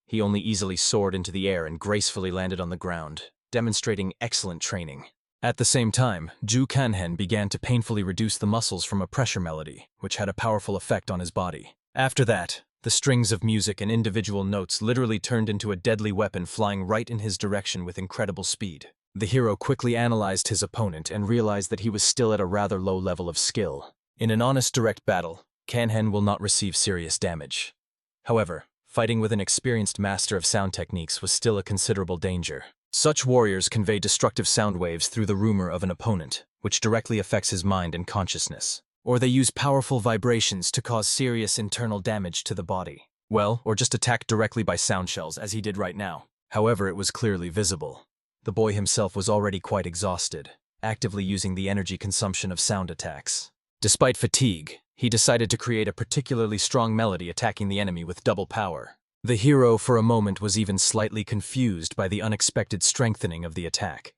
He only easily soared into the air and gracefully landed on the ground, demonstrating excellent training. At the same time, Ju Kanhen began to painfully reduce the muscles from a pressure melody, which had a powerful effect on his body. After that, the strings of music and individual notes literally turned into a deadly weapon flying right in his direction with incredible speed. The hero quickly analyzed his opponent and realized that he was still at a rather low level of skill. In an honest direct battle, Kanhen will not receive serious damage. However, fighting with an experienced master of sound techniques was still a considerable danger. Such warriors convey destructive sound waves through the rumor of an opponent, which directly affects his mind and consciousness. Or they use powerful vibrations to cause serious internal damage to the body. Well, or just attack directly by sound shells, as he did right now. However, it was clearly visible. The boy himself was already quite exhausted, actively using the energy consumption of sound attacks. Despite fatigue, he decided to create a particularly strong melody attacking the enemy with double power. The hero for a moment was even slightly confused by the unexpected strengthening of the attack.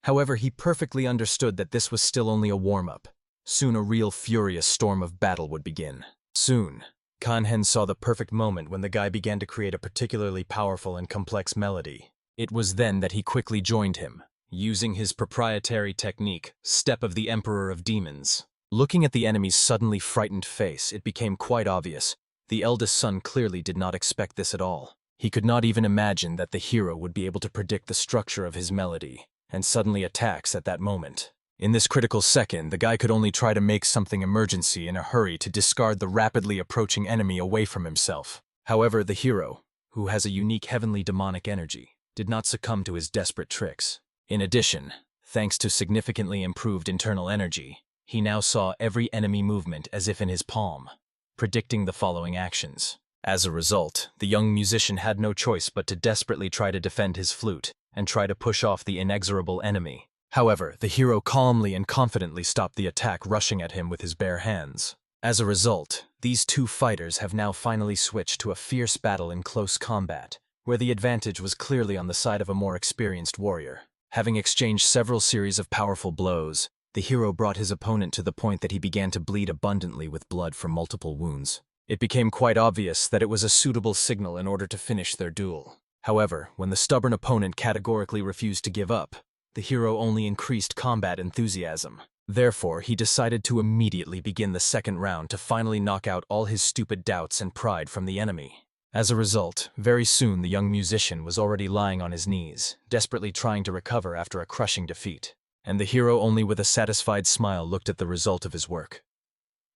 However, he perfectly understood that this was still only a warm-up. Soon a real furious storm of battle would begin. Soon, Kanhen saw the perfect moment when the guy began to create a particularly powerful and complex melody. It was then that he quickly joined him, using his proprietary technique, Step of the Emperor of Demons. Looking at the enemy's suddenly frightened face, it became quite obvious. The eldest son clearly did not expect this at all. He could not even imagine that the hero would be able to predict the structure of his melody, and suddenly attacks at that moment. In this critical second, the guy could only try to make something emergency in a hurry to discard the rapidly approaching enemy away from himself. However, the hero, who has a unique heavenly demonic energy, did not succumb to his desperate tricks. In addition, thanks to significantly improved internal energy, he now saw every enemy movement as if in his palm, predicting the following actions. As a result, the young musician had no choice but to desperately try to defend his flute and try to push off the inexorable enemy. However, the hero calmly and confidently stopped the attack rushing at him with his bare hands. As a result, these two fighters have now finally switched to a fierce battle in close combat, where the advantage was clearly on the side of a more experienced warrior. Having exchanged several series of powerful blows, the hero brought his opponent to the point that he began to bleed abundantly with blood from multiple wounds. It became quite obvious that it was a suitable signal in order to finish their duel. However, when the stubborn opponent categorically refused to give up, the hero only increased combat enthusiasm. Therefore, he decided to immediately begin the second round to finally knock out all his stupid doubts and pride from the enemy. As a result, very soon the young musician was already lying on his knees, desperately trying to recover after a crushing defeat. And the hero only with a satisfied smile looked at the result of his work.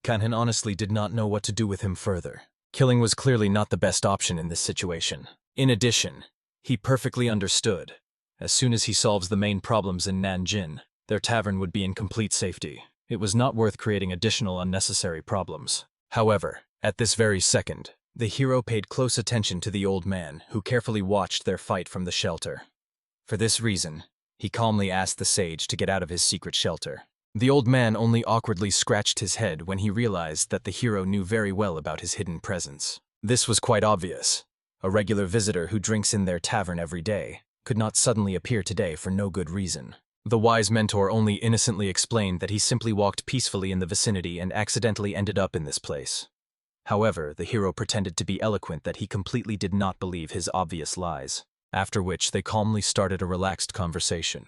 Kanhen honestly did not know what to do with him further. Killing was clearly not the best option in this situation. In addition, he perfectly understood. As soon as he solves the main problems in Nanjin, their tavern would be in complete safety. It was not worth creating additional unnecessary problems. However, At this very second, the hero paid close attention to the old man, who carefully watched their fight from the shelter. For this reason, he calmly asked the sage to get out of his secret shelter. The old man only awkwardly scratched his head when he realized that the hero knew very well about his hidden presence. This was quite obvious. A regular visitor who drinks in their tavern every day could not suddenly appear today for no good reason. The wise mentor only innocently explained that he simply walked peacefully in the vicinity and accidentally ended up in this place. However, the hero pretended to be eloquent that he completely did not believe his obvious lies, after which they calmly started a relaxed conversation.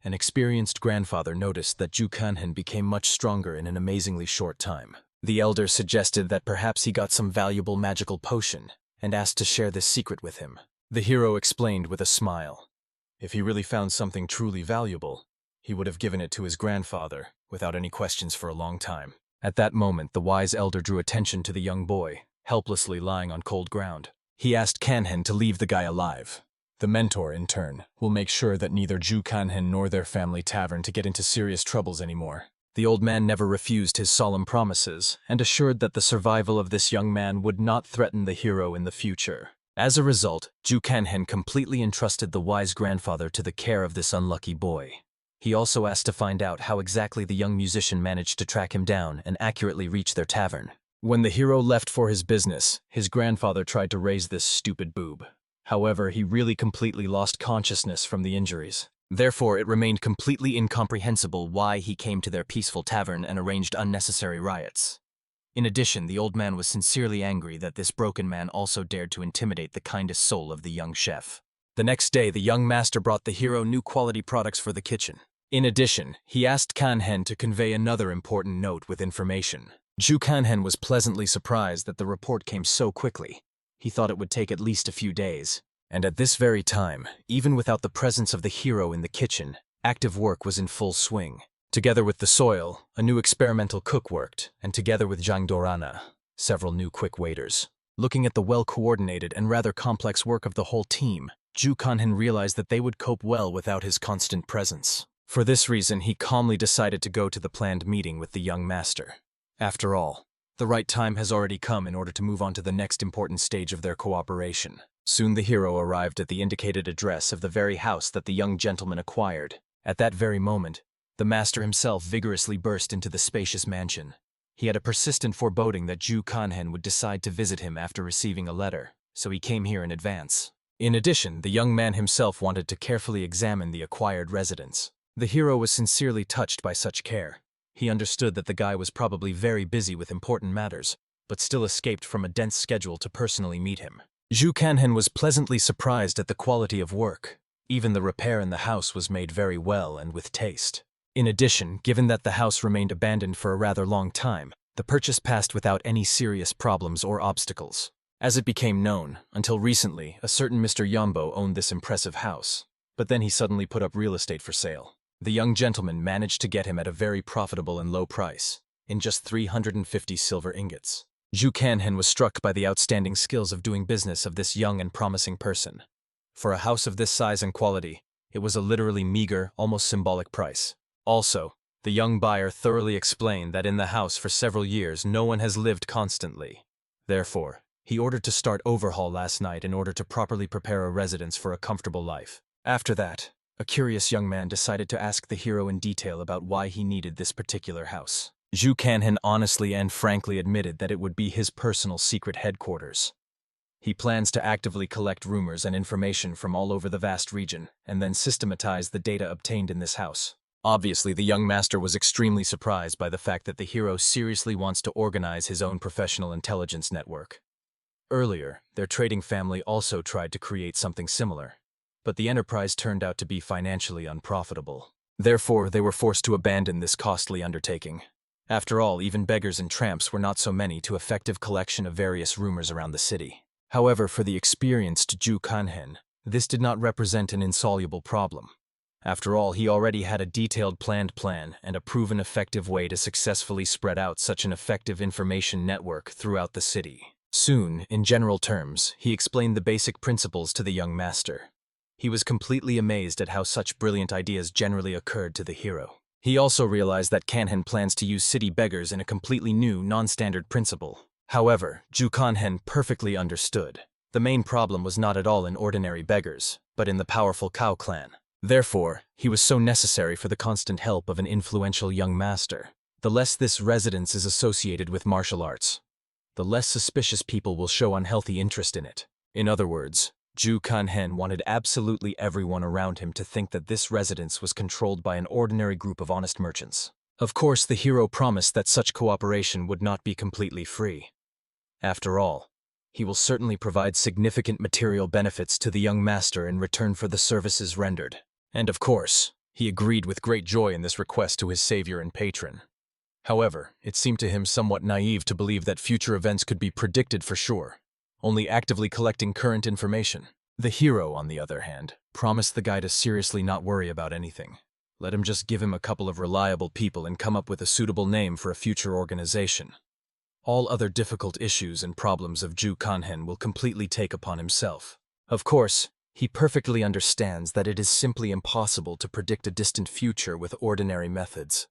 An experienced grandfather noticed that Ju Kanhen became much stronger in an amazingly short time. The elder suggested that perhaps he got some valuable magical potion and asked to share this secret with him. The hero explained with a smile. If he really found something truly valuable, he would have given it to his grandfather without any questions for a long time. At that moment, the wise elder drew attention to the young boy, helplessly lying on cold ground. He asked Kanhen to leave the guy alive. The mentor, in turn, will make sure that neither Ju Kanhen nor their family tavern to get into serious troubles anymore. The old man never refused his solemn promises and assured that the survival of this young man would not threaten the hero in the future. As a result, Ju Kanhen completely entrusted the wise grandfather to the care of this unlucky boy. He also asked to find out how exactly the young musician managed to track him down and accurately reach their tavern. When the hero left for his business, his grandfather tried to raise this stupid boob. However, he really completely lost consciousness from the injuries. Therefore, it remained completely incomprehensible why he came to their peaceful tavern and arranged unnecessary riots. In addition, the old man was sincerely angry that this broken man also dared to intimidate the kindest soul of the young chef. The next day, the young master brought the hero new quality products for the kitchen. In addition, he asked Kanhen to convey another important note with information. Ju Kanhen was pleasantly surprised that the report came so quickly. He thought it would take at least a few days. And at this very time, even without the presence of the hero in the kitchen, active work was in full swing. Together with the soil, a new experimental cook worked, and together with Zhang Dorana, several new quick waiters. Looking at the well-coordinated and rather complex work of the whole team, Ju Kanhen realized that they would cope well without his constant presence. For this reason, he calmly decided to go to the planned meeting with the young master. After all, the right time has already come in order to move on to the next important stage of their cooperation. Soon the hero arrived at the indicated address of the very house that the young gentleman acquired. At that very moment, the master himself vigorously burst into the spacious mansion. He had a persistent foreboding that Ju Kanhen would decide to visit him after receiving a letter, so he came here in advance. In addition, the young man himself wanted to carefully examine the acquired residence. The hero was sincerely touched by such care. He understood that the guy was probably very busy with important matters, but still escaped from a dense schedule to personally meet him. Ju Kanhen was pleasantly surprised at the quality of work. Even the repair in the house was made very well and with taste. In addition, given that the house remained abandoned for a rather long time, the purchase passed without any serious problems or obstacles. As it became known, until recently, a certain Mr. Yambo owned this impressive house. But then he suddenly put up real estate for sale. The young gentleman managed to get him at a very profitable and low price, in just 350 silver ingots. Ju Kanhen was struck by the outstanding skills of doing business of this young and promising person. For a house of this size and quality, it was a literally meager, almost symbolic price. Also, the young buyer thoroughly explained that in the house for several years no one has lived constantly. Therefore, he ordered to start overhaul last night in order to properly prepare a residence for a comfortable life. After that, a curious young man decided to ask the hero in detail about why he needed this particular house. Ju Kanhen honestly and frankly admitted that it would be his personal secret headquarters. He plans to actively collect rumors and information from all over the vast region, and then systematize the data obtained in this house. Obviously, the young master was extremely surprised by the fact that the hero seriously wants to organize his own professional intelligence network. Earlier, their trading family also tried to create something similar, but the enterprise turned out to be financially unprofitable. Therefore, they were forced to abandon this costly undertaking. After all, even beggars and tramps were not so many to effective collection of various rumors around the city. However, for the experienced Ju Kanhen, this did not represent an insoluble problem. After all, he already had a detailed planned plan and a proven effective way to successfully spread out such an effective information network throughout the city. Soon, in general terms, he explained the basic principles to the young master. He was completely amazed at how such brilliant ideas generally occurred to the hero. He also realized that Kanhen plans to use city beggars in a completely new, non-standard principle. However, Ju Kanhen perfectly understood. The main problem was not at all in ordinary beggars, but in the powerful Cow clan. Therefore, he was so necessary for the constant help of an influential young master. The less this residence is associated with martial arts, the less suspicious people will show unhealthy interest in it. In other words, Ju Kanhen wanted absolutely everyone around him to think that this residence was controlled by an ordinary group of honest merchants. Of course, the hero promised that such cooperation would not be completely free. After all, he will certainly provide significant material benefits to the young master in return for the services rendered. And of course, he agreed with great joy in this request to his savior and patron. However, it seemed to him somewhat naive to believe that future events could be predicted for sure, only actively collecting current information. The hero, on the other hand, promised the guy to seriously not worry about anything. Let him just give him a couple of reliable people and come up with a suitable name for a future organization. All other difficult issues and problems of Ju Kanhen will completely take upon himself. Of course, he perfectly understands that it is simply impossible to predict a distant future with ordinary methods.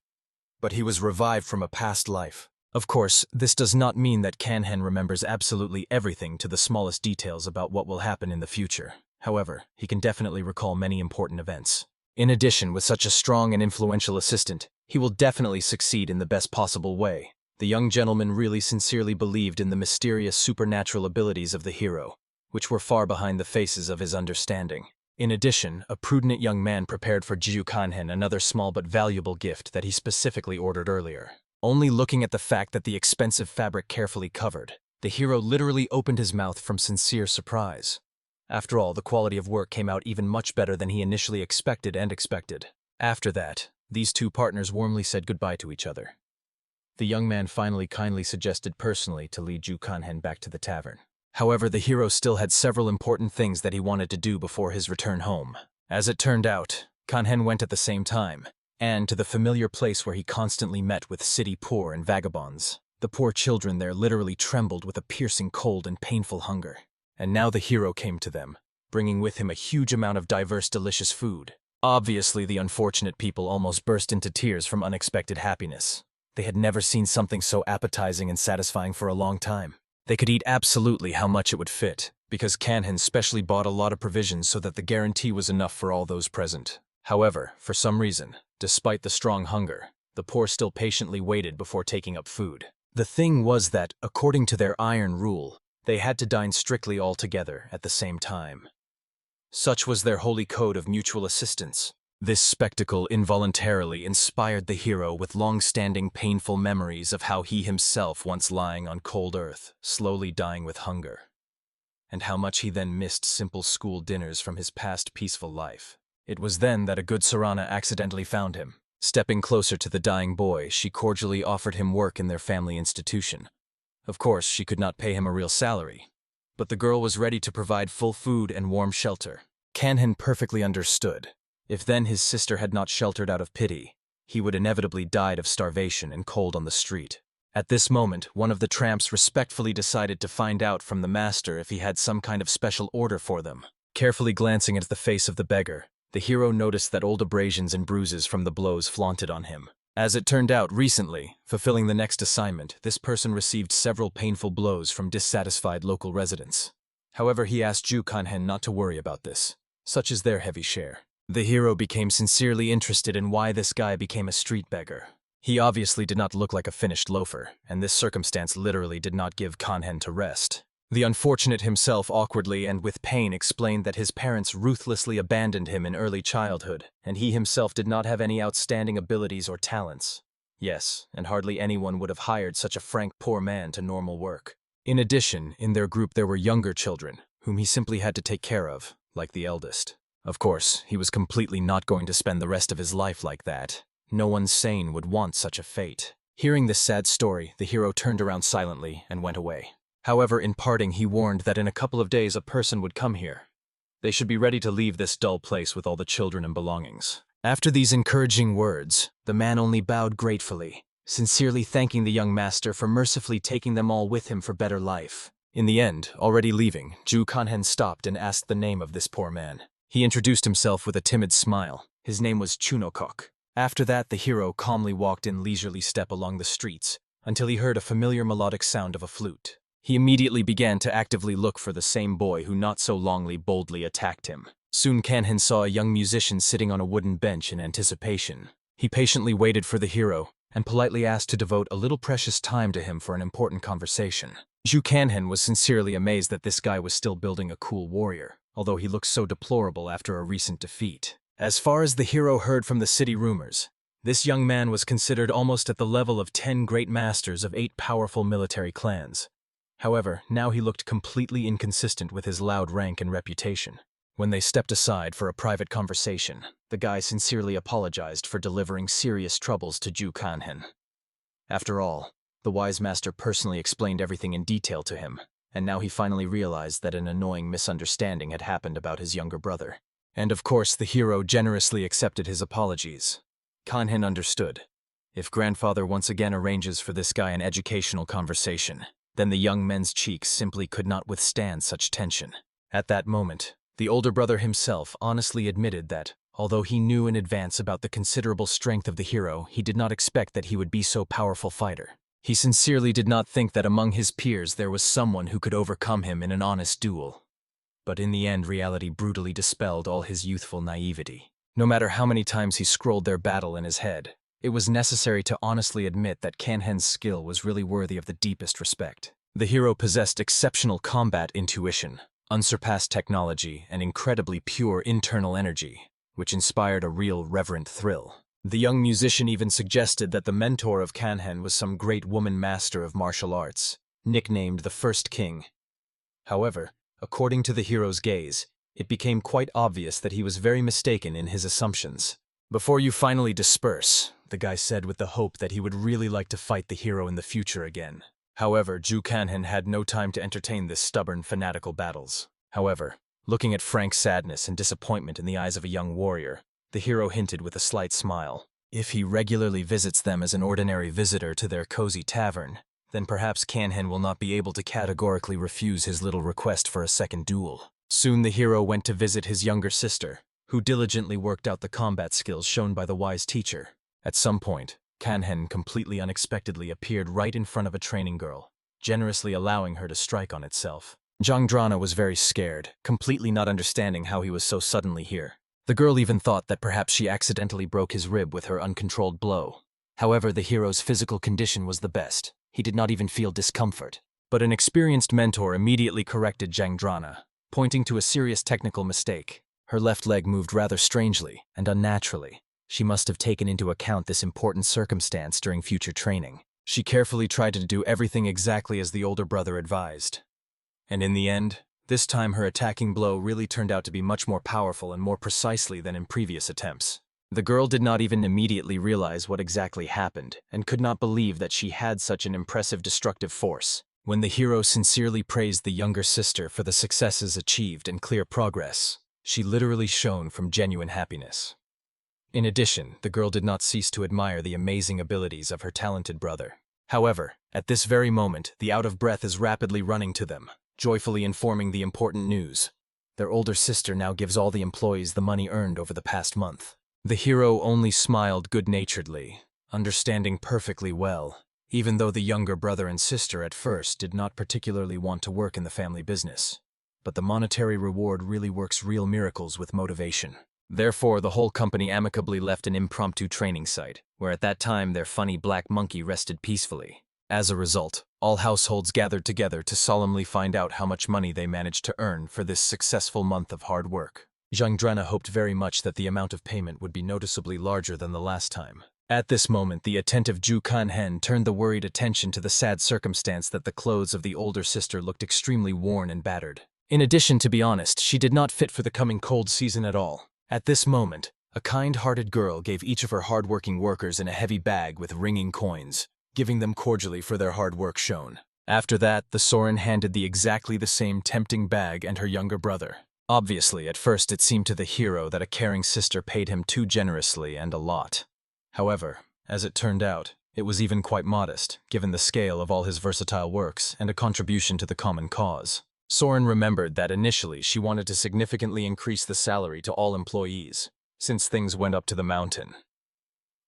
But he was revived from a past life. Of course, this does not mean that Kanhen remembers absolutely everything to the smallest details about what will happen in the future. However, he can definitely recall many important events. In addition, with such a strong and influential assistant, he will definitely succeed in the best possible way. The young gentleman really sincerely believed in the mysterious supernatural abilities of the hero, which were far behind the faces of his understanding. In addition, a prudent young man prepared for Ju Kanhen another small but valuable gift that he specifically ordered earlier. Only looking at the fact that the expensive fabric carefully covered, the hero literally opened his mouth from sincere surprise. After all, the quality of work came out even much better than he initially expected. After that, these two partners warmly said goodbye to each other. The young man finally kindly suggested personally to lead Ju Kanhen back to the tavern. However, the hero still had several important things that he wanted to do before his return home. As it turned out, Kanhen went at the same time, and to the familiar place where he constantly met with city poor and vagabonds. The poor children there literally trembled with a piercing cold and painful hunger. And now the hero came to them, bringing with him a huge amount of diverse delicious food. Obviously, the unfortunate people almost burst into tears from unexpected happiness. They had never seen something so appetizing and satisfying for a long time. They could eat absolutely how much it would fit, because Kanhen specially bought a lot of provisions so that the guarantee was enough for all those present. However, for some reason, despite the strong hunger, the poor still patiently waited before taking up food. The thing was that, according to their iron rule, they had to dine strictly all together at the same time. Such was their holy code of mutual assistance. This spectacle involuntarily inspired the hero with long-standing painful memories of how he himself once lying on cold earth, slowly dying with hunger, and how much he then missed simple school dinners from his past peaceful life. It was then that a good Sarana accidentally found him. Stepping closer to the dying boy, she cordially offered him work in their family institution. Of course, she could not pay him a real salary, but the girl was ready to provide full food and warm shelter. Kanhen perfectly understood. If then his sister had not sheltered out of pity, he would inevitably died of starvation and cold on the street. At this moment, one of the tramps respectfully decided to find out from the master if he had some kind of special order for them. Carefully glancing at the face of the beggar, the hero noticed that old abrasions and bruises from the blows flaunted on him. As it turned out, recently, fulfilling the next assignment, this person received several painful blows from dissatisfied local residents. However, he asked Ju Kanhen not to worry about this. Such is their heavy share. The hero became sincerely interested in why this guy became a street beggar. He obviously did not look like a finished loafer, and this circumstance literally did not give Kanhen to rest. The unfortunate himself awkwardly and with pain explained that his parents ruthlessly abandoned him in early childhood, and he himself did not have any outstanding abilities or talents. Yes, and hardly anyone would have hired such a frank poor man to normal work. In addition, in their group there were younger children, whom he simply had to take care of, like the eldest. Of course, he was completely not going to spend the rest of his life like that. No one sane would want such a fate. Hearing this sad story, the hero turned around silently and went away. However, in parting, he warned that in a couple of days a person would come here. They should be ready to leave this dull place with all the children and belongings. After these encouraging words, the man only bowed gratefully, sincerely thanking the young master for mercifully taking them all with him for better life. In the end, already leaving, Ju Kanhen stopped and asked the name of this poor man. He introduced himself with a timid smile. His name was Chunokok. After that, the hero calmly walked in leisurely step along the streets, until he heard a familiar melodic sound of a flute. He immediately began to actively look for the same boy who not so longly boldly attacked him. Soon Kanhen saw a young musician sitting on a wooden bench in anticipation. He patiently waited for the hero and politely asked to devote a little precious time to him for an important conversation. Zhu Kanhen was sincerely amazed that this guy was still building a cool warrior, although he looked so deplorable after a recent defeat. As far as the hero heard from the city rumors, this young man was considered almost at the level of 10 great masters of 8 powerful military clans. However, now he looked completely inconsistent with his loud rank and reputation. When they stepped aside for a private conversation, the guy sincerely apologized for delivering serious troubles to Zhu Kanhen. After all, the wise master personally explained everything in detail to him, and now he finally realized that an annoying misunderstanding had happened about his younger brother. And of course, the hero generously accepted his apologies. Kanhen understood. If grandfather once again arranges for this guy an educational conversation, then the young men's cheeks simply could not withstand such tension. At that moment, the older brother himself honestly admitted that, although he knew in advance about the considerable strength of the hero, he did not expect that he would be so powerful fighter. He sincerely did not think that among his peers there was someone who could overcome him in an honest duel. But in the end, reality brutally dispelled all his youthful naivety. No matter how many times he scrolled their battle in his head, it was necessary to honestly admit that Kanhen's skill was really worthy of the deepest respect. The hero possessed exceptional combat intuition, unsurpassed technology, and incredibly pure internal energy, which inspired a real reverent thrill. The young musician even suggested that the mentor of Kanhen was some great woman master of martial arts, nicknamed the First King. However, according to the hero's gaze, it became quite obvious that he was very mistaken in his assumptions. "Before you finally disperse," the guy said with the hope that he would really like to fight the hero in the future again. However, Zhu Kanhen had no time to entertain this stubborn, fanatical battles. However, looking at frank sadness and disappointment in the eyes of a young warrior, the hero hinted with a slight smile. If he regularly visits them as an ordinary visitor to their cozy tavern, then perhaps Kanhen will not be able to categorically refuse his little request for a second duel. Soon the hero went to visit his younger sister, who diligently worked out the combat skills shown by the wise teacher. At some point, Kanhen completely unexpectedly appeared right in front of a training girl, generously allowing her to strike on itself. Zhangdrana was very scared, completely not understanding how he was so suddenly here. The girl even thought that perhaps she accidentally broke his rib with her uncontrolled blow. However, the hero's physical condition was the best. He did not even feel discomfort. But an experienced mentor immediately corrected Zhangdrana, pointing to a serious technical mistake. Her left leg moved rather strangely and unnaturally. She must have taken into account this important circumstance during future training. She carefully tried to do everything exactly as the older brother advised. And in the end, this time her attacking blow really turned out to be much more powerful and more precisely than in previous attempts. The girl did not even immediately realize what exactly happened and could not believe that she had such an impressive destructive force. When the hero sincerely praised the younger sister for the successes achieved and clear progress, she literally shone from genuine happiness. In addition, the girl did not cease to admire the amazing abilities of her talented brother. However, at this very moment, the out-of-breath is rapidly running to them, joyfully informing the important news. Their older sister now gives all the employees the money earned over the past month. The hero only smiled good-naturedly, understanding perfectly well, even though the younger brother and sister at first did not particularly want to work in the family business. But the monetary reward really works real miracles with motivation. Therefore, the whole company amicably left an impromptu training site, where at that time their funny black monkey rested peacefully. As a result, all households gathered together to solemnly find out how much money they managed to earn for this successful month of hard work. Zhangdrana hoped very much that the amount of payment would be noticeably larger than the last time. At this moment, the attentive Zhu Kanhen turned the worried attention to the sad circumstance that the clothes of the older sister looked extremely worn and battered. In addition, to be honest, she did not fit for the coming cold season at all. At this moment, a kind-hearted girl gave each of her hard-working workers in a heavy bag with ringing coins, giving them cordially for their hard work shown. After that, the Soren handed exactly the same tempting bag and her younger brother. Obviously, at first it seemed to the hero that a caring sister paid him too generously and a lot. However, as it turned out, it was even quite modest, given the scale of all his versatile works and a contribution to the common cause. Soren remembered that initially she wanted to significantly increase the salary to all employees, since things went up to the mountain.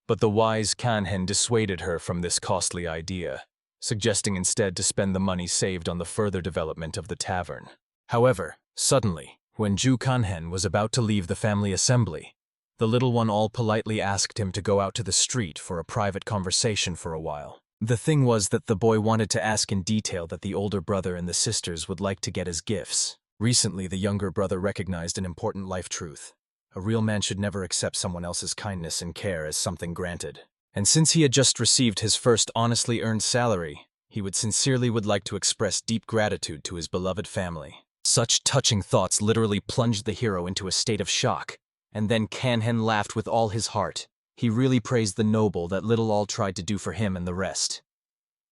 But the wise Kanhen dissuaded her from this costly idea, suggesting instead to spend the money saved on the further development of the tavern. However, suddenly, when Ju Kanhen was about to leave the family assembly, the little one all politely asked him to go out to the street for a private conversation for a while. The thing was that the boy wanted to ask in detail that the older brother and the sisters would like to get as gifts. Recently, the younger brother recognized an important life truth. A real man should never accept someone else's kindness and care as something granted. And since he had just received his first honestly earned salary, he would like to express deep gratitude to his beloved family. Such touching thoughts literally plunged the hero into a state of shock, and then Kanhen laughed with all his heart. He really praised the noble that little all tried to do for him and the rest.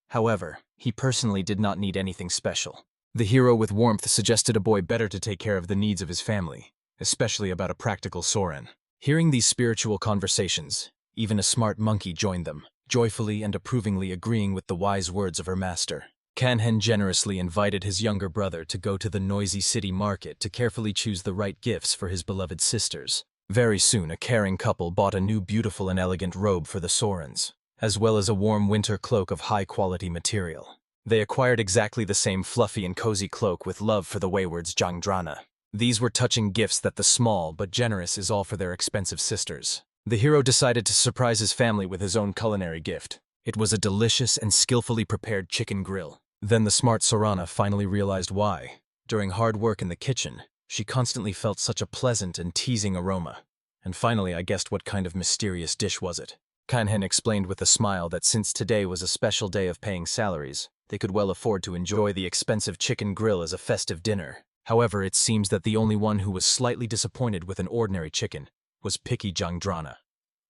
However, he personally did not need anything special. The hero with warmth suggested a boy better to take care of the needs of his family, especially about a practical Soren. Hearing these spiritual conversations, even a smart monkey joined them, joyfully and approvingly agreeing with the wise words of her master. Kanhen generously invited his younger brother to go to the noisy city market to carefully choose the right gifts for his beloved sisters. Very soon, a caring couple bought a new beautiful and elegant robe for the Sorens, as well as a warm winter cloak of high-quality material. They acquired exactly the same fluffy and cozy cloak with love for the wayward's Jangdrana. These were touching gifts that the small but generous is all for their expensive sisters. The hero decided to surprise his family with his own culinary gift. It was a delicious and skillfully prepared chicken grill. Then the smart Sorana finally realized why. During hard work in the kitchen, she constantly felt such a pleasant and teasing aroma. And finally I guessed what kind of mysterious dish was it. Kanhen explained with a smile that since today was a special day of paying salaries, they could well afford to enjoy the expensive chicken grill as a festive dinner. However, it seems that the only one who was slightly disappointed with an ordinary chicken was picky Jangdrana.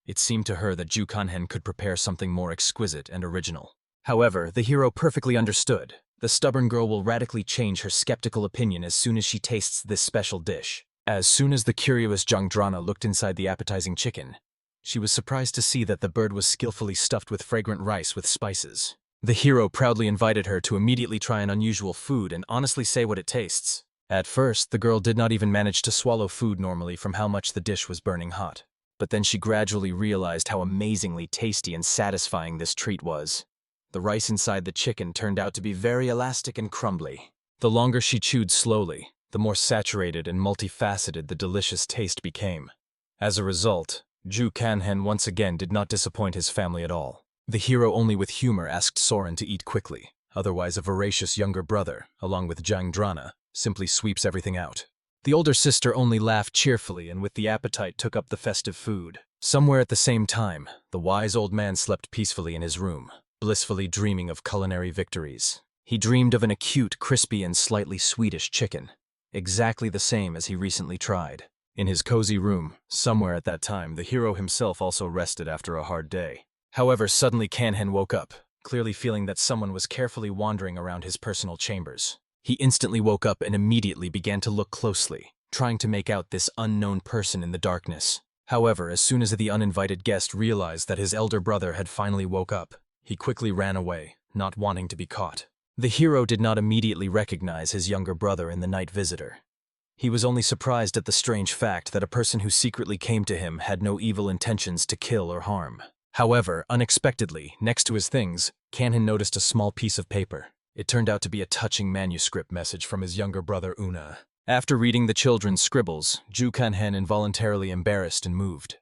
It seemed to her that Ju Kanhen could prepare something more exquisite and original. However, the hero perfectly understood. The stubborn girl will radically change her skeptical opinion as soon as she tastes this special dish. As soon as the curious Jangdrana looked inside the appetizing chicken, she was surprised to see that the bird was skillfully stuffed with fragrant rice with spices. The hero proudly invited her to immediately try an unusual food and honestly say what it tastes. At first, the girl did not even manage to swallow food normally from how much the dish was burning hot. But then she gradually realized how amazingly tasty and satisfying this treat was. The rice inside the chicken turned out to be very elastic and crumbly. The longer she chewed slowly, the more saturated and multifaceted the delicious taste became. As a result, Ju Kanhen once again did not disappoint his family at all. The hero only with humor asked Soren to eat quickly, otherwise a voracious younger brother, along with Jangdrana, simply sweeps everything out. The older sister only laughed cheerfully and with the appetite took up the festive food. Somewhere at the same time, the wise old man slept peacefully in his room, blissfully dreaming of culinary victories. He dreamed of an acute, crispy, and slightly sweetish chicken, exactly the same as he recently tried. In his cozy room, somewhere at that time, the hero himself also rested after a hard day. However, suddenly Kanhen woke up, clearly feeling that someone was carefully wandering around his personal chambers. He instantly woke up and immediately began to look closely, trying to make out this unknown person in the darkness. However, as soon as the uninvited guest realized that his elder brother had finally woke up, he quickly ran away, not wanting to be caught. The hero did not immediately recognize his younger brother in the night visitor. He was only surprised at the strange fact that a person who secretly came to him had no evil intentions to kill or harm. However, unexpectedly, next to his things, Kanhen noticed a small piece of paper. It turned out to be a touching manuscript message from his younger brother Una. After reading the children's scribbles, Ju Kanhen involuntarily embarrassed and moved.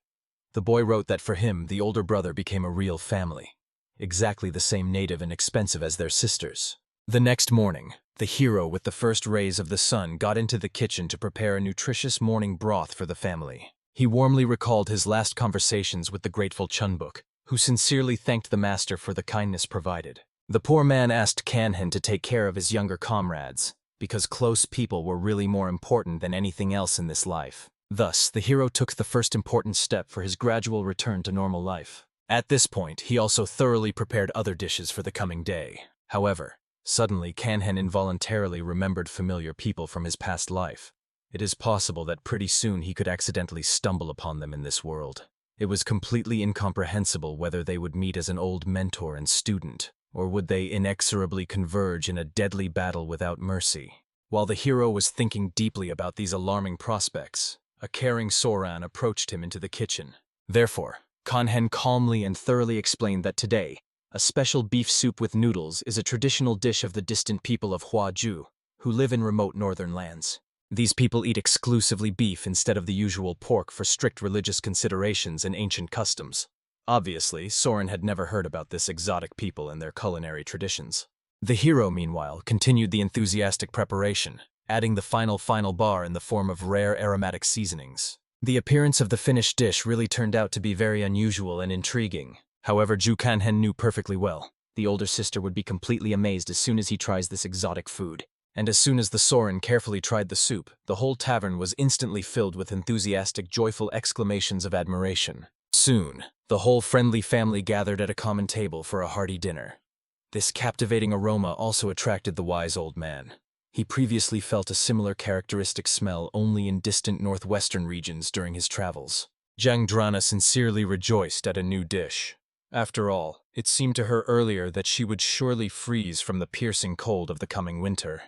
The boy wrote that for him, the older brother became a real family, exactly the same native and expensive as their sisters. The next morning, the hero with the first rays of the sun got into the kitchen to prepare a nutritious morning broth for the family. He warmly recalled his last conversations with the grateful Chunbuk, who sincerely thanked the master for the kindness provided. The poor man asked Kanhen to take care of his younger comrades, because close people were really more important than anything else in this life. Thus, the hero took the first important step for his gradual return to normal life. At this point, he also thoroughly prepared other dishes for the coming day. However, suddenly Kanhen involuntarily remembered familiar people from his past life. It is possible that pretty soon he could accidentally stumble upon them in this world. It was completely incomprehensible whether they would meet as an old mentor and student, or would they inexorably converge in a deadly battle without mercy. While the hero was thinking deeply about these alarming prospects, a caring Soran approached him into the kitchen. Therefore, Kanhen calmly and thoroughly explained that today, a special beef soup with noodles is a traditional dish of the distant people of Huaju, who live in remote northern lands. These people eat exclusively beef instead of the usual pork for strict religious considerations and ancient customs. Obviously, Soren had never heard about this exotic people and their culinary traditions. The hero, meanwhile, continued the enthusiastic preparation, adding the final bar in the form of rare aromatic seasonings. The appearance of the finished dish really turned out to be very unusual and intriguing. However, Ju Kanhen knew perfectly well the older sister would be completely amazed as soon as he tries this exotic food. And as soon as the Soren carefully tried the soup, the whole tavern was instantly filled with enthusiastic, joyful exclamations of admiration. Soon, the whole friendly family gathered at a common table for a hearty dinner. This captivating aroma also attracted the wise old man. He previously felt a similar characteristic smell only in distant northwestern regions during his travels. Jangdrana sincerely rejoiced at a new dish. After all, it seemed to her earlier that she would surely freeze from the piercing cold of the coming winter.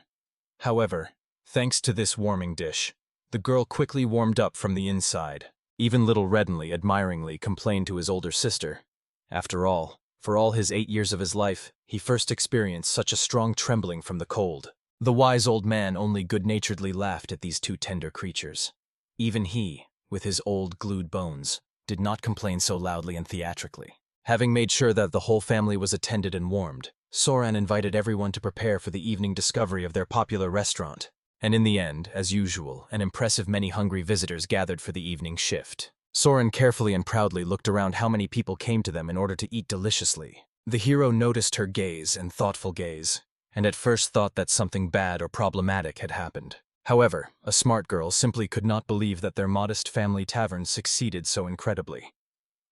However, thanks to this warming dish, the girl quickly warmed up from the inside. Even little Reddenly admiringly complained to his older sister. After all, for all his 8 years of his life, he first experienced such a strong trembling from the cold. The wise old man only good-naturedly laughed at these two tender creatures. Even he, with his old glued bones, did not complain so loudly and theatrically. Having made sure that the whole family was attended and warmed, Soren invited everyone to prepare for the evening discovery of their popular restaurant. And in the end, as usual, an impressive many hungry visitors gathered for the evening shift. Soren carefully and proudly looked around how many people came to them in order to eat deliciously. The hero noticed her gaze and thoughtful gaze, and at first thought that something bad or problematic had happened. However, a smart girl simply could not believe that their modest family tavern succeeded so incredibly.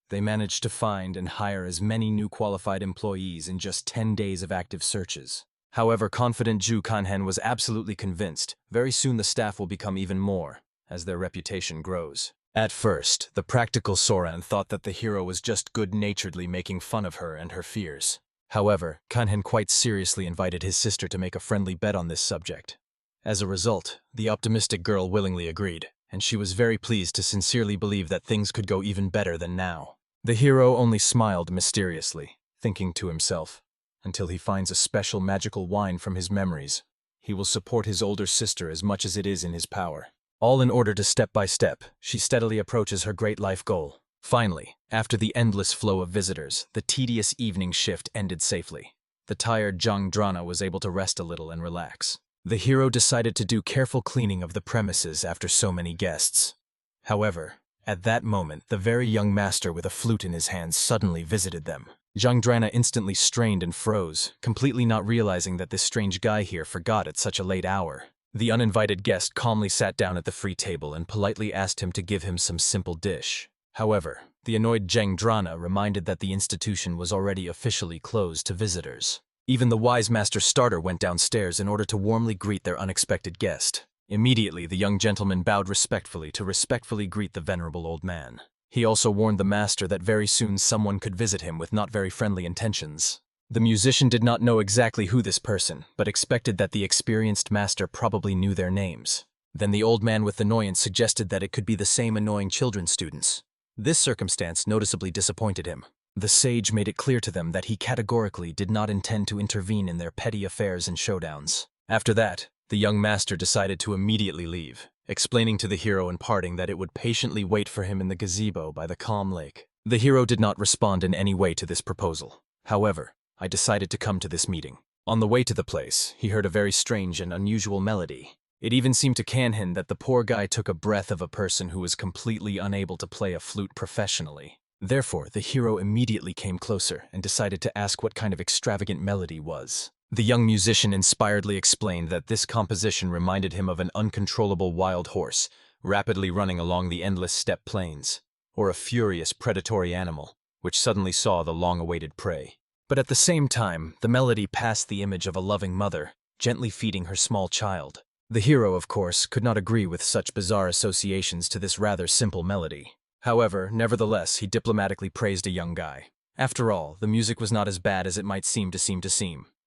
They managed to find and hire as many new qualified employees in just 10 days of active searches. However, confident Ju Kanhen was absolutely convinced very soon the staff will become even more, as their reputation grows. At first, the practical Soren thought that the hero was just good-naturedly making fun of her and her fears. However, Kanhen quite seriously invited his sister to make a friendly bet on this subject. As a result, the optimistic girl willingly agreed, and she was very pleased to sincerely believe that things could go even better than now. The hero only smiled mysteriously, thinking to himself, until he finds a special magical wine from his memories, he will support his older sister as much as it is in his power. All in order to step by step, she steadily approaches her great life goal. Finally, after the endless flow of visitors, the tedious evening shift ended safely. The tired Jangdrana was able to rest a little and relax. The hero decided to do careful cleaning of the premises after so many guests. However, at that moment, the very young master with a flute in his hands suddenly visited them. Jangdrana instantly strained and froze, completely not realizing that this strange guy here forgot at such a late hour. The uninvited guest calmly sat down at the free table and politely asked him to give him some simple dish. However, the annoyed Jangdrana reminded that the institution was already officially closed to visitors. Even the wise master starter went downstairs in order to warmly greet their unexpected guest. Immediately, the young gentleman bowed respectfully to greet the venerable old man. He also warned the master that very soon someone could visit him with not very friendly intentions. The musician did not know exactly who this person, but expected that the experienced master probably knew their names. Then the old man with annoyance suggested that it could be the same annoying children's students. This circumstance noticeably disappointed him. The sage made it clear to them that he categorically did not intend to intervene in their petty affairs and showdowns. After that, the young master decided to immediately leave, explaining to the hero in parting that it would patiently wait for him in the gazebo by the calm lake. The hero did not respond in any way to this proposal. However, I decided to come to this meeting. On the way to the place, he heard a very strange and unusual melody. It even seemed to Kanhen that the poor guy took a breath of a person who was completely unable to play a flute professionally. Therefore, the hero immediately came closer and decided to ask what kind of extravagant melody was. The young musician inspiredly explained that this composition reminded him of an uncontrollable wild horse, rapidly running along the endless steppe plains, or a furious predatory animal, which suddenly saw the long-awaited prey. But at the same time, the melody passed the image of a loving mother, gently feeding her small child. The hero, of course, could not agree with such bizarre associations to this rather simple melody. However, nevertheless, he diplomatically praised a young guy. After all, the music was not as bad as it might seem.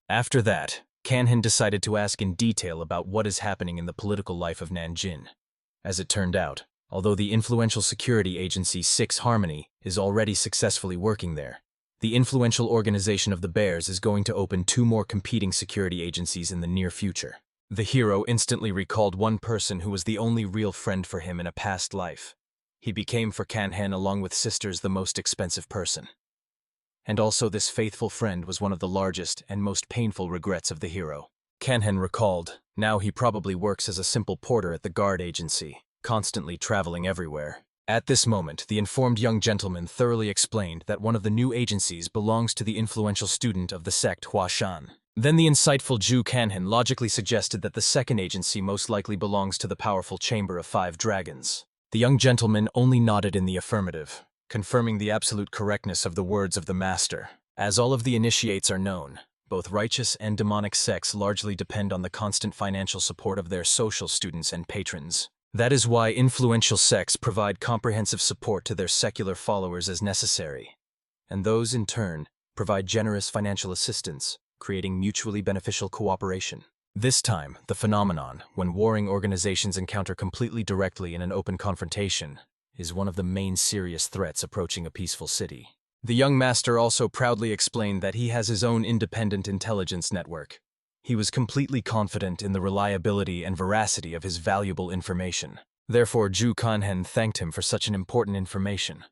After that, Kanhen decided to ask in detail about what is happening in the political life of Nanjing. As it turned out, although the influential security agency 6 Harmony is already successfully working there. The influential organization of the Bears is going to open 2 more competing security agencies in the near future. The hero instantly recalled one person who was the only real friend for him in a past life. He became for Kanhen along with sisters the most expensive person. And also this faithful friend was one of the largest and most painful regrets of the hero. Kanhen recalled, now he probably works as a simple porter at the guard agency, constantly traveling everywhere. At this moment, the informed young gentleman thoroughly explained that one of the new agencies belongs to the influential student of the sect Huashan. Then the insightful Zhu Kanhen logically suggested that the second agency most likely belongs to the powerful Chamber of 5 Dragons. The young gentleman only nodded in the affirmative, confirming the absolute correctness of the words of the master. As all of the initiates are known, both righteous and demonic sects largely depend on the constant financial support of their social students and patrons. That is why influential sects provide comprehensive support to their secular followers as necessary, and those, in turn, provide generous financial assistance, creating mutually beneficial cooperation. This time, the phenomenon, when warring organizations encounter completely directly in an open confrontation, is one of the main serious threats approaching a peaceful city. The young master also proudly explained that he has his own independent intelligence network. He was completely confident in the reliability and veracity of his valuable information. Therefore, Zhu Kanhen thanked him for such an important information.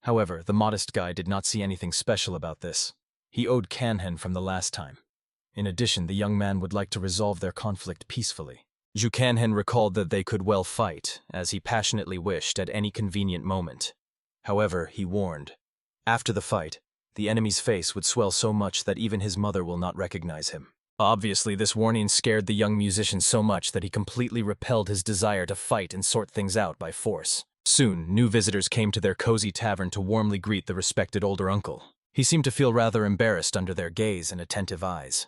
However, the modest guy did not see anything special about this. He owed Kanhen from the last time. In addition, the young man would like to resolve their conflict peacefully. Zhu Kanhen recalled that they could well fight, as he passionately wished at any convenient moment. However, he warned, after the fight, the enemy's face would swell so much that even his mother will not recognize him. Obviously, this warning scared the young musician so much that he completely repelled his desire to fight and sort things out by force. Soon, new visitors came to their cozy tavern to warmly greet the respected older uncle. He seemed to feel rather embarrassed under their gaze and attentive eyes.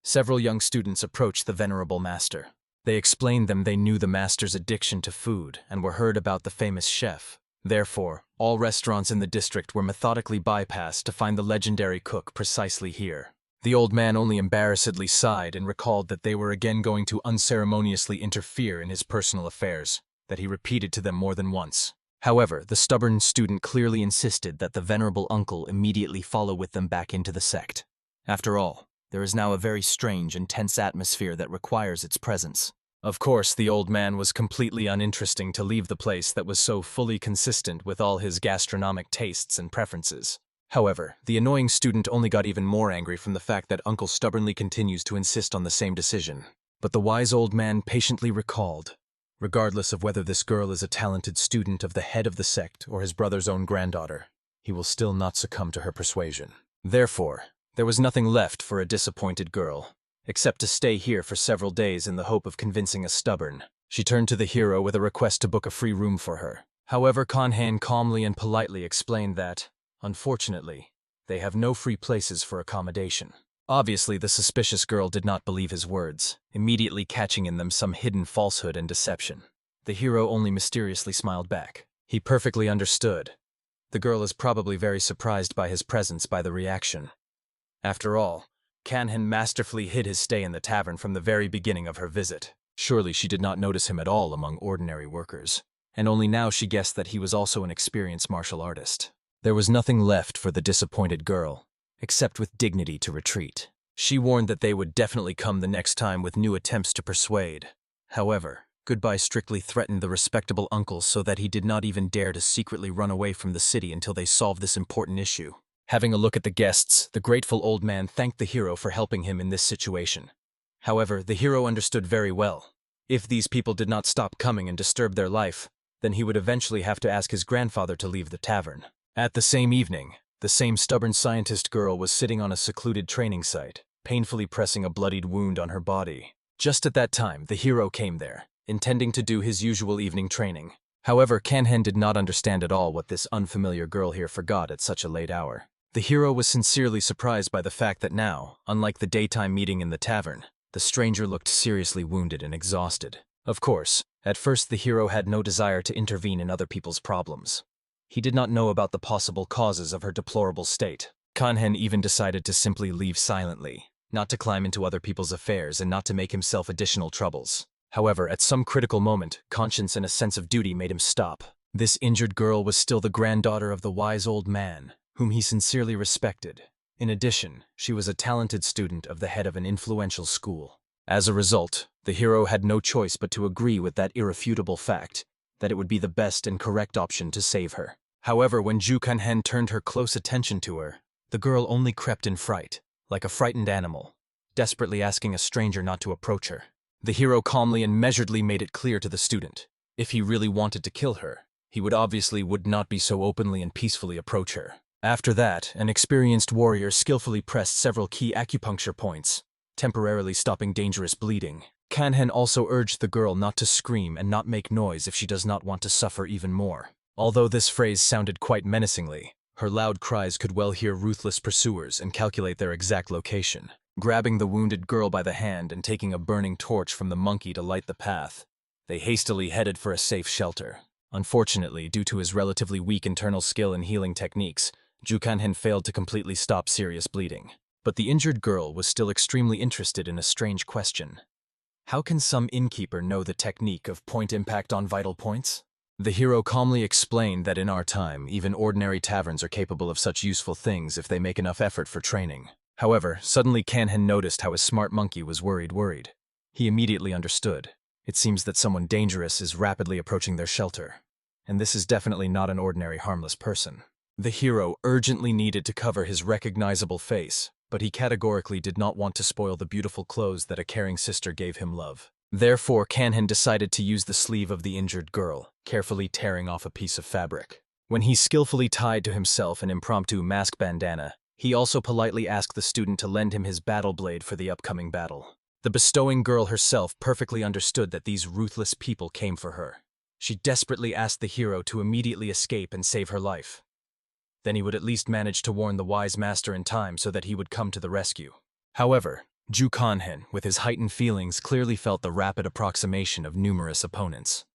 Several young students approached the venerable master. They explained them they knew the master's addiction to food and were heard about the famous chef. Therefore, all restaurants in the district were methodically bypassed to find the legendary cook precisely here. The old man only embarrassedly sighed and recalled that they were again going to unceremoniously interfere in his personal affairs, that he repeated to them more than once. However, the stubborn student clearly insisted that the venerable uncle immediately follow with them back into the sect. After all, there is now a very strange and tense atmosphere that requires its presence. Of course, the old man was completely uninteresting to leave the place that was so fully consistent with all his gastronomic tastes and preferences. However, the annoying student only got even more angry from the fact that Uncle stubbornly continues to insist on the same decision. But the wise old man patiently recalled, regardless of whether this girl is a talented student of the head of the sect or his brother's own granddaughter, he will still not succumb to her persuasion. Therefore, there was nothing left for a disappointed girl, except to stay here for several days in the hope of convincing a stubborn. She turned to the hero with a request to book a free room for her. However, Kanhen calmly and politely explained that, unfortunately, they have no free places for accommodation. Obviously, the suspicious girl did not believe his words, immediately catching in them some hidden falsehood and deception. The hero only mysteriously smiled back. He perfectly understood. The girl is probably very surprised by his presence by the reaction. After all, Kanhen masterfully hid his stay in the tavern from the very beginning of her visit. Surely she did not notice him at all among ordinary workers, and only now she guessed that he was also an experienced martial artist. There was nothing left for the disappointed girl, except with dignity to retreat. She warned that they would definitely come the next time with new attempts to persuade. However, Goodbye strictly threatened the respectable uncle so that he did not even dare to secretly run away from the city until they solved this important issue. Having a look at the guests, the grateful old man thanked the hero for helping him in this situation. However, the hero understood very well. If these people did not stop coming and disturb their life, then he would eventually have to ask his grandfather to leave the tavern. At the same evening, the same stubborn scientist girl was sitting on a secluded training site, painfully pressing a bloodied wound on her body. Just at that time, the hero came there, intending to do his usual evening training. However, Kanhen did not understand at all what this unfamiliar girl here forgot at such a late hour. The hero was sincerely surprised by the fact that now, unlike the daytime meeting in the tavern, the stranger looked seriously wounded and exhausted. Of course, at first the hero had no desire to intervene in other people's problems. He did not know about the possible causes of her deplorable state. Kanhen even decided to simply leave silently, not to climb into other people's affairs and not to make himself additional troubles. However, at some critical moment, conscience and a sense of duty made him stop. This injured girl was still the granddaughter of the wise old man, whom he sincerely respected. In addition, she was a talented student of the head of an influential school. As a result, the hero had no choice but to agree with that irrefutable fact, that it would be the best and correct option to save her. However, when Ju Kanhen turned her close attention to her, the girl only crept in fright, like a frightened animal, desperately asking a stranger not to approach her. The hero calmly and measuredly made it clear to the student, if he really wanted to kill her, he would not be so openly and peacefully approach her. After that, an experienced warrior skillfully pressed several key acupuncture points, temporarily stopping dangerous bleeding. Kanhen also urged the girl not to scream and not make noise if she does not want to suffer even more. Although this phrase sounded quite menacingly, her loud cries could well hear ruthless pursuers and calculate their exact location. Grabbing the wounded girl by the hand and taking a burning torch from the monkey to light the path, they hastily headed for a safe shelter. Unfortunately, due to his relatively weak internal skill in healing techniques, Ju Kanhen failed to completely stop serious bleeding. But the injured girl was still extremely interested in a strange question. How can some innkeeper know the technique of point impact on vital points? The hero calmly explained that in our time, even ordinary taverns are capable of such useful things if they make enough effort for training. However, suddenly Kanhen noticed how his smart monkey was worried. He immediately understood. It seems that someone dangerous is rapidly approaching their shelter. And this is definitely not an ordinary harmless person. The hero urgently needed to cover his recognizable face, but he categorically did not want to spoil the beautiful clothes that a caring sister gave him love. Therefore, Kanhen decided to use the sleeve of the injured girl, carefully tearing off a piece of fabric. When he skillfully tied to himself an impromptu mask bandana, he also politely asked the student to lend him his battle blade for the upcoming battle. The bestowing girl herself perfectly understood that these ruthless people came for her. She desperately asked the hero to immediately escape and save her life. Then he would at least manage to warn the wise master in time so that he would come to the rescue. However, Ju Kanhen, with his heightened feelings, clearly felt the rapid approximation of numerous opponents.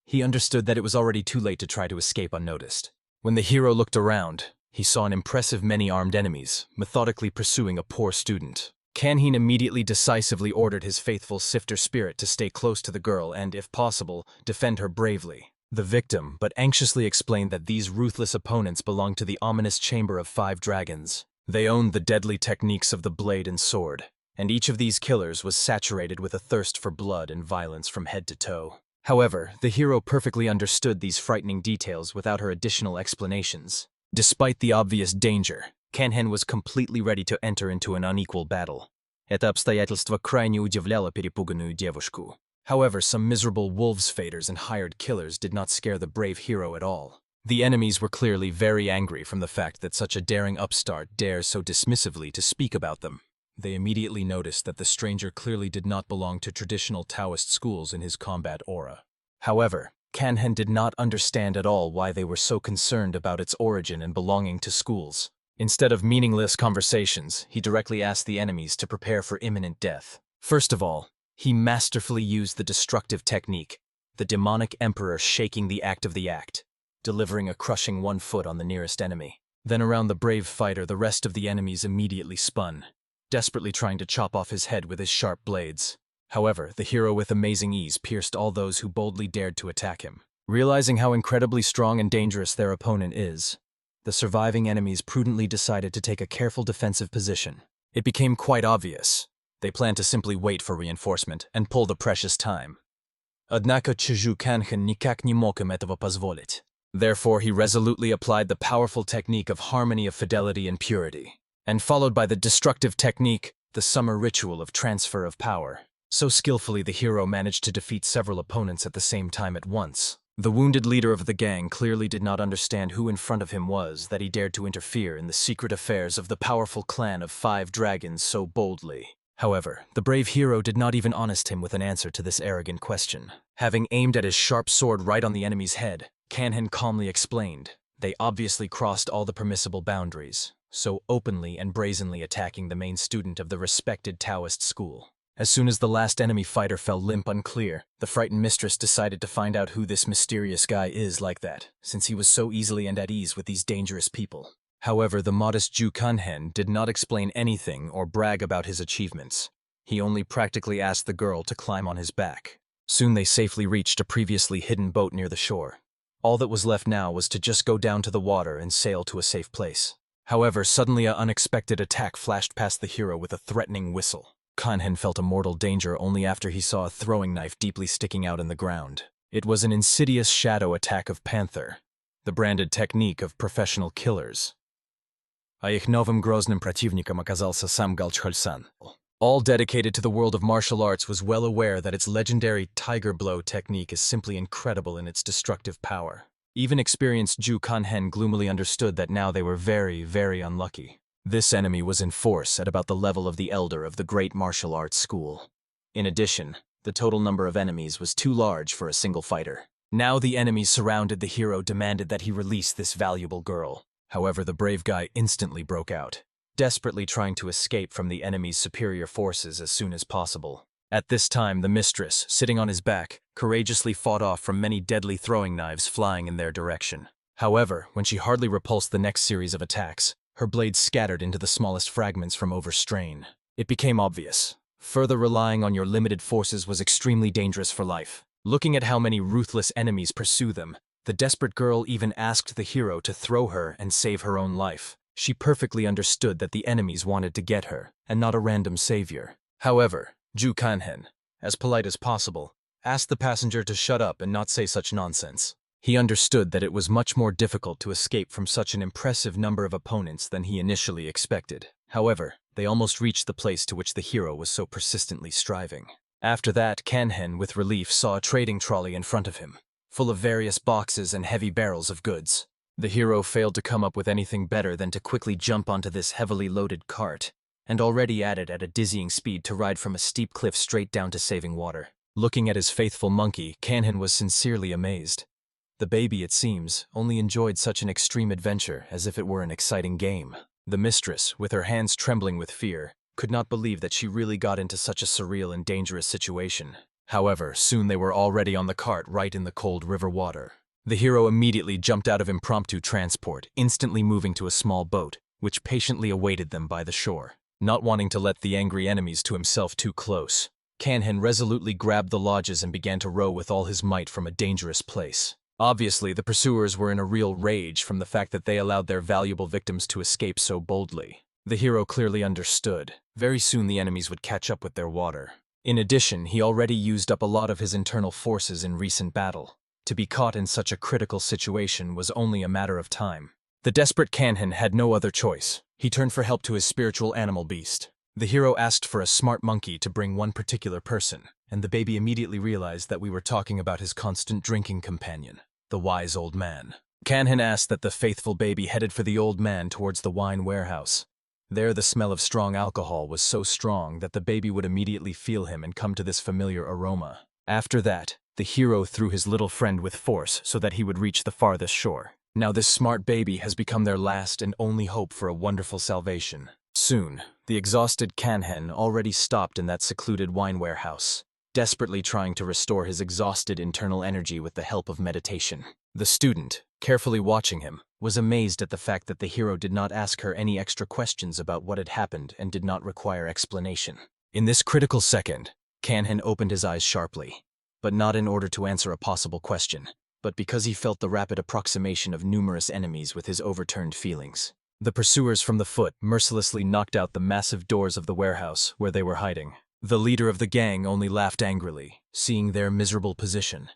He understood that it was already too late to try to escape unnoticed. When the hero looked around, he saw an impressive many armed enemies, methodically pursuing a poor student. Kanhen immediately decisively ordered his faithful sifter spirit to stay close to the girl and, if possible, defend her bravely. The victim, but anxiously explained that these ruthless opponents belonged to the ominous chamber of 5 dragons. They owned the deadly techniques of the blade and sword, and each of these killers was saturated with a thirst for blood and violence from head to toe. However, the hero perfectly understood these frightening details without her additional explanations. Despite the obvious danger, Kanhen was completely ready to enter into an unequal battle. Это обстоятельство крайне удивляло перепуганную девушку. However, some miserable wolves faders and hired killers did not scare the brave hero at all. The enemies were clearly very angry from the fact that such a daring upstart dares so dismissively to speak about them. They immediately noticed that the stranger clearly did not belong to traditional Taoist schools in his combat aura. However, Kanhen did not understand at all why they were so concerned about its origin and belonging to schools. Instead of meaningless conversations, he directly asked the enemies to prepare for imminent death. First of all, he masterfully used the destructive technique, the demonic emperor shaking the act, delivering a crushing 1 foot on the nearest enemy. Then around the brave fighter, the rest of the enemies immediately spun, desperately trying to chop off his head with his sharp blades. However, the hero with amazing ease pierced all those who boldly dared to attack him. Realizing how incredibly strong and dangerous their opponent is, the surviving enemies prudently decided to take a careful defensive position. It became quite obvious. They planned to simply wait for reinforcement and pull the precious time. Однако Ju Kanhen никак не мог им этого позволить. Therefore, he resolutely applied the powerful technique of harmony of fidelity and purity, and followed by the destructive technique, the summer ritual of transfer of power. So skillfully, the hero managed to defeat several opponents at the same time at once. The wounded leader of the gang clearly did not understand who in front of him was that he dared to interfere in the secret affairs of the powerful clan of 5 dragons so boldly. However, the brave hero did not even honest him with an answer to this arrogant question. Having aimed at his sharp sword right on the enemy's head, Kanhen calmly explained, they obviously crossed all the permissible boundaries, so openly and brazenly attacking the main student of the respected Taoist school. As soon as the last enemy fighter fell limp unclear, the frightened mistress decided to find out who this mysterious guy is like that, since he was so easily and at ease with these dangerous people. However, the modest Ju Kanhen did not explain anything or brag about his achievements. He only practically asked the girl to climb on his back. Soon they safely reached a previously hidden boat near the shore. All that was left now was to just go down to the water and sail to a safe place. However, suddenly an unexpected attack flashed past the hero with a threatening whistle. Kanhen felt a mortal danger only after he saw a throwing knife deeply sticking out in the ground. It was an insidious shadow attack of Panther, the branded technique of professional killers. А их новым грозным противником оказался сам Галчхольсан. All dedicated to the world of martial arts was well aware that its legendary Tiger Blow technique is simply incredible in its destructive power. Even experienced Ju Kanhen gloomily understood that now they were very, very unlucky. This enemy was in force at about the level of the elder of the great martial arts school. In addition, the total number of enemies was too large for a single fighter. Now the enemies surrounded the hero, demanded that he release this valuable girl. However, the brave guy instantly broke out, desperately trying to escape from the enemy's superior forces as soon as possible. At this time, the mistress, sitting on his back, courageously fought off from many deadly throwing knives flying in their direction. However, when she hardly repulsed the next series of attacks, her blades scattered into the smallest fragments from overstrain. It became obvious. Further relying on your limited forces was extremely dangerous for life. Looking at how many ruthless enemies pursue them, the desperate girl even asked the hero to throw her and save her own life. She perfectly understood that the enemies wanted to get her, and not a random savior. However, Ju Kanhen, as polite as possible, asked the passenger to shut up and not say such nonsense. He understood that it was much more difficult to escape from such an impressive number of opponents than he initially expected. However, they almost reached the place to which the hero was so persistently striving. After that, Kanhen, with relief, saw a trading trolley in front of him, full of various boxes and heavy barrels of goods. The hero failed to come up with anything better than to quickly jump onto this heavily loaded cart, and already at it at a dizzying speed to ride from a steep cliff straight down to saving water. Looking at his faithful monkey, Kanhen was sincerely amazed. The baby, it seems, only enjoyed such an extreme adventure as if it were an exciting game. The mistress, with her hands trembling with fear, could not believe that she really got into such a surreal and dangerous situation. However, soon they were already on the cart right in the cold river water. The hero immediately jumped out of impromptu transport, instantly moving to a small boat, which patiently awaited them by the shore. Not wanting to let the angry enemies to himself too close, Kanhen resolutely grabbed the lodges and began to row with all his might from a dangerous place. Obviously, the pursuers were in a real rage from the fact that they allowed their valuable victims to escape so boldly. The hero clearly understood. Very soon the enemies would catch up with their water. In addition, he already used up a lot of his internal forces in recent battle. To be caught in such a critical situation was only a matter of time. The desperate Kanhen had no other choice. He turned for help to his spiritual animal beast. The hero asked for a smart monkey to bring one particular person, and the baby immediately realized that we were talking about his constant drinking companion, the wise old man. Kanhen asked that the faithful baby headed for the old man towards the wine warehouse. There the smell of strong alcohol was so strong that the baby would immediately feel him and come to this familiar aroma. After that, the hero threw his little friend with force so that he would reach the farthest shore. Now this smart baby has become their last and only hope for a wonderful salvation. Soon, the exhausted Kanhen already stopped in that secluded wine warehouse, desperately trying to restore his exhausted internal energy with the help of meditation. The student, carefully watching him, was amazed at the fact that the hero did not ask her any extra questions about what had happened and did not require explanation. In this critical second, Kanhen opened his eyes sharply, but not in order to answer a possible question, but because he felt the rapid approximation of numerous enemies with his overturned feelings. The pursuers from the foot mercilessly knocked out the massive doors of the warehouse where they were hiding. The leader of the gang only laughed angrily, seeing their miserable position.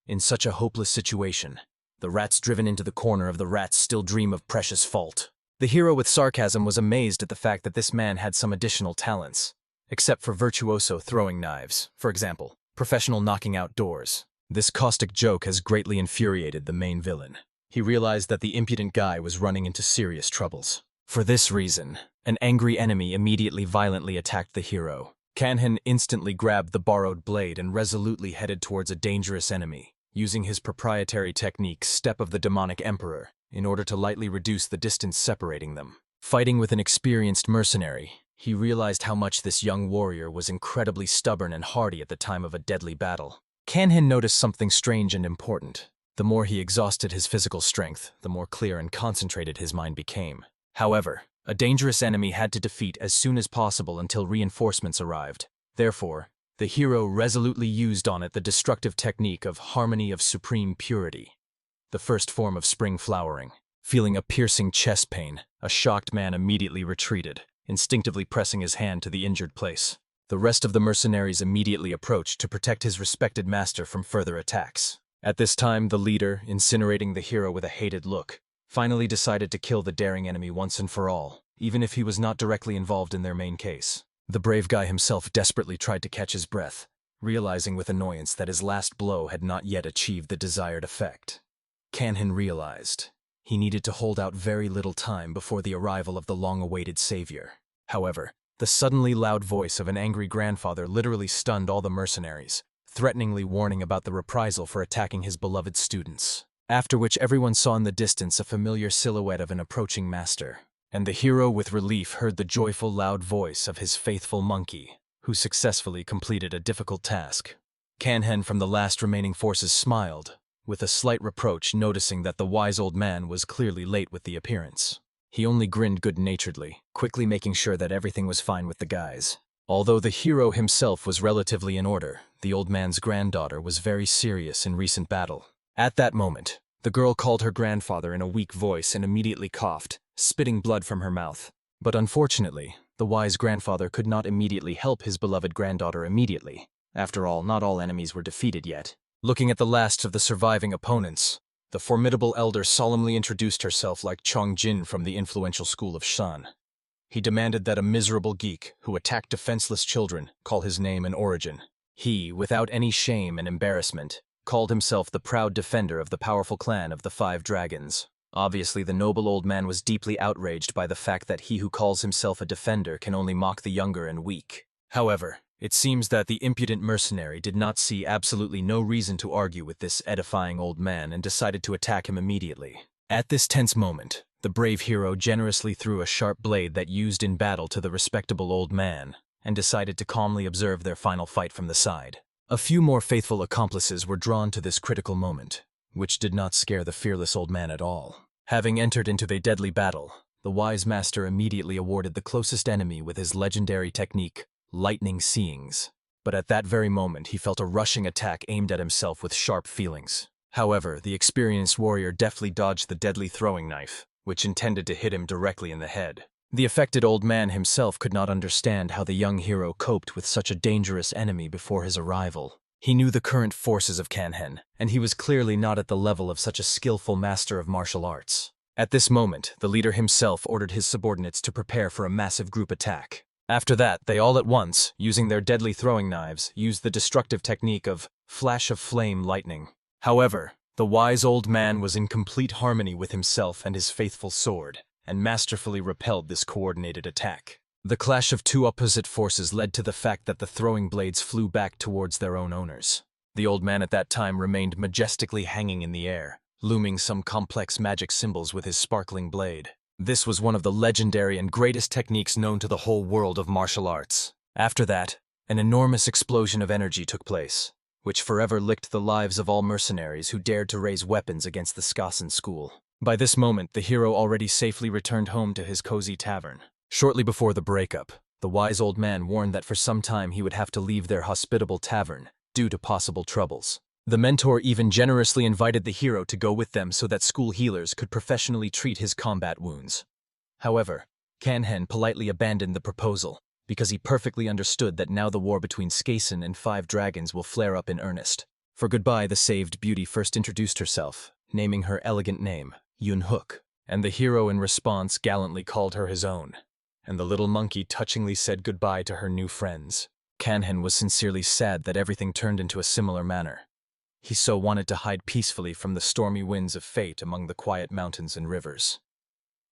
In such a hopeless situation, the rats driven into the corner of the rats still dream of precious fault. The hero with sarcasm was amazed at the fact that this man had some additional talents, except for virtuoso throwing knives, for example, professional knocking out doors. This caustic joke has greatly infuriated the main villain. He realized that the impudent guy was running into serious troubles. For this reason, an angry enemy immediately violently attacked the hero. Kanhen instantly grabbed the borrowed blade and resolutely headed towards a dangerous enemy, using his proprietary technique, Step of the Demonic Emperor, in order to lightly reduce the distance separating them. Fighting with an experienced mercenary, he realized how much this young warrior was incredibly stubborn and hardy at the time of a deadly battle. Kanhen noticed something strange and important. The more he exhausted his physical strength, the more clear and concentrated his mind became. However, a dangerous enemy had to defeat as soon as possible until reinforcements arrived. Therefore, The hero resolutely used on it the destructive technique of harmony of supreme purity, the first form of spring flowering. Feeling a piercing chest pain, a shocked man immediately retreated, instinctively pressing his hand to the injured place. The rest of the mercenaries immediately approached to protect his respected master from further attacks. At this time, the leader, incinerating the hero with a hated look, finally decided to kill the daring enemy once and for all, even if he was not directly involved in their main case. The brave guy himself desperately tried to catch his breath, realizing with annoyance that his last blow had not yet achieved the desired effect. Kanhen realized he needed to hold out very little time before the arrival of the long-awaited savior. However, the suddenly loud voice of an angry grandfather literally stunned all the mercenaries, threateningly warning about the reprisal for attacking his beloved students. After which everyone saw in the distance a familiar silhouette of an approaching master, and the hero with relief heard the joyful loud voice of his faithful monkey, who successfully completed a difficult task. Kanhen from the last remaining forces smiled, with a slight reproach, noticing that the wise old man was clearly late with the appearance. He only grinned good-naturedly, quickly making sure that everything was fine with the guys. Although the hero himself was relatively in order, the old man's granddaughter was very serious in recent battle. At that moment, the girl called her grandfather in a weak voice and immediately coughed, spitting blood from her mouth. But unfortunately, the wise grandfather could not immediately help his beloved granddaughter immediately. After all, not all enemies were defeated yet. Looking at the last of the surviving opponents, the formidable elder solemnly introduced herself like Chong Jin from the influential school of Shan. He demanded that a miserable geek who attacked defenseless children call his name and origin. He, without any shame and embarrassment, called himself the proud defender of the powerful clan of the Five Dragons. Obviously, the noble old man was deeply outraged by the fact that he who calls himself a defender can only mock the younger and weak. However, it seems that the impudent mercenary did not see absolutely no reason to argue with this edifying old man and decided to attack him immediately. At this tense moment, the brave hero generously threw a sharp blade that used in battle to the respectable old man, and decided to calmly observe their final fight from the side. A few more faithful accomplices were drawn to this critical moment, which did not scare the fearless old man at all. Having entered into the deadly battle, the wise master immediately awarded the closest enemy with his legendary technique, lightning seeings. But at that very moment he felt a rushing attack aimed at himself with sharp feelings. However, the experienced warrior deftly dodged the deadly throwing knife, which intended to hit him directly in the head. The affected old man himself could not understand how the young hero coped with such a dangerous enemy before his arrival. He knew the current forces of Kanhen, and he was clearly not at the level of such a skillful master of martial arts. At this moment, the leader himself ordered his subordinates to prepare for a massive group attack. After that, they all at once, using their deadly throwing knives, used the destructive technique of flash of flame lightning. However, the wise old man was in complete harmony with himself and his faithful sword, and masterfully repelled this coordinated attack. The clash of two opposite forces led to the fact that the throwing blades flew back towards their own owners. The old man at that time remained majestically hanging in the air, looming some complex magic symbols with his sparkling blade. This was one of the legendary and greatest techniques known to the whole world of martial arts. After that, an enormous explosion of energy took place, which forever licked the lives of all mercenaries who dared to raise weapons against the Skasen school. By this moment, the hero already safely returned home to his cozy tavern. Shortly before the breakup, the wise old man warned that for some time he would have to leave their hospitable tavern due to possible troubles. The mentor even generously invited the hero to go with them so that school healers could professionally treat his combat wounds. However, Kanhen politely abandoned the proposal because he perfectly understood that now the war between Skasen and Five Dragons will flare up in earnest. For goodbye, the saved beauty first introduced herself, naming her elegant name, Yun-hook, and the hero in response gallantly called her his own, and the little monkey touchingly said goodbye to her new friends. Kanhen was sincerely sad that everything turned into a similar manner. He so wanted to hide peacefully from the stormy winds of fate among the quiet mountains and rivers.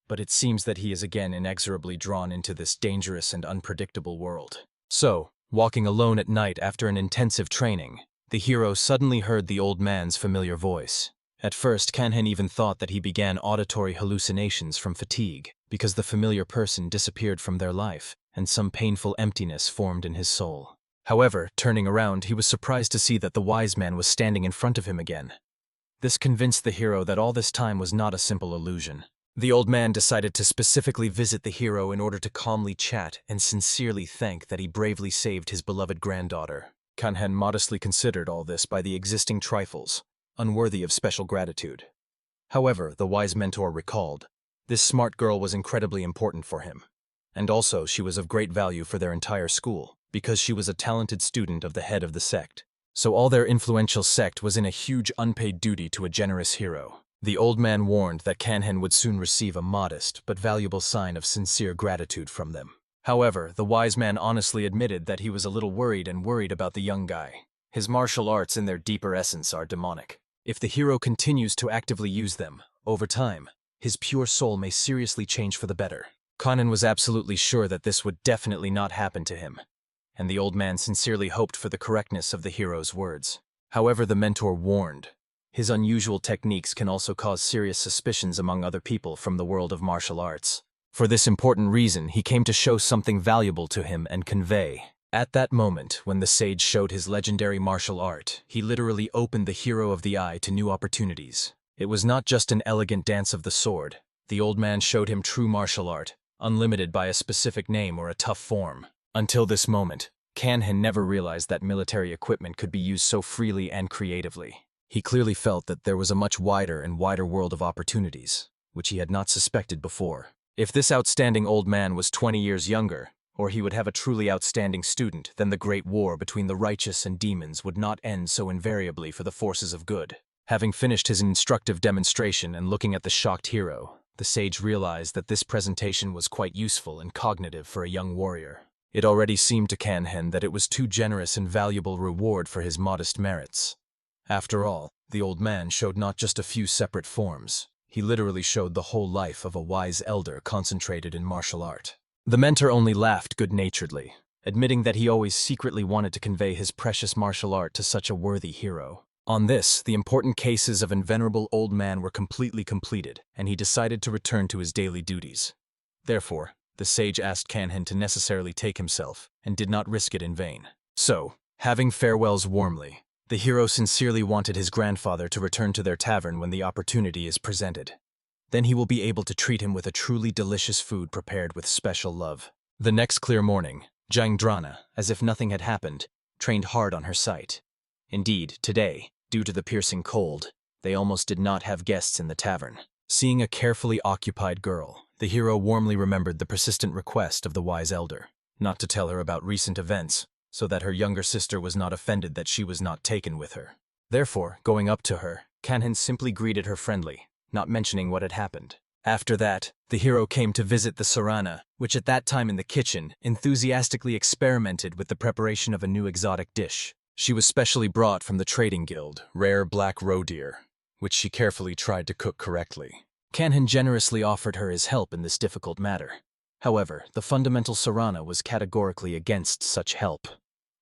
But it seems that he is again inexorably drawn into this dangerous and unpredictable world. So, walking alone at night after an intensive training, the hero suddenly heard the old man's familiar voice. At first, Kanhen even thought that he began auditory hallucinations from fatigue, because the familiar person disappeared from their life, and some painful emptiness formed in his soul. However, turning around, he was surprised to see that the wise man was standing in front of him again. This convinced the hero that all this time was not a simple illusion. The old man decided to specifically visit the hero in order to calmly chat and sincerely thank that he bravely saved his beloved granddaughter. Kanhen modestly considered all this by the existing trifles, unworthy of special gratitude. However, the wise mentor recalled, this smart girl was incredibly important for him. And also, she was of great value for their entire school, because she was a talented student of the head of the sect. So all their influential sect was in a huge unpaid duty to a generous hero. The old man warned that Kanhen would soon receive a modest but valuable sign of sincere gratitude from them. However, the wise man honestly admitted that he was a little worried about the young guy. His martial arts in their deeper essence are demonic. If the hero continues to actively use them, over time, his pure soul may seriously change for the better. Kanhen was absolutely sure that this would definitely not happen to him, and the old man sincerely hoped for the correctness of the hero's words. However, the mentor warned, his unusual techniques can also cause serious suspicions among other people from the world of martial arts. For this important reason, he came to show something valuable to him and convey. At that moment, when the sage showed his legendary martial art, he literally opened the hero of the eye to new opportunities. It was not just an elegant dance of the sword. The old man showed him true martial art, unlimited by a specific name or a tough form. Until this moment, Kanhen never realized that military equipment could be used so freely and creatively. He clearly felt that there was a much wider and wider world of opportunities, which he had not suspected before. If this outstanding old man was 20 years younger, or he would have a truly outstanding student, then the great war between the righteous and demons would not end so invariably for the forces of good. Having finished his instructive demonstration and looking at the shocked hero, the sage realized that this presentation was quite useful and cognitive for a young warrior. It already seemed to Kanhen that it was too generous and valuable reward for his modest merits. After all, the old man showed not just a few separate forms. He literally showed the whole life of a wise elder concentrated in martial art. The mentor only laughed good-naturedly, admitting that he always secretly wanted to convey his precious martial art to such a worthy hero. On this, the important cases of an venerable old man were completely completed, and he decided to return to his daily duties. Therefore, the sage asked Kanhen to necessarily take himself, and did not risk it in vain. So, having farewells warmly, the hero sincerely wanted his grandfather to return to their tavern when the opportunity is presented. Then he will be able to treat him with a truly delicious food prepared with special love. The next clear morning, Jangdrana, as if nothing had happened, trained hard on her sight. Indeed, today, due to the piercing cold, they almost did not have guests in the tavern. Seeing a carefully occupied girl, the hero warmly remembered the persistent request of the wise elder, not to tell her about recent events, so that her younger sister was not offended that she was not taken with her. Therefore, going up to her, Kanhen simply greeted her friendly, not mentioning what had happened. After that, the hero came to visit the Sarana, which at that time in the kitchen enthusiastically experimented with the preparation of a new exotic dish. She was specially brought from the trading guild, rare black roe deer, which she carefully tried to cook correctly. Kanhen generously offered her his help in this difficult matter. However, the fundamental Sarana was categorically against such help.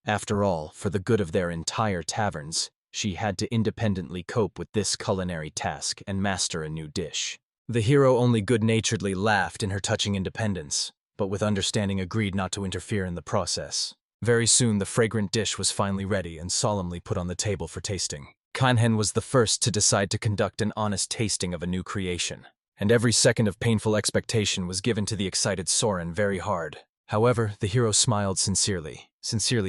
After all, for the good of their entire taverns, she had to independently cope with this culinary task and master a new dish. The hero only good-naturedly laughed in her touching independence, but with understanding agreed not to interfere in the process. Very soon the fragrant dish was finally ready and solemnly put on the table for tasting. Kanhen was the first to decide to conduct an honest tasting of a new creation, and every second of painful expectation was given to the excited Soren very hard. However, the hero smiled sincerely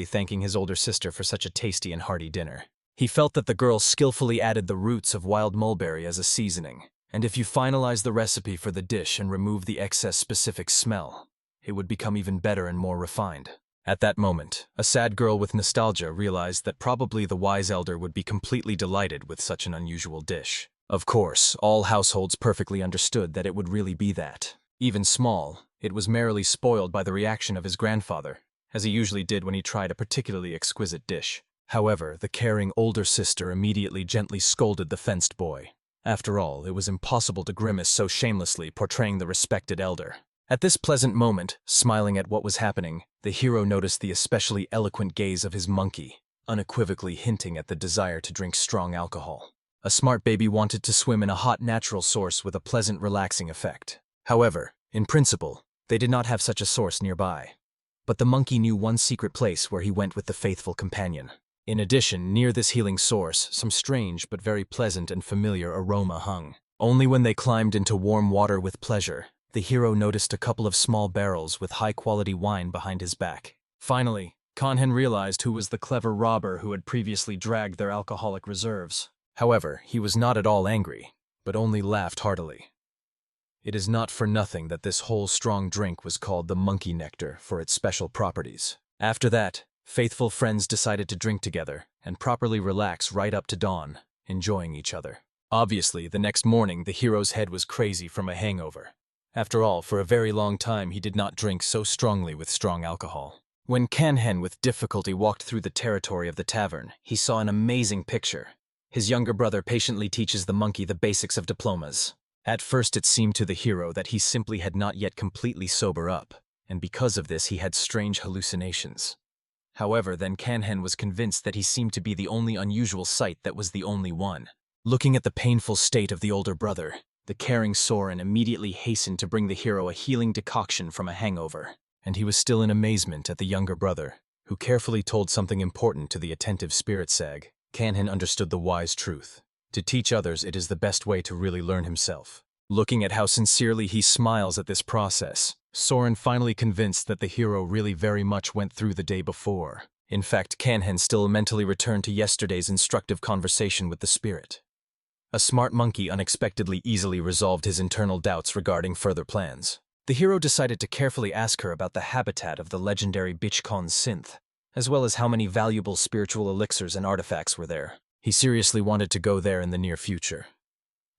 thanking his older sister for such a tasty and hearty dinner. He felt that the girl skillfully added the roots of wild mulberry as a seasoning, and if you finalize the recipe for the dish and remove the excess specific smell, it would become even better and more refined. At that moment, a sad girl with nostalgia realized that probably the wise elder would be completely delighted with such an unusual dish. Of course, all households perfectly understood that it would really be that. Even small, it was merely spoiled by the reaction of his grandfather, as he usually did when he tried a particularly exquisite dish. However, the caring older sister immediately gently scolded the fenced boy. After all, it was impossible to grimace so shamelessly portraying the respected elder. At this pleasant moment, smiling at what was happening, the hero noticed the especially eloquent gaze of his monkey, unequivocally hinting at the desire to drink strong alcohol. A smart baby wanted to swim in a hot natural source with a pleasant relaxing effect. However, in principle, they did not have such a source nearby. But the monkey knew one secret place where he went with the faithful companion. In addition, near this healing source, some strange but very pleasant and familiar aroma hung. Only when they climbed into warm water with pleasure, the hero noticed a couple of small barrels with high-quality wine behind his back. Finally, Kanhen realized who was the clever robber who had previously dragged their alcoholic reserves. However, he was not at all angry, but only laughed heartily. It is not for nothing that this whole strong drink was called the monkey nectar for its special properties. After that, faithful friends decided to drink together and properly relax right up to dawn, enjoying each other. Obviously, the next morning the hero's head was crazy from a hangover. After all, for a very long time he did not drink so strongly with strong alcohol. When Kanhen with difficulty walked through the territory of the tavern, he saw an amazing picture. His younger brother patiently teaches the monkey the basics of diplomas. At first it seemed to the hero that he simply had not yet completely sober up, and because of this he had strange hallucinations. However, then Kanhen was convinced that he seemed to be the only unusual sight that was the only one. Looking at the painful state of the older brother, the caring Soren immediately hastened to bring the hero a healing decoction from a hangover, and he was still in amazement at the younger brother, who carefully told something important to the attentive spirit sag. Kanhen understood the wise truth. To teach others, it is the best way to really learn himself. Looking at how sincerely he smiles at this process, Soren finally convinced that the hero really very much went through the day before. In fact, Kanhen still mentally returned to yesterday's instructive conversation with the spirit. A smart monkey unexpectedly easily resolved his internal doubts regarding further plans. The hero decided to carefully ask her about the habitat of the legendary Bichkon synth, as well as how many valuable spiritual elixirs and artifacts were there. He seriously wanted to go there in the near future.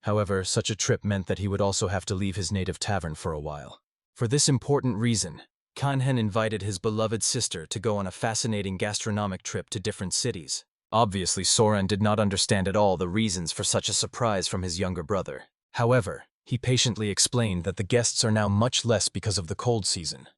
However, such a trip meant that he would also have to leave his native tavern for a while. For this important reason, Kanhen invited his beloved sister to go on a fascinating gastronomic trip to different cities. Obviously, Soren did not understand at all the reasons for such a surprise from his younger brother. However, he patiently explained that the guests are now much less because of the cold season.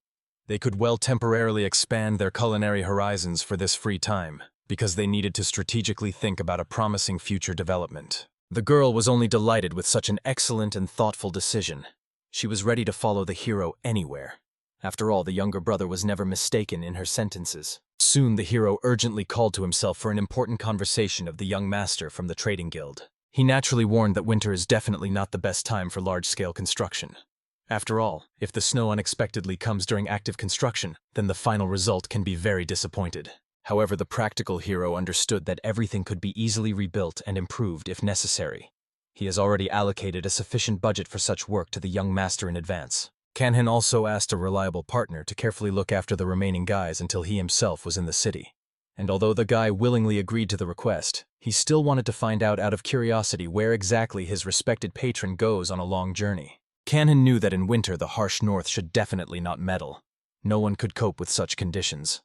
They could well temporarily expand their culinary horizons for this free time, because they needed to strategically think about a promising future development. The girl was only delighted with such an excellent and thoughtful decision. She was ready to follow the hero anywhere. After all, the younger brother was never mistaken in her sentences. Soon the hero urgently called to himself for an important conversation of the young master from the trading guild. He naturally warned that winter is definitely not the best time for large-scale construction. After all, if the snow unexpectedly comes during active construction, then the final result can be very disappointed. However, the practical hero understood that everything could be easily rebuilt and improved if necessary. He has already allocated a sufficient budget for such work to the young master in advance. Kanhen also asked a reliable partner to carefully look after the remaining guys until he himself was in the city. And although the guy willingly agreed to the request, he still wanted to find out of curiosity where exactly his respected patron goes on a long journey. Kanhen knew that in winter the harsh north should definitely not meddle. No one could cope with such conditions.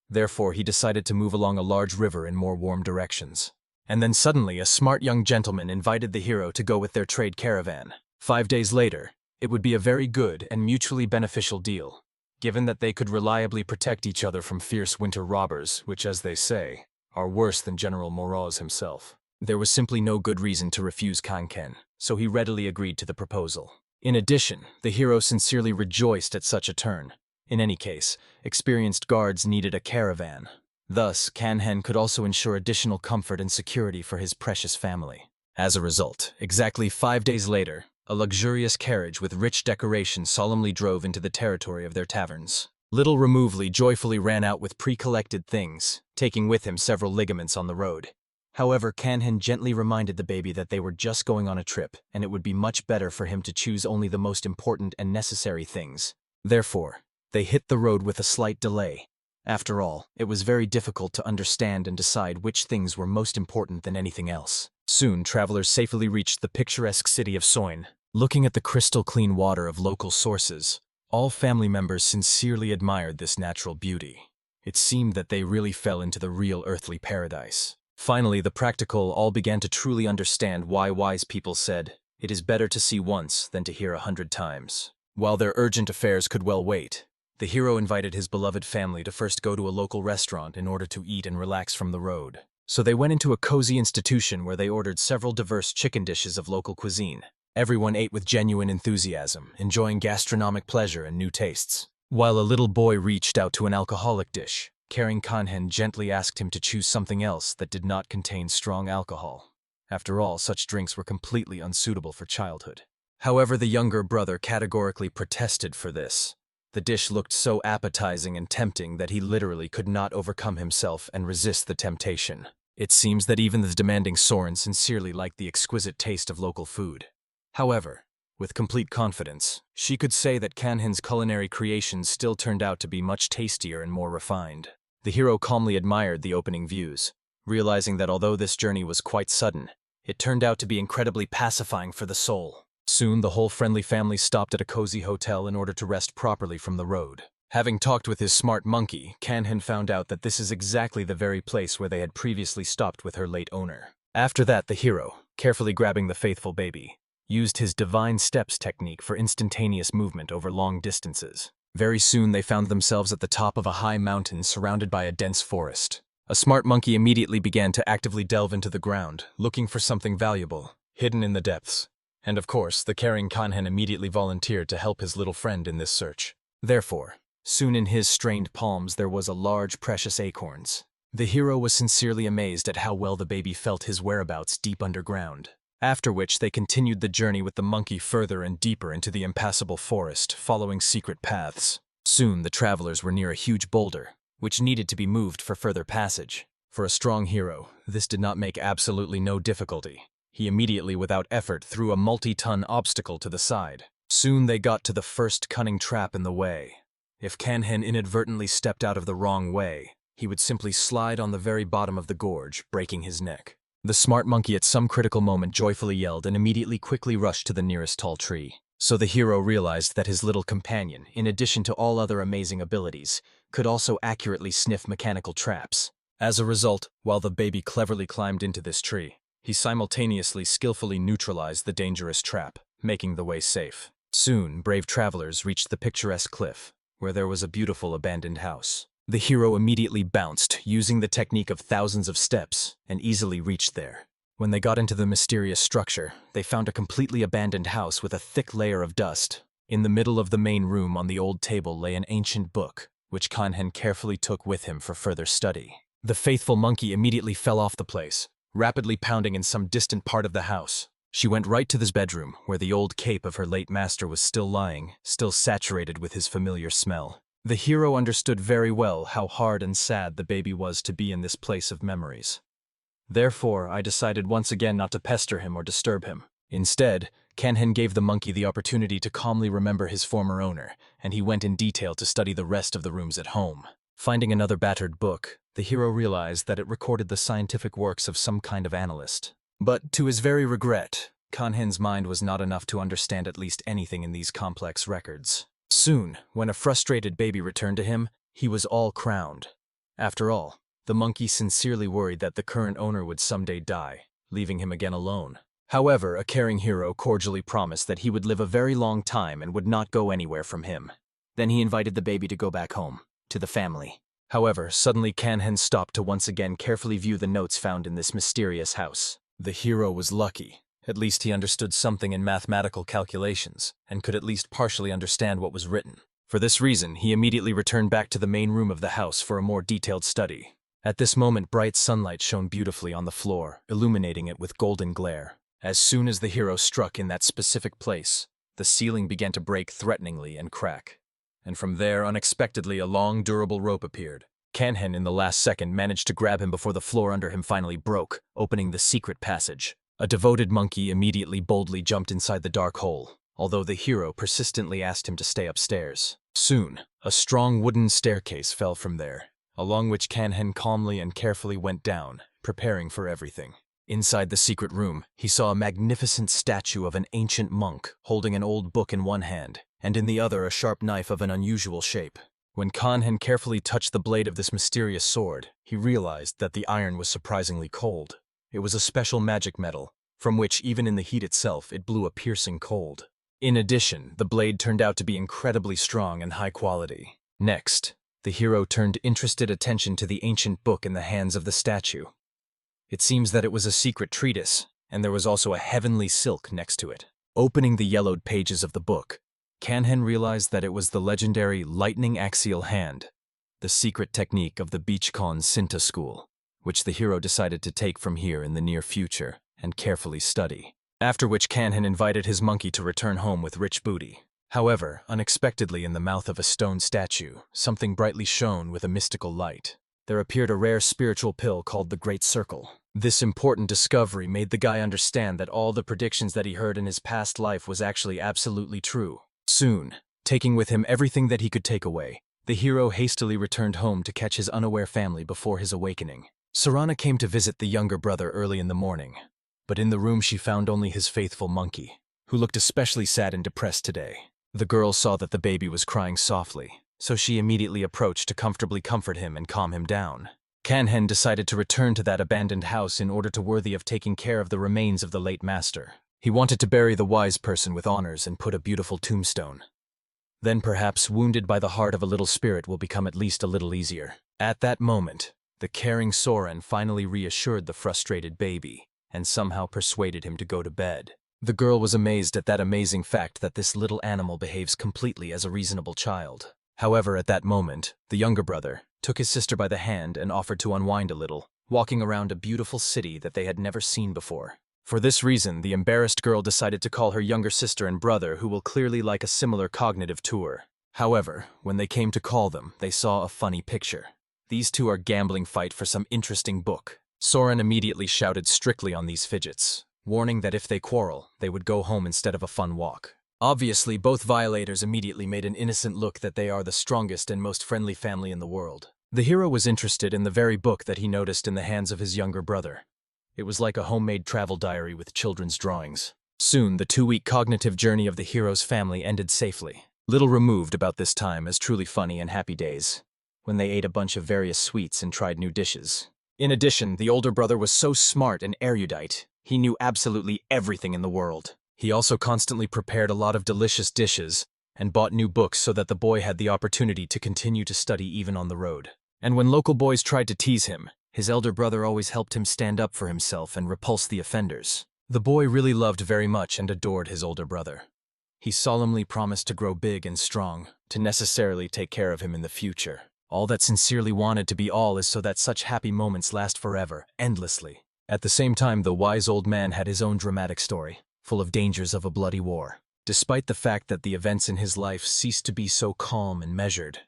Therefore, he decided to move along a large river in more warm directions. And then suddenly, a smart young gentleman invited the hero to go with their trade caravan. 5 days later, it would be a very good and mutually beneficial deal, given that they could reliably protect each other from fierce winter robbers, which, as they say, are worse than General Moroz himself. There was simply no good reason to refuse Kanken, so he readily agreed to the proposal. In addition, the hero sincerely rejoiced at such a turn. In any case, experienced guards needed a caravan. Thus, Kanhen could also ensure additional comfort and security for his precious family. As a result, exactly 5 days later, a luxurious carriage with rich decoration solemnly drove into the territory of their taverns. Little Removely joyfully ran out with pre-collected things, taking with him several ligaments on the road. However, Kanhen gently reminded the baby that they were just going on a trip, and it would be much better for him to choose only the most important and necessary things. Therefore, they hit the road with a slight delay. After all, it was very difficult to understand and decide which things were most important than anything else. Soon, travelers safely reached the picturesque city of Soin. Looking at the crystal-clean water of local sources, all family members sincerely admired this natural beauty. It seemed that they really fell into the real earthly paradise. Finally, the practical all began to truly understand why wise people said, "It is better to see once than to hear 100 times." While their urgent affairs could well wait, the hero invited his beloved family to first go to a local restaurant in order to eat and relax from the road. So they went into a cozy institution where they ordered several diverse chicken dishes of local cuisine. Everyone ate with genuine enthusiasm, enjoying gastronomic pleasure and new tastes. While a little boy reached out to an alcoholic dish, Caring Kanhen gently asked him to choose something else that did not contain strong alcohol. After all, such drinks were completely unsuitable for childhood. However, the younger brother categorically protested for this. The dish looked so appetizing and tempting that he literally could not overcome himself and resist the temptation. It seems that even the demanding Soren sincerely liked the exquisite taste of local food. However, with complete confidence, she could say that Kanhen's culinary creations still turned out to be much tastier and more refined. The hero calmly admired the opening views, realizing that although this journey was quite sudden, it turned out to be incredibly pacifying for the soul. Soon, the whole friendly family stopped at a cozy hotel in order to rest properly from the road. Having talked with his smart monkey, Kanhen found out that this is exactly the very place where they had previously stopped with her late owner. After that, the hero, carefully grabbing the faithful baby, used his divine steps technique for instantaneous movement over long distances. Very soon they found themselves at the top of a high mountain surrounded by a dense forest. A smart monkey immediately began to actively delve into the ground, looking for something valuable, hidden in the depths. And of course, the caring Kanhen immediately volunteered to help his little friend in this search. Therefore, soon in his strained palms there was a large precious acorns. The hero was sincerely amazed at how well the baby felt his whereabouts deep underground. After which they continued the journey with the monkey further and deeper into the impassable forest, following secret paths. Soon the travelers were near a huge boulder, which needed to be moved for further passage. For a strong hero, this did not make absolutely no difficulty. He immediately, without effort, threw a multi-ton obstacle to the side. Soon they got to the first cunning trap in the way. If Kanhen inadvertently stepped out of the wrong way, he would simply slide on the very bottom of the gorge, breaking his neck. The smart monkey at some critical moment joyfully yelled and immediately quickly rushed to the nearest tall tree. So the hero realized that his little companion, in addition to all other amazing abilities, could also accurately sniff mechanical traps. As a result, while the baby cleverly climbed into this tree, he simultaneously skillfully neutralized the dangerous trap, making the way safe. Soon, brave travelers reached the picturesque cliff, where there was a beautiful abandoned house. The hero immediately bounced, using the technique of thousands of steps, and easily reached there. When they got into the mysterious structure, they found a completely abandoned house with a thick layer of dust. In the middle of the main room on the old table lay an ancient book, which Kanhen carefully took with him for further study. The faithful monkey immediately fell off the place, rapidly pounding in some distant part of the house. She went right to his bedroom, where the old cape of her late master was still lying, still saturated with his familiar smell. The hero understood very well how hard and sad the baby was to be in this place of memories. Therefore, I decided once again not to pester him or disturb him. Instead, Kanhen gave the monkey the opportunity to calmly remember his former owner, and he went in detail to study the rest of the rooms at home. Finding another battered book, the hero realized that it recorded the scientific works of some kind of analyst. But, to his very regret, Kanhen's mind was not enough to understand at least anything in these complex records. Soon, when a frustrated baby returned to him, he was all crowned. After all, the monkey sincerely worried that the current owner would someday die, leaving him again alone. However, a caring hero cordially promised that he would live a very long time and would not go anywhere from him. Then he invited the baby to go back home, to the family. However, suddenly Kanhen stopped to once again carefully view the notes found in this mysterious house. The hero was lucky. At least he understood something in mathematical calculations, and could at least partially understand what was written. For this reason, he immediately returned back to the main room of the house for a more detailed study. At this moment, bright sunlight shone beautifully on the floor, illuminating it with golden glare. As soon as the hero struck in that specific place, the ceiling began to break threateningly and crack. And from there, unexpectedly, a long, durable rope appeared. Kanhen, in the last second, managed to grab him before the floor under him finally broke, opening the secret passage. A devoted monkey immediately boldly jumped inside the dark hole, although the hero persistently asked him to stay upstairs. Soon, a strong wooden staircase fell from there, along which Kanhen calmly and carefully went down, preparing for everything. Inside the secret room, he saw a magnificent statue of an ancient monk holding an old book in one hand, and in the other a sharp knife of an unusual shape. When Kanhen carefully touched the blade of this mysterious sword, he realized that the iron was surprisingly cold. It was a special magic metal, from which, even in the heat itself, it blew a piercing cold. In addition, the blade turned out to be incredibly strong and high quality. Next, the hero turned interested attention to the ancient book in the hands of the statue. It seems that it was a secret treatise, and there was also a heavenly silk next to it. Opening the yellowed pages of the book, Kanhen realized that it was the legendary lightning axial hand, the secret technique of the Beachcon Sinta school, which the hero decided to take from here in the near future and carefully study. After which Kanhen invited his monkey to return home with rich booty. However, unexpectedly in the mouth of a stone statue, something brightly shone with a mystical light. There appeared a rare spiritual pill called the Great Circle. This important discovery made the guy understand that all the predictions that he heard in his past life was actually absolutely true. Soon, taking with him everything that he could take away, the hero hastily returned home to catch his unaware family before his awakening. Sarana came to visit the younger brother early in the morning, but in the room she found only his faithful monkey, who looked especially sad and depressed today. The girl saw that the baby was crying softly, so she immediately approached to comfortably comfort him and calm him down. Kanhen decided to return to that abandoned house in order to worthy of taking care of the remains of the late master. He wanted to bury the wise person with honors and put a beautiful tombstone. Then perhaps wounded by the heart of a little spirit will become at least a little easier. At that moment, the caring Soren finally reassured the frustrated baby and somehow persuaded him to go to bed. The girl was amazed at that amazing fact that this little animal behaves completely as a reasonable child. However, at that moment, the younger brother took his sister by the hand and offered to unwind a little, walking around a beautiful city that they had never seen before. For this reason, the embarrassed girl decided to call her younger sister and brother, who will clearly like a similar cognitive tour. However, when they came to call them, they saw a funny picture. These two are gambling fight for some interesting book. Soren immediately shouted strictly on these fidgets, warning that if they quarrel, they would go home instead of a fun walk. Obviously, both violators immediately made an innocent look that they are the strongest and most friendly family in the world. The hero was interested in the very book that he noticed in the hands of his younger brother. It was like a homemade travel diary with children's drawings. Soon, the 2-week cognitive journey of the hero's family ended safely. Little removed about this time as truly funny and happy days, when they ate a bunch of various sweets and tried new dishes. In addition, the older brother was so smart and erudite, he knew absolutely everything in the world. He also constantly prepared a lot of delicious dishes and bought new books so that the boy had the opportunity to continue to study even on the road. And when local boys tried to tease him, his elder brother always helped him stand up for himself and repulse the offenders. The boy really loved very much and adored his older brother. He solemnly promised to grow big and strong, to necessarily take care of him in the future. All that sincerely wanted to be all is so that such happy moments last forever, endlessly. At the same time, the wise old man had his own dramatic story, full of dangers of a bloody war. Despite the fact that the events in his life ceased to be so calm and measured,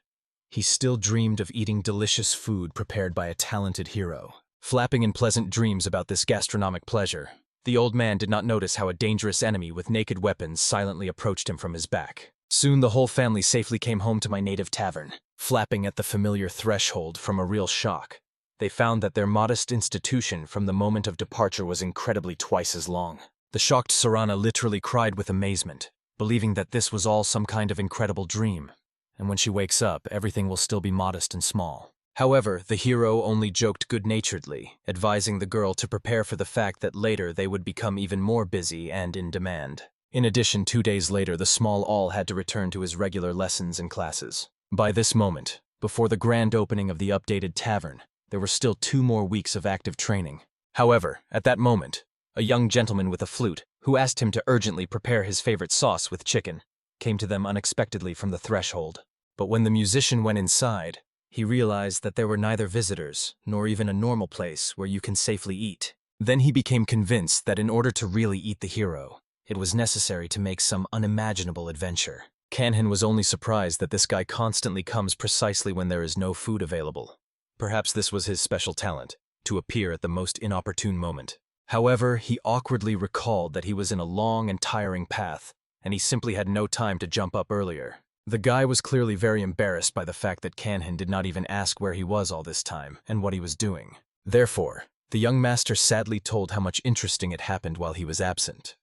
he still dreamed of eating delicious food prepared by a talented hero. Flapping in pleasant dreams about this gastronomic pleasure, the old man did not notice how a dangerous enemy with naked weapons silently approached him from his back. Soon the whole family safely came home to my native tavern. Flapping at the familiar threshold from a real shock, they found that their modest institution from the moment of departure was incredibly twice as long. The shocked Sarana literally cried with amazement, believing that this was all some kind of incredible dream, and when she wakes up, everything will still be modest and small. However, the hero only joked good-naturedly, advising the girl to prepare for the fact that later they would become even more busy and in demand. In addition, 2 days later, the small all had to return to his regular lessons and classes. By this moment, before the grand opening of the updated tavern, there were still 2 more weeks of active training. However, at that moment, a young gentleman with a flute, who asked him to urgently prepare his favorite sauce with chicken, came to them unexpectedly from the threshold. But when the musician went inside, he realized that there were neither visitors, nor even a normal place where you can safely eat. Then he became convinced that in order to really eat the hero, it was necessary to make some unimaginable adventure. Kanhen was only surprised that this guy constantly comes precisely when there is no food available. Perhaps this was his special talent, to appear at the most inopportune moment. However, he awkwardly recalled that he was in a long and tiring path, and he simply had no time to jump up earlier. The guy was clearly very embarrassed by the fact that Kanhen did not even ask where he was all this time and what he was doing. Therefore, the young master sadly told how much interesting had happened while he was absent.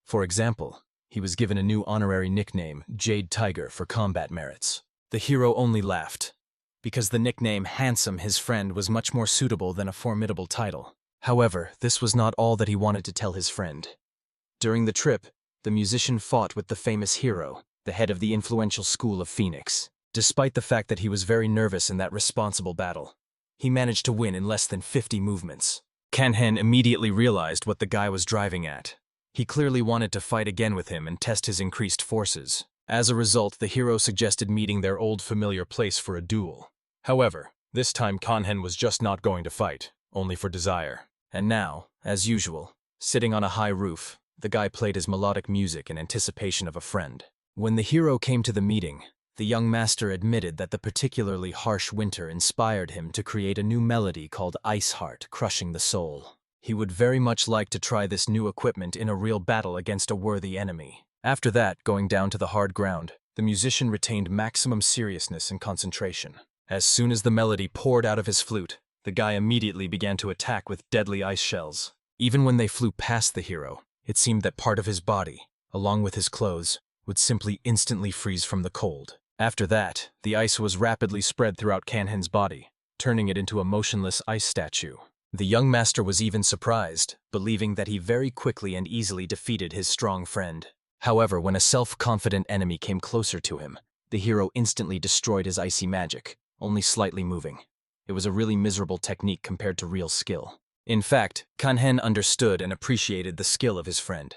For example, he was given a new honorary nickname, Jade Tiger, for combat merits. The hero only laughed, because the nickname Handsome His Friend was much more suitable than a formidable title. However, this was not all that he wanted to tell his friend. During the trip, the musician fought with the famous hero, the head of the influential school of Phoenix. Despite the fact that he was very nervous in that responsible battle, he managed to win in less than 50 movements. Kanhen immediately realized what the guy was driving at. He clearly wanted to fight again with him and test his increased forces. As a result, the hero suggested meeting their old familiar place for a duel. However, this time Kanhen was just not going to fight, only for desire. And now, as usual, sitting on a high roof, the guy played his melodic music in anticipation of a friend. When the hero came to the meeting, the young master admitted that the particularly harsh winter inspired him to create a new melody called Ice Heart, Crushing the Soul. He would very much like to try this new equipment in a real battle against a worthy enemy. After that, going down to the hard ground, the musician retained maximum seriousness and concentration. As soon as the melody poured out of his flute, the guy immediately began to attack with deadly ice shells. Even when they flew past the hero, it seemed that part of his body, along with his clothes, would simply instantly freeze from the cold. After that, the ice was rapidly spread throughout Kanhen's body, turning it into a motionless ice statue. The young master was even surprised, believing that he very quickly and easily defeated his strong friend. However, when a self-confident enemy came closer to him, the hero instantly destroyed his icy magic, only slightly moving. It was a really miserable technique compared to real skill. In fact, Kanhen understood and appreciated the skill of his friend.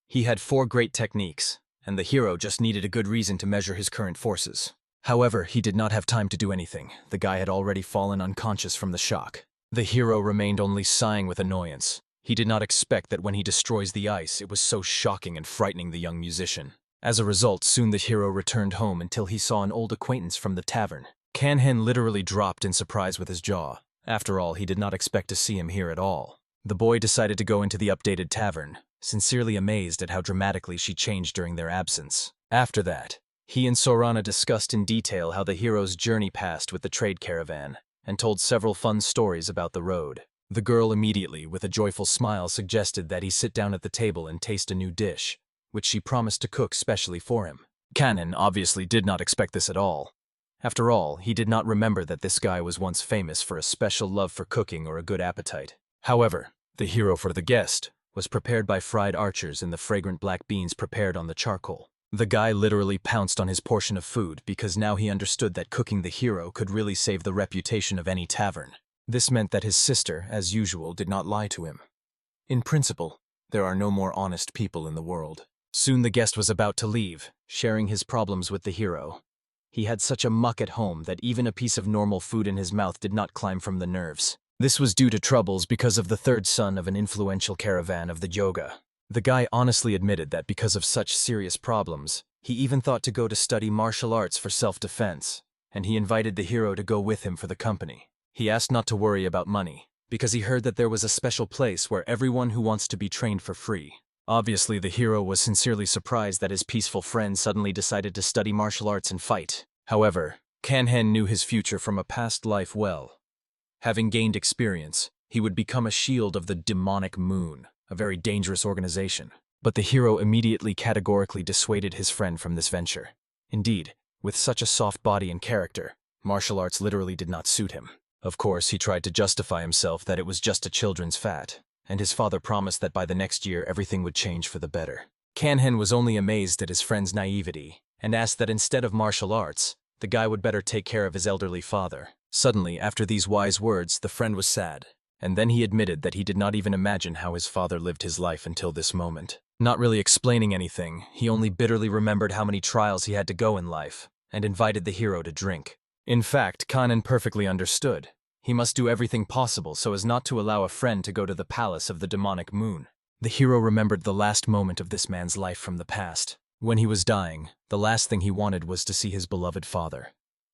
He had 4 great techniques, and the hero just needed a good reason to measure his current forces. However, he did not have time to do anything. The guy had already fallen unconscious from the shock. The hero remained only sighing with annoyance. He did not expect that when he destroys the ice, it was so shocking and frightening the young musician. As a result, soon the hero returned home until he saw an old acquaintance from the tavern. Kanhen literally dropped in surprise with his jaw. After all, he did not expect to see him here at all. The boy decided to go into the updated tavern, sincerely amazed at how dramatically she changed during their absence. After that, he and Sorana discussed in detail how the hero's journey passed with the trade caravan, and told several fun stories about the road. The girl immediately, with a joyful smile, suggested that he sit down at the table and taste a new dish, which she promised to cook specially for him. Kanhen obviously did not expect this at all. After all, he did not remember that this guy was once famous for a special love for cooking or a good appetite. However, the hero for the guest was prepared by fried archers in the fragrant black beans prepared on the charcoal. The guy literally pounced on his portion of food because now he understood that cooking the hero could really save the reputation of any tavern. This meant that his sister, as usual, did not lie to him. In principle, there are no more honest people in the world. Soon the guest was about to leave, sharing his problems with the hero. He had such a muck at home that even a piece of normal food in his mouth did not climb from the nerves. This was due to troubles because of the 3rd son of an influential caravan of the Yoga. The guy honestly admitted that because of such serious problems, he even thought to go to study martial arts for self-defense, and he invited the hero to go with him for the company. He asked not to worry about money, because he heard that there was a special place where everyone who wants to be trained for free. Obviously, the hero was sincerely surprised that his peaceful friend suddenly decided to study martial arts and fight. However, Kanhen knew his future from a past life well. Having gained experience, he would become a shield of the demonic moon, a very dangerous organization. But the hero immediately categorically dissuaded his friend from this venture. Indeed, with such a soft body and character, martial arts literally did not suit him. Of course, he tried to justify himself that it was just a children's fad, and his father promised that by the next year everything would change for the better. Kanhen was only amazed at his friend's naivety, and asked that instead of martial arts, the guy would better take care of his elderly father. Suddenly, after these wise words, the friend was sad, and then he admitted that he did not even imagine how his father lived his life until this moment. Not really explaining anything, he only bitterly remembered how many trials he had to go in life, and invited the hero to drink. In fact, Kanhen perfectly understood. He must do everything possible so as not to allow a friend to go to the palace of the demonic moon. The hero remembered the last moment of this man's life from the past. When he was dying, the last thing he wanted was to see his beloved father.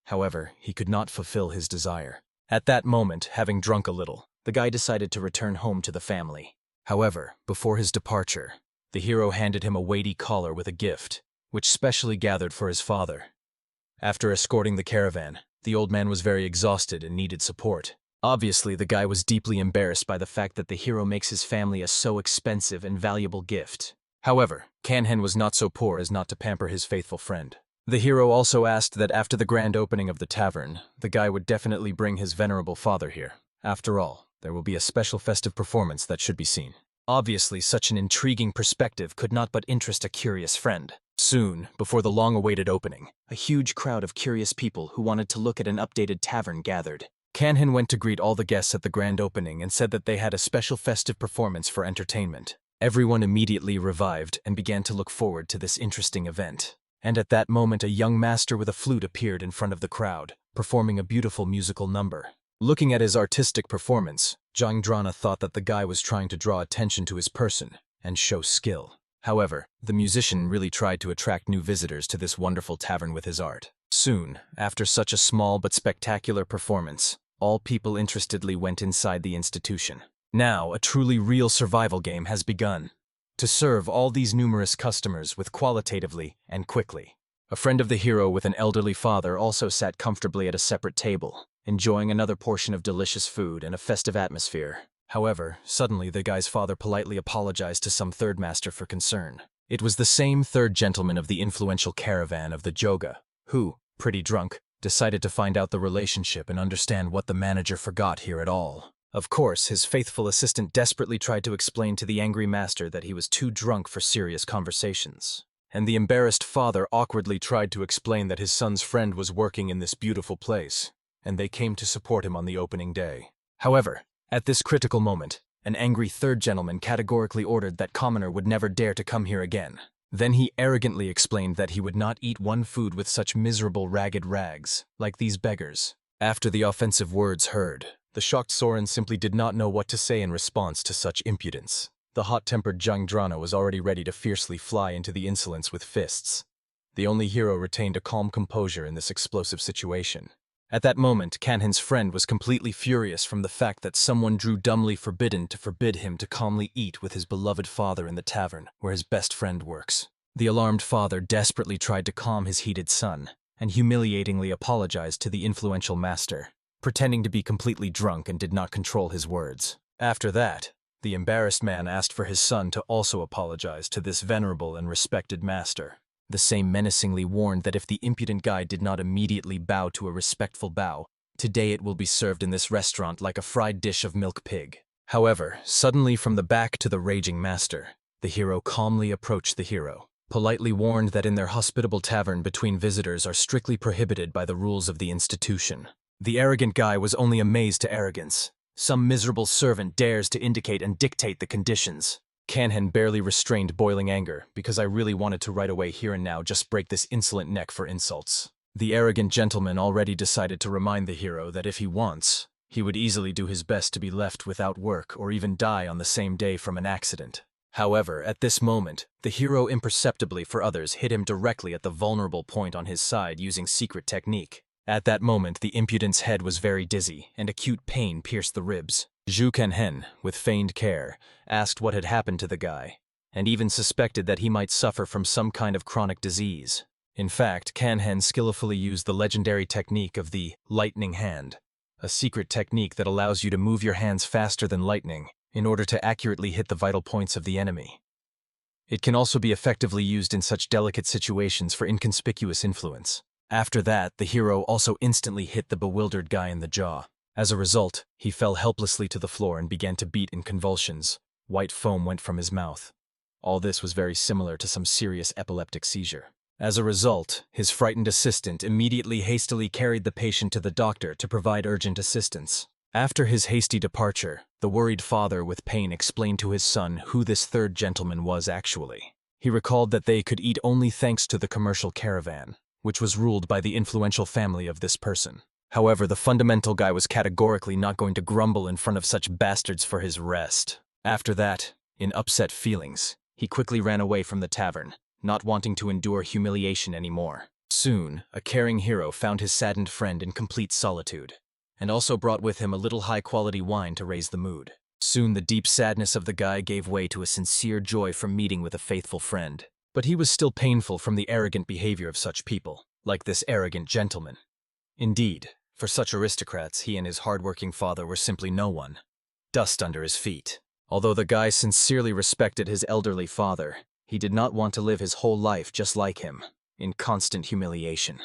However, he could not fulfill his desire. At that moment, having drunk a little, the guy decided to return home to the family. However, before his departure, the hero handed him a weighty collar with a gift, which specially gathered for his father. After escorting the caravan, the old man was very exhausted and needed support. Obviously, the guy was deeply embarrassed by the fact that the hero makes his family a so expensive and valuable gift. However, Kanhen was not so poor as not to pamper his faithful friend. The hero also asked that after the grand opening of the tavern, the guy would definitely bring his venerable father here. After all, there will be a special festive performance that should be seen. Obviously, such an intriguing perspective could not but interest a curious friend. Soon, before the long-awaited opening, a huge crowd of curious people who wanted to look at an updated tavern gathered. Kanhen went to greet all the guests at the grand opening and said that they had a special festive performance for entertainment. Everyone immediately revived and began to look forward to this interesting event. And at that moment, a young master with a flute appeared in front of the crowd, performing a beautiful musical number. Looking at his artistic performance, Jangdrana thought that the guy was trying to draw attention to his person and show skill. However, the musician really tried to attract new visitors to this wonderful tavern with his art. Soon, after such a small but spectacular performance, all people interestedly went inside the institution. Now, a truly real survival game has begun. To serve all these numerous customers with qualitatively and quickly. A friend of the hero with an elderly father also sat comfortably at a separate table, enjoying another portion of delicious food and a festive atmosphere. However, suddenly the guy's father politely apologized to some third master for concern. It was the same third gentleman of the influential caravan of the Joga, who, pretty drunk, decided to find out the relationship and understand what the manager forgot here at all. Of course, his faithful assistant desperately tried to explain to the angry master that he was too drunk for serious conversations. And the embarrassed father awkwardly tried to explain that his son's friend was working in this beautiful place, and they came to support him on the opening day. However, at this critical moment, an angry third gentleman categorically ordered that commoner would never dare to come here again. Then he arrogantly explained that he would not eat one food with such miserable ragged rags, like these beggars. After the offensive words heard, the shocked Soren simply did not know what to say in response to such impudence. The hot-tempered Jangdrana was already ready to fiercely fly into the insolence with fists. The only hero retained a calm composure in this explosive situation. At that moment, Kanhen's friend was completely furious from the fact that someone drew dumbly forbidden to forbid him to calmly eat with his beloved father in the tavern where his best friend works. The alarmed father desperately tried to calm his heated son, and humiliatingly apologized to the influential master, pretending to be completely drunk and did not control his words. After that, the embarrassed man asked for his son to also apologize to this venerable and respected master. The same menacingly warned that if the impudent guy did not immediately bow to a respectful bow, today it will be served in this restaurant like a fried dish of milk pig. However, suddenly from the back to the raging master, the hero calmly approached the hero, politely warned that in their hospitable tavern between visitors are strictly prohibited by the rules of the institution. The arrogant guy was only amazed to arrogance. Some miserable servant dares to indicate and dictate the conditions. Kanhen barely restrained boiling anger, because I really wanted to right away here and now just break this insolent neck for insults. The arrogant gentleman already decided to remind the hero that if he wants, he would easily do his best to be left without work or even die on the same day from an accident. However, at this moment, the hero imperceptibly for others hit him directly at the vulnerable point on his side using secret technique. At that moment, the impudent's head was very dizzy, and acute pain pierced the ribs. Zhu Kanhen, with feigned care, asked what had happened to the guy, and even suspected that he might suffer from some kind of chronic disease. In fact, Kanhen skillfully used the legendary technique of the lightning hand, a secret technique that allows you to move your hands faster than lightning in order to accurately hit the vital points of the enemy. It can also be effectively used in such delicate situations for inconspicuous influence. After that, the hero also instantly hit the bewildered guy in the jaw. As a result, he fell helplessly to the floor and began to beat in convulsions. White foam went from his mouth. All this was very similar to some serious epileptic seizure. As a result, his frightened assistant immediately hastily carried the patient to the doctor to provide urgent assistance. After his hasty departure, the worried father with pain explained to his son who this third gentleman was actually. He recalled that they could eat only thanks to the commercial caravan, which was ruled by the influential family of this person. However, the fundamental guy was categorically not going to grumble in front of such bastards for his rest. After that, in upset feelings, he quickly ran away from the tavern, not wanting to endure humiliation anymore. Soon, a caring hero found his saddened friend in complete solitude, and also brought with him a little high-quality wine to raise the mood. Soon the deep sadness of the guy gave way to a sincere joy from meeting with a faithful friend. But he was still painful from the arrogant behavior of such people, like this arrogant gentleman. Indeed, for such aristocrats, he and his hard-working father were simply no one. Dust under his feet. Although the guy sincerely respected his elderly father, he did not want to live his whole life just like him, in constant humiliation.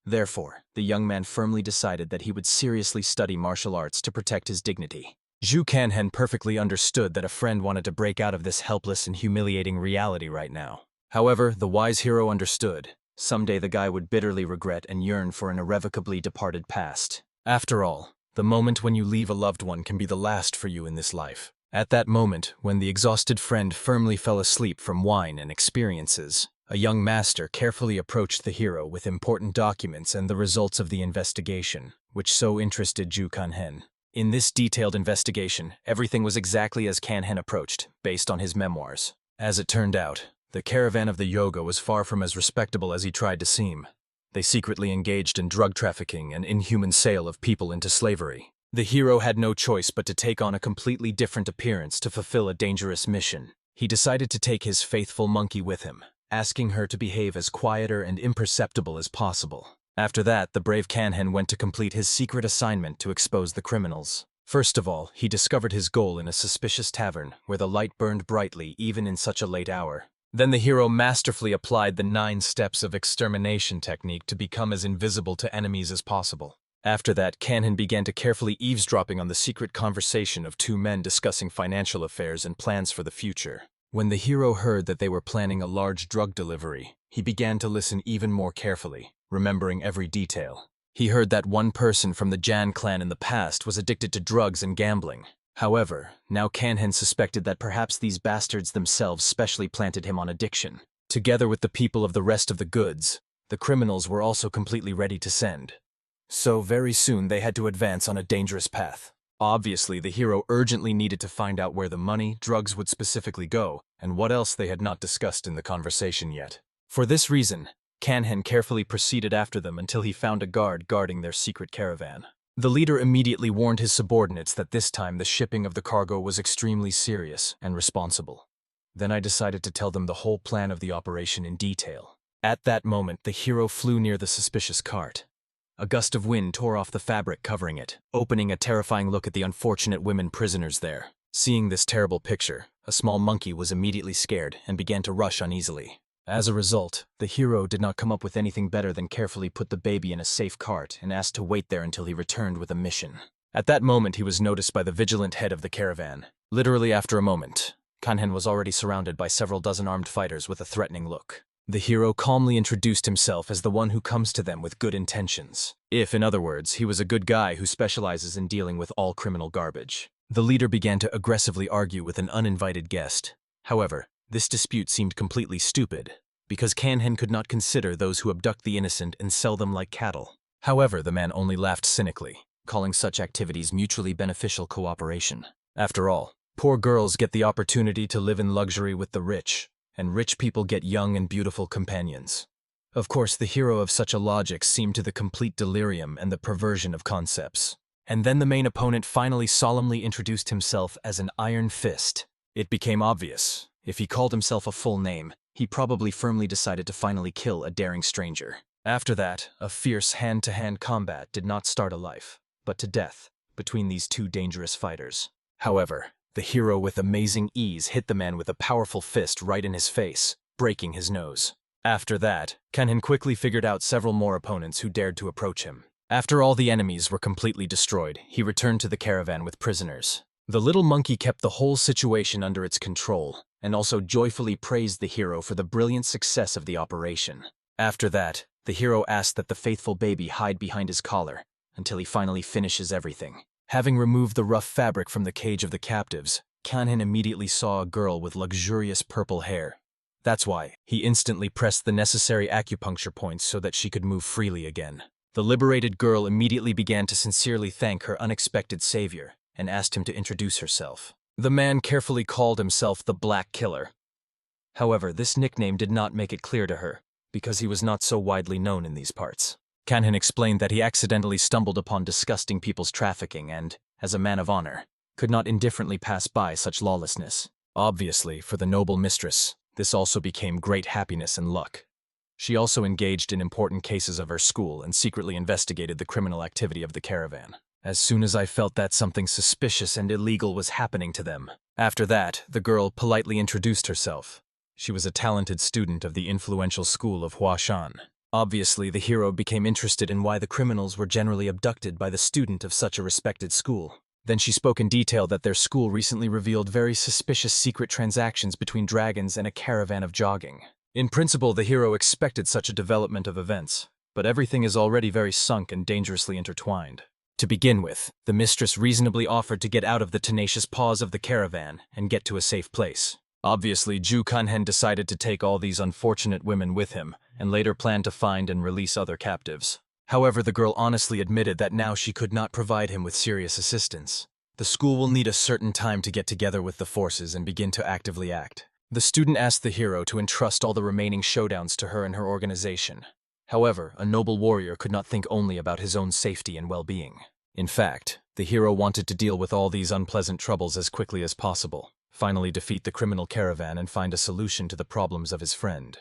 Therefore, the young man firmly decided that he would seriously study martial arts to protect his dignity. Zhu Kanhen perfectly understood that a friend wanted to break out of this helpless and humiliating reality right now. However, the wise hero understood. Someday the guy would bitterly regret and yearn for an irrevocably departed past. After all, the moment when you leave a loved one can be the last for you in this life. At that moment, when the exhausted friend firmly fell asleep from wine and experiences, a young master carefully approached the hero with important documents and the results of the investigation, which so interested Zhu Kanhen. In this detailed investigation, everything was exactly as Kanhen approached, based on his memoirs. As it turned out, the caravan of the Yoga was far from as respectable as he tried to seem. They secretly engaged in drug trafficking and inhuman sale of people into slavery. The hero had no choice but to take on a completely different appearance to fulfill a dangerous mission. He decided to take his faithful monkey with him, asking her to behave as quieter and imperceptible as possible. After that, the brave Kanhen went to complete his secret assignment to expose the criminals. First of all, he discovered his goal in a suspicious tavern, where the light burned brightly even in such a late hour. Then the hero masterfully applied the 9 steps of extermination technique to become as invisible to enemies as possible. After that, Kanhen began to carefully eavesdropping on the secret conversation of 2 men discussing financial affairs and plans for the future. When the hero heard that they were planning a large drug delivery, he began to listen even more carefully, remembering every detail. He heard that one person from the Jan clan in the past was addicted to drugs and gambling. However, now Kanhen suspected that perhaps these bastards themselves specially planted him on addiction. Together with the people of the rest of the goods, the criminals were also completely ready to send. So very soon they had to advance on a dangerous path. Obviously, the hero urgently needed to find out where the money, drugs would specifically go, and what else they had not discussed in the conversation yet. For this reason, Kanhen carefully proceeded after them until he found a guard guarding their secret caravan. The leader immediately warned his subordinates that this time the shipping of the cargo was extremely serious and responsible. Then I decided to tell them the whole plan of the operation in detail. At that moment, the hero flew near the suspicious cart. A gust of wind tore off the fabric covering it, opening a terrifying look at the unfortunate women prisoners there. Seeing this terrible picture, a small monkey was immediately scared and began to rush uneasily. As a result, the hero did not come up with anything better than carefully put the baby in a safe cart and asked to wait there until he returned with a mission. At that moment, he was noticed by the vigilant head of the caravan. Literally after a moment, Kanhen was already surrounded by several dozen armed fighters with a threatening look. The hero calmly introduced himself as the one who comes to them with good intentions. In other words, he was a good guy who specializes in dealing with all criminal garbage. The leader began to aggressively argue with an uninvited guest. However, this dispute seemed completely stupid, because Kanhen could not consider those who abduct the innocent and sell them like cattle. However, the man only laughed cynically, calling such activities mutually beneficial cooperation. After all, poor girls get the opportunity to live in luxury with the rich, and rich people get young and beautiful companions. Of course, the hero of such a logic seemed to the complete delirium and the perversion of concepts. And then the main opponent finally solemnly introduced himself as an Iron Fist. It became obvious. If he called himself a full name, he probably firmly decided to finally kill a daring stranger. After that, a fierce hand-to-hand combat did not start a life, but to death, between these 2 dangerous fighters. However, the hero with amazing ease hit the man with a powerful fist right in his face, breaking his nose. After that, Kanhen quickly figured out several more opponents who dared to approach him. After all the enemies were completely destroyed, he returned to the caravan with prisoners. The little monkey kept the whole situation under its control, and also joyfully praised the hero for the brilliant success of the operation. After that, the hero asked that the faithful baby hide behind his collar until he finally finishes everything. Having removed the rough fabric from the cage of the captives, Kanhen immediately saw a girl with luxurious purple hair. That's why he instantly pressed the necessary acupuncture points so that she could move freely again. The liberated girl immediately began to sincerely thank her unexpected savior and asked him to introduce herself. The man carefully called himself the Black Killer. However, this nickname did not make it clear to her, because he was not so widely known in these parts. Kanhen explained that he accidentally stumbled upon disgusting people's trafficking and, as a man of honor, could not indifferently pass by such lawlessness. Obviously, for the noble mistress, this also became great happiness and luck. She also engaged in important cases of her school and secretly investigated the criminal activity of the caravan. As soon as I felt that something suspicious and illegal was happening to them. After that, the girl politely introduced herself. She was a talented student of the influential school of Huashan. Obviously, the hero became interested in why the criminals were generally abducted by the student of such a respected school. Then she spoke in detail that their school recently revealed very suspicious secret transactions between dragons and a caravan of jogging. In principle, the hero expected such a development of events, but everything is already very sunk and dangerously intertwined. To begin with, the mistress reasonably offered to get out of the tenacious paws of the caravan and get to a safe place. Obviously, Ju Kanhen decided to take all these unfortunate women with him, and later planned to find and release other captives. However, the girl honestly admitted that now she could not provide him with serious assistance. The school will need a certain time to get together with the forces and begin to actively act. The student asked the hero to entrust all the remaining showdowns to her and her organization. However, a noble warrior could not think only about his own safety and well-being. In fact, the hero wanted to deal with all these unpleasant troubles as quickly as possible, finally defeat the criminal caravan and find a solution to the problems of his friend,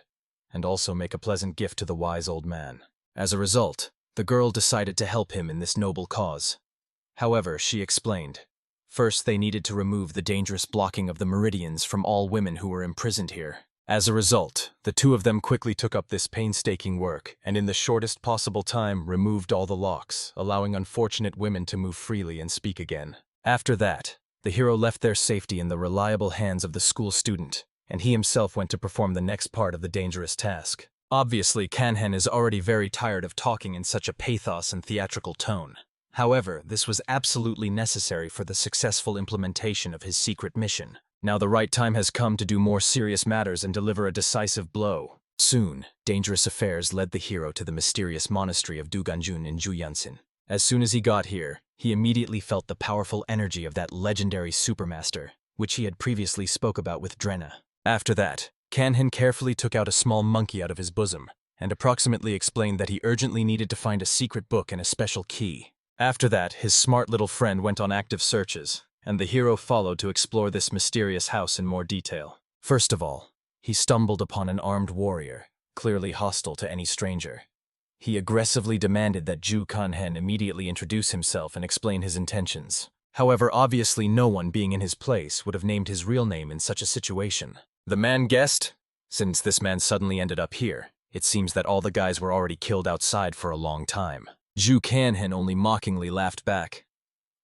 and also make a pleasant gift to the wise old man. As a result, the girl decided to help him in this noble cause. However, she explained, first they needed to remove the dangerous blocking of the meridians from all women who were imprisoned here. As a result, the two of them quickly took up this painstaking work and in the shortest possible time removed all the locks, allowing unfortunate women to move freely and speak again. After that, the hero left their safety in the reliable hands of the school student, and he himself went to perform the next part of the dangerous task. Obviously, Kanhen is already very tired of talking in such a pathos and theatrical tone. However, this was absolutely necessary for the successful implementation of his secret mission. Now the right time has come to do more serious matters and deliver a decisive blow. Soon, dangerous affairs led the hero to the mysterious monastery of Duganjun in Juyansin. As soon as he got here, he immediately felt the powerful energy of that legendary supermaster, which he had previously spoke about with Drenna. After that, Kanhen carefully took out a small monkey out of his bosom, and approximately explained that he urgently needed to find a secret book and a special key. After that, his smart little friend went on active searches, and the hero followed to explore this mysterious house in more detail. First of all, he stumbled upon an armed warrior, clearly hostile to any stranger. He aggressively demanded that Ju Kanhen immediately introduce himself and explain his intentions. However, obviously no one being in his place would have named his real name in such a situation. The man guessed, since this man suddenly ended up here, it seems that all the guys were already killed outside for a long time. Ju Kanhen only mockingly laughed back.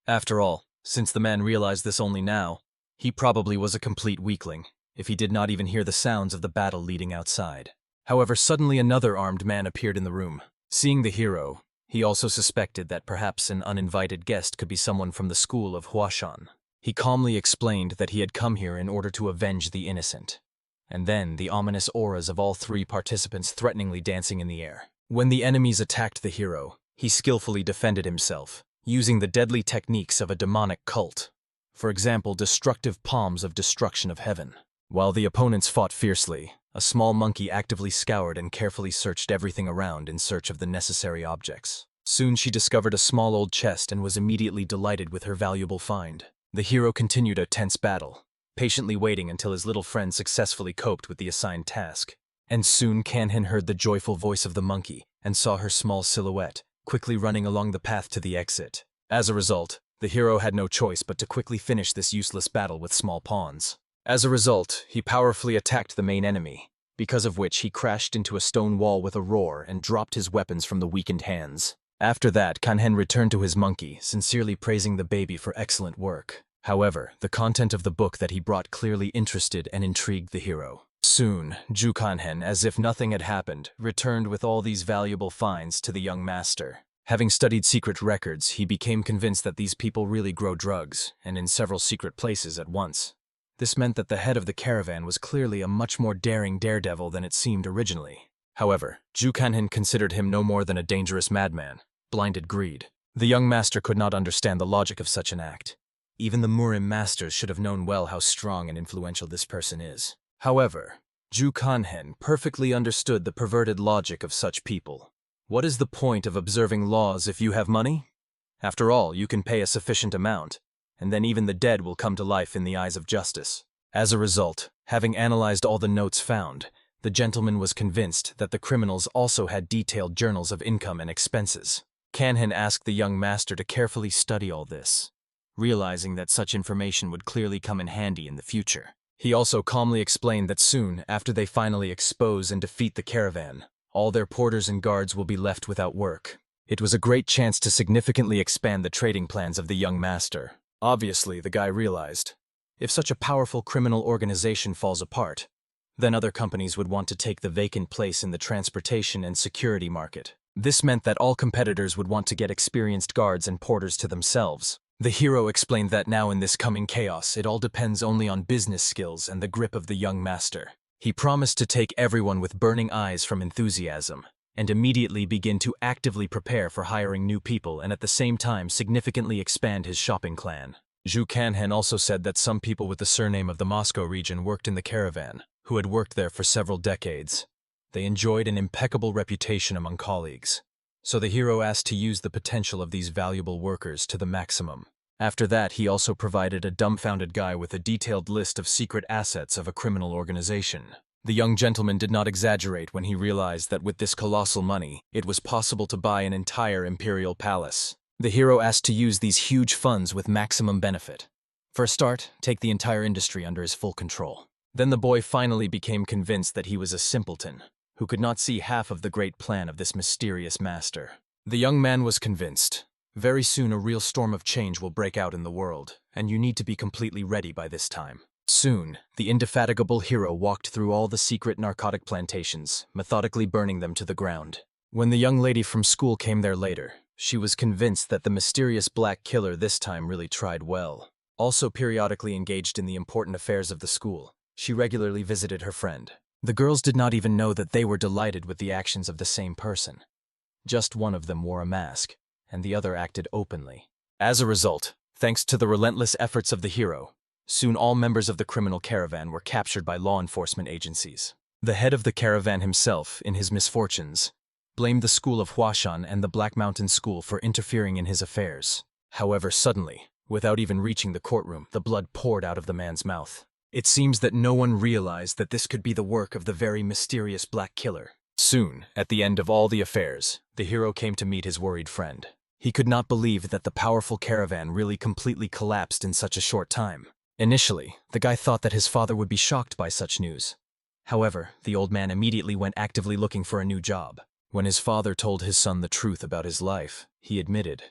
After all, since the man realized this only now, he probably was a complete weakling, if he did not even hear the sounds of the battle leading outside. However, suddenly another armed man appeared in the room. Seeing the hero, he also suspected that perhaps an uninvited guest could be someone from the school of Huashan. He calmly explained that he had come here in order to avenge the innocent. And then the ominous auras of all three participants threateningly dancing in the air. When the enemies attacked the hero, he skillfully defended himself, using the deadly techniques of a demonic cult. For example, destructive palms of destruction of heaven. While the opponents fought fiercely, a small monkey actively scoured and carefully searched everything around in search of the necessary objects. Soon she discovered a small old chest and was immediately delighted with her valuable find. The hero continued a tense battle, patiently waiting until his little friend successfully coped with the assigned task. And soon Kanhen heard the joyful voice of the monkey and saw her small silhouette, quickly running along the path to the exit. As a result, the hero had no choice but to quickly finish this useless battle with small pawns. As a result, he powerfully attacked the main enemy, because of which he crashed into a stone wall with a roar and dropped his weapons from the weakened hands. After that, Kanhen returned to his monkey, sincerely praising the baby for excellent work. However, the content of the book that he brought clearly interested and intrigued the hero. Soon, Ju Kanhen, as if nothing had happened, returned with all these valuable finds to the young master. Having studied secret records, he became convinced that these people really grow drugs, and in several secret places at once. This meant that the head of the caravan was clearly a much more daring daredevil than it seemed originally. However, Ju Kanhen considered him no more than a dangerous madman, blinded greed. The young master could not understand the logic of such an act. Even the Murim masters should have known well how strong and influential this person is. However, Ju Kanhen perfectly understood the perverted logic of such people. What is the point of observing laws if you have money? After all, you can pay a sufficient amount, and then even the dead will come to life in the eyes of justice. As a result, having analyzed all the notes found, the gentleman was convinced that the criminals also had detailed journals of income and expenses. Kanhen asked the young master to carefully study all this, realizing that such information would clearly come in handy in the future. He also calmly explained that soon, after they finally expose and defeat the caravan, all their porters and guards will be left without work. It was a great chance to significantly expand the trading plans of the young master. Obviously, the guy realized, if such a powerful criminal organization falls apart, then other companies would want to take the vacant place in the transportation and security market. This meant that all competitors would want to get experienced guards and porters to themselves. The hero explained that now in this coming chaos, it all depends only on business skills and the grip of the young master. He promised to take everyone with burning eyes from enthusiasm, and immediately begin to actively prepare for hiring new people and at the same time significantly expand his shopping clan. Zhu Kanhen also said that some people with the surname of the Moscow region worked in the caravan, who had worked there for several decades. They enjoyed an impeccable reputation among colleagues. So the hero asked to use the potential of these valuable workers to the maximum. After that, he also provided a dumbfounded guy with a detailed list of secret assets of a criminal organization. The young gentleman did not exaggerate when he realized that with this colossal money, it was possible to buy an entire imperial palace. The hero asked to use these huge funds with maximum benefit. For a start, take the entire industry under his full control. Then the boy finally became convinced that he was a simpleton, who could not see half of the great plan of this mysterious master. The young man was convinced. Very soon a real storm of change will break out in the world, and you need to be completely ready by this time. Soon, the indefatigable hero walked through all the secret narcotic plantations, methodically burning them to the ground. When the young lady from school came there later, she was convinced that the mysterious black killer this time really tried well. Also periodically engaged in the important affairs of the school, she regularly visited her friend. The girls did not even know that they were delighted with the actions of the same person. Just one of them wore a mask, and the other acted openly. As a result, thanks to the relentless efforts of the hero, soon all members of the criminal caravan were captured by law enforcement agencies. The head of the caravan himself, in his misfortunes, blamed the school of Huashan and the Black Mountain School for interfering in his affairs. However, suddenly, without even reaching the courtroom, the blood poured out of the man's mouth. It seems that no one realized that this could be the work of the very mysterious black killer. Soon, at the end of all the affairs, the hero came to meet his worried friend. He could not believe that the powerful caravan really completely collapsed in such a short time. Initially, the guy thought that his father would be shocked by such news. However, the old man immediately went actively looking for a new job. When his father told his son the truth about his life, he admitted.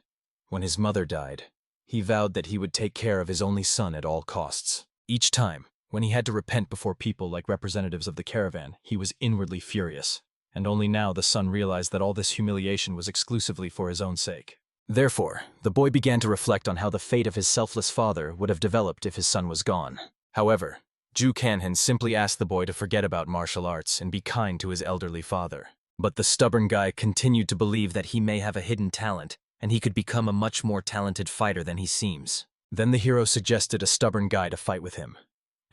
When his mother died, he vowed that he would take care of his only son at all costs. Each time, when he had to repent before people like representatives of the caravan, he was inwardly furious. And only now the son realized that all this humiliation was exclusively for his own sake. Therefore, the boy began to reflect on how the fate of his selfless father would have developed if his son was gone. However, Zhu Kanhen simply asked the boy to forget about martial arts and be kind to his elderly father. But the stubborn guy continued to believe that he may have a hidden talent, and he could become a much more talented fighter than he seems. Then the hero suggested a stubborn guy to fight with him.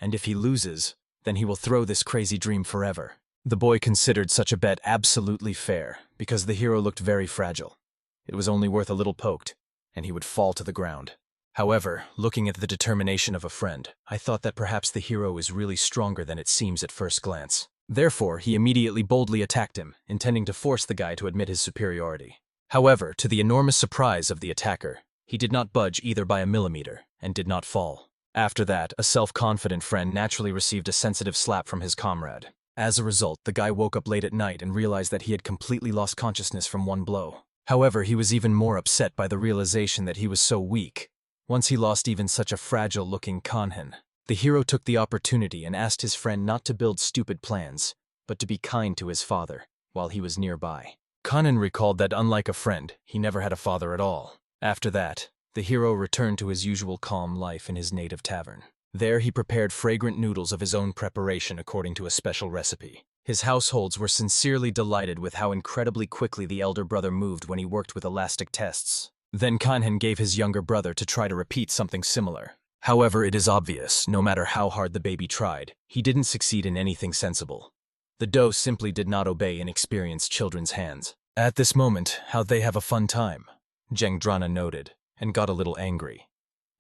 And if he loses, then he will throw this crazy dream forever. The boy considered such a bet absolutely fair, because the hero looked very fragile. It was only worth a little poked, and he would fall to the ground. However, looking at the determination of a friend, I thought that perhaps the hero is really stronger than it seems at first glance. Therefore, he immediately boldly attacked him, intending to force the guy to admit his superiority. However, to the enormous surprise of the attacker, he did not budge either by a millimeter, and did not fall. After that, a self-confident friend naturally received a sensitive slap from his comrade. As a result, the guy woke up late at night and realized that he had completely lost consciousness from one blow. However, he was even more upset by the realization that he was so weak. Once he lost even such a fragile-looking Kanhen, the hero took the opportunity and asked his friend not to build stupid plans, but to be kind to his father, while he was nearby. Kanhen recalled that unlike a friend, he never had a father at all. After that, the hero returned to his usual calm life in his native tavern. There he prepared fragrant noodles of his own preparation according to a special recipe. His households were sincerely delighted with how incredibly quickly the elder brother moved when he worked with elastic tests. Then Kanhen gave his younger brother to try to repeat something similar. However, it is obvious, no matter how hard the baby tried, he didn't succeed in anything sensible. The dough simply did not obey inexperienced children's hands. At this moment, how they have a fun time, Zhengdrana noted, and got a little angry.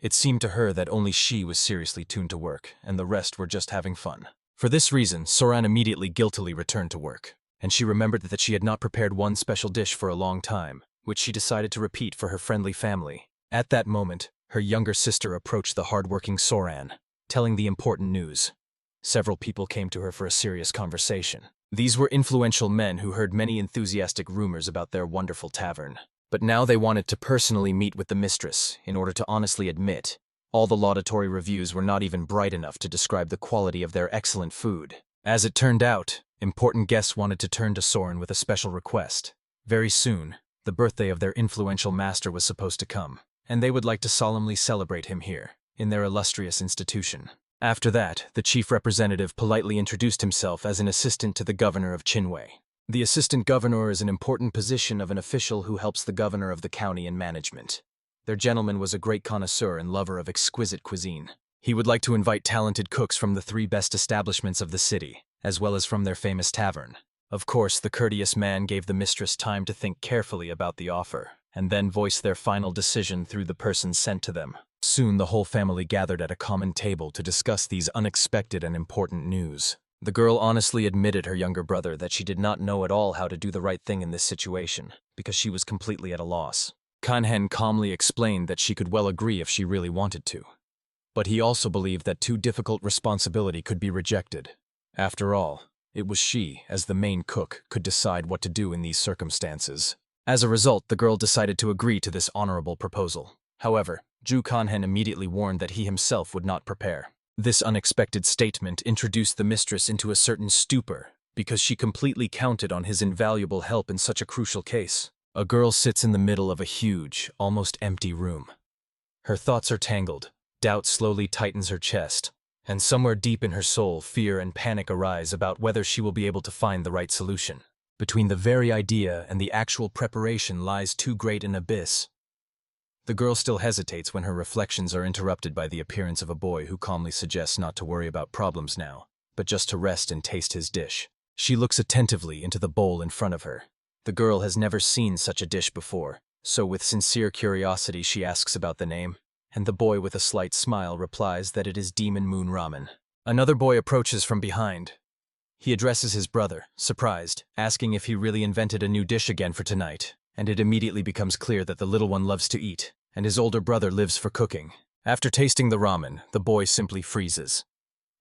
It seemed to her that only she was seriously tuned to work, and the rest were just having fun. For this reason, Soran immediately guiltily returned to work, and she remembered that she had not prepared one special dish for a long time, which she decided to repeat for her friendly family. At that moment, her younger sister approached the hard-working Soran, telling the important news. Several people came to her for a serious conversation. These were influential men who heard many enthusiastic rumors about their wonderful tavern. But now they wanted to personally meet with the mistress in order to honestly admit all the laudatory reviews were not even bright enough to describe the quality of their excellent food. As it turned out, important guests wanted to turn to Soren with a special request. Very soon, the birthday of their influential master was supposed to come, and they would like to solemnly celebrate him here, in their illustrious institution. After that, the chief representative politely introduced himself as an assistant to the governor of Qinwei. The assistant governor is an important position of an official who helps the governor of the county in management. Their gentleman was a great connoisseur and lover of exquisite cuisine. He would like to invite talented cooks from the 3 best establishments of the city, as well as from their famous tavern. Of course, the courteous man gave the mistress time to think carefully about the offer, and then voice their final decision through the person sent to them. Soon the whole family gathered at a common table to discuss these unexpected and important news. The girl honestly admitted her younger brother that she did not know at all how to do the right thing in this situation, because she was completely at a loss. Kanhen calmly explained that she could well agree if she really wanted to. But he also believed that too difficult responsibility could be rejected. After all, it was she, as the main cook, could decide what to do in these circumstances. As a result, the girl decided to agree to this honorable proposal. However, Ju Kanhen immediately warned that he himself would not prepare. This unexpected statement introduced the mistress into a certain stupor, because she completely counted on his invaluable help in such a crucial case. A girl sits in the middle of a huge, almost empty room. Her thoughts are tangled, doubt slowly tightens her chest, and somewhere deep in her soul, fear and panic arise about whether she will be able to find the right solution. Between the very idea and the actual preparation lies too great an abyss. The girl still hesitates when her reflections are interrupted by the appearance of a boy who calmly suggests not to worry about problems now, but just to rest and taste his dish. She looks attentively into the bowl in front of her. The girl has never seen such a dish before, so with sincere curiosity she asks about the name, and the boy with a slight smile replies that it is Demon Moon Ramen. Another boy approaches from behind. He addresses his brother, surprised, asking if he really invented a new dish again for tonight, and it immediately becomes clear that the little one loves to eat, and his older brother lives for cooking. After tasting the ramen, the boy simply freezes.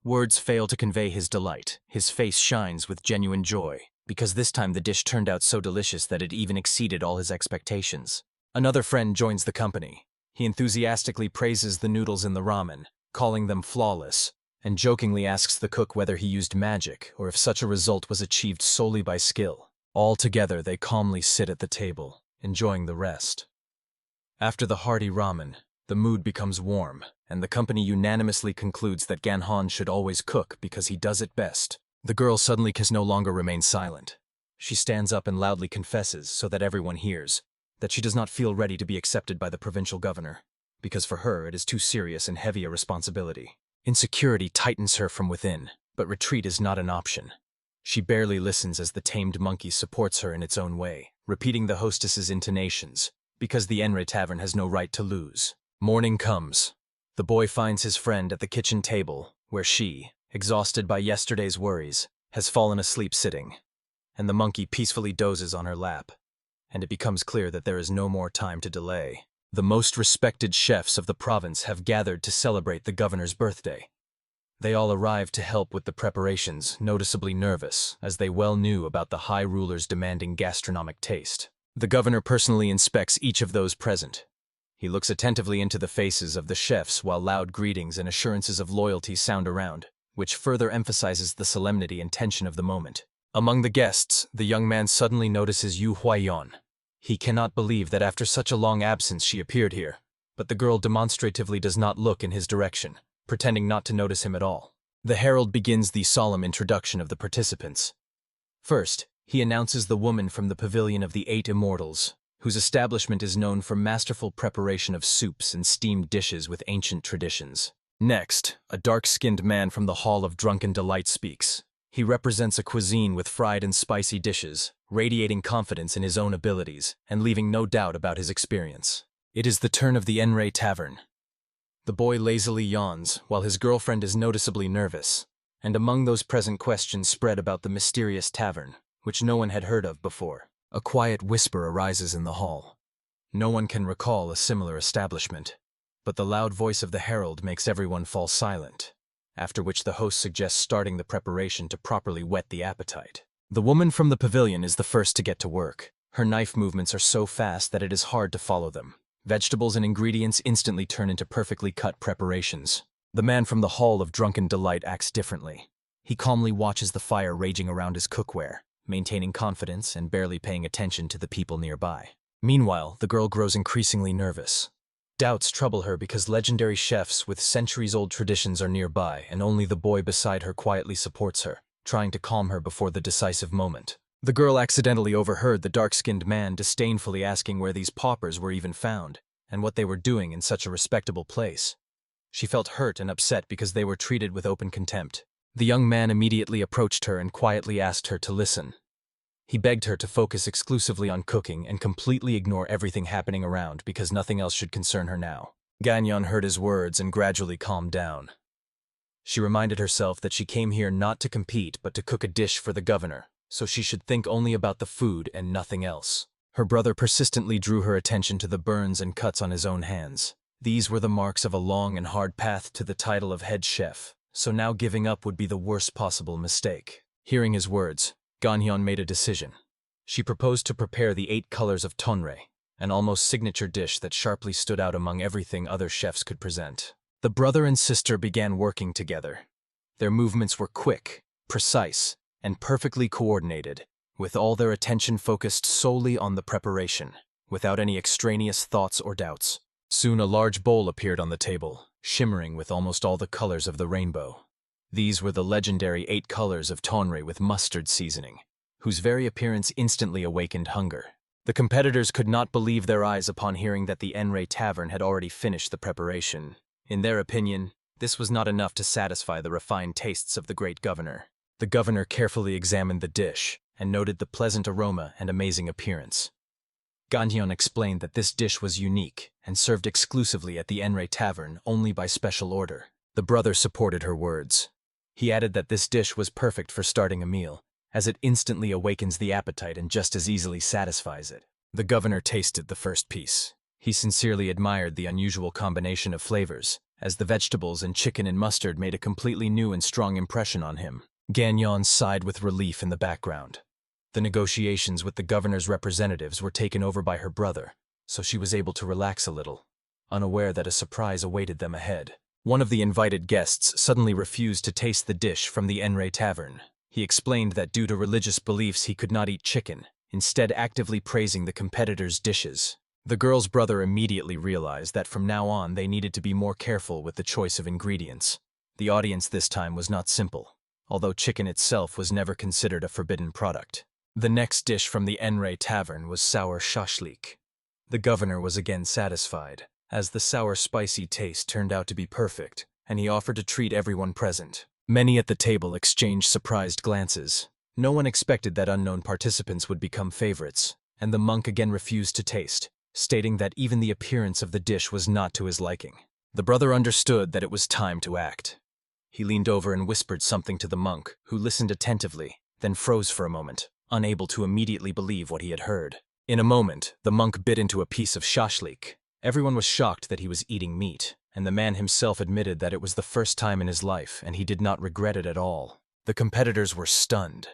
Words fail to convey his delight. His face shines with genuine joy, because this time the dish turned out so delicious that it even exceeded all his expectations. Another friend joins the company. He enthusiastically praises the noodles in the ramen, calling them flawless, and jokingly asks the cook whether he used magic or if such a result was achieved solely by skill. All together they calmly sit at the table, enjoying the rest. After the hearty ramen, the mood becomes warm, and the company unanimously concludes that Ganhon should always cook because he does it best. The girl suddenly can no longer remain silent. She stands up and loudly confesses, so that everyone hears, that she does not feel ready to be accepted by the provincial governor, because for her it is too serious and heavy a responsibility. Insecurity tightens her from within, but retreat is not an option. She barely listens as the tamed monkey supports her in its own way, repeating the hostess's intonations, because the Enre Tavern has no right to lose. Morning comes. The boy finds his friend at the kitchen table, where she, exhausted by yesterday's worries, has fallen asleep sitting, and the monkey peacefully dozes on her lap, and it becomes clear that there is no more time to delay. The most respected chefs of the province have gathered to celebrate the governor's birthday. They all arrived to help with the preparations, noticeably nervous, as they well knew about the high ruler's demanding gastronomic taste. The governor personally inspects each of those present. He looks attentively into the faces of the chefs while loud greetings and assurances of loyalty sound around, which further emphasizes the solemnity and tension of the moment. Among the guests, the young man suddenly notices Yu Huayan. He cannot believe that after such a long absence she appeared here, but the girl demonstratively does not look in his direction, pretending not to notice him at all. The herald begins the solemn introduction of the participants. First, he announces the woman from the Pavilion of the 8 Immortals, whose establishment is known for masterful preparation of soups and steamed dishes with ancient traditions. Next, a dark-skinned man from the Hall of Drunken Delight speaks. He represents a cuisine with fried and spicy dishes, radiating confidence in his own abilities and leaving no doubt about his experience. It is the turn of the Enre Tavern. The boy lazily yawns, while his girlfriend is noticeably nervous, and among those present questions spread about the mysterious tavern, which no one had heard of before. A quiet whisper arises in the hall. No one can recall a similar establishment, but the loud voice of the herald makes everyone fall silent, after which the host suggests starting the preparation to properly whet the appetite. The woman from the pavilion is the first to get to work. Her knife movements are so fast that it is hard to follow them. Vegetables and ingredients instantly turn into perfectly cut preparations. The man from the Hall of Drunken Delight acts differently. He calmly watches the fire raging around his cookware, maintaining confidence and barely paying attention to the people nearby. Meanwhile, the girl grows increasingly nervous. Doubts trouble her because legendary chefs with centuries-old traditions are nearby, and only the boy beside her quietly supports her, trying to calm her before the decisive moment. The girl accidentally overheard the dark-skinned man disdainfully asking where these paupers were even found, and what they were doing in such a respectable place. She felt hurt and upset because they were treated with open contempt. The young man immediately approached her and quietly asked her to listen. He begged her to focus exclusively on cooking and completely ignore everything happening around because nothing else should concern her now. Gagnon heard his words and gradually calmed down. She reminded herself that she came here not to compete but to cook a dish for the governor, so she should think only about the food and nothing else. Her brother persistently drew her attention to the burns and cuts on his own hands. These were the marks of a long and hard path to the title of head chef, so now giving up would be the worst possible mistake. Hearing his words, Gagnon made a decision. She proposed to prepare the 8 colors of tonrei, an almost signature dish that sharply stood out among everything other chefs could present. The brother and sister began working together. Their movements were quick, precise, and perfectly coordinated, with all their attention focused solely on the preparation, without any extraneous thoughts or doubts. Soon a large bowl appeared on the table, shimmering with almost all the colors of the rainbow. These were the legendary 8 colors of tonrei with mustard seasoning, whose very appearance instantly awakened hunger. The competitors could not believe their eyes upon hearing that the Enrei Tavern had already finished the preparation. In their opinion, this was not enough to satisfy the refined tastes of the great governor. The governor carefully examined the dish and noted the pleasant aroma and amazing appearance. Gagnon explained that this dish was unique and served exclusively at the Enrei Tavern only by special order. The brother supported her words. He added that this dish was perfect for starting a meal, as it instantly awakens the appetite and just as easily satisfies it. The governor tasted the first piece. He sincerely admired the unusual combination of flavors, as the vegetables and chicken and mustard made a completely new and strong impression on him. Gagnon sighed with relief in the background. The negotiations with the governor's representatives were taken over by her brother, so she was able to relax a little, unaware that a surprise awaited them ahead. One of the invited guests suddenly refused to taste the dish from the Enrei Tavern. He explained that due to religious beliefs he could not eat chicken, instead actively praising the competitors' dishes. The girl's brother immediately realized that from now on they needed to be more careful with the choice of ingredients. The audience this time was not simple, although chicken itself was never considered a forbidden product. The next dish from the Enrei Tavern was sour shashlik. The governor was again satisfied, as the sour spicy taste turned out to be perfect, and he offered to treat everyone present. Many at the table exchanged surprised glances. No one expected that unknown participants would become favorites, and the monk again refused to taste, stating that even the appearance of the dish was not to his liking. The brother understood that it was time to act. He leaned over and whispered something to the monk, who listened attentively, then froze for a moment, unable to immediately believe what he had heard. In a moment, the monk bit into a piece of shashlik. Everyone was shocked that he was eating meat, and the man himself admitted that it was the first time in his life and he did not regret it at all. The competitors were stunned.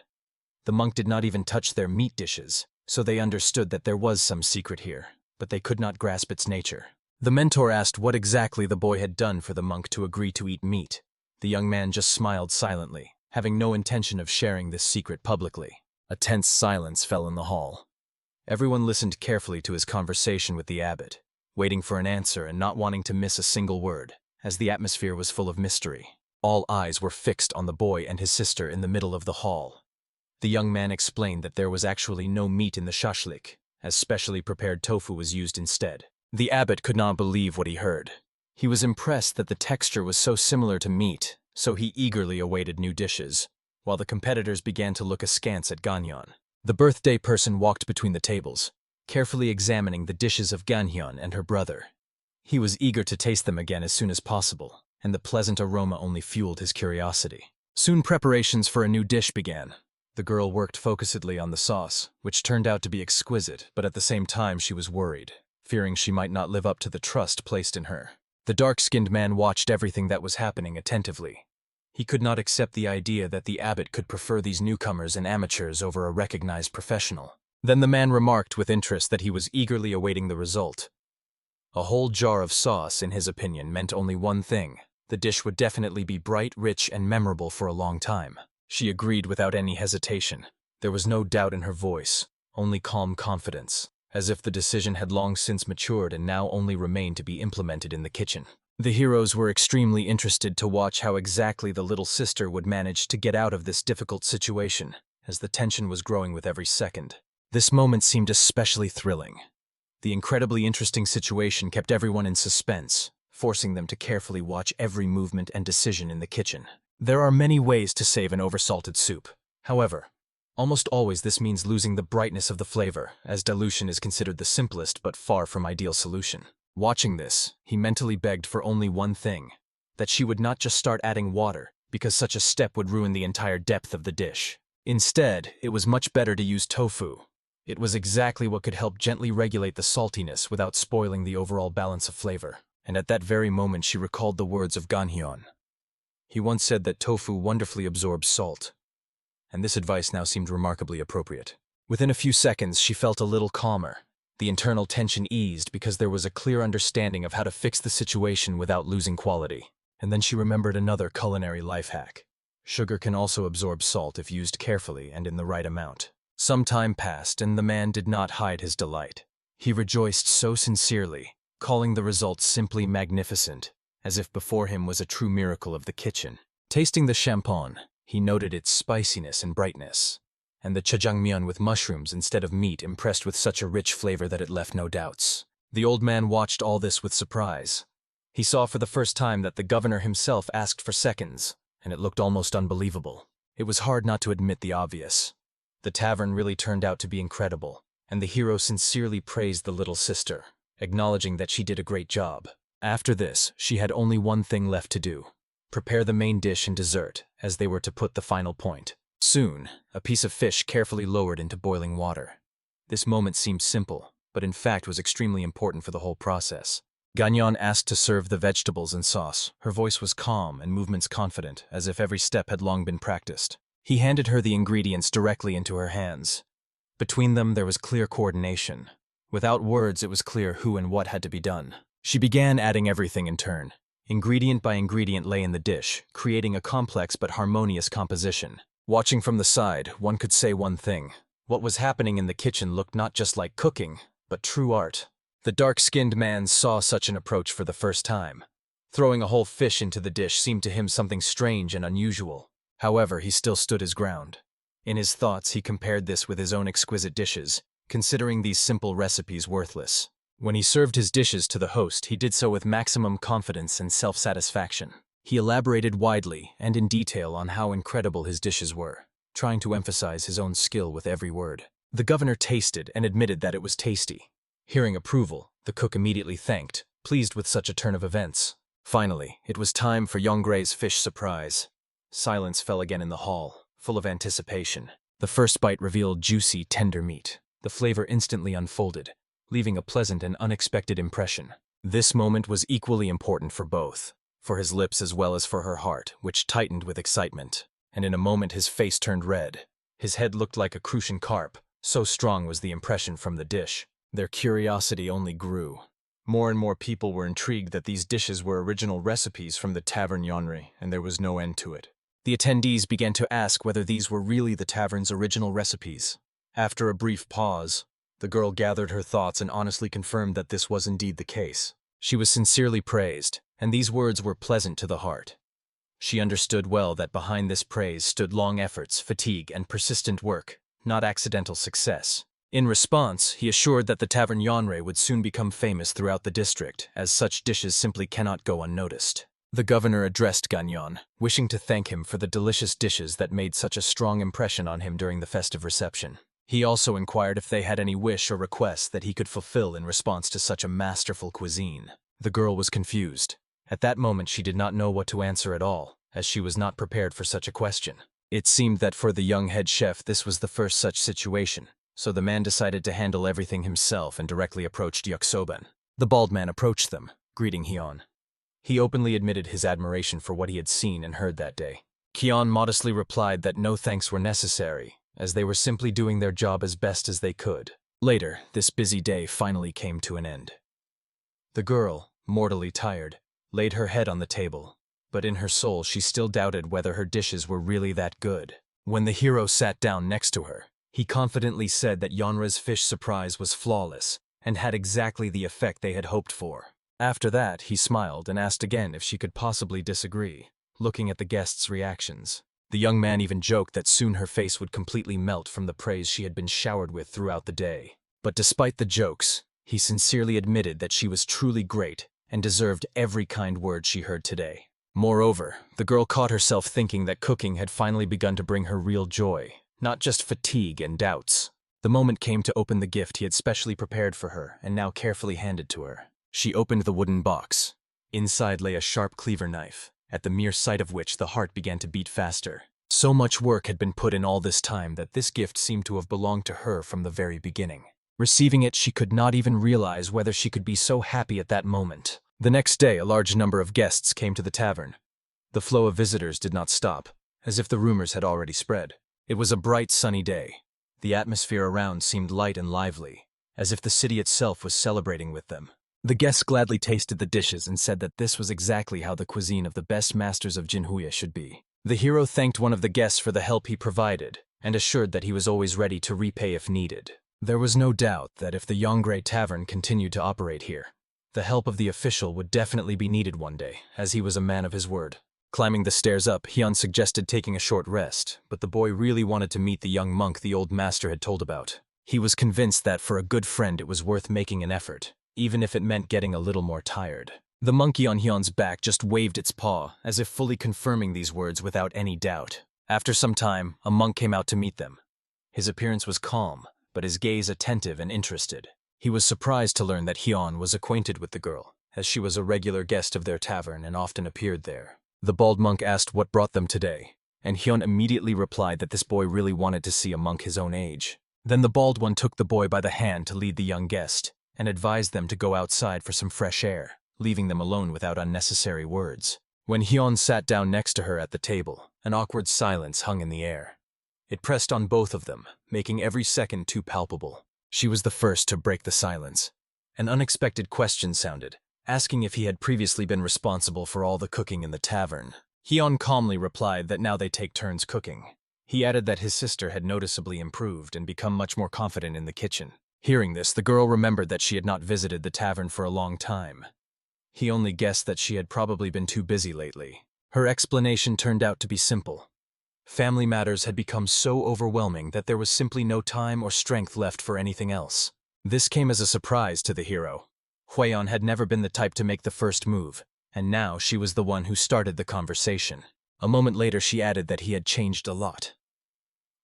The monk did not even touch their meat dishes, so they understood that there was some secret here, but they could not grasp its nature. The mentor asked what exactly the boy had done for the monk to agree to eat meat. The young man just smiled silently, having no intention of sharing this secret publicly. A tense silence fell in the hall. Everyone listened carefully to his conversation with the abbot, waiting for an answer and not wanting to miss a single word, as the atmosphere was full of mystery. All eyes were fixed on the boy and his sister in the middle of the hall. The young man explained that there was actually no meat in the shashlik, as specially prepared tofu was used instead. The abbot could not believe what he heard. He was impressed that the texture was so similar to meat, so he eagerly awaited new dishes, while the competitors began to look askance at Gagnon. The birthday person walked between the tables, carefully examining the dishes of Gagnon and her brother. He was eager to taste them again as soon as possible, and the pleasant aroma only fueled his curiosity. Soon preparations for a new dish began. The girl worked focusedly on the sauce, which turned out to be exquisite, but at the same time she was worried, fearing she might not live up to the trust placed in her. The dark-skinned man watched everything that was happening attentively. He could not accept the idea that the abbot could prefer these newcomers and amateurs over a recognized professional. Then the man remarked with interest that he was eagerly awaiting the result. A whole jar of sauce, in his opinion, meant only one thing. The dish would definitely be bright, rich, and memorable for a long time. She agreed without any hesitation. There was no doubt in her voice, only calm confidence, as if the decision had long since matured and now only remained to be implemented in the kitchen. The heroes were extremely interested to watch how exactly the little sister would manage to get out of this difficult situation, as the tension was growing with every second. This moment seemed especially thrilling. The incredibly interesting situation kept everyone in suspense, forcing them to carefully watch every movement and decision in the kitchen. There are many ways to save an oversalted soup. However, almost always this means losing the brightness of the flavor, as dilution is considered the simplest but far from ideal solution. Watching this, he mentally begged for only one thing: that she would not just start adding water, because such a step would ruin the entire depth of the dish. Instead, it was much better to use tofu. It was exactly what could help gently regulate the saltiness without spoiling the overall balance of flavor. And at that very moment she recalled the words of Ganhyeon. He once said that tofu wonderfully absorbs salt, and this advice now seemed remarkably appropriate. Within a few seconds she felt a little calmer. The internal tension eased because there was a clear understanding of how to fix the situation without losing quality. And then she remembered another culinary life hack. Sugar can also absorb salt if used carefully and in the right amount. Some time passed, and the man did not hide his delight. He rejoiced so sincerely, calling the results simply magnificent, as if before him was a true miracle of the kitchen. Tasting the champon, he noted its spiciness and brightness, and the jjajangmyeon with mushrooms instead of meat impressed with such a rich flavor that it left no doubts. The old man watched all this with surprise. He saw for the first time that the governor himself asked for seconds, and it looked almost unbelievable. It was hard not to admit the obvious. The tavern really turned out to be incredible, and the hero sincerely praised the little sister, acknowledging that she did a great job. After this, she had only one thing left to do: prepare the main dish and dessert, as they were to put the final point. Soon, a piece of fish carefully lowered into boiling water. This moment seemed simple, but in fact was extremely important for the whole process. Ganhyeon asked to serve the vegetables and sauce. Her voice was calm and movements confident, as if every step had long been practiced. He handed her the ingredients directly into her hands. Between them there was clear coordination. Without words, it was clear who and what had to be done. She began adding everything in turn. Ingredient by ingredient lay in the dish, creating a complex but harmonious composition. Watching from the side, one could say one thing: what was happening in the kitchen looked not just like cooking, but true art. The dark-skinned man saw such an approach for the first time. Throwing a whole fish into the dish seemed to him something strange and unusual. However, he still stood his ground. In his thoughts, he compared this with his own exquisite dishes, considering these simple recipes worthless. When he served his dishes to the host, he did so with maximum confidence and self-satisfaction. He elaborated widely and in detail on how incredible his dishes were, trying to emphasize his own skill with every word. The governor tasted and admitted that it was tasty. Hearing approval, the cook immediately thanked, pleased with such a turn of events. Finally, it was time for Yongrei's fish surprise. Silence fell again in the hall, full of anticipation. The first bite revealed juicy, tender meat. The flavor instantly unfolded, leaving a pleasant and unexpected impression. This moment was equally important for both, for his lips as well as for her heart, which tightened with excitement. And in a moment his face turned red. His head looked like a crucian carp, so strong was the impression from the dish. Their curiosity only grew. More and more people were intrigued that these dishes were original recipes from the Tavern Yonri, and there was no end to it. The attendees began to ask whether these were really the tavern's original recipes. After a brief pause, the girl gathered her thoughts and honestly confirmed that this was indeed the case. She was sincerely praised, and these words were pleasant to the heart. She understood well that behind this praise stood long efforts, fatigue, and persistent work, not accidental success. In response, he assured that the Tavern Yonre would soon become famous throughout the district, as such dishes simply cannot go unnoticed. The governor addressed Ganhyeon, wishing to thank him for the delicious dishes that made such a strong impression on him during the festive reception. He also inquired if they had any wish or request that he could fulfill in response to such a masterful cuisine. The girl was confused. At that moment she did not know what to answer at all, as she was not prepared for such a question. It seemed that for the young head chef this was the first such situation. So the man decided to handle everything himself and directly approached Yuksoben. The bald man approached them, greeting Hyeon. He openly admitted his admiration for what he had seen and heard that day. Hyeon modestly replied that no thanks were necessary, as they were simply doing their job as best as they could. Later, this busy day finally came to an end. The girl, mortally tired, laid her head on the table, but in her soul she still doubted whether her dishes were really that good. When the hero sat down next to her, he confidently said that Yonra's fish surprise was flawless and had exactly the effect they had hoped for. After that, he smiled and asked again if she could possibly disagree, looking at the guests' reactions. The young man even joked that soon her face would completely melt from the praise she had been showered with throughout the day. But despite the jokes, He sincerely admitted that she was truly great and deserved every kind word she heard today. Moreover, the girl caught herself thinking that cooking had finally begun to bring her real joy, not just fatigue and doubts. The moment came to open the gift he had specially prepared for her and now carefully handed to her. She opened the wooden box. Inside lay a sharp cleaver knife, at the mere sight of which the heart began to beat faster. So much work had been put in all this time that this gift seemed to have belonged to her from the very beginning. Receiving it, she could not even realize whether she could be so happy at that moment. The next day, a large number of guests came to the tavern. The flow of visitors did not stop, as if the rumors had already spread. It was a bright, sunny day. The atmosphere around seemed light and lively, as if the city itself was celebrating with them. The guests gladly tasted the dishes and said that this was exactly how the cuisine of the best masters of Jinhuya should be. The hero thanked one of the guests for the help he provided, and assured that he was always ready to repay if needed. There was no doubt that if the Yongre Tavern continued to operate here, the help of the official would definitely be needed one day, as he was a man of his word. Climbing the stairs up, Hyun suggested taking a short rest, but the boy really wanted to meet the young monk the old master had told about. He was convinced that for a good friend it was worth making an effort, even if it meant getting a little more tired. The monkey on Hyun's back just waved its paw, as if fully confirming these words without any doubt. After some time, a monk came out to meet them. His appearance was calm, but his gaze attentive and interested. He was surprised to learn that Hyun was acquainted with the girl, as she was a regular guest of their tavern and often appeared there. The bald monk asked what brought them today, and Hyun immediately replied that this boy really wanted to see a monk his own age. Then the bald one took the boy by the hand to lead the young guest, and advised them to go outside for some fresh air, leaving them alone without unnecessary words. When Hyun sat down next to her at the table, an awkward silence hung in the air. It pressed on both of them, making every second too palpable. She was the first to break the silence. An unexpected question sounded, asking if he had previously been responsible for all the cooking in the tavern. Hyun calmly replied that now they take turns cooking. He added that his sister had noticeably improved and become much more confident in the kitchen. Hearing this, the girl remembered that she had not visited the tavern for a long time. He only guessed that she had probably been too busy lately. Her explanation turned out to be simple. Family matters had become so overwhelming that there was simply no time or strength left for anything else. This came as a surprise to the hero. Huion had never been the type to make the first move, and now she was the one who started the conversation. A moment later, she added that he had changed a lot.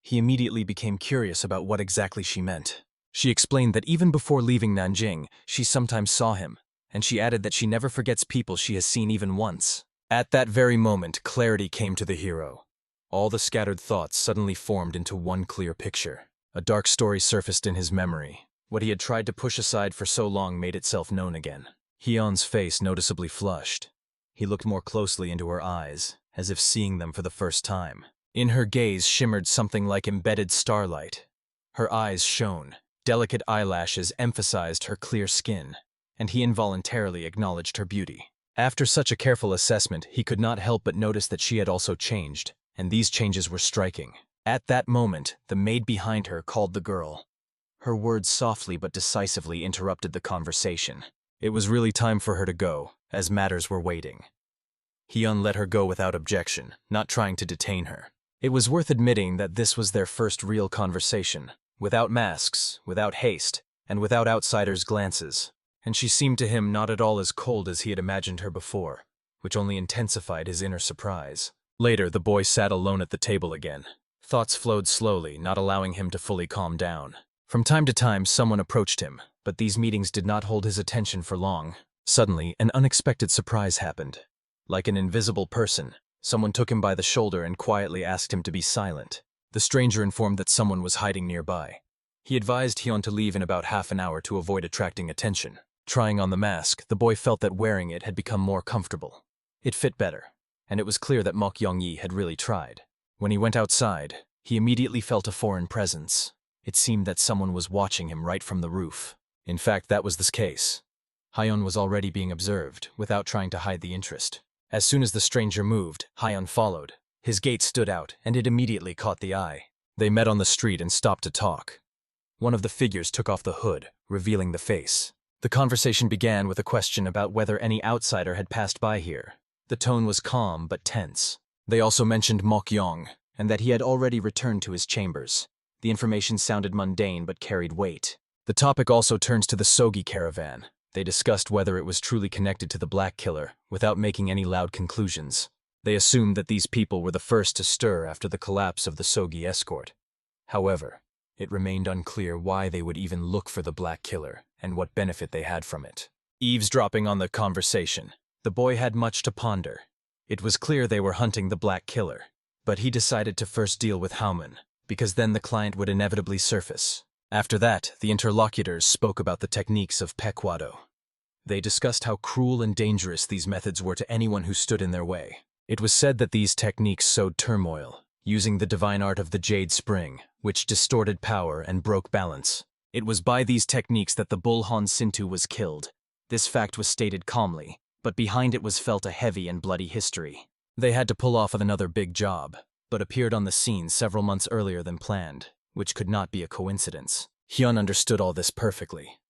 He immediately became curious about what exactly she meant. She explained that even before leaving Nanjing, she sometimes saw him, and she added that she never forgets people she has seen even once. At that very moment, clarity came to the hero. All the scattered thoughts suddenly formed into one clear picture. A dark story surfaced in his memory. What he had tried to push aside for so long made itself known again. Hyun's face noticeably flushed. He looked more closely into her eyes, as if seeing them for the first time. In her gaze shimmered something like embedded starlight. Her eyes shone. Delicate eyelashes emphasized her clear skin, and he involuntarily acknowledged her beauty. After such a careful assessment, he could not help but notice that she had also changed, and these changes were striking. At that moment, the maid behind her called the girl. Her words softly but decisively interrupted the conversation. It was really time for her to go, as matters were waiting. Hyun let her go without objection, not trying to detain her. It was worth admitting that this was their first real conversation, without masks, without haste, and without outsiders' glances. And she seemed to him not at all as cold as he had imagined her before, which only intensified his inner surprise. Later, the boy sat alone at the table again. Thoughts flowed slowly, not allowing him to fully calm down. From time to time, someone approached him, but these meetings did not hold his attention for long. Suddenly, an unexpected surprise happened. Like an invisible person, someone took him by the shoulder and quietly asked him to be silent. The stranger informed that someone was hiding nearby. He advised Hyun to leave in about half an hour to avoid attracting attention. Trying on the mask, the boy felt that wearing it had become more comfortable. It fit better, and it was clear that Mok Yong-yi had really tried. When he went outside, he immediately felt a foreign presence. It seemed that someone was watching him right from the roof. In fact, that was the case. Hyun was already being observed, without trying to hide the interest. As soon as the stranger moved, Hyun followed. His gait stood out, and it immediately caught the eye. They met on the street and stopped to talk. One of the figures took off the hood, revealing the face. The conversation began with a question about whether any outsider had passed by here. The tone was calm but tense. They also mentioned Mok Yong, and that he had already returned to his chambers. The information sounded mundane but carried weight. The topic also turns to the Sogi caravan. They discussed whether it was truly connected to the Black Killer, without making any loud conclusions. They assumed that these people were the first to stir after the collapse of the Sogi escort. However, it remained unclear why they would even look for the Black Killer, and what benefit they had from it. Eavesdropping on the conversation, the boy had much to ponder. It was clear they were hunting the Black Killer, but he decided to first deal with Hauman, because then the client would inevitably surface. After that, the interlocutors spoke about the techniques of Pequado. They discussed how cruel and dangerous these methods were to anyone who stood in their way. It was said that these techniques sowed turmoil, using the divine art of the Jade Spring, which distorted power and broke balance. It was by these techniques that the Bullhan Sintu was killed. This fact was stated calmly, but behind it was felt a heavy and bloody history. They had to pull off another big job, but appeared on the scene several months earlier than planned, which could not be a coincidence. Hyun understood all this perfectly.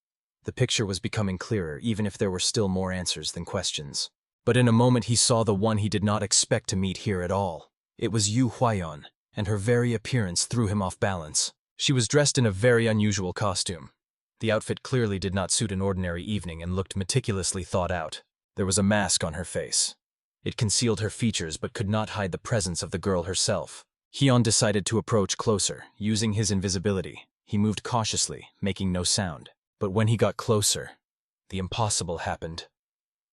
The picture was becoming clearer, even if there were still more answers than questions. But in a moment he saw the one he did not expect to meet here at all. It was Yu Huayan, and her very appearance threw him off balance. She was dressed in a very unusual costume. The outfit clearly did not suit an ordinary evening and looked meticulously thought out. There was a mask on her face. It concealed her features but could not hide the presence of the girl herself. Hyun decided to approach closer, using his invisibility. He moved cautiously, making no sound. But when he got closer, the impossible happened.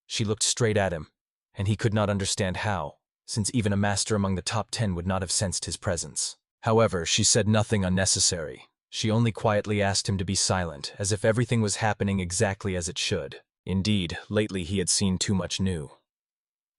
She looked straight at him, and he could not understand how, since even a master among the top 10 would not have sensed his presence. However, she said nothing unnecessary. She only quietly asked him to be silent, as if everything was happening exactly as it should. Indeed, lately he had seen too much new.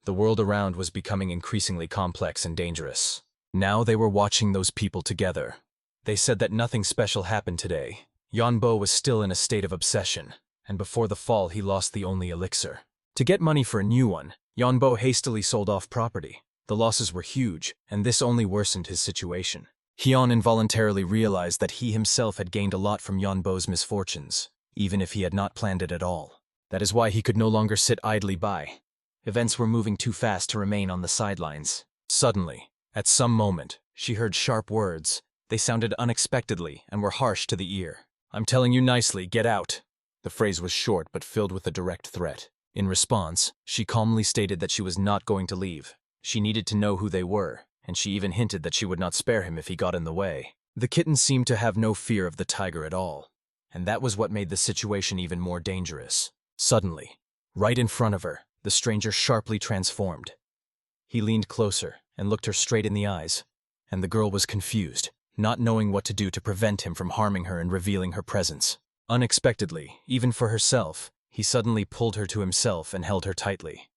The world around was becoming increasingly complex and dangerous. Now they were watching those people together. They said that nothing special happened today. Yanbo was still in a state of obsession, and before the fall he lost the only elixir. To get money for a new one, Yanbo hastily sold off property. The losses were huge, and this only worsened his situation. Hyun involuntarily realized that he himself had gained a lot from Yanbo's misfortunes, even if he had not planned it at all. That is why he could no longer sit idly by. Events were moving too fast to remain on the sidelines. Suddenly, at some moment, she heard sharp words. They sounded unexpectedly and were harsh to the ear. "I'm telling you nicely, get out." The phrase was short but filled with a direct threat. In response, she calmly stated that she was not going to leave. She needed to know who they were, and she even hinted that she would not spare him if he got in the way. The kitten seemed to have no fear of the tiger at all, and that was what made the situation even more dangerous. Suddenly, right in front of her, the stranger sharply transformed. He leaned closer and looked her straight in the eyes, and the girl was confused, not knowing what to do to prevent him from harming her and revealing her presence. Unexpectedly, even for herself, he suddenly pulled her to himself and held her tightly.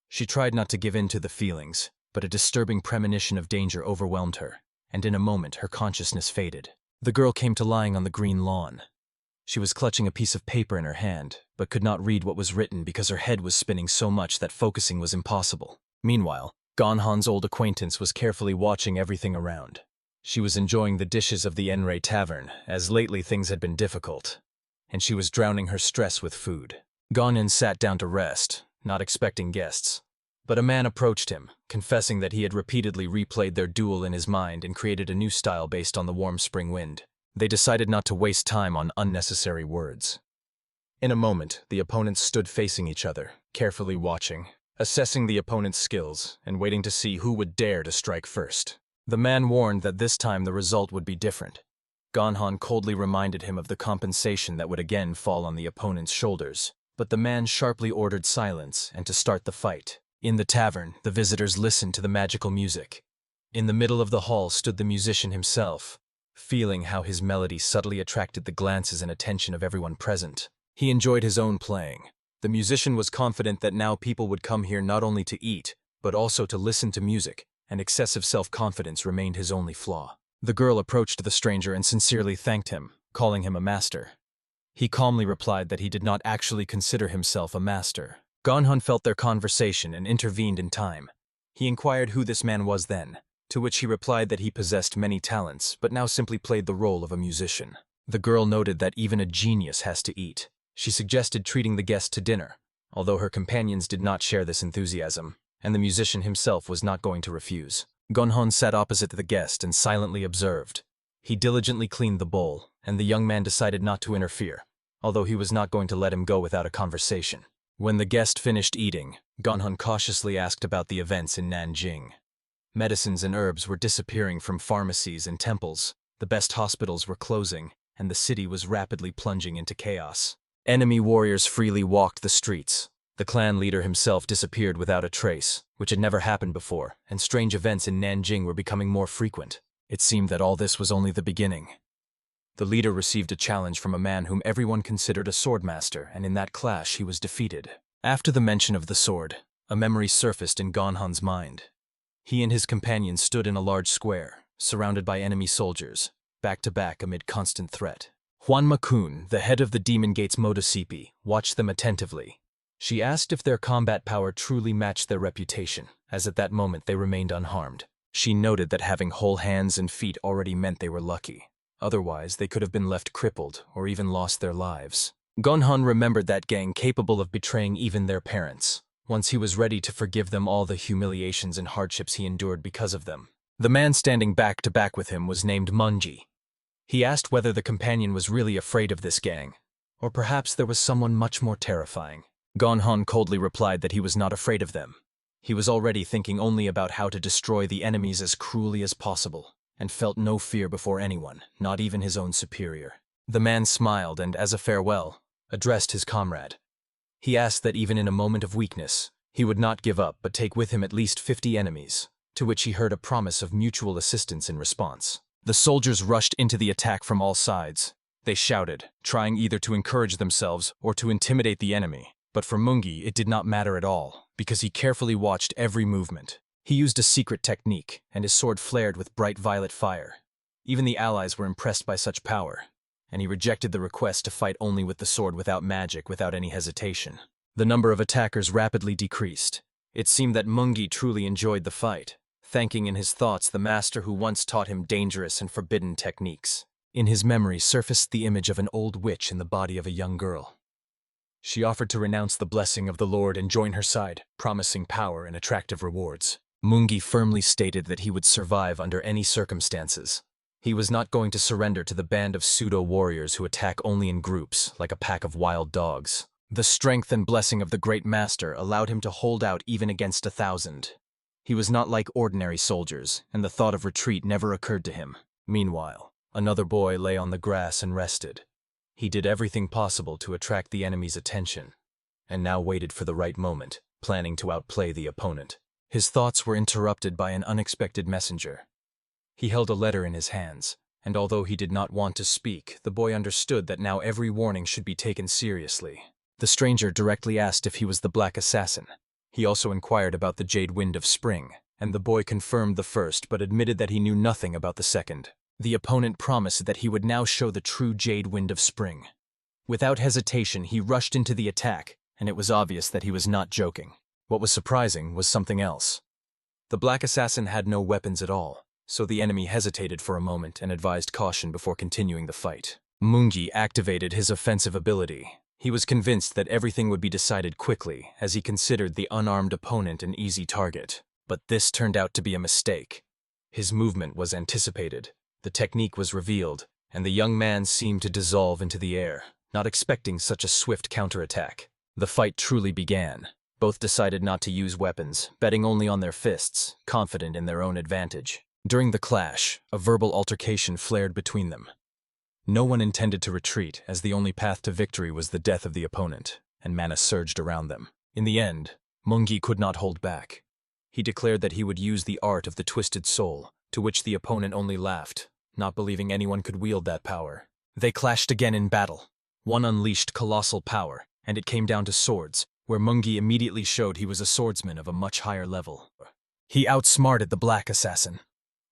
She tried not to give in to the feelings, but a disturbing premonition of danger overwhelmed her, and in a moment her consciousness faded. The girl came to lying on the green lawn. She was clutching a piece of paper in her hand, but could not read what was written because her head was spinning so much that focusing was impossible. Meanwhile, Gonhan's old acquaintance was carefully watching everything around. She was enjoying the dishes of the Enrei Tavern, as lately things had been difficult, and she was drowning her stress with food. Gonin sat down to rest, not expecting guests. But a man approached him, confessing that he had repeatedly replayed their duel in his mind and created a new style based on the warm spring wind. They decided not to waste time on unnecessary words. In a moment, the opponents stood facing each other, carefully watching, assessing the opponent's skills, and waiting to see who would dare to strike first. The man warned that this time the result would be different. Gonhan coldly reminded him of the compensation that would again fall on the opponent's shoulders, but the man sharply ordered silence and to start the fight. In the tavern, the visitors listened to the magical music. In the middle of the hall stood the musician himself, feeling how his melody subtly attracted the glances and attention of everyone present. He enjoyed his own playing. The musician was confident that now people would come here not only to eat, but also to listen to music, and excessive self-confidence remained his only flaw. The girl approached the stranger and sincerely thanked him, calling him a master. He calmly replied that he did not actually consider himself a master. Gonhan felt their conversation and intervened in time. He inquired who this man was then, to which he replied that he possessed many talents, but now simply played the role of a musician. The girl noted that even a genius has to eat. She suggested treating the guest to dinner, although her companions did not share this enthusiasm, and the musician himself was not going to refuse. Gonhan sat opposite the guest and silently observed. He diligently cleaned the bowl, and the young man decided not to interfere, although he was not going to let him go without a conversation. When the guest finished eating, Ganhun cautiously asked about the events in Nanjing. Medicines and herbs were disappearing from pharmacies and temples, the best hospitals were closing, and the city was rapidly plunging into chaos. Enemy warriors freely walked the streets. The clan leader himself disappeared without a trace, which had never happened before, and strange events in Nanjing were becoming more frequent. It seemed that all this was only the beginning. The leader received a challenge from a man whom everyone considered a swordmaster, and in that clash he was defeated. After the mention of the sword, a memory surfaced in Ganhun's mind. He and his companion stood in a large square, surrounded by enemy soldiers, back to back amid constant threat. Hwanma-kun, the head of the Demon Gate's Modosipi, watched them attentively. She asked if their combat power truly matched their reputation, as at that moment they remained unharmed. She noted that having whole hands and feet already meant they were lucky. Otherwise, they could have been left crippled or even lost their lives. Ganhun remembered that gang capable of betraying even their parents. Once he was ready to forgive them all the humiliations and hardships he endured because of them. The man standing back to back with him was named Munji. He asked whether the companion was really afraid of this gang, or perhaps there was someone much more terrifying. Ganhun coldly replied that he was not afraid of them. He was already thinking only about how to destroy the enemies as cruelly as possible, and felt no fear before anyone, not even his own superior. The man smiled and, as a farewell, addressed his comrade. He asked that even in a moment of weakness, he would not give up but take with him at least 50 enemies, to which he heard a promise of mutual assistance in response. The soldiers rushed into the attack from all sides. They shouted, trying either to encourage themselves or to intimidate the enemy. But for Mungi, it did not matter at all, because he carefully watched every movement. He used a secret technique, and his sword flared with bright violet fire. Even the allies were impressed by such power, and he rejected the request to fight only with the sword without magic, without any hesitation. The number of attackers rapidly decreased. It seemed that Mungi truly enjoyed the fight, thanking in his thoughts the master who once taught him dangerous and forbidden techniques. In his memory surfaced the image of an old witch in the body of a young girl. She offered to renounce the blessing of the Lord and join her side, promising power and attractive rewards. Mungi firmly stated that he would survive under any circumstances. He was not going to surrender to the band of pseudo-warriors who attack only in groups, like a pack of wild dogs. The strength and blessing of the great master allowed him to hold out even against 1,000. He was not like ordinary soldiers, and the thought of retreat never occurred to him. Meanwhile, another boy lay on the grass and rested. He did everything possible to attract the enemy's attention, and now waited for the right moment, planning to outplay the opponent. His thoughts were interrupted by an unexpected messenger. He held a letter in his hands, and although he did not want to speak, the boy understood that now every warning should be taken seriously. The stranger directly asked if he was the Black Assassin. He also inquired about the Jade Wind of Spring, and the boy confirmed the first but admitted that he knew nothing about the second. The opponent promised that he would now show the true Jade Wind of Spring. Without hesitation, he rushed into the attack, and it was obvious that he was not joking. What was surprising was something else. The Black Assassin had no weapons at all, so the enemy hesitated for a moment and advised caution before continuing the fight. Mungi activated his offensive ability. He was convinced that everything would be decided quickly, as he considered the unarmed opponent an easy target. But this turned out to be a mistake. His movement was anticipated. The technique was revealed, and the young man seemed to dissolve into the air, not expecting such a swift counterattack. The fight truly began. Both decided not to use weapons, betting only on their fists, confident in their own advantage. During the clash, a verbal altercation flared between them. No one intended to retreat, as the only path to victory was the death of the opponent, and mana surged around them. In the end, Mungi could not hold back. He declared that he would use the art of the Twisted Soul, to which the opponent only laughed, not believing anyone could wield that power. They clashed again in battle. One unleashed colossal power, and it came down to swords, where Mungi immediately showed he was a swordsman of a much higher level. He outsmarted the Black Assassin.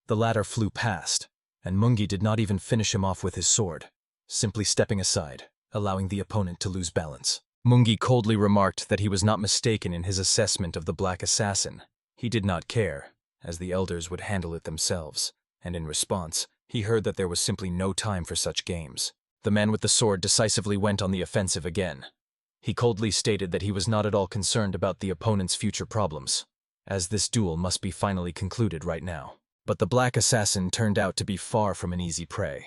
The latter flew past, and Mungi did not even finish him off with his sword, simply stepping aside, allowing the opponent to lose balance. Mungi coldly remarked that he was not mistaken in his assessment of the Black Assassin. He did not care, as the elders would handle it themselves, and in response, he heard that there was simply no time for such games. The man with the sword decisively went on the offensive again. He coldly stated that he was not at all concerned about the opponent's future problems, as this duel must be finally concluded right now. But the black assassin turned out to be far from an easy prey.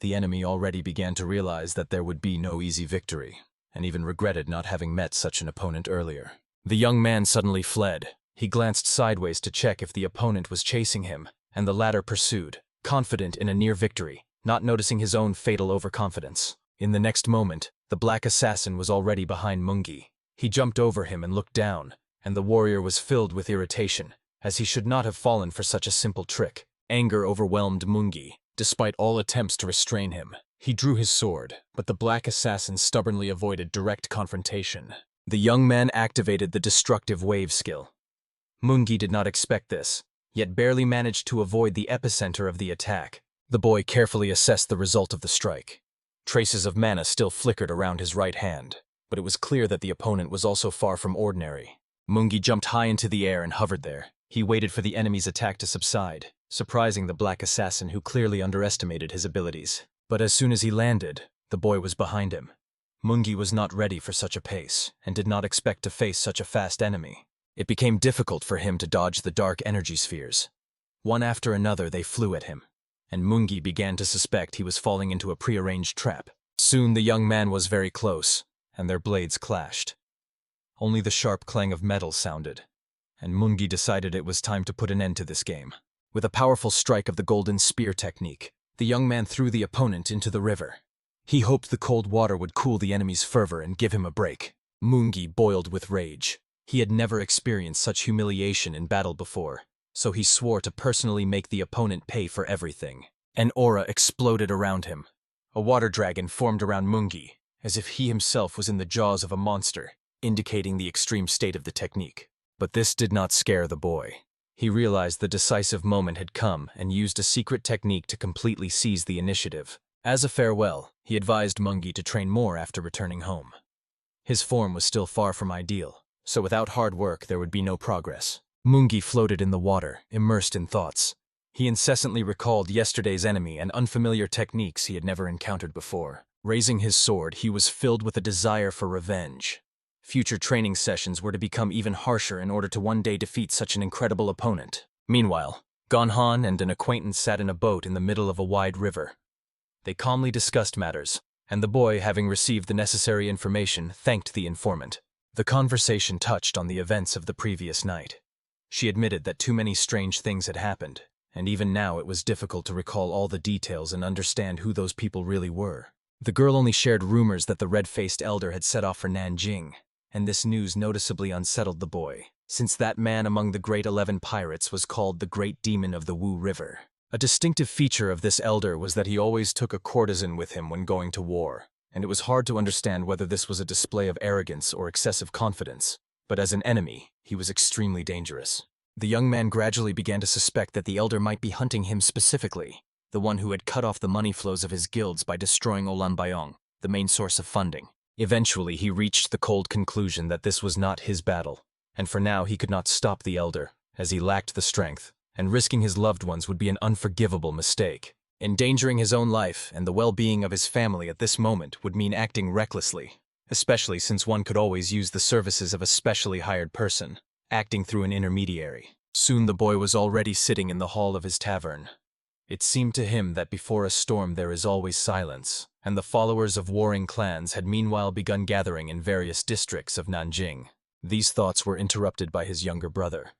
The enemy already began to realize that there would be no easy victory, and even regretted not having met such an opponent earlier. The young man suddenly fled. He glanced sideways to check if the opponent was chasing him, and the latter pursued, confident in a near victory, not noticing his own fatal overconfidence. In the next moment, the black assassin was already behind Mungi. He jumped over him and looked down, and the warrior was filled with irritation, as he should not have fallen for such a simple trick. Anger overwhelmed Mungi. Despite all attempts to restrain him, he drew his sword, but the black assassin stubbornly avoided direct confrontation. The young man activated the destructive wave skill. Mungi did not expect this, yet barely managed to avoid the epicenter of the attack. The boy carefully assessed the result of the strike. Traces of mana still flickered around his right hand, but it was clear that the opponent was also far from ordinary. Mungi jumped high into the air and hovered there. He waited for the enemy's attack to subside, surprising the black assassin who clearly underestimated his abilities. But as soon as he landed, the boy was behind him. Mungi was not ready for such a pace, and did not expect to face such a fast enemy. It became difficult for him to dodge the dark energy spheres. One after another they flew at him, and Mungi began to suspect he was falling into a prearranged trap. Soon the young man was very close, and their blades clashed. Only the sharp clang of metal sounded, and Mungi decided it was time to put an end to this game. With a powerful strike of the golden spear technique, the young man threw the opponent into the river. He hoped the cold water would cool the enemy's fervor and give him a break. Mungi boiled with rage. He had never experienced such humiliation in battle before, so he swore to personally make the opponent pay for everything. An aura exploded around him. A water dragon formed around Mungi, as if he himself was in the jaws of a monster, indicating the extreme state of the technique. But this did not scare the boy. He realized the decisive moment had come and used a secret technique to completely seize the initiative. As a farewell, he advised Mungi to train more after returning home. His form was still far from ideal, so without hard work there would be no progress. Mungi floated in the water, immersed in thoughts. He incessantly recalled yesterday's enemy and unfamiliar techniques he had never encountered before. Raising his sword, he was filled with a desire for revenge. Future training sessions were to become even harsher in order to one day defeat such an incredible opponent. Meanwhile, Gonhan and an acquaintance sat in a boat in the middle of a wide river. They calmly discussed matters, and the boy, having received the necessary information, thanked the informant. The conversation touched on the events of the previous night. She admitted that too many strange things had happened, and even now it was difficult to recall all the details and understand who those people really were. The girl only shared rumors that the red-faced elder had set off for Nanjing, and this news noticeably unsettled the boy, since that man among the Great 11 pirates was called the Great Demon of the Wu River. A distinctive feature of this elder was that he always took a courtesan with him when going to war, and it was hard to understand whether this was a display of arrogance or excessive confidence. But as an enemy, he was extremely dangerous. The young man gradually began to suspect that the elder might be hunting him specifically, the one who had cut off the money flows of his guilds by destroying Olanbayong, the main source of funding. Eventually, he reached the cold conclusion that this was not his battle, and for now he could not stop the elder, as he lacked the strength, and risking his loved ones would be an unforgivable mistake. Endangering his own life and the well-being of his family at this moment would mean acting recklessly, especially since one could always use the services of a specially hired person, acting through an intermediary. Soon the boy was already sitting in the hall of his tavern. It seemed to him that before a storm there is always silence, and the followers of warring clans had meanwhile begun gathering in various districts of Nanjing. These thoughts were interrupted by his younger brother.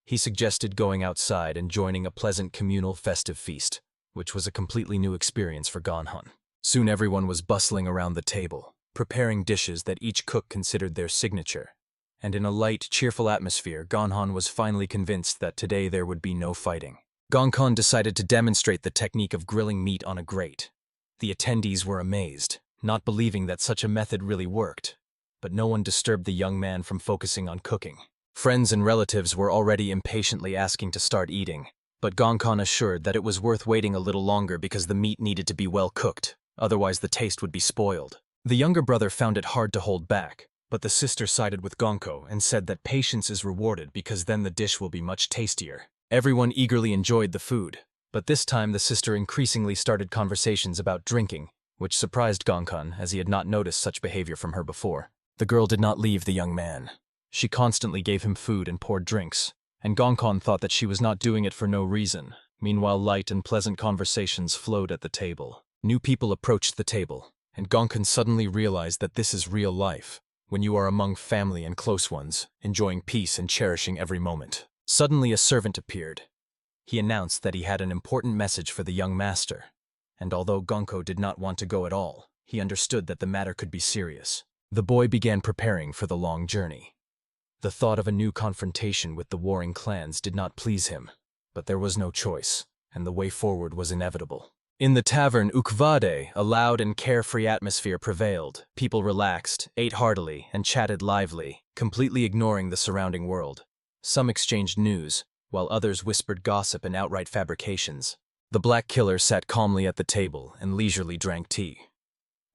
He suggested going outside and joining a pleasant communal festive feast, which was a completely new experience for Gonhan. Soon everyone was bustling around the table, preparing dishes that each cook considered their signature. And in a light, cheerful atmosphere, Gonhan was finally convinced that today there would be no fighting. Gonkan decided to demonstrate the technique of grilling meat on a grate. The attendees were amazed, not believing that such a method really worked, but no one disturbed the young man from focusing on cooking. Friends and relatives were already impatiently asking to start eating, but Gonkan assured that it was worth waiting a little longer because the meat needed to be well cooked, otherwise the taste would be spoiled. The younger brother found it hard to hold back, but the sister sided with Gonko and said that patience is rewarded because then the dish will be much tastier. Everyone eagerly enjoyed the food, but this time the sister increasingly started conversations about drinking, which surprised Gonkan as he had not noticed such behavior from her before. The girl did not leave the young man. She constantly gave him food and poured drinks, and Gonkan thought that she was not doing it for no reason, Meanwhile, light and pleasant conversations flowed at the table. New people approached the table, and Gonkan suddenly realized that this is real life, when you are among family and close ones, enjoying peace and cherishing every moment. Suddenly a servant appeared. He announced that he had an important message for the young master, and although Gonko did not want to go at all, he understood that the matter could be serious. The boy began preparing for the long journey. The thought of a new confrontation with the warring clans did not please him, but there was no choice, and the way forward was inevitable. In the tavern Ukvade, a loud and carefree atmosphere prevailed. People relaxed, ate heartily, and chatted lively, completely ignoring the surrounding world. Some exchanged news, while others whispered gossip and outright fabrications. The Black Killer sat calmly at the table and leisurely drank tea.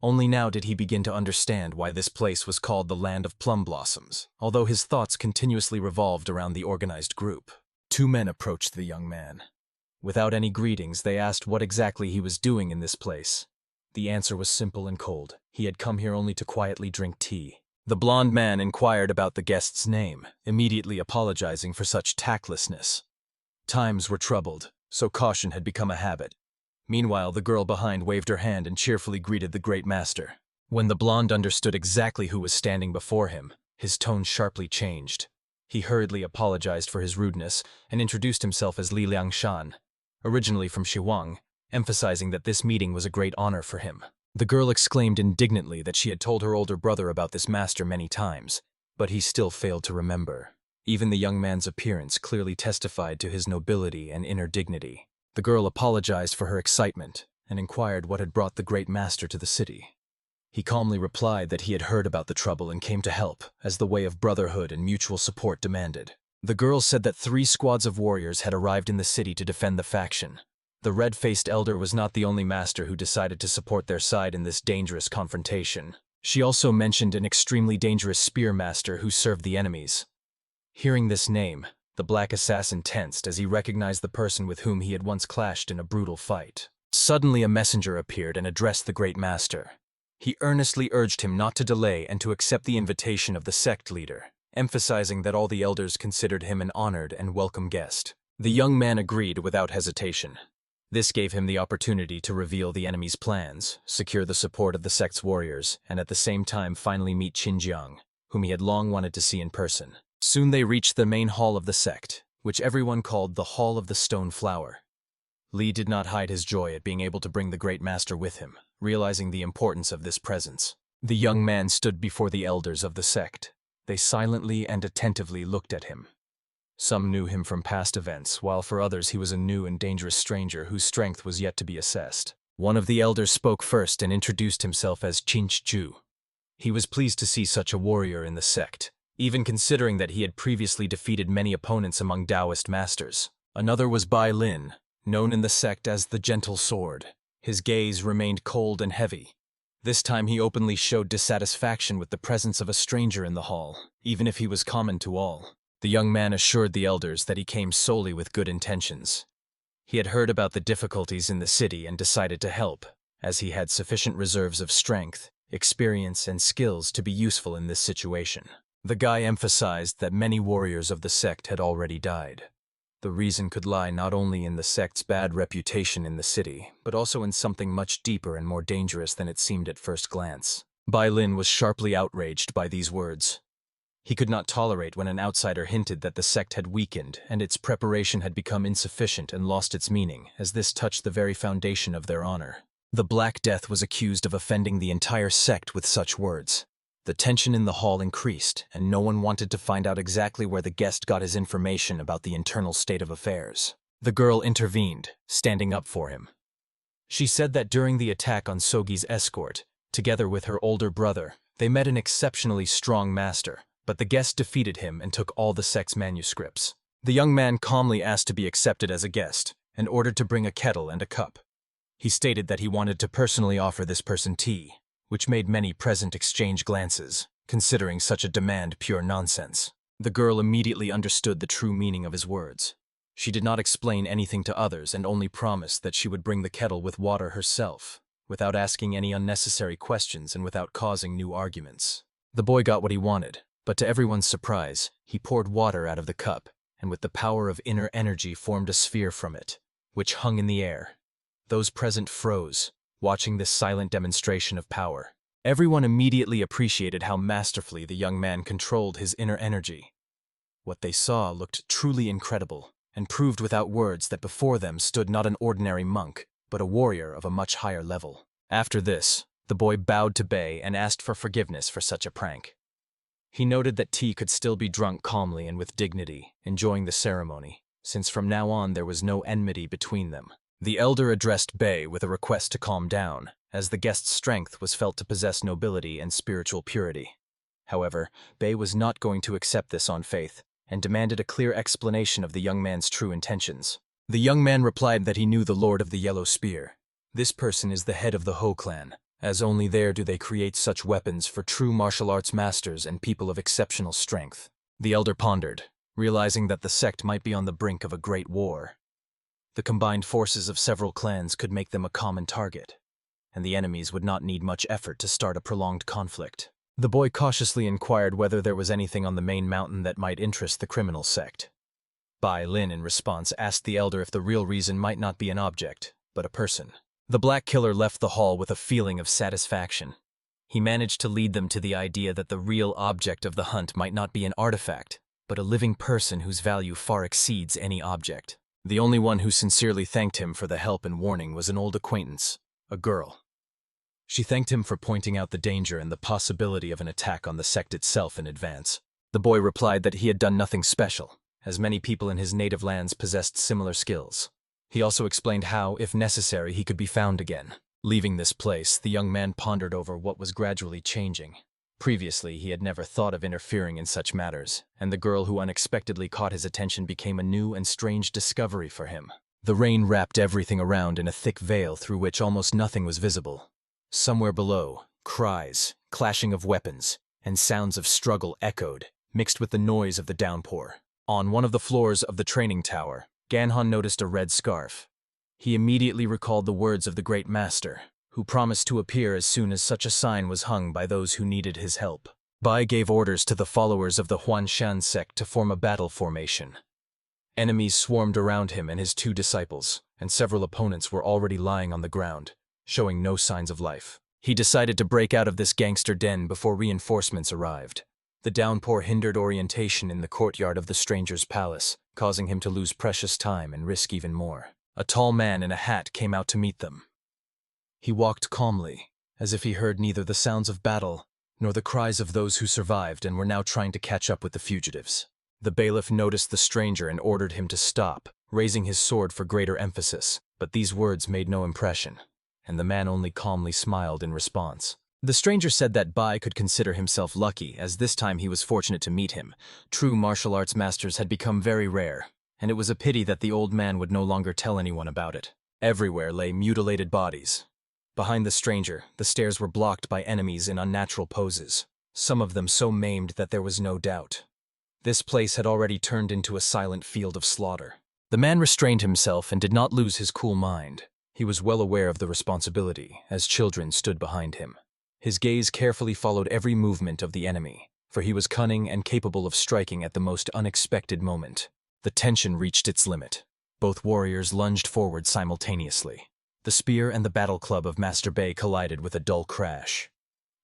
Only now did he begin to understand why this place was called the Land of Plum Blossoms, although his thoughts continuously revolved around the organized group. Two men approached the young man. Without any greetings, they asked what exactly he was doing in this place. The answer was simple and cold. He had come here only to quietly drink tea. The blond man inquired about the guest's name, immediately apologizing for such tactlessness. Times were troubled, so caution had become a habit. Meanwhile, the girl behind waved her hand and cheerfully greeted the great master. When the blonde understood exactly who was standing before him, his tone sharply changed. He hurriedly apologized for his rudeness and introduced himself as Li Liangshan, originally from Shiwang, emphasizing that this meeting was a great honor for him. The girl exclaimed indignantly that she had told her older brother about this master many times, but he still failed to remember. Even the young man's appearance clearly testified to his nobility and inner dignity. The girl apologized for her excitement and inquired what had brought the great master to the city. He calmly replied that he had heard about the trouble and came to help, as the way of brotherhood and mutual support demanded. The girl said that 3 squads of warriors had arrived in the city to defend the faction. The red-faced elder was not the only master who decided to support their side in this dangerous confrontation. She also mentioned an extremely dangerous spear master who served the enemies. Hearing this name, the black assassin tensed as he recognized the person with whom he had once clashed in a brutal fight. Suddenly a messenger appeared and addressed the great master. He earnestly urged him not to delay and to accept the invitation of the sect leader, emphasizing that all the elders considered him an honored and welcome guest. The young man agreed without hesitation. This gave him the opportunity to reveal the enemy's plans, secure the support of the sect's warriors, and at the same time finally meet Qinjiang, whom he had long wanted to see in person. Soon they reached the main hall of the sect, which everyone called the Hall of the Stone Flower. Li did not hide his joy at being able to bring the great master with him, realizing the importance of this presence. The young man stood before the elders of the sect. They silently and attentively looked at him. Some knew him from past events, while for others he was a new and dangerous stranger whose strength was yet to be assessed. One of the elders spoke first and introduced himself as Qinchu. He was pleased to see such a warrior in the sect, even considering that he had previously defeated many opponents among Taoist masters. Another was Bai Lin, known in the sect as the Gentle Sword. His gaze remained cold and heavy. This time he openly showed dissatisfaction with the presence of a stranger in the hall, even if he was common to all. The young man assured the elders that he came solely with good intentions. He had heard about the difficulties in the city and decided to help, as he had sufficient reserves of strength, experience, and skills to be useful in this situation. The guy emphasized that many warriors of the sect had already died. The reason could lie not only in the sect's bad reputation in the city, but also in something much deeper and more dangerous than it seemed at first glance. Bai Lin was sharply outraged by these words. He could not tolerate when an outsider hinted that the sect had weakened and its preparation had become insufficient and lost its meaning, as this touched the very foundation of their honor. The Black Death was accused of offending the entire sect with such words. The tension in the hall increased, and no one wanted to find out exactly where the guest got his information about the internal state of affairs. The girl intervened, standing up for him. She said that during the attack on Sogi's escort, together with her older brother, they met an exceptionally strong master, but the guest defeated him and took all the sect's manuscripts. The young man calmly asked to be accepted as a guest, and ordered to bring a kettle and a cup. He stated that he wanted to personally offer this person tea, which made many present exchange glances, considering such a demand pure nonsense. The girl immediately understood the true meaning of his words. She did not explain anything to others and only promised that she would bring the kettle with water herself, without asking any unnecessary questions and without causing new arguments. The boy got what he wanted, but to everyone's surprise, he poured water out of the cup, and with the power of inner energy formed a sphere from it. which hung in the air. Those present froze, watching this silent demonstration of power. Everyone immediately appreciated how masterfully the young man controlled his inner energy. What they saw looked truly incredible, and proved without words that before them stood not an ordinary monk, but a warrior of a much higher level. After this, the boy bowed to Bei and asked for forgiveness for such a prank. He noted that T could still be drunk calmly and with dignity, enjoying the ceremony, since from now on there was no enmity between them. The elder addressed Bei with a request to calm down, as the guest's strength was felt to possess nobility and spiritual purity. However, Bei was not going to accept this on faith, and demanded a clear explanation of the young man's true intentions. The young man replied that he knew the Lord of the Yellow Spear. This person is the head of the Ho clan, as only there do they create such weapons for true martial arts masters and people of exceptional strength. The elder pondered, realizing that the sect might be on the brink of a great war. The combined forces of several clans could make them a common target, and the enemies would not need much effort to start a prolonged conflict. The boy cautiously inquired whether there was anything on the main mountain that might interest the criminal sect. Bai Lin, in response, asked the elder if the real reason might not be an object, but a person. The black killer left the hall with a feeling of satisfaction. He managed to lead them to the idea that the real object of the hunt might not be an artifact, but a living person whose value far exceeds any object. The only one who sincerely thanked him for the help and warning was an old acquaintance, a girl. She thanked him for pointing out the danger and the possibility of an attack on the sect itself in advance. The boy replied that he had done nothing special, as many people in his native lands possessed similar skills. He also explained how, if necessary, he could be found again. Leaving this place, the young man pondered over what was gradually changing. Previously, he had never thought of interfering in such matters, and the girl who unexpectedly caught his attention became a new and strange discovery for him. The rain wrapped everything around in a thick veil through which almost nothing was visible. Somewhere below, cries, clashing of weapons, and sounds of struggle echoed, mixed with the noise of the downpour. On one of the floors of the training tower, Ganhon noticed a red scarf. He immediately recalled the words of the great master, who promised to appear as soon as such a sign was hung by those who needed his help. Bai gave orders to the followers of the Huanshan sect to form a battle formation. Enemies swarmed around him and his 2 disciples, and several opponents were already lying on the ground, showing no signs of life. He decided to break out of this gangster den before reinforcements arrived. The downpour hindered orientation in the courtyard of the stranger's palace, causing him to lose precious time and risk even more. A tall man in a hat came out to meet them. He walked calmly, as if he heard neither the sounds of battle nor the cries of those who survived and were now trying to catch up with the fugitives. The bailiff noticed the stranger and ordered him to stop, raising his sword for greater emphasis, but these words made no impression, and the man only calmly smiled in response. The stranger said that Bai could consider himself lucky, as this time he was fortunate to meet him. True martial arts masters had become very rare, and it was a pity that the old man would no longer tell anyone about it. Everywhere lay mutilated bodies. Behind the stranger, the stairs were blocked by enemies in unnatural poses, some of them so maimed that there was no doubt. This place had already turned into a silent field of slaughter. The man restrained himself and did not lose his cool mind. He was well aware of the responsibility, as children stood behind him. His gaze carefully followed every movement of the enemy, for he was cunning and capable of striking at the most unexpected moment. The tension reached its limit. Both warriors lunged forward simultaneously. The spear and the battle club of Master Bei collided with a dull crash.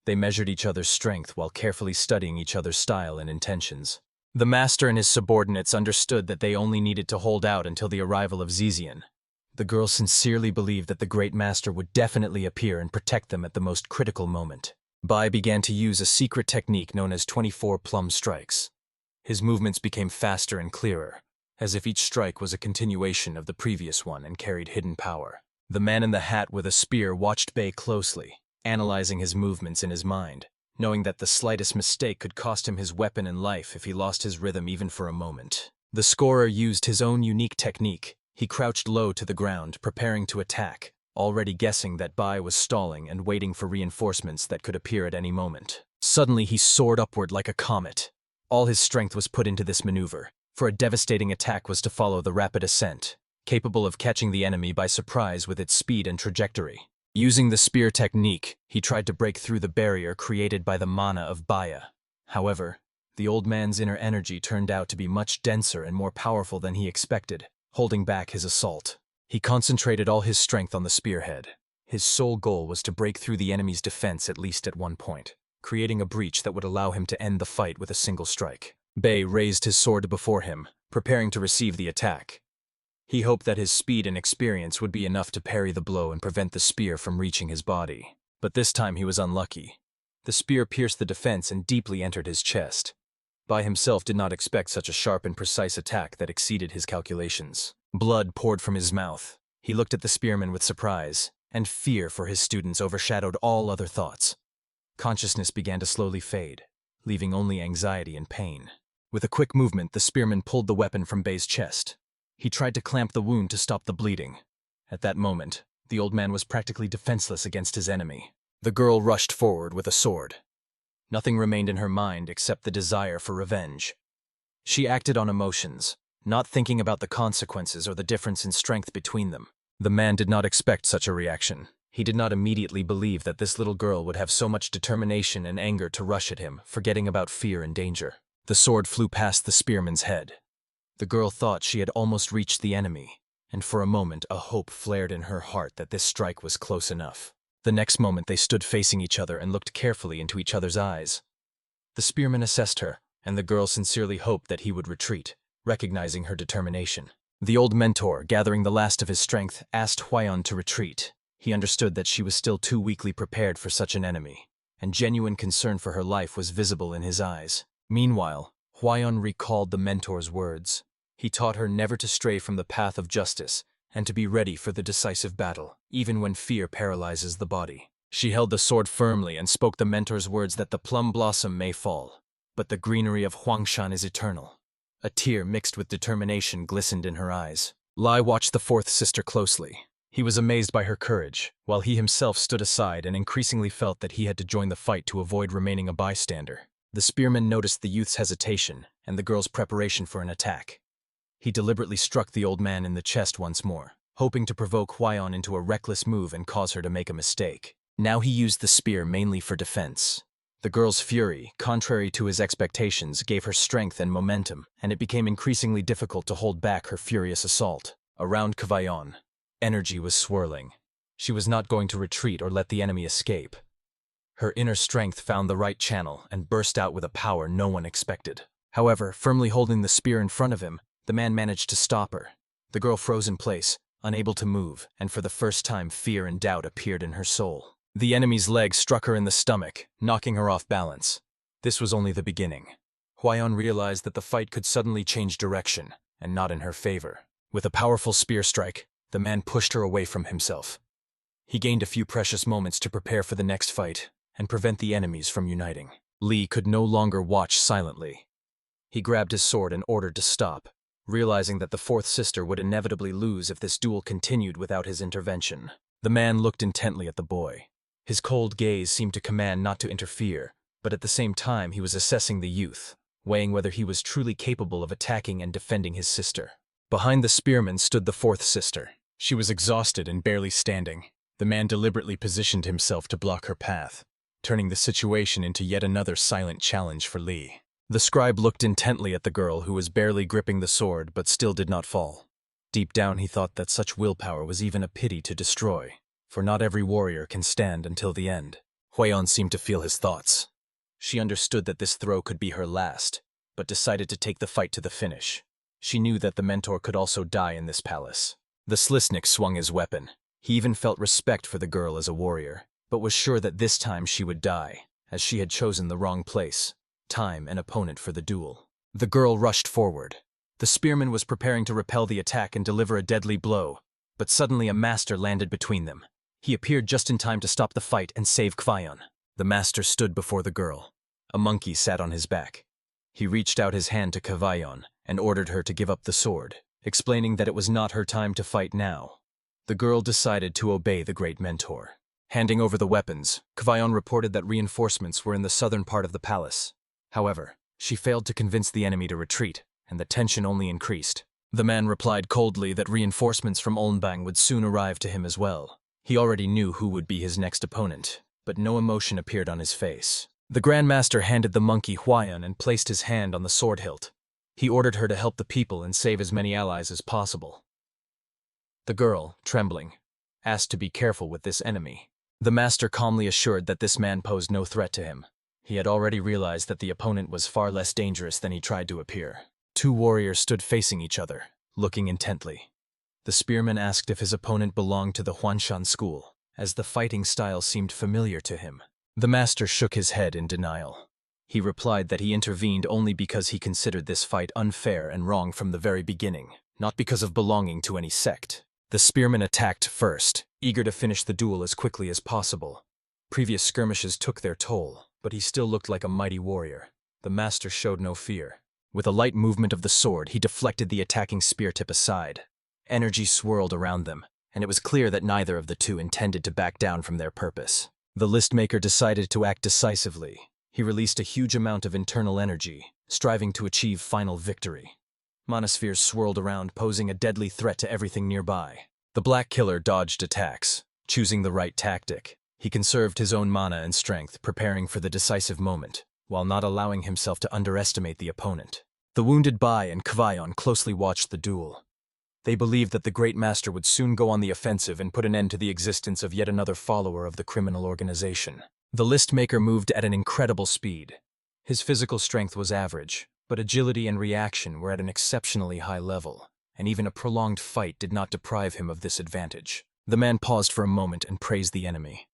They measured each other's strength while carefully studying each other's style and intentions. The master and his subordinates understood that they only needed to hold out until the arrival of Zizian. The girl sincerely believed that the great master would definitely appear and protect them at the most critical moment. Bai began to use a secret technique known as 24 plum strikes. His movements became faster and clearer, as if each strike was a continuation of the previous one and carried hidden power. The man in the hat with a spear watched Bei closely, analyzing his movements in his mind, knowing that the slightest mistake could cost him his weapon and life if he lost his rhythm even for a moment. The scorer used his own unique technique. He crouched low to the ground, preparing to attack, already guessing that Bai was stalling and waiting for reinforcements that could appear at any moment. Suddenly he soared upward like a comet. All his strength was put into this maneuver, for a devastating attack was to follow the rapid ascent, capable of catching the enemy by surprise with its speed and trajectory. Using the spear technique, he tried to break through the barrier created by the mana of Baya. However, the old man's inner energy turned out to be much denser and more powerful than he expected, holding back his assault. He concentrated all his strength on the spearhead. His sole goal was to break through the enemy's defense at least at one point, creating a breach that would allow him to end the fight with a single strike. Bei raised his sword before him, preparing to receive the attack. He hoped that his speed and experience would be enough to parry the blow and prevent the spear from reaching his body. But this time he was unlucky. The spear pierced the defense and deeply entered his chest. Bai himself did not expect such a sharp and precise attack that exceeded his calculations. Blood poured from his mouth. He looked at the spearman with surprise, and fear for his students overshadowed all other thoughts. Consciousness began to slowly fade, leaving only anxiety and pain. With a quick movement, the spearman pulled the weapon from Bei's chest. He tried to clamp the wound to stop the bleeding. At that moment, the old man was practically defenseless against his enemy. The girl rushed forward with a sword. Nothing remained in her mind except the desire for revenge. She acted on emotions, not thinking about the consequences or the difference in strength between them. The man did not expect such a reaction. He did not immediately believe that this little girl would have so much determination and anger to rush at him, forgetting about fear and danger. The sword flew past the spearman's head. The girl thought she had almost reached the enemy, and for a moment a hope flared in her heart that this strike was close enough. The next moment they stood facing each other and looked carefully into each other's eyes. The spearman assessed her, and the girl sincerely hoped that he would retreat, recognizing her determination. The old mentor, gathering the last of his strength, asked Huayan to retreat. He understood that she was still too weakly prepared for such an enemy, and genuine concern for her life was visible in his eyes. Meanwhile, Huayan recalled the mentor's words. He taught her never to stray from the path of justice, and to be ready for the decisive battle, even when fear paralyzes the body. She held the sword firmly and spoke the mentor's words that the plum blossom may fall, but the greenery of Huangshan is eternal. A tear mixed with determination glistened in her eyes. Lai watched the fourth sister closely. He was amazed by her courage, while he himself stood aside and increasingly felt that he had to join the fight to avoid remaining a bystander. The spearman noticed the youth's hesitation and the girl's preparation for an attack. He deliberately struck the old man in the chest once more, hoping to provoke Huayan into a reckless move and cause her to make a mistake. Now he used the spear mainly for defense. The girl's fury, contrary to his expectations, gave her strength and momentum, and it became increasingly difficult to hold back her furious assault. Around Huayan, energy was swirling. She was not going to retreat or let the enemy escape. Her inner strength found the right channel and burst out with a power no one expected. However, firmly holding the spear in front of him, the man managed to stop her. The girl froze in place, unable to move, and for the first time fear and doubt appeared in her soul. The enemy's leg struck her in the stomach, knocking her off balance. This was only the beginning. Huayan realized that the fight could suddenly change direction, and not in her favor. With a powerful spear strike, the man pushed her away from himself. He gained a few precious moments to prepare for the next fight, and prevent the enemies from uniting. Li could no longer watch silently. He grabbed his sword and ordered to stop, realizing that the fourth sister would inevitably lose if this duel continued without his intervention. The man looked intently at the boy. His cold gaze seemed to command not to interfere, but at the same time he was assessing the youth, weighing whether he was truly capable of attacking and defending his sister. Behind the spearman stood the fourth sister. She was exhausted and barely standing. The man deliberately positioned himself to block her path, turning the situation into yet another silent challenge for Li. The scribe looked intently at the girl who was barely gripping the sword but still did not fall. Deep down he thought that such willpower was even a pity to destroy, for not every warrior can stand until the end. Huayan seemed to feel his thoughts. She understood that this throw could be her last, but decided to take the fight to the finish. She knew that the mentor could also die in this palace. The Slisnik swung his weapon. He even felt respect for the girl as a warrior, but was sure that this time she would die, as she had chosen the wrong place, time, and opponent for the duel. The girl rushed forward. The spearman was preparing to repel the attack and deliver a deadly blow, but suddenly a master landed between them. He appeared just in time to stop the fight and save Huayan. The master stood before the girl. A monkey sat on his back. He reached out his hand to Huayan and ordered her to give up the sword, explaining that it was not her time to fight now. The girl decided to obey the great mentor. Handing over the weapons, Huayan reported that reinforcements were in the southern part of the palace. However, she failed to convince the enemy to retreat, and the tension only increased. The man replied coldly that reinforcements from Olnbang would soon arrive to him as well. He already knew who would be his next opponent, but no emotion appeared on his face. The Grand Master handed the monkey Huayan and placed his hand on the sword hilt. He ordered her to help the people and save as many allies as possible. The girl, trembling, asked to be careful with this enemy. The master calmly assured that this man posed no threat to him. He had already realized that the opponent was far less dangerous than he tried to appear. Two warriors stood facing each other, looking intently. The spearman asked if his opponent belonged to the Huanshan school, as the fighting style seemed familiar to him. The master shook his head in denial. He replied that he intervened only because he considered this fight unfair and wrong from the very beginning, not because of belonging to any sect. The spearman attacked first, eager to finish the duel as quickly as possible. Previous skirmishes took their toll, but he still looked like a mighty warrior. The master showed no fear. With a light movement of the sword, he deflected the attacking spear tip aside. Energy swirled around them, and it was clear that neither of the two intended to back down from their purpose. The list-maker decided to act decisively. He released a huge amount of internal energy, striving to achieve final victory. Monaspheres swirled around, posing a deadly threat to everything nearby. The Black Killer dodged attacks, choosing the right tactic. He conserved his own mana and strength, preparing for the decisive moment, while not allowing himself to underestimate the opponent. The wounded Bai and Kvayon closely watched the duel. They believed that the Great Master would soon go on the offensive and put an end to the existence of yet another follower of the criminal organization. The list-maker moved at an incredible speed. His physical strength was average, but agility and reaction were at an exceptionally high level, and even a prolonged fight did not deprive him of this advantage. The man paused for a moment and praised the enemy.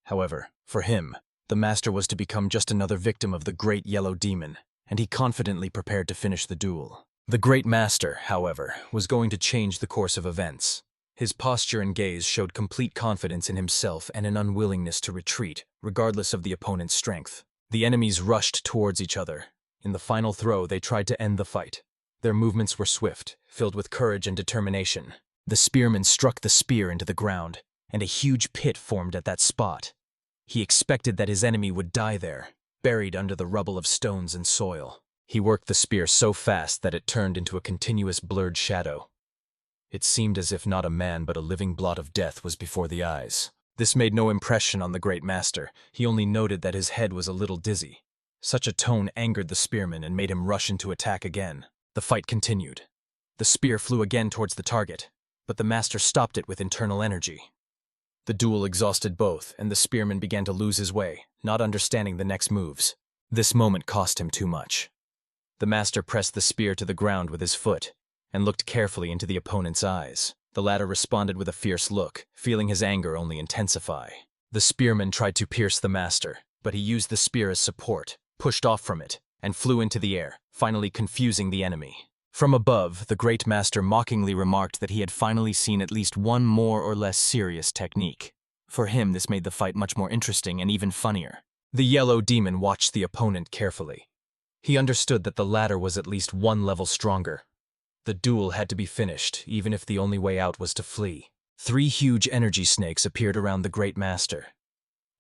However, for him, the master was to become just another victim of the Great Yellow Demon, and he confidently prepared to finish the duel. The Great Master, however, was going to change the course of events. His posture and gaze showed complete confidence in himself and an unwillingness to retreat, regardless of the opponent's strength. The enemies rushed towards each other. In the final throw, they tried to end the fight. Their movements were swift, filled with courage and determination. The spearman struck the spear into the ground, and a huge pit formed at that spot. He expected that his enemy would die there, buried under the rubble of stones and soil. He worked the spear so fast that it turned into a continuous blurred shadow. It seemed as if not a man but a living blot of death was before the eyes. This made no impression on the Great Master. He only noted that his head was a little dizzy. Such a tone angered the spearman and made him rush into attack again. The fight continued. The spear flew again towards the target, but the master stopped it with internal energy. The duel exhausted both, and the spearman began to lose his way, not understanding the next moves. This moment cost him too much. The master pressed the spear to the ground with his foot, and looked carefully into the opponent's eyes. The latter responded with a fierce look, feeling his anger only intensify. The spearman tried to pierce the master, but he used the spear as support, pushed off from it, and flew into the air, finally confusing the enemy. From above, the Great Master mockingly remarked that he had finally seen at least one more or less serious technique. For him, this made the fight much more interesting and even funnier. The Yellow Demon watched the opponent carefully. He understood that the latter was at least one level stronger. The duel had to be finished, even if the only way out was to flee. 3 huge energy snakes appeared around the Great Master.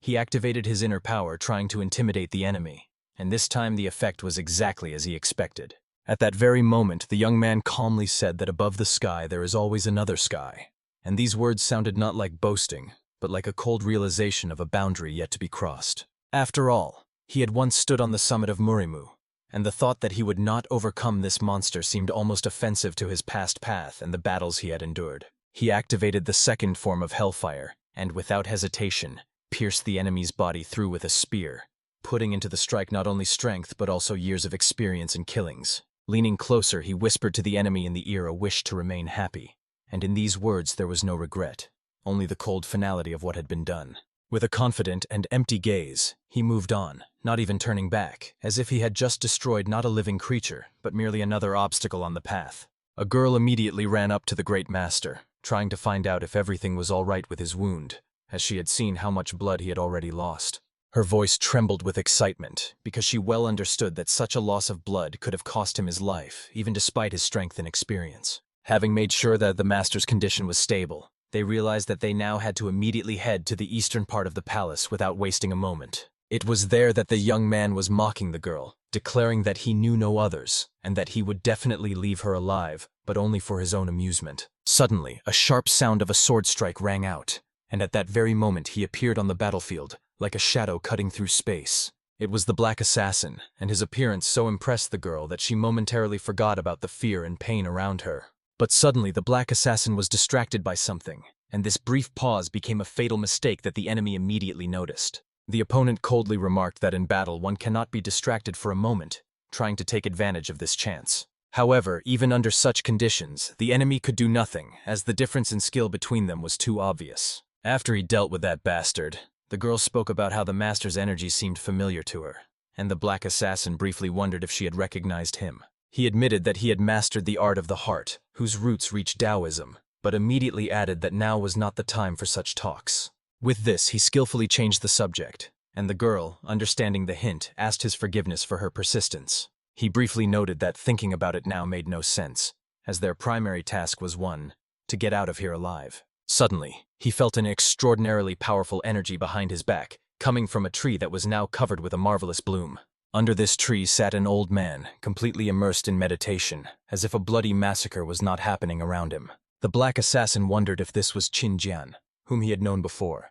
He activated his inner power, trying to intimidate the enemy, and this time the effect was exactly as he expected. At that very moment, the young man calmly said that above the sky there is always another sky, and these words sounded not like boasting, but like a cold realization of a boundary yet to be crossed. After all, he had once stood on the summit of Murimu, and the thought that he would not overcome this monster seemed almost offensive to his past path and the battles he had endured. He activated the second form of hellfire, and without hesitation, pierced the enemy's body through with a spear, putting into the strike not only strength but also years of experience in killings. Leaning closer, he whispered to the enemy in the ear a wish to remain happy, and in these words there was no regret, only the cold finality of what had been done. With a confident and empty gaze, he moved on, not even turning back, as if he had just destroyed not a living creature, but merely another obstacle on the path. A girl immediately ran up to the Great Master, trying to find out if everything was all right with his wound, as she had seen how much blood he had already lost. Her voice trembled with excitement, because she well understood that such a loss of blood could have cost him his life, even despite his strength and experience. Having made sure that the master's condition was stable, they realized that they now had to immediately head to the eastern part of the palace without wasting a moment. It was there that the young man was mocking the girl, declaring that he knew no others, and that he would definitely leave her alive, but only for his own amusement. Suddenly, a sharp sound of a sword strike rang out, and at that very moment he appeared on the battlefield, like a shadow cutting through space. It was the Black Assassin, and his appearance so impressed the girl that she momentarily forgot about the fear and pain around her. But suddenly the black assassin was distracted by something, and this brief pause became a fatal mistake that the enemy immediately noticed. The opponent coldly remarked that in battle one cannot be distracted for a moment, trying to take advantage of this chance. However, even under such conditions, the enemy could do nothing, as the difference in skill between them was too obvious. After he dealt with that bastard, the girl spoke about how the master's energy seemed familiar to her, and the black assassin briefly wondered if she had recognized him. He admitted that he had mastered the art of the heart, whose roots reached Taoism, but immediately added that now was not the time for such talks. With this, he skillfully changed the subject, and the girl, understanding the hint, asked his forgiveness for her persistence. He briefly noted that thinking about it now made no sense, as their primary task was one, to get out of here alive. Suddenly, he felt an extraordinarily powerful energy behind his back, coming from a tree that was now covered with a marvelous bloom. Under this tree sat an old man, completely immersed in meditation, as if a bloody massacre was not happening around him. The black assassin wondered if this was Qin Jian, whom he had known before,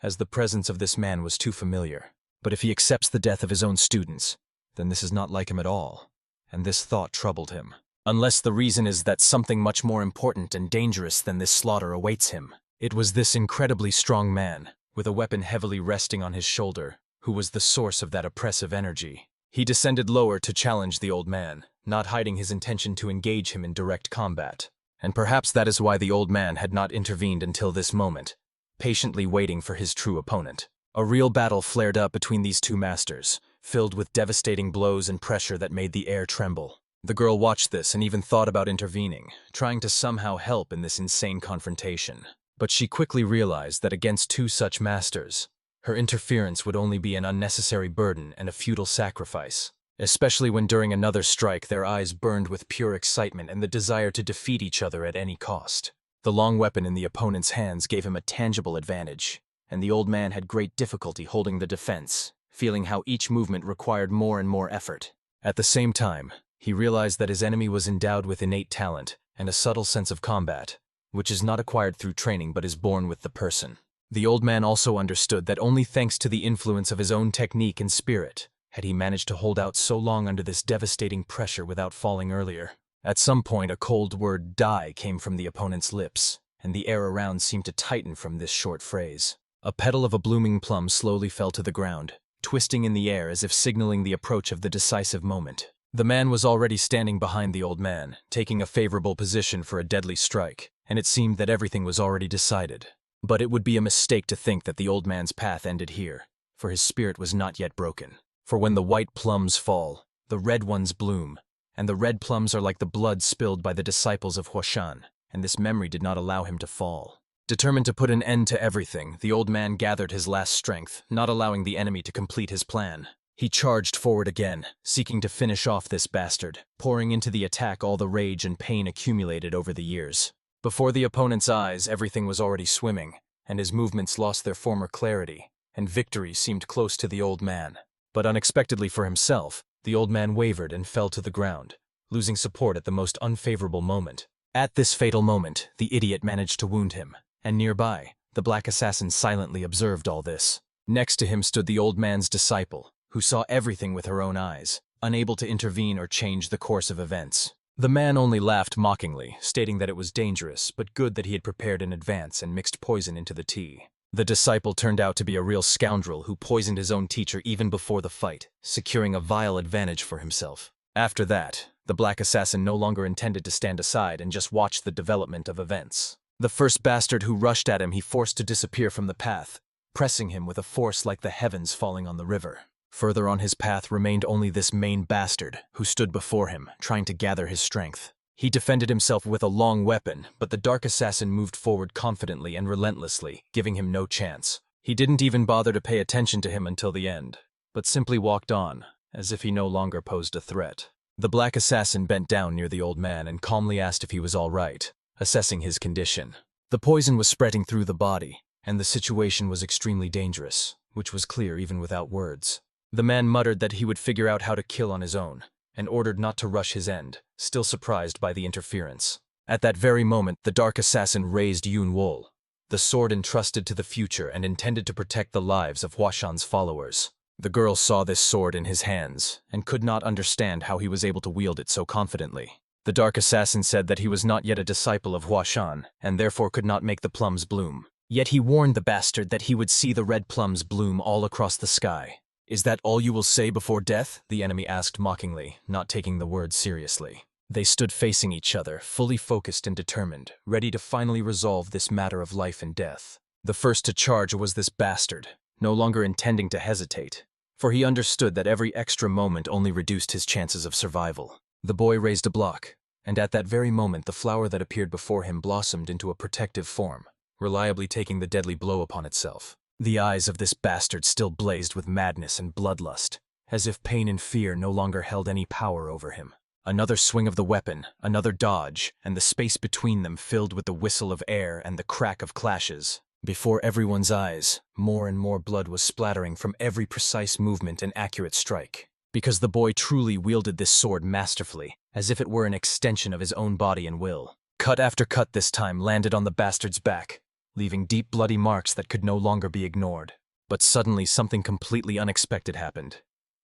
as the presence of this man was too familiar. But if he accepts the death of his own students, then this is not like him at all, and this thought troubled him. Unless the reason is that something much more important and dangerous than this slaughter awaits him. It was this incredibly strong man, with a weapon heavily resting on his shoulder, who was the source of that oppressive energy. He descended lower to challenge the old man, not hiding his intention to engage him in direct combat. And perhaps that is why the old man had not intervened until this moment, patiently waiting for his true opponent. A real battle flared up between these two masters, filled with devastating blows and pressure that made the air tremble. The girl watched this and even thought about intervening, trying to somehow help in this insane confrontation. But she quickly realized that against two such masters, her interference would only be an unnecessary burden and a futile sacrifice, especially when during another strike their eyes burned with pure excitement and the desire to defeat each other at any cost. The long weapon in the opponent's hands gave him a tangible advantage, and the old man had great difficulty holding the defense, feeling how each movement required more and more effort. At the same time, he realized that his enemy was endowed with innate talent and a subtle sense of combat, which is not acquired through training but is born with the person. The old man also understood that only thanks to the influence of his own technique and spirit had he managed to hold out so long under this devastating pressure without falling earlier. At some point, a cold word "die" came from the opponent's lips, and the air around seemed to tighten from this short phrase. A petal of a blooming plum slowly fell to the ground, twisting in the air as if signaling the approach of the decisive moment. The man was already standing behind the old man, taking a favorable position for a deadly strike, and it seemed that everything was already decided. But it would be a mistake to think that the old man's path ended here, for his spirit was not yet broken. For when the white plums fall, the red ones bloom, and the red plums are like the blood spilled by the disciples of Huashan, and this memory did not allow him to fall. Determined to put an end to everything, the old man gathered his last strength, not allowing the enemy to complete his plan. He charged forward again, seeking to finish off this bastard, pouring into the attack all the rage and pain accumulated over the years. Before the opponent's eyes, everything was already swimming, and his movements lost their former clarity, and victory seemed close to the old man. But unexpectedly for himself, the old man wavered and fell to the ground, losing support at the most unfavorable moment. At this fatal moment, the idiot managed to wound him, and nearby, the black assassin silently observed all this. Next to him stood the old man's disciple, who saw everything with her own eyes, unable to intervene or change the course of events. The man only laughed mockingly, stating that it was dangerous, but good that he had prepared in advance and mixed poison into the tea. The disciple turned out to be a real scoundrel who poisoned his own teacher even before the fight, securing a vile advantage for himself. After that, the black assassin no longer intended to stand aside and just watch the development of events. The first bastard who rushed at him he forced to disappear from the path, pressing him with a force like the heavens falling on the river. Further on his path remained only this main bastard, who stood before him, trying to gather his strength. He defended himself with a long weapon, but the dark assassin moved forward confidently and relentlessly, giving him no chance. He didn't even bother to pay attention to him until the end, but simply walked on, as if he no longer posed a threat. The black assassin bent down near the old man and calmly asked if he was all right, assessing his condition. The poison was spreading through the body, and the situation was extremely dangerous, which was clear even without words. The man muttered that he would figure out how to kill on his own, and ordered not to rush his end, still surprised by the interference. At that very moment, the dark assassin raised Yun Wol, the sword entrusted to the future and intended to protect the lives of Huashan's followers. The girl saw this sword in his hands, and could not understand how he was able to wield it so confidently. The dark assassin said that he was not yet a disciple of Huashan, and therefore could not make the plums bloom. Yet he warned the bastard that he would see the red plums bloom all across the sky. "Is that all you will say before death?" the enemy asked mockingly, not taking the words seriously. They stood facing each other, fully focused and determined, ready to finally resolve this matter of life and death. The first to charge was this bastard, no longer intending to hesitate, for he understood that every extra moment only reduced his chances of survival. The boy raised a block, and at that very moment the flower that appeared before him blossomed into a protective form, reliably taking the deadly blow upon itself. The eyes of this bastard still blazed with madness and bloodlust, as if pain and fear no longer held any power over him. Another swing of the weapon, another dodge, and the space between them filled with the whistle of air and the crack of clashes. Before everyone's eyes, more and more blood was splattering from every precise movement and accurate strike, because the boy truly wielded this sword masterfully, as if it were an extension of his own body and will. Cut after cut this time landed on the bastard's back, leaving deep bloody marks that could no longer be ignored. But suddenly something completely unexpected happened.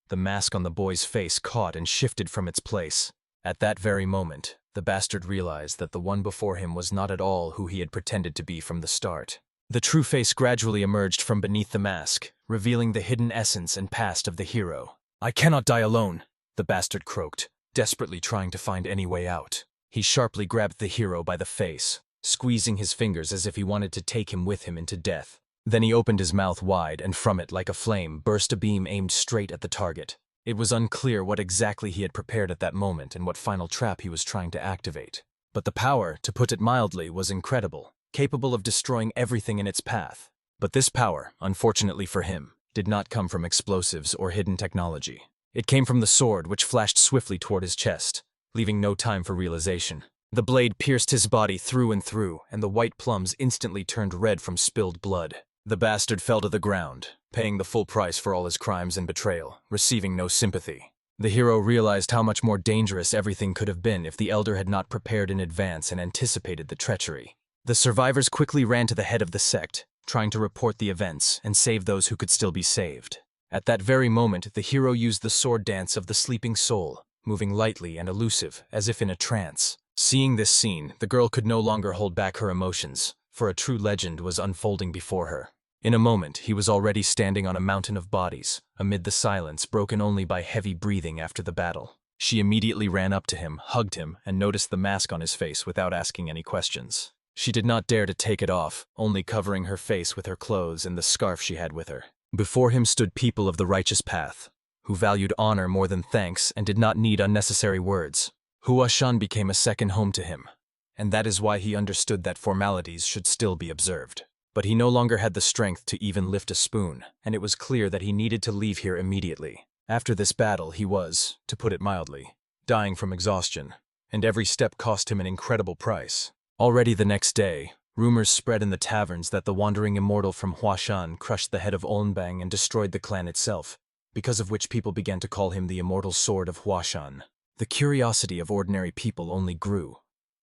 The mask on the boy's face caught and shifted from its place. At that very moment, the bastard realized that the one before him was not at all who he had pretended to be from the start. The true face gradually emerged from beneath the mask, revealing the hidden essence and past of the hero. "I cannot die alone," the bastard croaked, desperately trying to find any way out. He sharply grabbed the hero by the face, squeezing his fingers as if he wanted to take him with him into death. Then he opened his mouth wide, and from it, like a flame, burst a beam aimed straight at the target. It was unclear what exactly he had prepared at that moment and what final trap he was trying to activate. But the power, to put it mildly, was incredible, capable of destroying everything in its path. But this power, unfortunately for him, did not come from explosives or hidden technology. It came from the sword, which flashed swiftly toward his chest, leaving no time for realization. The blade pierced his body through and through, and the white plums instantly turned red from spilled blood. The bastard fell to the ground, paying the full price for all his crimes and betrayal, receiving no sympathy. The hero realized how much more dangerous everything could have been if the elder had not prepared in advance and anticipated the treachery. The survivors quickly ran to the head of the sect, trying to report the events and save those who could still be saved. At that very moment, the hero used the sword dance of the sleeping soul, moving lightly and elusive, as if in a trance. Seeing this scene, the girl could no longer hold back her emotions, for a true legend was unfolding before her. In a moment, he was already standing on a mountain of bodies, amid the silence broken only by heavy breathing after the battle. She immediately ran up to him, hugged him, and noticed the mask on his face without asking any questions. She did not dare to take it off, only covering her face with her clothes and the scarf she had with her. Before him stood people of the righteous path, who valued honor more than thanks and did not need unnecessary words. Huashan became a second home to him, and that is why he understood that formalities should still be observed. But he no longer had the strength to even lift a spoon, and it was clear that he needed to leave here immediately. After this battle, he was, to put it mildly, dying from exhaustion, and every step cost him an incredible price. Already the next day, rumors spread in the taverns that the wandering immortal from Huashan crushed the head of Onbang and destroyed the clan itself, because of which people began to call him the immortal sword of Huashan. The curiosity of ordinary people only grew,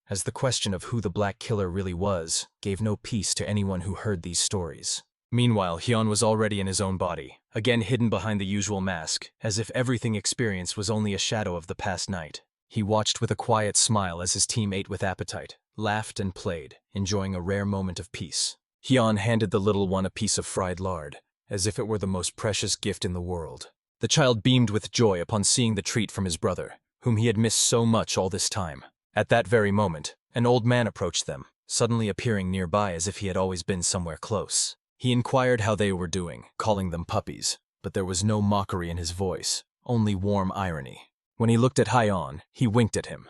as the question of who the Black Killer really was gave no peace to anyone who heard these stories. Meanwhile, Hyun was already in his own body, again hidden behind the usual mask, as if everything experienced was only a shadow of the past night. He watched with a quiet smile as his team ate with appetite, laughed and played, enjoying a rare moment of peace. Hyun handed the little one a piece of fried lard, as if it were the most precious gift in the world. The child beamed with joy upon seeing the treat from his brother, whom he had missed so much all this time. At that very moment, an old man approached them, suddenly appearing nearby as if he had always been somewhere close. He inquired how they were doing, calling them puppies, but there was no mockery in his voice, only warm irony. When he looked at Hyun, he winked at him,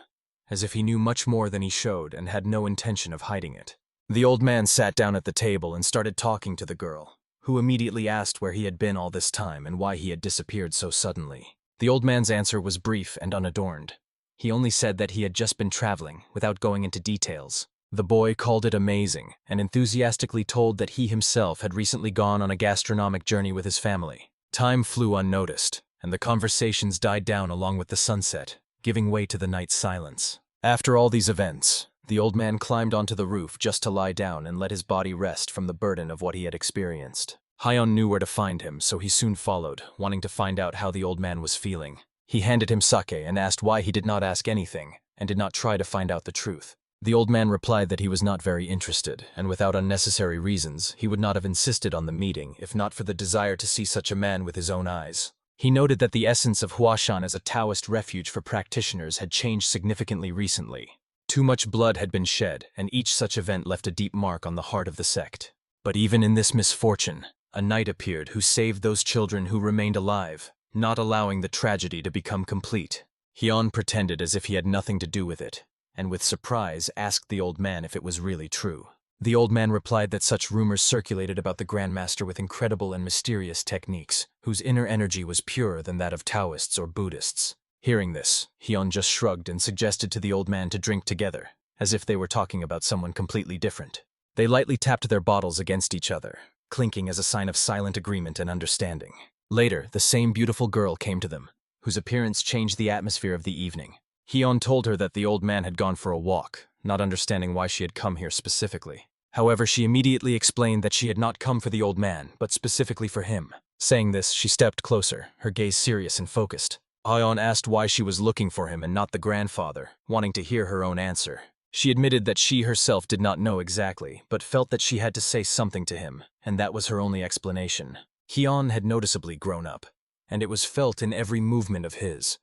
as if he knew much more than he showed and had no intention of hiding it. The old man sat down at the table and started talking to the girl, who immediately asked where he had been all this time and why he had disappeared so suddenly. The old man's answer was brief and unadorned. He only said that he had just been traveling, without going into details. The boy called it amazing, and enthusiastically told that he himself had recently gone on a gastronomic journey with his family. Time flew unnoticed, and the conversations died down along with the sunset, giving way to the night's silence. After all these events, the old man climbed onto the roof just to lie down and let his body rest from the burden of what he had experienced. Hyun knew where to find him, so he soon followed, wanting to find out how the old man was feeling. He handed him sake and asked why he did not ask anything, and did not try to find out the truth. The old man replied that he was not very interested, and without unnecessary reasons, he would not have insisted on the meeting if not for the desire to see such a man with his own eyes. He noted that the essence of Huashan as a Taoist refuge for practitioners had changed significantly recently. Too much blood had been shed, and each such event left a deep mark on the heart of the sect. But even in this misfortune, a knight appeared who saved those children who remained alive, not allowing the tragedy to become complete. Hyun pretended as if he had nothing to do with it, and with surprise asked the old man if it was really true. The old man replied that such rumors circulated about the Grandmaster with incredible and mysterious techniques, whose inner energy was purer than that of Taoists or Buddhists. Hearing this, Hyun just shrugged and suggested to the old man to drink together, as if they were talking about someone completely different. They lightly tapped their bottles against each other, clinking as a sign of silent agreement and understanding. Later, the same beautiful girl came to them, whose appearance changed the atmosphere of the evening. Hyun told her that the old man had gone for a walk, not understanding why she had come here specifically. However, she immediately explained that she had not come for the old man, but specifically for him. Saying this, she stepped closer, her gaze serious and focused. Hyun asked why she was looking for him and not the grandfather, wanting to hear her own answer. She admitted that she herself did not know exactly, but felt that she had to say something to him, and that was her only explanation. Hyun had noticeably grown up, and it was felt in every movement of his.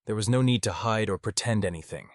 There was no need to hide or pretend anything,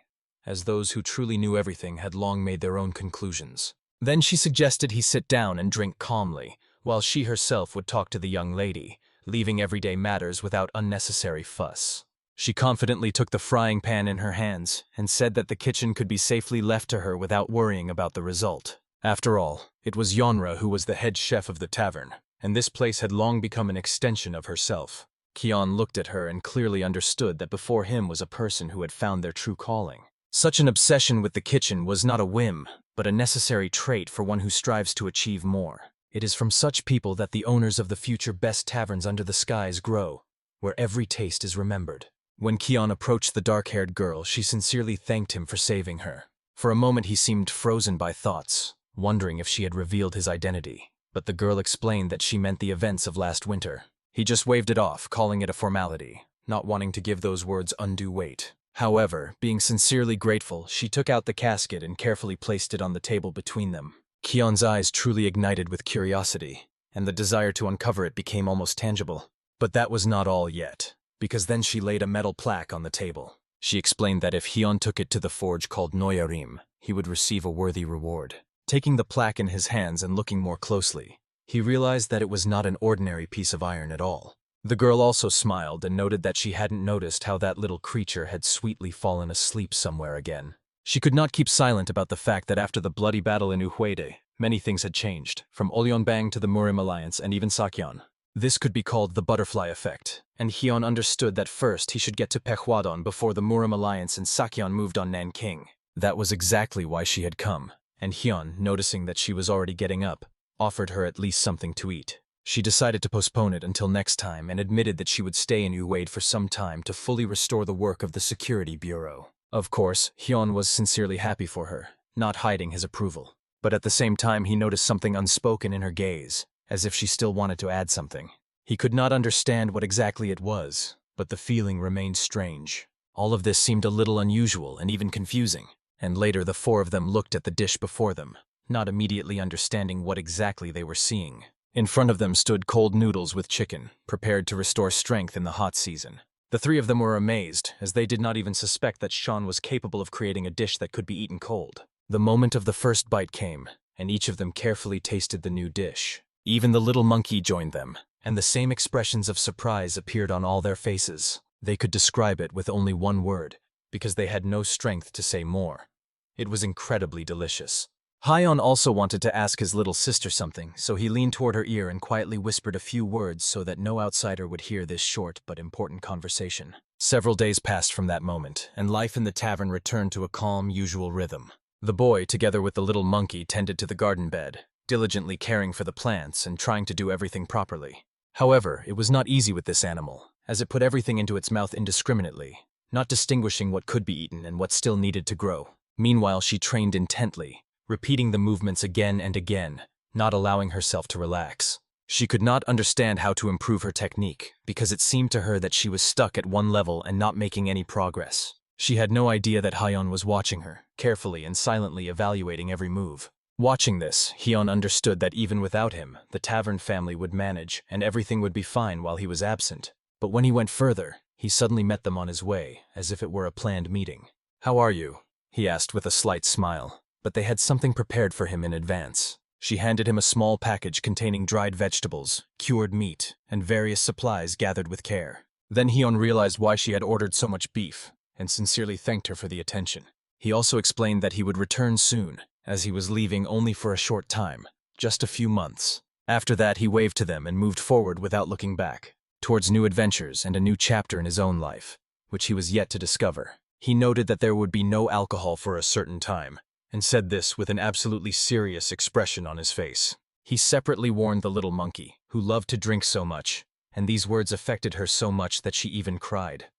as those who truly knew everything had long made their own conclusions. Then she suggested he sit down and drink calmly, while she herself would talk to the young lady, leaving everyday matters without unnecessary fuss. She confidently took the frying pan in her hands and said that the kitchen could be safely left to her without worrying about the result. After all, it was Yeonra who was the head chef of the tavern, and this place had long become an extension of herself. Hyun looked at her and clearly understood that before him was a person who had found their true calling. Such an obsession with the kitchen was not a whim, but a necessary trait for one who strives to achieve more. It is from such people that the owners of the future best taverns under the skies grow, where every taste is remembered. When Hyun approached the dark-haired girl, she sincerely thanked him for saving her. For a moment he seemed frozen by thoughts, wondering if she had revealed his identity. But the girl explained that she meant the events of last winter. He just waved it off, calling it a formality, not wanting to give those words undue weight. However, being sincerely grateful, she took out the casket and carefully placed it on the table between them. Hyun's eyes truly ignited with curiosity, and the desire to uncover it became almost tangible. But that was not all yet, because then she laid a metal plaque on the table. She explained that if Hyun took it to the forge called Noyarim, he would receive a worthy reward. Taking the plaque in his hands and looking more closely, he realized that it was not an ordinary piece of iron at all. The girl also smiled and noted that she hadn't noticed how that little creature had sweetly fallen asleep somewhere again. She could not keep silent about the fact that after the bloody battle in Uhuede, many things had changed, from Ollyeonbang to the Murim Alliance and even Sakyeon. This could be called the butterfly effect, and Hyun understood that first he should get to Pechwadon before the Murim Alliance and Sakyeon moved on Nanking. That was exactly why she had come, and Hyun, noticing that she was already getting up, offered her at least something to eat. She decided to postpone it until next time and admitted that she would stay in Uhuede for some time to fully restore the work of the Security Bureau. Of course, Hyun was sincerely happy for her, not hiding his approval. But at the same time he noticed something unspoken in her gaze, as if she still wanted to add something. He could not understand what exactly it was, but the feeling remained strange. All of this seemed a little unusual and even confusing, and later the four of them looked at the dish before them, not immediately understanding what exactly they were seeing. In front of them stood cold noodles with chicken, prepared to restore strength in the hot season. The three of them were amazed, as they did not even suspect that Sean was capable of creating a dish that could be eaten cold. The moment of the first bite came, and each of them carefully tasted the new dish. Even the little monkey joined them, and the same expressions of surprise appeared on all their faces. They could describe it with only one word, because they had no strength to say more. It was incredibly delicious. Hyun also wanted to ask his little sister something, so he leaned toward her ear and quietly whispered a few words so that no outsider would hear this short but important conversation. Several days passed from that moment, and life in the tavern returned to a calm, usual rhythm. The boy, together with the little monkey, tended to the garden bed, diligently caring for the plants and trying to do everything properly. However, it was not easy with this animal, as it put everything into its mouth indiscriminately, not distinguishing what could be eaten and what still needed to grow. Meanwhile, she trained intently, repeating the movements again and again, not allowing herself to relax. She could not understand how to improve her technique, because it seemed to her that she was stuck at one level and not making any progress. She had no idea that Hyun was watching her, carefully and silently evaluating every move. Watching this, Hyun understood that even without him, the Tavern family would manage and everything would be fine while he was absent. But when he went further, he suddenly met them on his way, as if it were a planned meeting. "How are you?" he asked with a slight smile. But they had something prepared for him in advance. She handed him a small package containing dried vegetables, cured meat, and various supplies gathered with care. Then Hyun realized why she had ordered so much beef, and sincerely thanked her for the attention. He also explained that he would return soon, as he was leaving only for a short time, just a few months. After that, he waved to them and moved forward without looking back, towards new adventures and a new chapter in his own life, which he was yet to discover. He noted that there would be no alcohol for a certain time, and said this with an absolutely serious expression on his face. He separately warned the little monkey, who loved to drink so much, and these words affected her so much that she even cried.